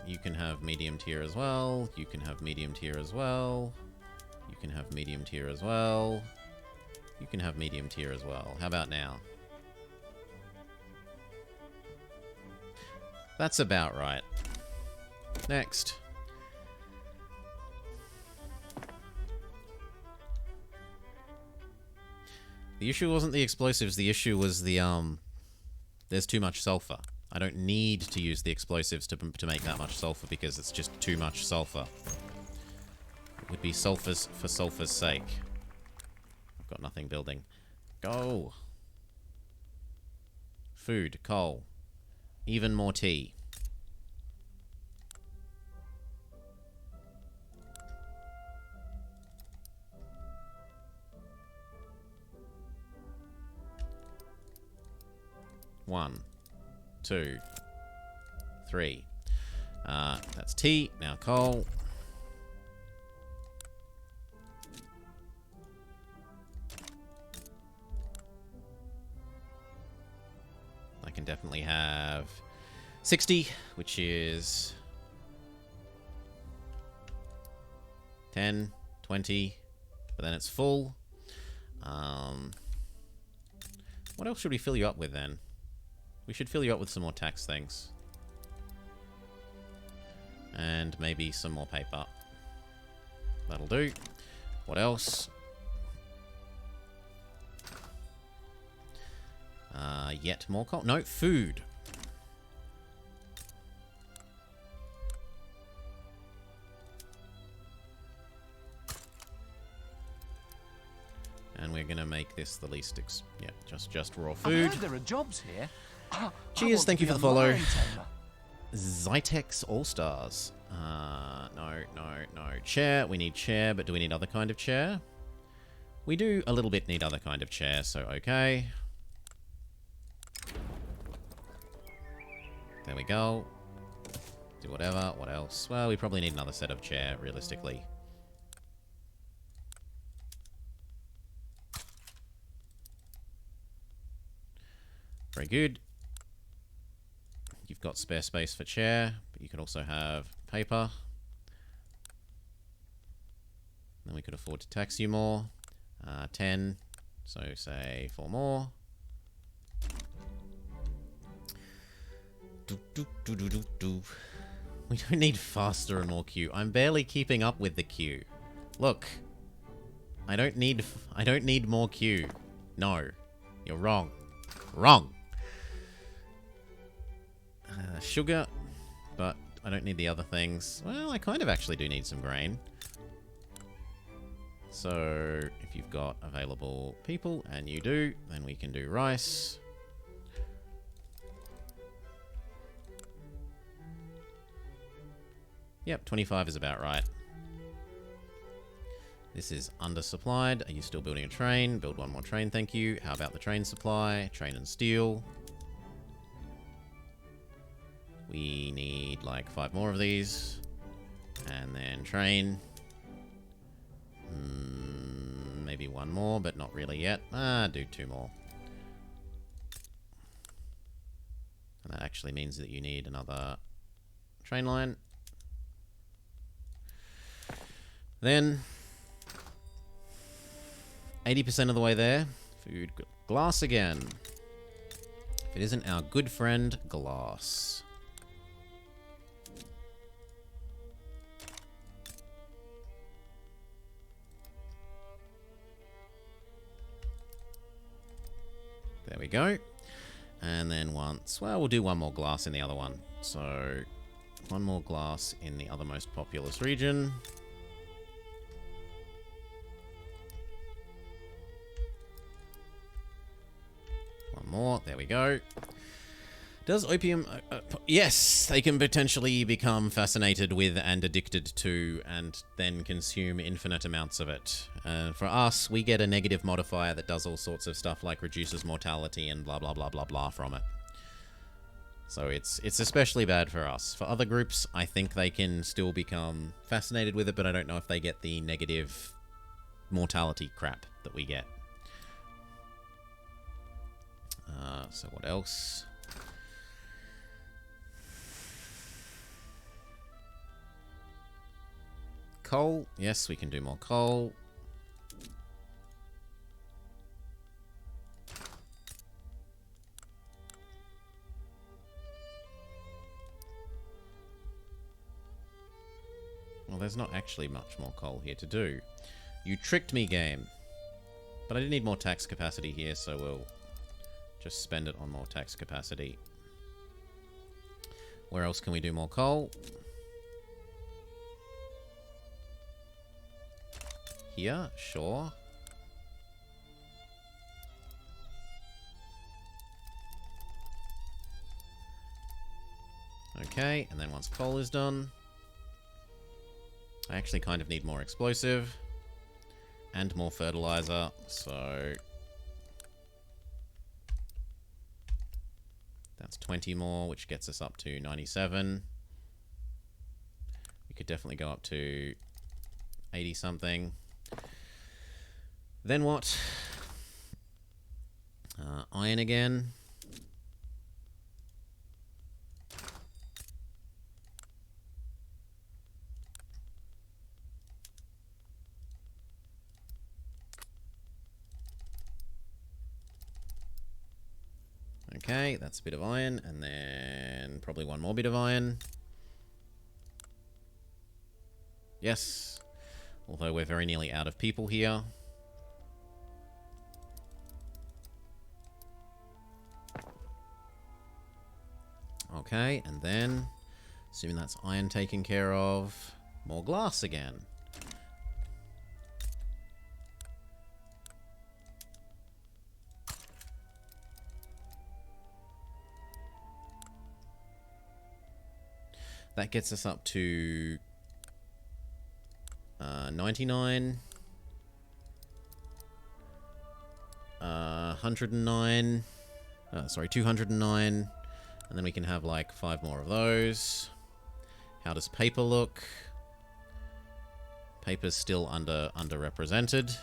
You can have medium tier as well. You can have medium tier as well. You can have medium tier as well. You can have medium tier as well. How about now? That's about right. Next. The issue wasn't the explosives, the issue was the, there's too much sulfur. I don't need to use the explosives to make that much sulfur because it's just too much sulfur. It would be sulfurs for sulfur's sake. I've got nothing building. Go! Food, coal. Even more tea. One, two, three. That's tea. Now coal. I can definitely have 60, which is 10, 20, but then it's full. What else should we fill you up with then? We should fill you up with some more tax things. And maybe some more paper. That'll do. What else? Yet more coal. No, food. And we're gonna make this the least yeah, just raw food. I heard there are jobs here. Cheers, thank you for the follow. Zytex All-Stars. No. Chair, we need chair, but do we need other kind of chair? We do a little bit need other kind of chair, so okay. There we go. Do whatever, what else? Well, we probably need another set of chair, realistically. Very good. You've got spare space for chair, but you can also have paper. Then we could afford to tax you more. 10, so say 4 more. We don't need faster and more queue. I'm barely keeping up with the queue. Look. I don't need more queue. No. You're wrong. Wrong. Sugar, but I don't need the other things. Well, I kind of actually do need some grain. So, if you've got available people, and you do, then we can do rice. Yep, 25 is about right. This is undersupplied. Are you still building a train? Build one more train, thank you. How about the train supply? Train and steel. We need like 5 more of these. And then train. Maybe 1 more, but not really yet. Do 2 more. And that actually means that you need another train line. Then 80% of the way there. Food, glass again. If it isn't our good friend, glass. There we go. And then once, well, we'll do 1 more glass in the other one. So 1 more glass in the other most populous region. One more. There we go. Does opium... yes, they can potentially become fascinated with and addicted to and then consume infinite amounts of it. For us, we get a negative modifier that does all sorts of stuff like reduces mortality and blah, blah, blah, blah, blah from it. So it's especially bad for us. For other groups, I think they can still become fascinated with it, but I don't know if they get the negative mortality crap that we get. So what else? Coal. Yes, we can do more coal. Well, there's not actually much more coal here to do. You tricked me, game. But I do need more tax capacity here, so we'll just spend it on more tax capacity. Where else can we do more coal? Here, sure. Okay, and then once coal is done, I actually kind of need more explosive and more fertilizer, so that's 20 more, which gets us up to 97. We could definitely go up to 80 something. Then what? Iron again. Okay, that's a bit of iron, and then probably one more bit of iron. Yes, although we're very nearly out of people here. Okay, and then, assuming that's iron taken care of, more glass again. That gets us up to 99, 109, sorry, 209, and then we can have like 5 more of those. How does paper look? Paper's still underrepresented.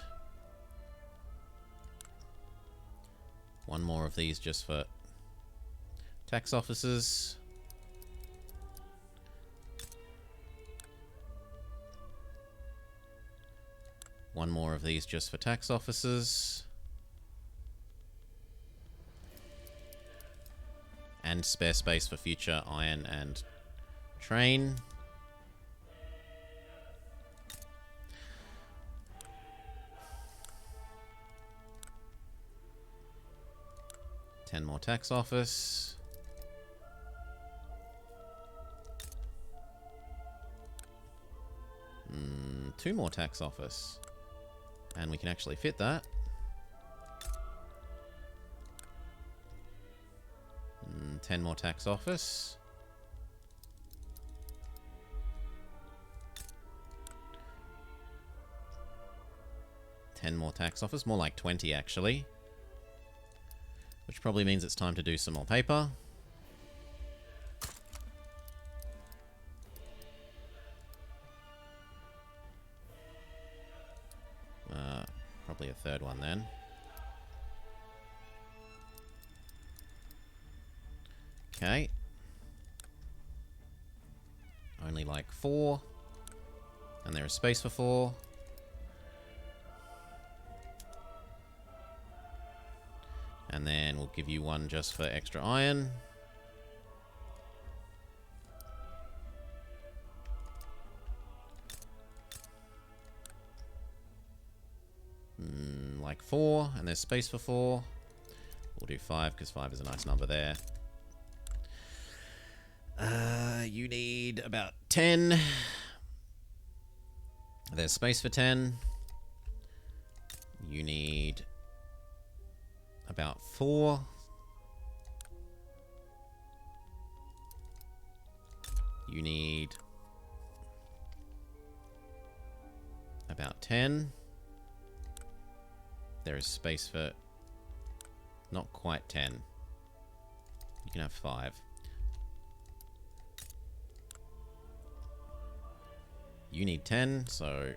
One more of these just for tax officers. One more of these just for tax officers. And spare space for future iron and train. Ten more tax office. Two more tax office. And we can actually fit that. 10 more tax office. More tax office. More like 20, actually. Which probably means it's time to do some more paper. Probably a third one then. Okay. Only like 4. And there is space for 4. And then we'll give you one just for extra iron. Like 4, and there's space for 4. We'll do 5, because 5 is a nice number there. You need about 10. There's space for 10. You need about 4. You need about 10. There is space for not quite 10. You can have 5. You need 10, so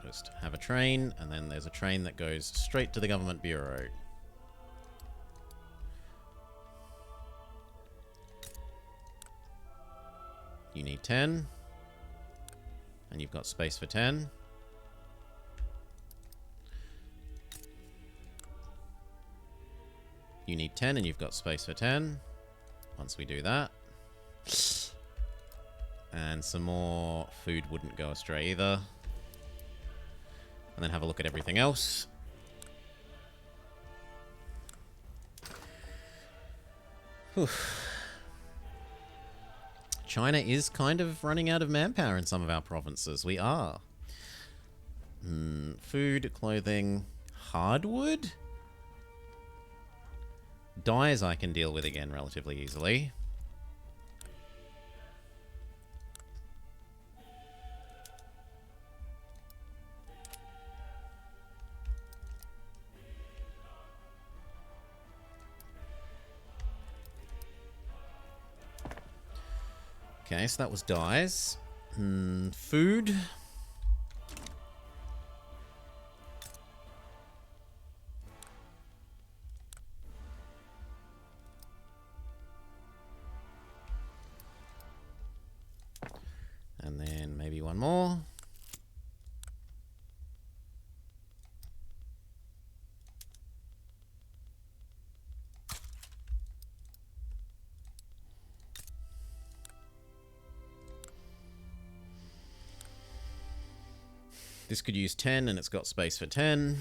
just have a train, and then there's a train that goes straight to the government bureau. You need 10, and you've got space for 10. You need 10, and you've got space for 10. Once we do that. And some more food wouldn't go astray either. And then have a look at everything else. Whew. China is kind of running out of manpower in some of our provinces. We are. Food, clothing, hardwood? Dyes I can deal with again relatively easily. Okay, so that was dyes. Food. And then maybe one more. This could use 10, and it's got space for 10.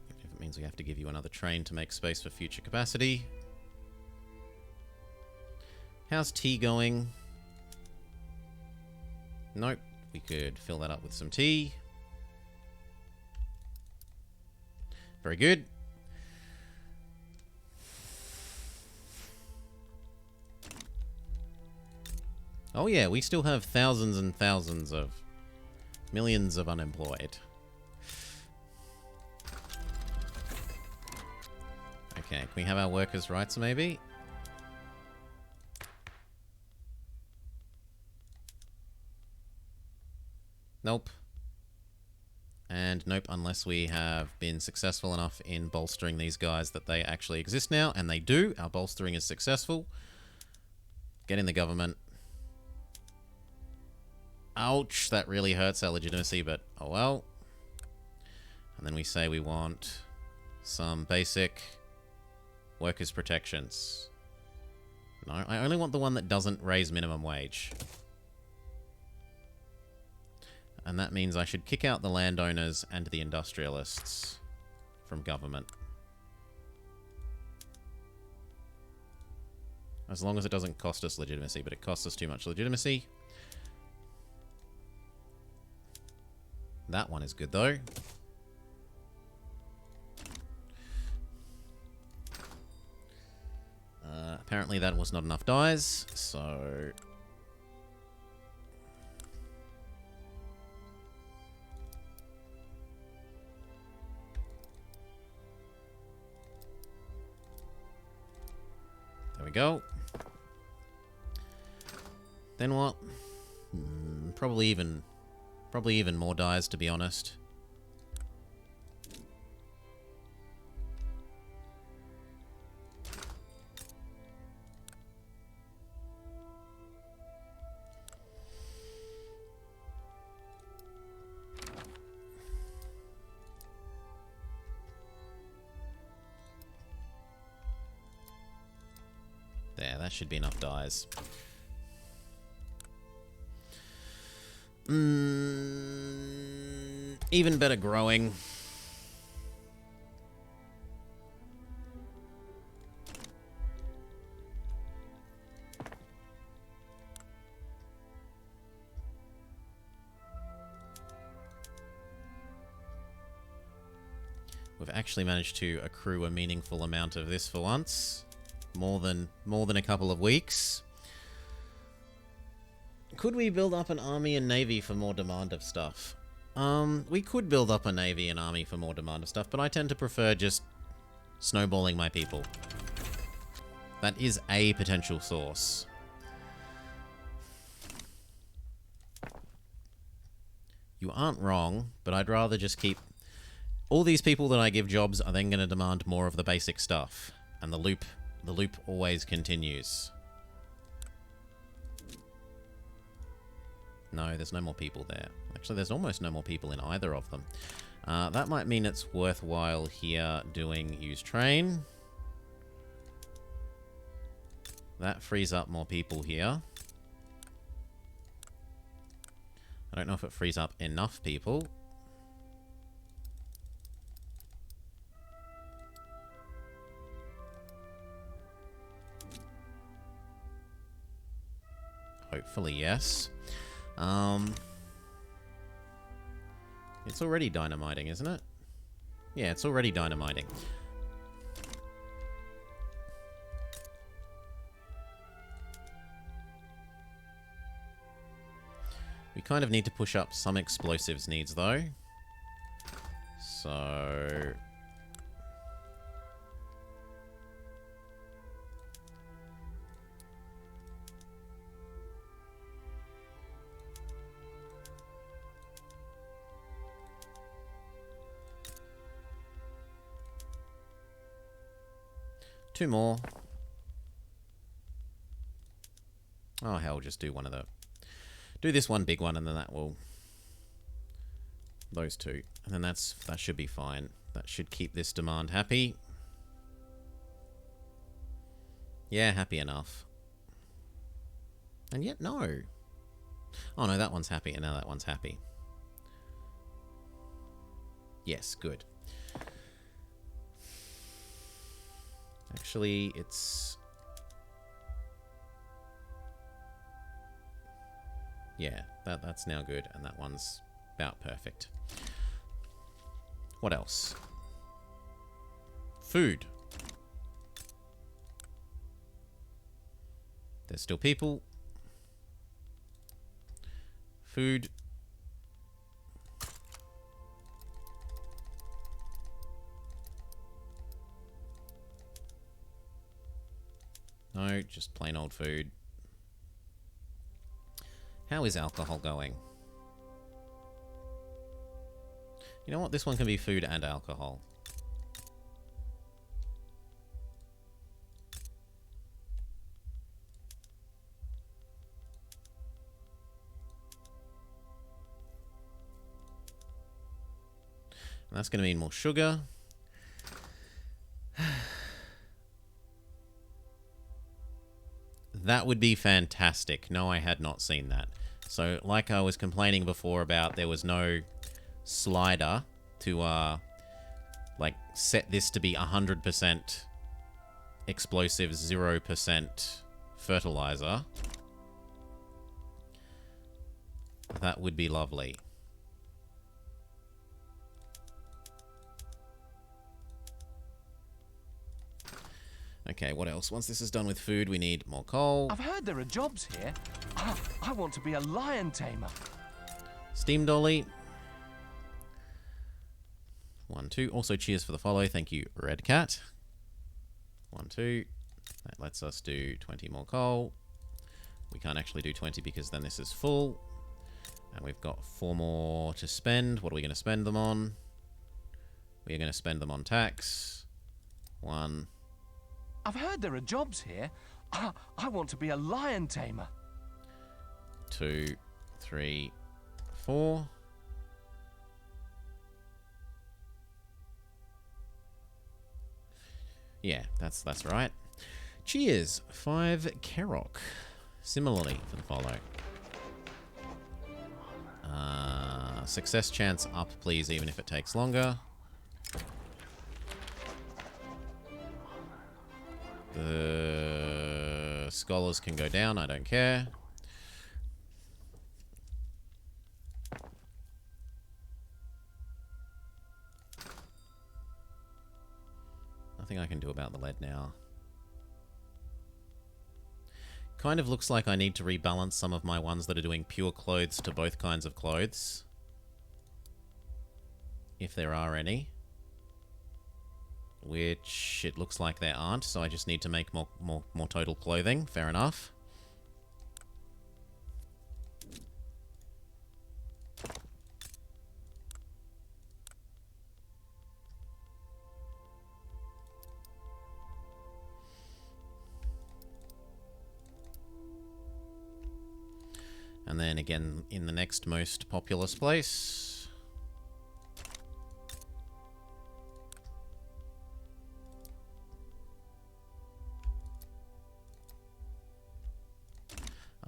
If it means we have to give you another train to make space for future capacity. How's tea going? Nope. We could fill that up with some tea. Very good. Oh yeah, we still have thousands and thousands of... millions of unemployed. Okay, can we have our workers' rights maybe? Nope. And nope, unless we have been successful enough in bolstering these guys that they actually exist now, and they do. Our bolstering is successful. Get in the government. Ouch, that really hurts our legitimacy, but oh well. And then we say we want some basic workers' protections. No, I only want the one that doesn't raise minimum wage. And that means I should kick out the landowners and the industrialists from government. As long as it doesn't cost us legitimacy, but it costs us too much legitimacy. That one is good, though. Apparently that was not enough dyes, so... there we go. Then what? Probably even more dyes, to be honest. There, that should be enough dyes. Even better growing. We've actually managed to accrue a meaningful amount of this for once. More than a couple of weeks. Could we build up an army and navy for more demand of stuff? We could build up a navy and army for more demand of stuff, but I tend to prefer just snowballing my people. That is a potential source. You aren't wrong, but I'd rather just keep... All these people that I give jobs are then going to demand more of the basic stuff. And the loop always continues. No, there's no more people there. Actually, there's almost no more people in either of them. That might mean it's worthwhile here doing use train. That frees up more people here. I don't know if it frees up enough people. Hopefully, yes. It's already dynamiting, isn't it? Yeah, it's already dynamiting. We kind of need to push up some explosives needs, though. So... Two more. Oh, hell, just do one of the... Do this one big one, and then that will... Those two. And then that should be fine. That should keep this demand happy. Yeah, happy enough. And yet, no. Oh, no, that one's happy, and now that one's happy. Yes, good. Actually, it's... Yeah, that's now good, and that one's about perfect. What else? Food. There's still people. Food. No, just plain old food. How is alcohol going? You know what? This one can be food and alcohol. And that's going to mean more sugar. That would be fantastic. No, I had not seen that. So, like I was complaining before about there was no slider to, like, set this to be 100% explosives, 0% fertilizer. That would be lovely. Okay, what else? Once this is done with food, we need more coal. I've heard there are jobs here. I want to be a lion tamer. Steam dolly. 1, 2. Also, cheers for the follow. Thank you, Red Cat. 1, 2. That lets us do 20 more coal. We can't actually do 20 because then this is full. And we've got 4 more to spend. What are we going to spend them on? We are going to spend them on tax. 1. I've heard there are jobs here. I want to be a lion tamer. 2, 3, 4. Yeah, that's right. Cheers. 5 Kerok. Similarly for the follow. Success chance up, please, even if it takes longer. The scholars can go down, I don't care. Nothing I can do about the lead now. Kind of looks like I need to rebalance some of my ones that are doing pure clothes to both kinds of clothes. If there are any. Which it looks like there aren't, so I just need to make more total clothing. Fair enough. And then again, in the next most populous place.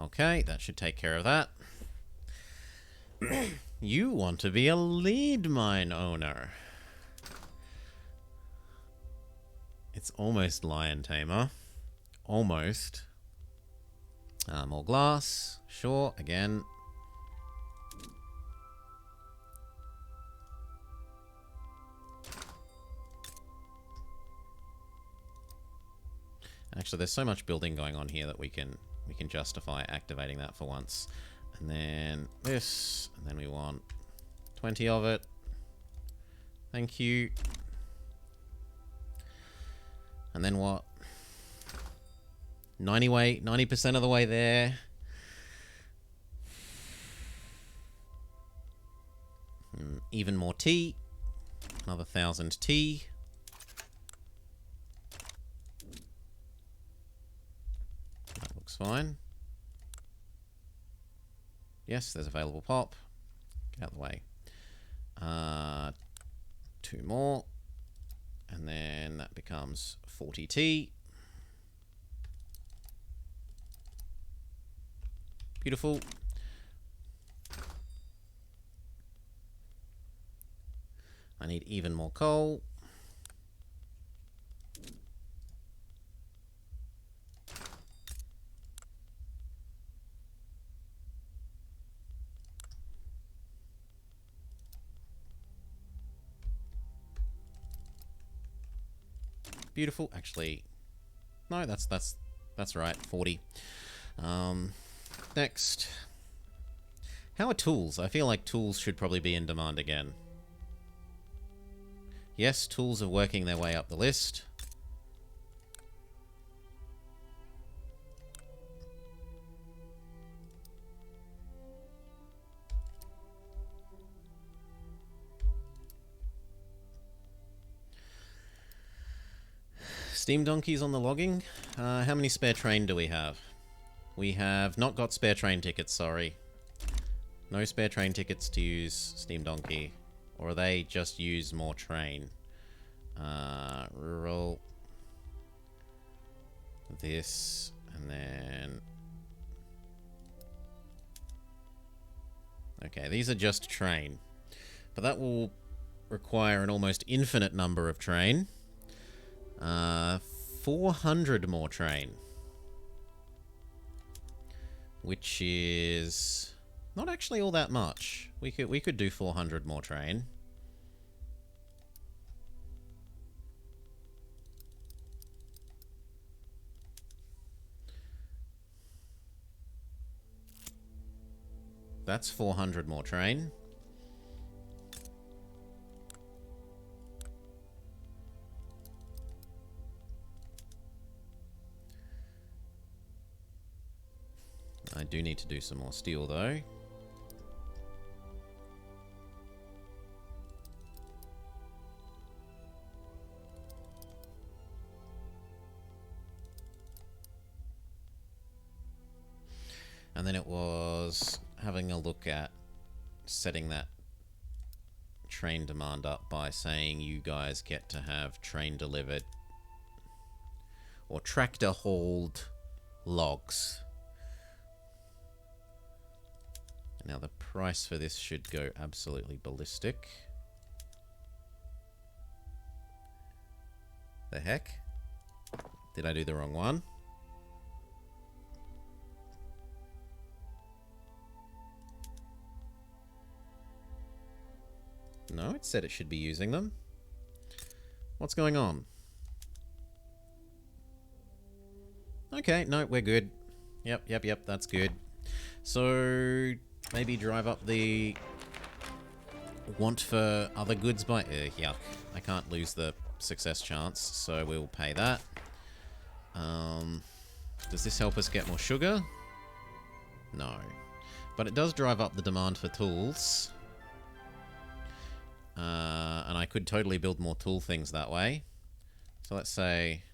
Okay, that should take care of that. You want to be a lead mine owner. It's almost lion tamer. Almost. More glass. Sure, again. Actually, there's so much building going on here that we can justify activating that for once. And then this, and then we want 20 of it. Thank you. And then what? 90% of the way there. Even more tea. Another 1,000 tea. That looks fine. Yes, there's available pop. Get out of the way. 2 more. And then that becomes 40 tea. Beautiful. I need even more coal. Beautiful. Actually, no, that's right. 40. Next. How are tools? I feel like tools should probably be in demand again. Yes, tools are working their way up the list. Steam donkeys on the logging. How many spare train do we have? We have not got spare train tickets, sorry. No spare train tickets to use Steam Donkey. Or they just use more train. Rural. This. And then... Okay, these are just train. But that will require an almost infinite number of train. 400 more train. Which is not actually all that much. We could do 400 more train. That's 400 more train. I do need to do some more steel, though. And then it was having a look at setting that train demand up by saying you guys get to have train delivered or tractor hauled logs. Now the price for this should go absolutely ballistic. The heck? Did I do the wrong one? No, it said it should be using them. What's going on? Okay, no, we're good. Yep, that's good. So, maybe drive up the want for other goods by... yuck. I can't lose the success chance, so we'll pay that. Does this help us get more sugar? No. But it does drive up the demand for tools. And I could totally build more tool things that way. So let's say...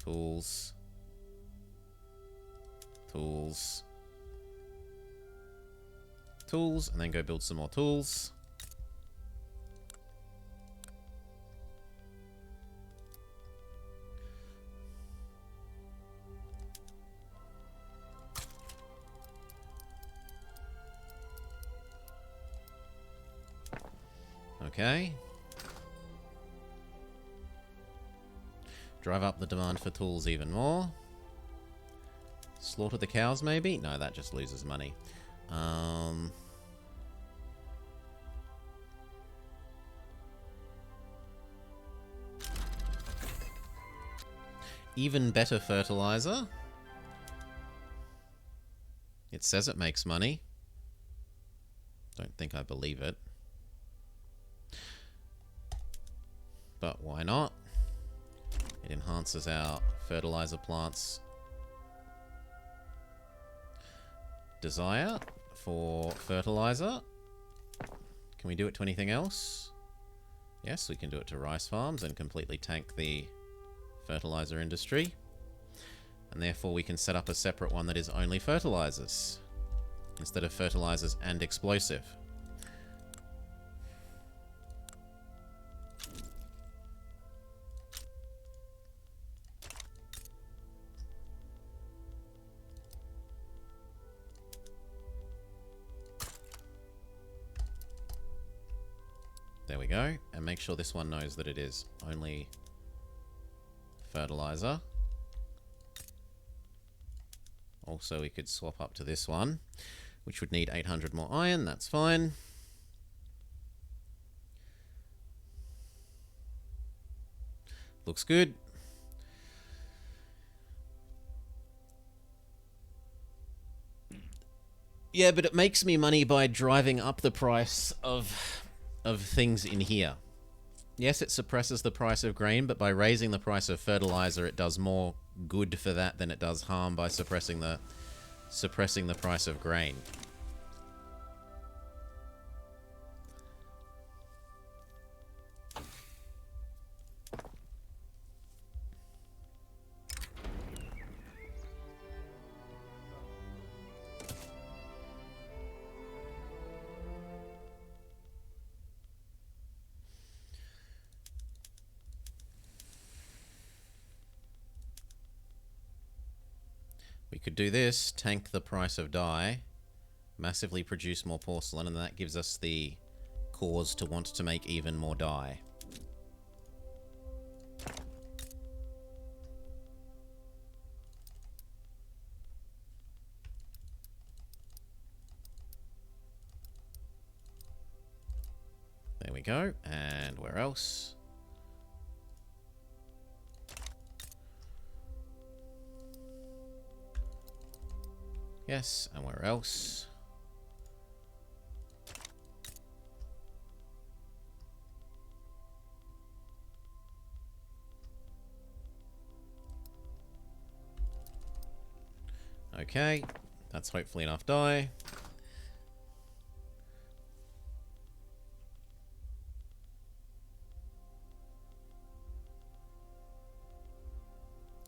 Tools. Tools. Tools, and then go build some more tools. Okay. Drive up the demand for tools even more. Slaughter the cows, maybe? No, that just loses money. Even better fertilizer. It says it makes money. Don't think I believe it. But why not? It enhances our fertilizer plants' desire for fertilizer. Can we do it to anything else? Yes, we can do it to rice farms and completely tank the fertilizer industry. And therefore we can set up a separate one that is only fertilizers instead of fertilizers and explosive. There we go. And make sure this one knows that it is only fertilizer. Also, we could swap up to this one, which would need 800 more iron. That's fine. Looks good. Yeah, but it makes me money by driving up the price of things in here. Yes, it suppresses the price of grain, but by raising the price of fertilizer, it does more good for that than it does harm by suppressing the price of grain. We could do this, tank the price of dye, massively produce more porcelain, and that gives us the cause to want to make even more dye. There we go. And where else? Yes, and where else? Okay, that's hopefully enough dye.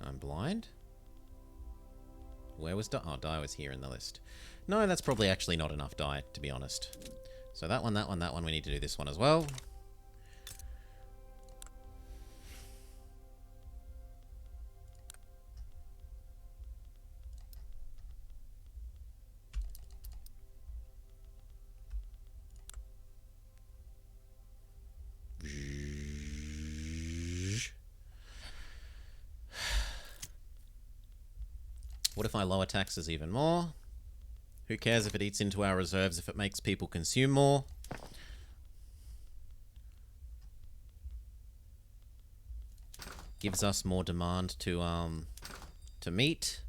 I'm blind. Where was dye? Oh, dye was here in the list. No, that's probably actually not enough dye, to be honest. So that one, that one, that one, we need to do this one as well. What if I lower taxes even more? Who cares if it eats into our reserves if it makes people consume more? Gives us more demand to meet.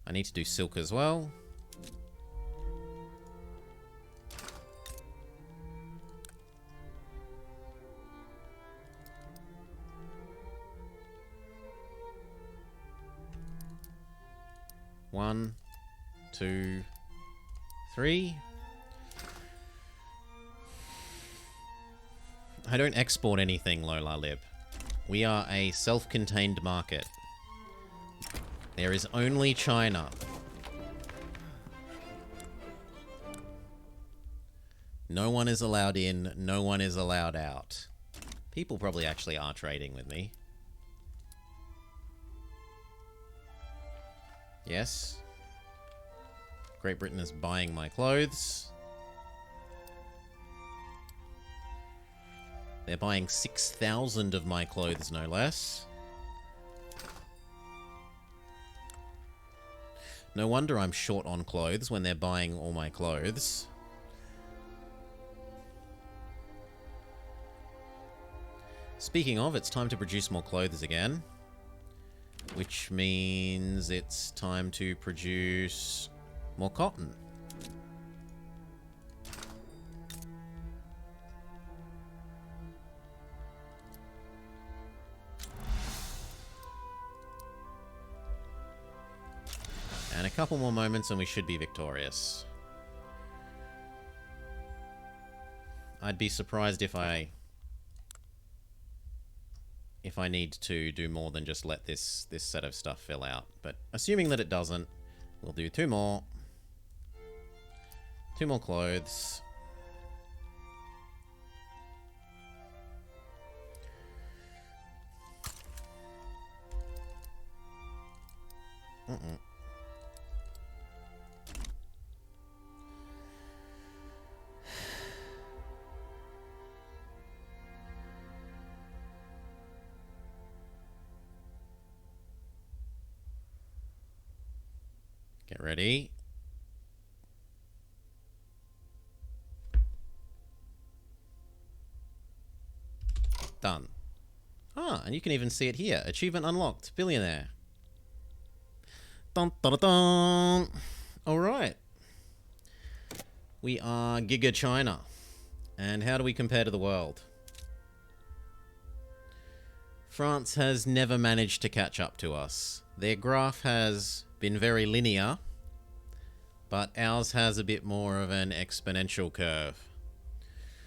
I need to do silk as well. One, two, three. I don't export anything, Lola Lib. We are a self-contained market. There is only China. No one is allowed in, no one is allowed out. People probably actually are trading with me. Yes. Great Britain is buying my clothes. They're buying 6,000 of my clothes, no less. No wonder I'm short on clothes when they're buying all my clothes. Speaking of, it's time to produce more clothes again. Which means it's time to produce more cotton. And a couple more moments and we should be victorious. I'd be surprised if I need to do more than just let this set of stuff fill out. But assuming that it doesn't, we'll do two more. Two more clothes. Get ready. Done. Ah, and you can even see it here. Achievement unlocked. Billionaire. Dun, dun, dun, dun. All right. We are Giga China. And how do we compare to the world? France has never managed to catch up to us. Their graph has been very linear, but ours has a bit more of an exponential curve.